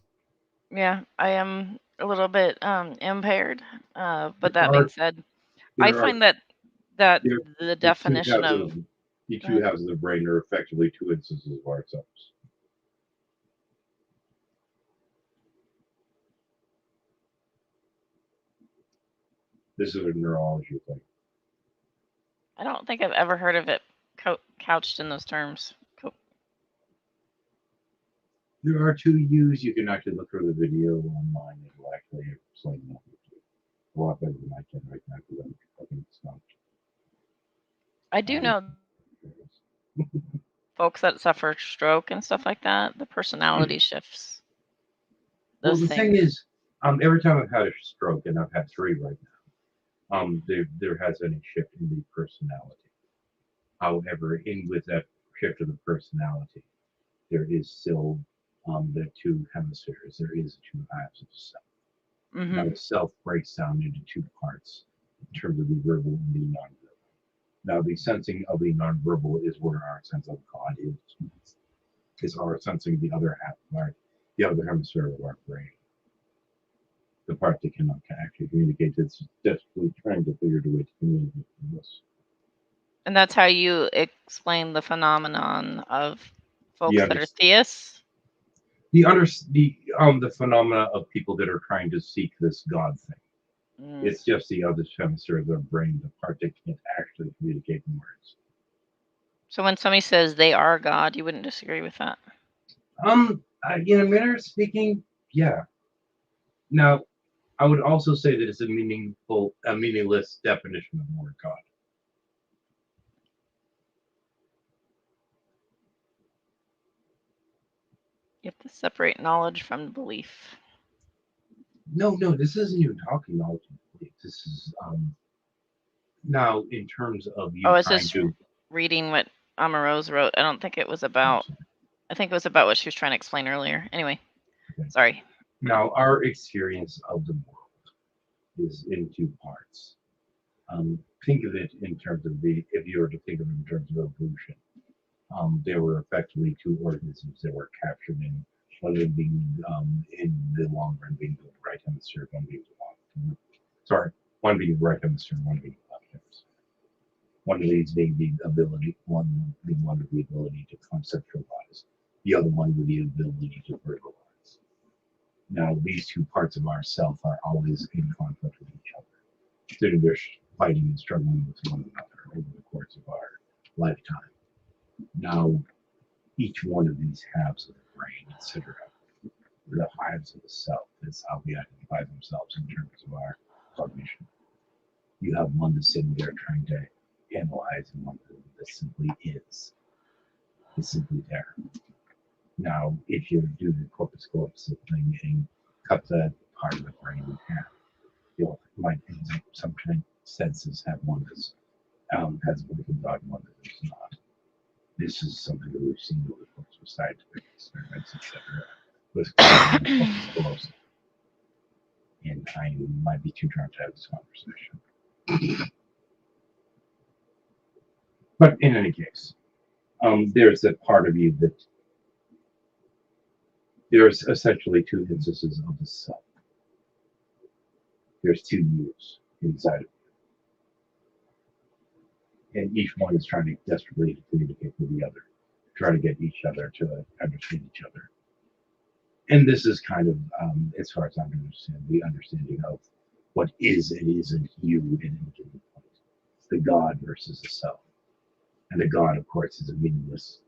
Yeah, I am a little bit impaired. But
There
that being
are
said, I
there are
find that
there
the
the two
definition
halves
of
of the
go
two
ahead.
halves of the brain are effectively two instances of ourselves. This is a neurology thing.
I don't think I've ever heard of it couched in those terms.
There are two U's. You can actually look for the video online. It will actually explain that a lot better than I can right now because I'm fucking stumped.
I do know folks that suffer stroke and stuff like that. The personality shifts.
Well,
Those
the thing
things.
is, every time I've had a stroke, and I've had three right now, there has been a shift in the personality. However, in with that shift of the personality, there is still the two hemispheres. There is two halves of the self. Now, the self breaks down into two parts in terms of the verbal and the non-verbal. Now, the sensing of the non-verbal is where our sense of God is our sensing the other half of the other hemisphere of our brain. The part that cannot actually communicate, it's desperately trying to figure out a way to communicate with us.
And that's how you explain the phenomenon of folks that are
The
theists.
the phenomena of people that are trying to seek this God thing. It's just the other hemisphere of their brain, the part that can't actually communicate in words.
So when somebody says they are God, you wouldn't disagree with that.
In a manner of speaking, yeah. Now, I would also say that it's a meaningless definition of the word God.
You have to separate knowledge from belief.
No, this isn't even talking knowledge and belief. This is now in terms of you
It's
trying
just
to
reading what Amarose wrote. I don't think it was about. I think it was about what she was trying to explain earlier. Anyway, sorry.
Now, our experience of the world is in two parts. Think of it in terms of if you were to think of it in terms of evolution, there were effectively two organisms that were captured in one of them being in the long run being the right hemisphere, one being one being the right hemisphere, one being the left hemisphere. One of these being the ability, one being one with the ability to conceptualize, the other one with the ability to verbalize. Now, these two parts of ourself are always in conflict with each other. They're fighting and struggling with one another over the course of our lifetime. Now, each one of these halves of the brain, etc., the halves of the self, is how we identify themselves in terms of our cognition. You have one that's sitting there trying to analyze, and one that simply is. It's simply there. Now, if you do the corpus callosum thing and cut that part of the brain in half, you might some kind of senses have one that has a wicked God, one that does not. This is something that we've seen over the course of scientific experiments, etc., with corpus callosum. And I might be too drunk to have this conversation. But in any case, there's that part of you that there's essentially two instances of the self. There's two yous inside of you. And each one is trying to desperately communicate with the other, try to get each other to understand each other. And this is kind of, as far as I understand, the understanding of what is and isn't you at any given point. The God versus the self. And the God, of course, is a meaningless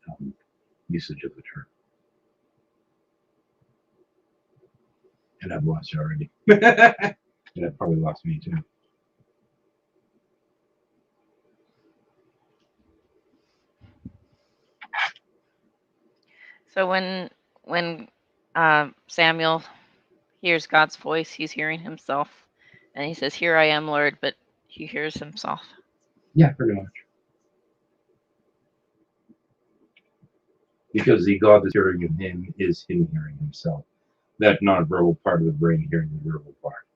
usage of the term. And I've lost you already. And I've probably lost me too.
So when Samuel hears God's voice, he's hearing himself, and he says, "Here I am, Lord," but he hears himself.
Yeah, pretty much. Because the God that's hearing him is him hearing himself. That non-verbal part of the brain hearing the verbal part.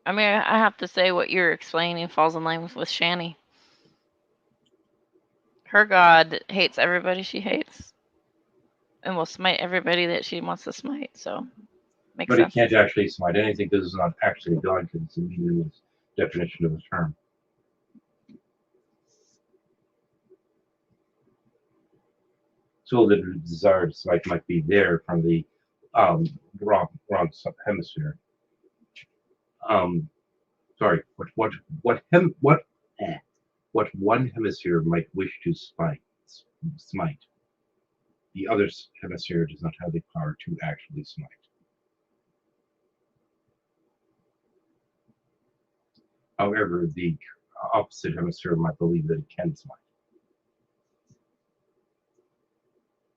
I mean, I have to say what you're explaining falls in line with Shani. Her God hates everybody she hates and will smite everybody that she wants to smite. So Makes
But it
sense.
can't actually smite anything because it's not actually a god, because it's a meaningless definition of the term. So the desired smite might be there from the wrong hemisphere. Sorry, what one hemisphere might wish to smite, the other hemisphere does not have the power to actually smite. However, the opposite hemisphere might believe that it can smite.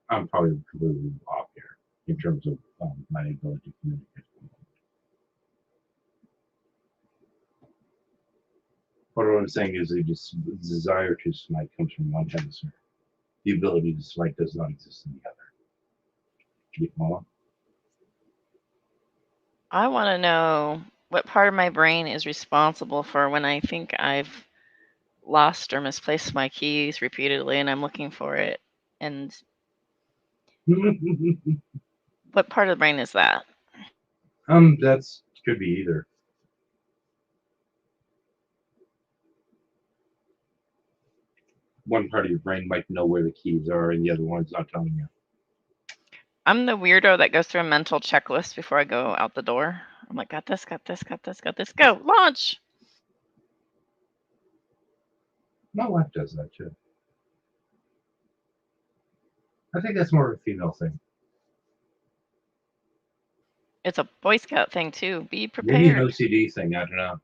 I'm probably completely off here in terms of my ability to communicate. What I'm saying is the desire to smite comes from one hemisphere. The ability to smite does not exist in the other. Do you follow?
I want to know what part of my brain is responsible for when I think I've lost or misplaced my keys repeatedly and I'm looking for it. And what part of the brain is that?
That's could be either. One part of your brain might know where the keys are, and the other one's not telling you.
I'm the weirdo that goes through a mental checklist before I go out the door. I'm like, got this, got this, got this, got this. Go, launch.
My wife does that too. I think that's more of a female thing.
It's a Boy Scout thing too. Be
Maybe an
prepared.
OCD thing. I don't know.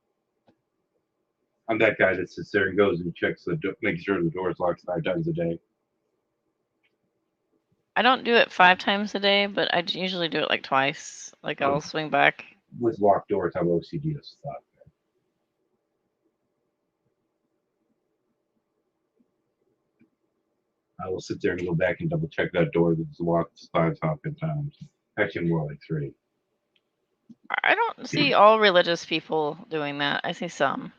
I'm that guy that sits there and goes and checks makes sure the door's locked 5 times a day.
I don't do it 5 times a day, but I usually do it like twice. Like I'll swing back.
With locked doors, I'm OCD as stuff. I will sit there and go back and double check that door that's locked 5 fucking times. Actually, more like 3.
I don't see all religious people doing that. I see some.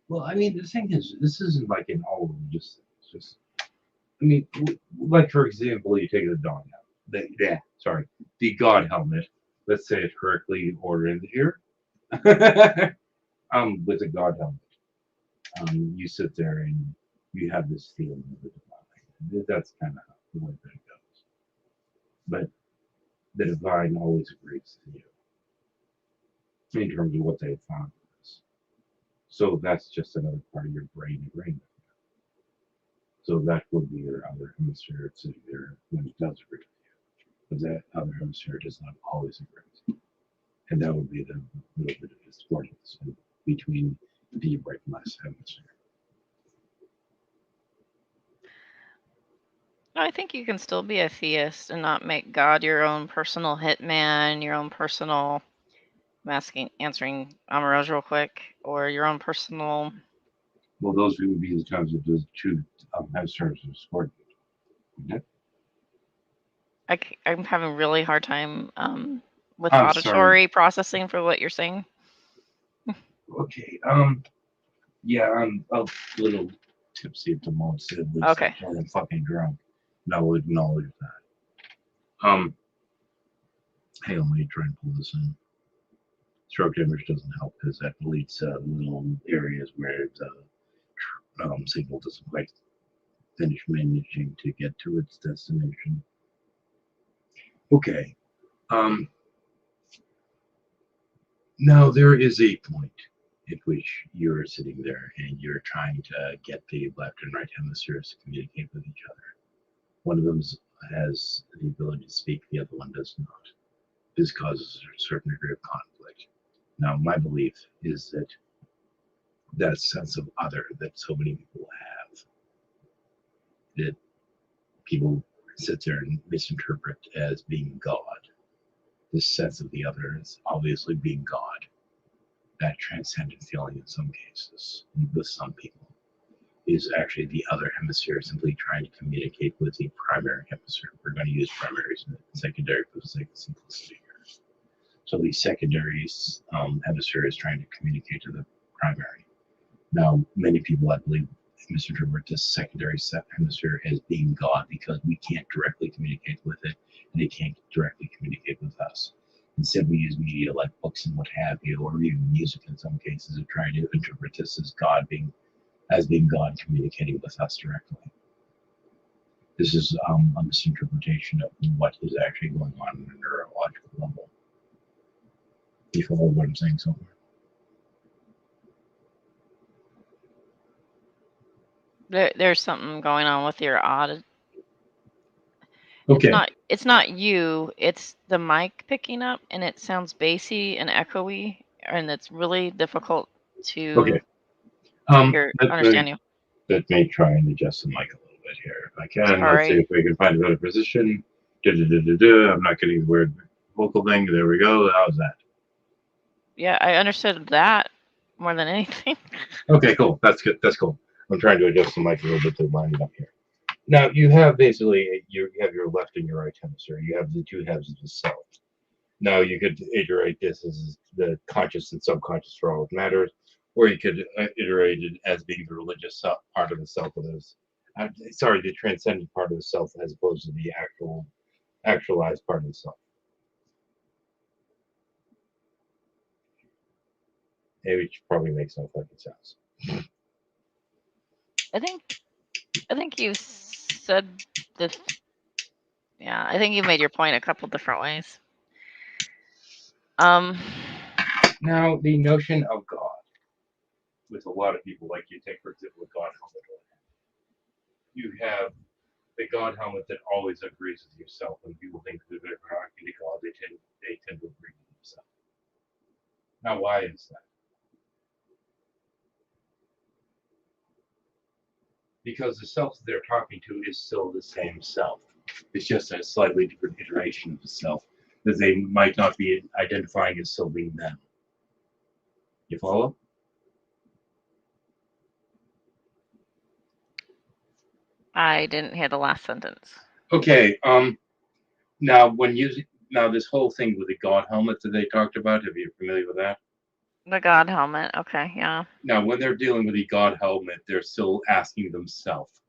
Well, I mean, the thing is, this isn't like in all religious things. It's just, I mean, like for example, you take the dog helmet. The God helmet. Let's say it correctly ordered here. With a God helmet, you sit there and you have this feeling of the divine. That's kind of the way that it goes. But the divine always agrees to you in terms of what they found. So that's just another part of your brain agreeing. So that would be your other hemisphere sitting there when it does agree with you. But that other hemisphere does not always agree with you. And that would be the little bit of discordance between the right and left hemisphere.
I think you can still be a theist and not make God your own personal hitman, your own personal answering Amaroz real quick, or your own personal.
Well, those would be the times that those two hemispheres are discordant. Yeah.
I'm having really hard time with
I'm
auditory
sorry.
processing for what you're saying.
Okay. Yeah, I'm a little tipsy at the moment, so at least
Okay.
I'm fucking drunk. And I will acknowledge that. Hang on, let me try and pull this in. Stroke image doesn't help because that deletes little areas where the signal doesn't quite finish managing to get to its destination. Okay. Now there is a point at which you're sitting there and you're trying to get the left and right hemispheres to communicate with each other. One of them has the ability to speak, the other one does not. This causes a certain degree of conflict. Now, my belief is that that sense of other that so many people have, that people sit there and misinterpret as being God. This sense of the other is obviously being God. That transcendent feeling in some cases, with some people, is actually the other hemisphere simply trying to communicate with the primary hemisphere. We're going to use primaries and secondary for the sake of simplicity here. So the secondary hemisphere is trying to communicate to the primary. Now, many people, I believe, misinterpret this secondary hemisphere as being God because we can't directly communicate with it and it can't directly communicate with us. And simply use media like books and what have you, or even music in some cases, of trying to interpret this as being God communicating with us directly. This is a misinterpretation of what is actually going on a neurological level. You follow what I'm saying so far?
There's something going on with your audit.
Okay.
It's not you. It's the mic picking up, and it sounds bassy and echoey, and it's really difficult to
Okay.
understand you.
Let me try and adjust the mic a little bit here if I can. Let's see
Sorry.
if we can find another position. I'm not getting the weird vocal thing. There we go. How's that?
Yeah, I understood that more than anything.
Okay, cool. That's good. That's cool. I'm trying to adjust the mic a little bit to line it up here. Now you have basically you have your left and your right hemisphere. You have the two halves of the self. Now you could iterate this as the conscious and subconscious for all it matters, or you could iterate it as being the religious part of the self, the transcendent part of the self, as opposed to the actualized part of the self. Which probably makes no fucking sense.
I think you said the. Yeah, I think you made your point a couple different ways.
Now the notion of God, with a lot of people, like you take for example the God helmet. You have the God helmet that always agrees with yourself. When people think that they're talking to God, they tend to agree with themselves. Now, why is that? Because the self that they're talking to is still the same self. It's just a slightly different iteration of the self that they might not be identifying as still being them. You follow?
I didn't hear the last sentence.
Okay. Now this whole thing with the God helmet that they talked about, have you familiar with that?
The God helmet. Okay, yeah.
Now, when they're dealing with the God helmet, they're still asking themselves.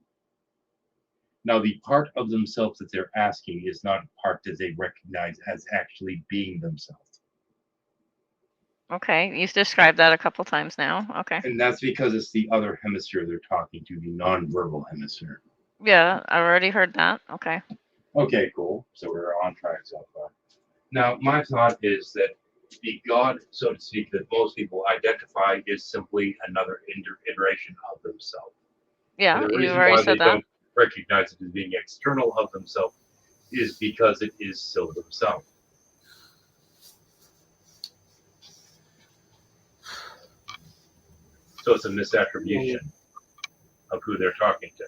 Now, the part of themselves that they're asking is not a part that they recognize as actually being themselves.
Okay, you've described that a couple times now. Okay.
And that's because it's the other hemisphere they're talking to, the non-verbal hemisphere.
Yeah, I already heard that. Okay.
Okay, cool. So we're on track so far. Now, my thought is that the God, so to speak, that most people identify is simply another iteration of themselves.
Yeah,
And the
you
reason
already
why
said
they
that.
don't recognize it as being external of themselves is because it is still themselves. So it's a misattribution of who they're talking to.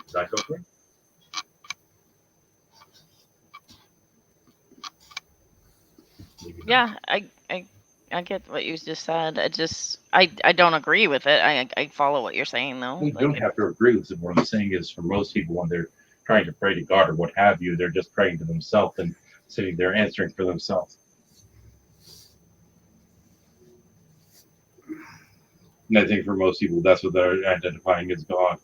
Is that okay?
Yeah, I get what you just said. I don't agree with it. I follow what you're saying though.
You don't have to agree with it. What I'm saying is, for most people, when they're trying to pray to God or what have you, they're just praying to themselves and sitting there answering for themselves. And I think for most people, that's what they're identifying as God.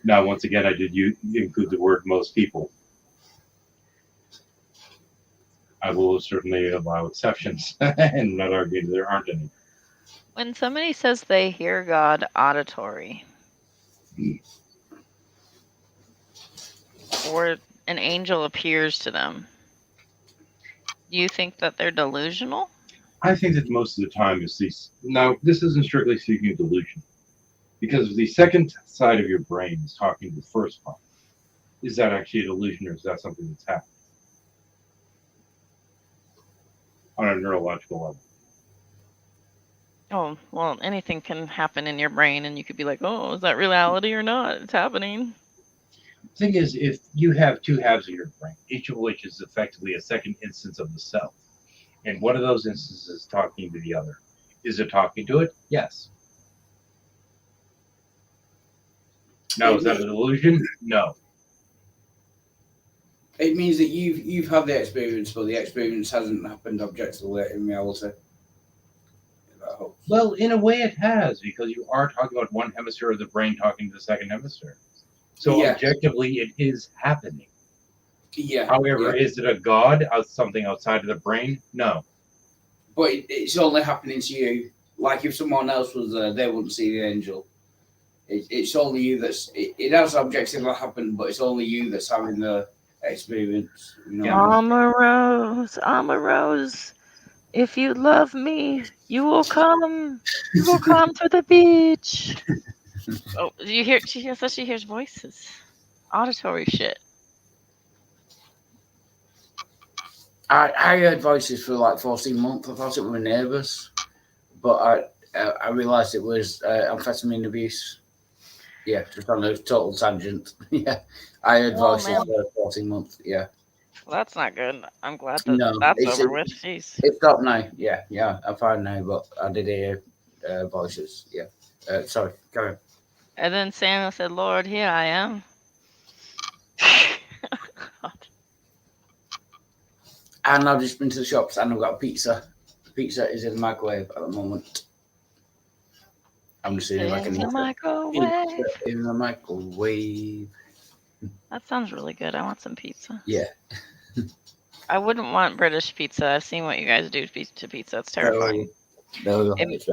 Now, once again, I did include the word most people. I will certainly allow exceptions and not argue that there aren't any.
When somebody says they hear God auditory, or an angel appears to them, do you think that they're delusional?
I think that most of the time is these. Now, this isn't strictly speaking of delusion, because the second side of your brain is talking to the first part. Is that actually a delusion, or is that something that's happening on a neurological level?
Oh, well, anything can happen in your brain, and you could be like, oh, is that reality or not? It's happening.
The thing is, if you have two halves of your brain, each of which is effectively a second instance of the self, and one of those instances is talking to the other, is it talking to it? Yes. Now, is that a delusion? No.
It means that you've had the experience, but the experience hasn't happened objectively in reality.
host.
Well, in a way, it has, because you are talking about one hemisphere of the brain talking to the second hemisphere. So
Yeah.
objectively, it is happening.
Yeah.
However,
yeah.
is it a god, something outside of the brain? No.
But it's only happening to you. Like if someone else was there, they wouldn't see the angel. It's only you that's. It has objectively happened, but it's only you that's having the experience. You know what I mean?
Amorose, if you love me, you will come. You will come to the beach. Oh, you hear? She says she hears voices. Auditory shit.
I heard voices for like 14 months. I thought it were neighbours, but I realised it was amphetamine abuse. Yeah, just on a total tangent. Yeah, I heard
Oh
voices
man,
for 14 months. Yeah,
well, that's not good. I'm glad that
no,
that's over with. Jeez.
it's stopped now. Yeah, I'm fine now, but I did hear voices. Yeah, sorry, carry on.
And then Samuel said, "Lord, here I am."
And I've just been to the shops and I've got pizza. The pizza is in the microwave at the moment. I'm just seeing if I
Pizza in
can
the
eat it.
microwave.
Pizza in the microwave.
That sounds really good. I want some pizza.
Yeah.
I wouldn't want British pizza. I've seen what you guys do to pizza. It's terrifying.
There we go.
It,
It's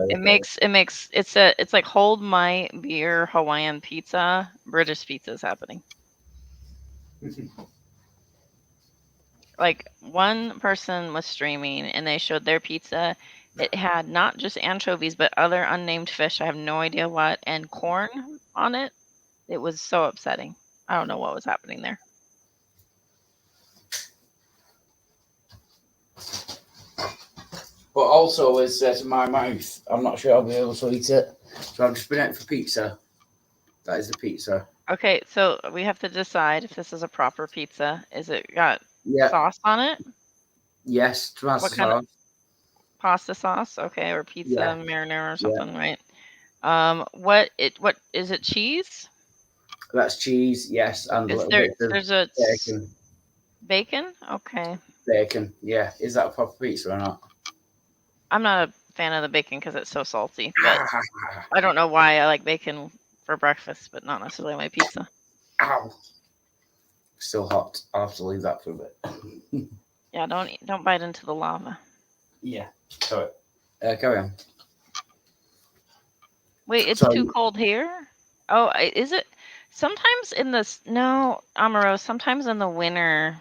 ready.
it's like hold my beer Hawaiian pizza. British pizza is happening. Like one person was streaming and they showed their pizza. It had not just anchovies but other unnamed fish. I have no idea what, and corn on it. It was so upsetting. I don't know what was happening there.
But also, as to my mouth, I'm not sure I'll be able to eat it. So I've just been out for pizza. That is the pizza.
Okay, so we have to decide if this is a proper pizza. Is it got
Yeah.
sauce on it?
Yes, tomato
What kind of
sauce.
pasta sauce? Okay, or pizza
Yeah.
marinara or
Yeah.
something, right? What is it? Cheese?
That's cheese, yes, and a
Is
little
there?
bit of
There's a
bacon.
bacon? Okay,
Bacon, yeah. Is that a proper pizza or not?
I'm not a fan of the bacon because it's so salty. But I don't know why I like bacon for breakfast, but not necessarily on my pizza.
Ow. Still hot. I'll have to leave that for a bit.
Yeah, don't bite into the lava.
Yeah. Sorry. Carry on.
Wait, it's
So-
too cold here? Oh, is it? Sometimes in the no, Amaro. Sometimes in the winter.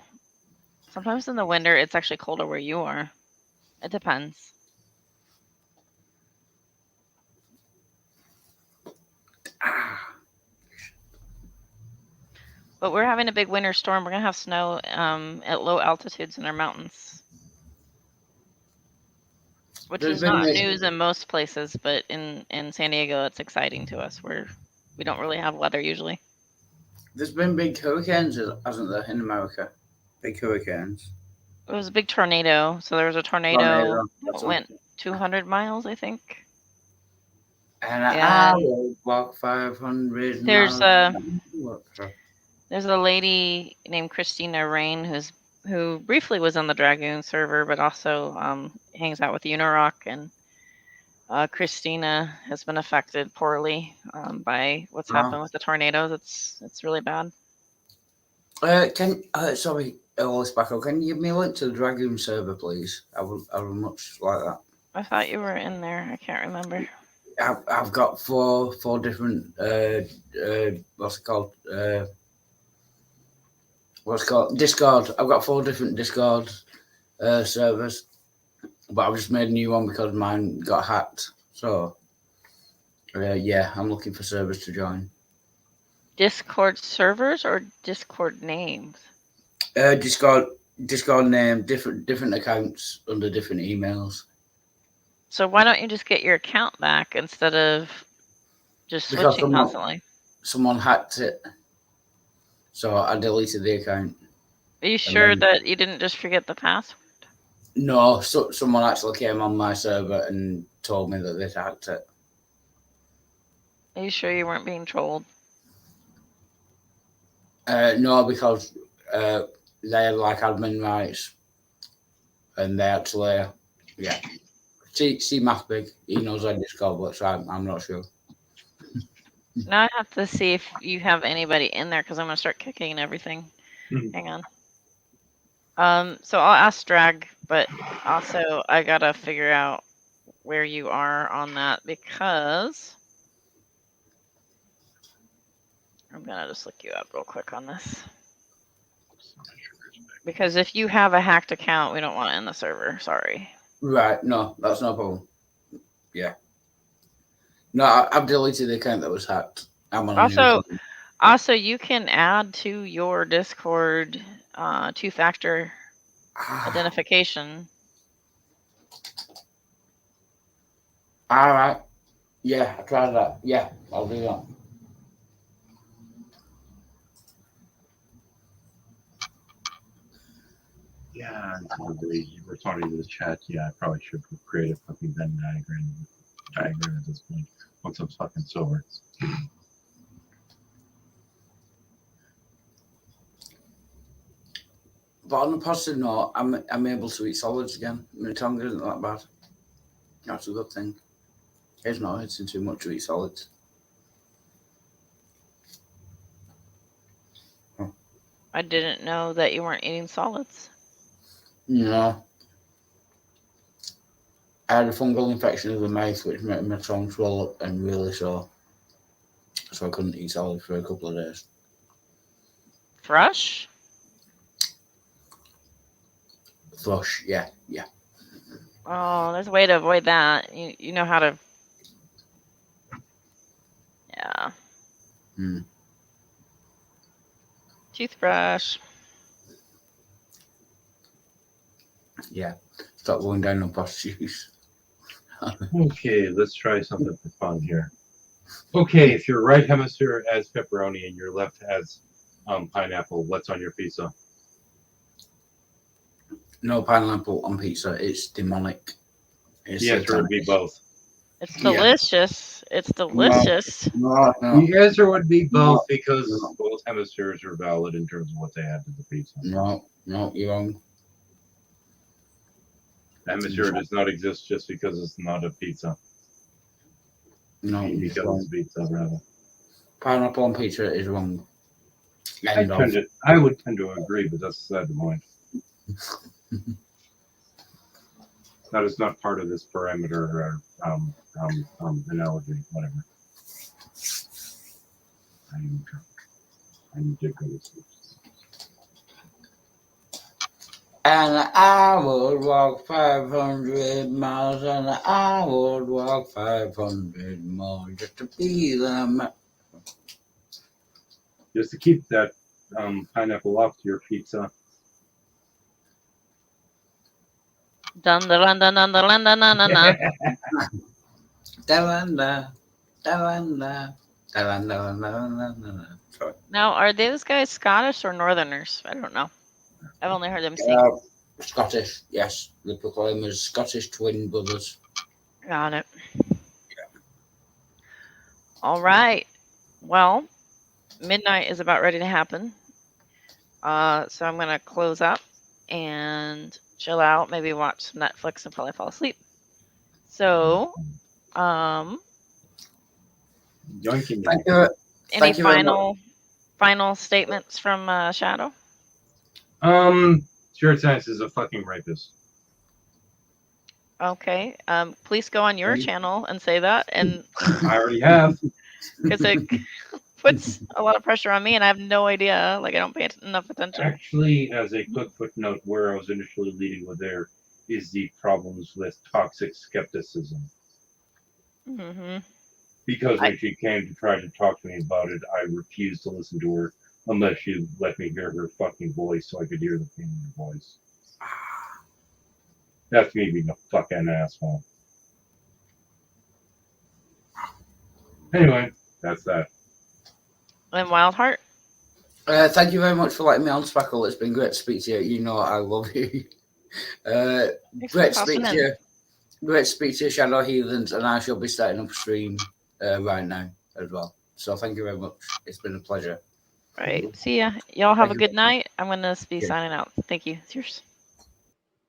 Sometimes in the winter, it's actually colder where you are. It depends. But we're having a big winter storm. We're gonna have snow at low altitudes in our mountains, which
There's
is
been
not
like-
news in most places. But in San Diego, it's exciting to us. We don't really have weather usually.
There's been big hurricanes, hasn't there, in America? Big hurricanes.
It was a big tornado. So there was a tornado
Tornado,
that
that's
went 200 miles, I think.
And
Yeah.
I will walk 500
There's
miles.
There's a lady named Christina Rain who briefly was on the Dragoon server, but also hangs out with Unirock. And Christina has been affected poorly by what's
Wow.
happened with the tornadoes. It's really bad.
Sorry, Alice Backo, can you give me a link to the Dragoon server, please? I would much like that.
I thought you were in there. I can't remember.
I've got four different what's it called? Discord. I've got 4 different Discord servers, but I've just made a new one because mine got hacked. So yeah, I'm looking for servers to join.
Discord servers or Discord names?
Discord name, different accounts under different emails.
So why don't you just get your account back instead of just
Because
switching constantly?
someone hacked it, so I deleted the account.
Are you sure that you didn't just forget the password?
No, someone actually came on my server and told me that they'd hacked it.
Are you sure you weren't being trolled?
No, because they had like admin rights, and they actually, yeah. See Math Big. He knows how Discord works, so I'm not sure.
Now I have to see if you have anybody in there because I'm gonna start kicking and everything. Hang on. So I'll ask Drag, but also I gotta figure out where you are on that because I'm gonna just look you up real quick on this. Because if you have a hacked account, we don't want it in the server. Sorry.
Right, no, that's no problem. Yeah. No, I've deleted the account that was hacked. I'm on a new
Also,
account.
also you can add to your Discord two-factor identification.
All right. Yeah, I tried that. Yeah, I'll do that.
Yeah, you were talking to the chat. Yeah, I probably should create a fucking Venn diagram at this point. Once I'm fucking sober.
But on a positive note, I'm able to eat solids again. My tongue isn't that bad. That's a good thing. It's not hurting too much to eat solids.
I didn't know that you weren't eating solids.
No. I had a fungal infection of the mouth, which made my tongue swell up and really sore. So I couldn't eat solids for a couple of days.
Thrush?
Thrush, yeah.
Oh, there's a way to avoid that. You know how to. Yeah. Toothbrush.
Yeah. Stop going down on prostitutes.
Okay, let's try something for fun here. Okay, if your right hemisphere has pepperoni and your left has pineapple, what's on your pizza?
No pineapple on pizza. It's demonic.
The answer would be both.
It's delicious. Yeah. It's delicious.
No.
The answer would be both because both hemispheres are valid in terms of what they add to the pizza.
No, you're wrong.
Hemisphere does not exist just because it's not a pizza.
No,
because it's pizza, rather.
Pineapple on pizza is wrong.
I would tend to agree, but that's beside the point. That is not part of this parameter or analogy, whatever. I am drunk. I need to go to sleep.
And I would walk 500 miles, and I would walk 500 more just to be them.
Just to keep that pineapple off your pizza.
Dun dun dun dun dun dun dun dun dun. Now, are those guys Scottish or Northerners? I don't know. I've only heard them sing.
Scottish, yes. They proclaim as Scottish twin brothers.
Got it. Yeah. All right. Well, midnight is about ready to happen. So I'm going to close up and chill out, maybe watch some Netflix and probably fall asleep. So, any final statements from Shadow?
Jared Science is a fucking rapist.
Okay. Please go on your channel and say that. And
I already have.
Because it puts a lot of pressure on me, and I have no idea. Like, I don't pay enough attention.
Actually, as a quick footnote, where I was initially leading with there is the problems with toxic skepticism.
Mm-hmm.
Because when she came to try to talk to me about it, I refused to listen to her unless she let me hear her fucking voice so I could hear the pain in her voice. That's me being a fucking asshole. Anyway, that's that.
And Wildheart?
Thank you very much for letting me on, Spackle. It's been great to speak to you. You know I love you. Great to speak to you. Great to speak to you, Shadow Heathens, and I shall be starting up a stream right now as well. So thank you very much. It's been a pleasure.
All right. See ya. Y'all have a good night. I'm going to be signing out. Thank you. Cheers.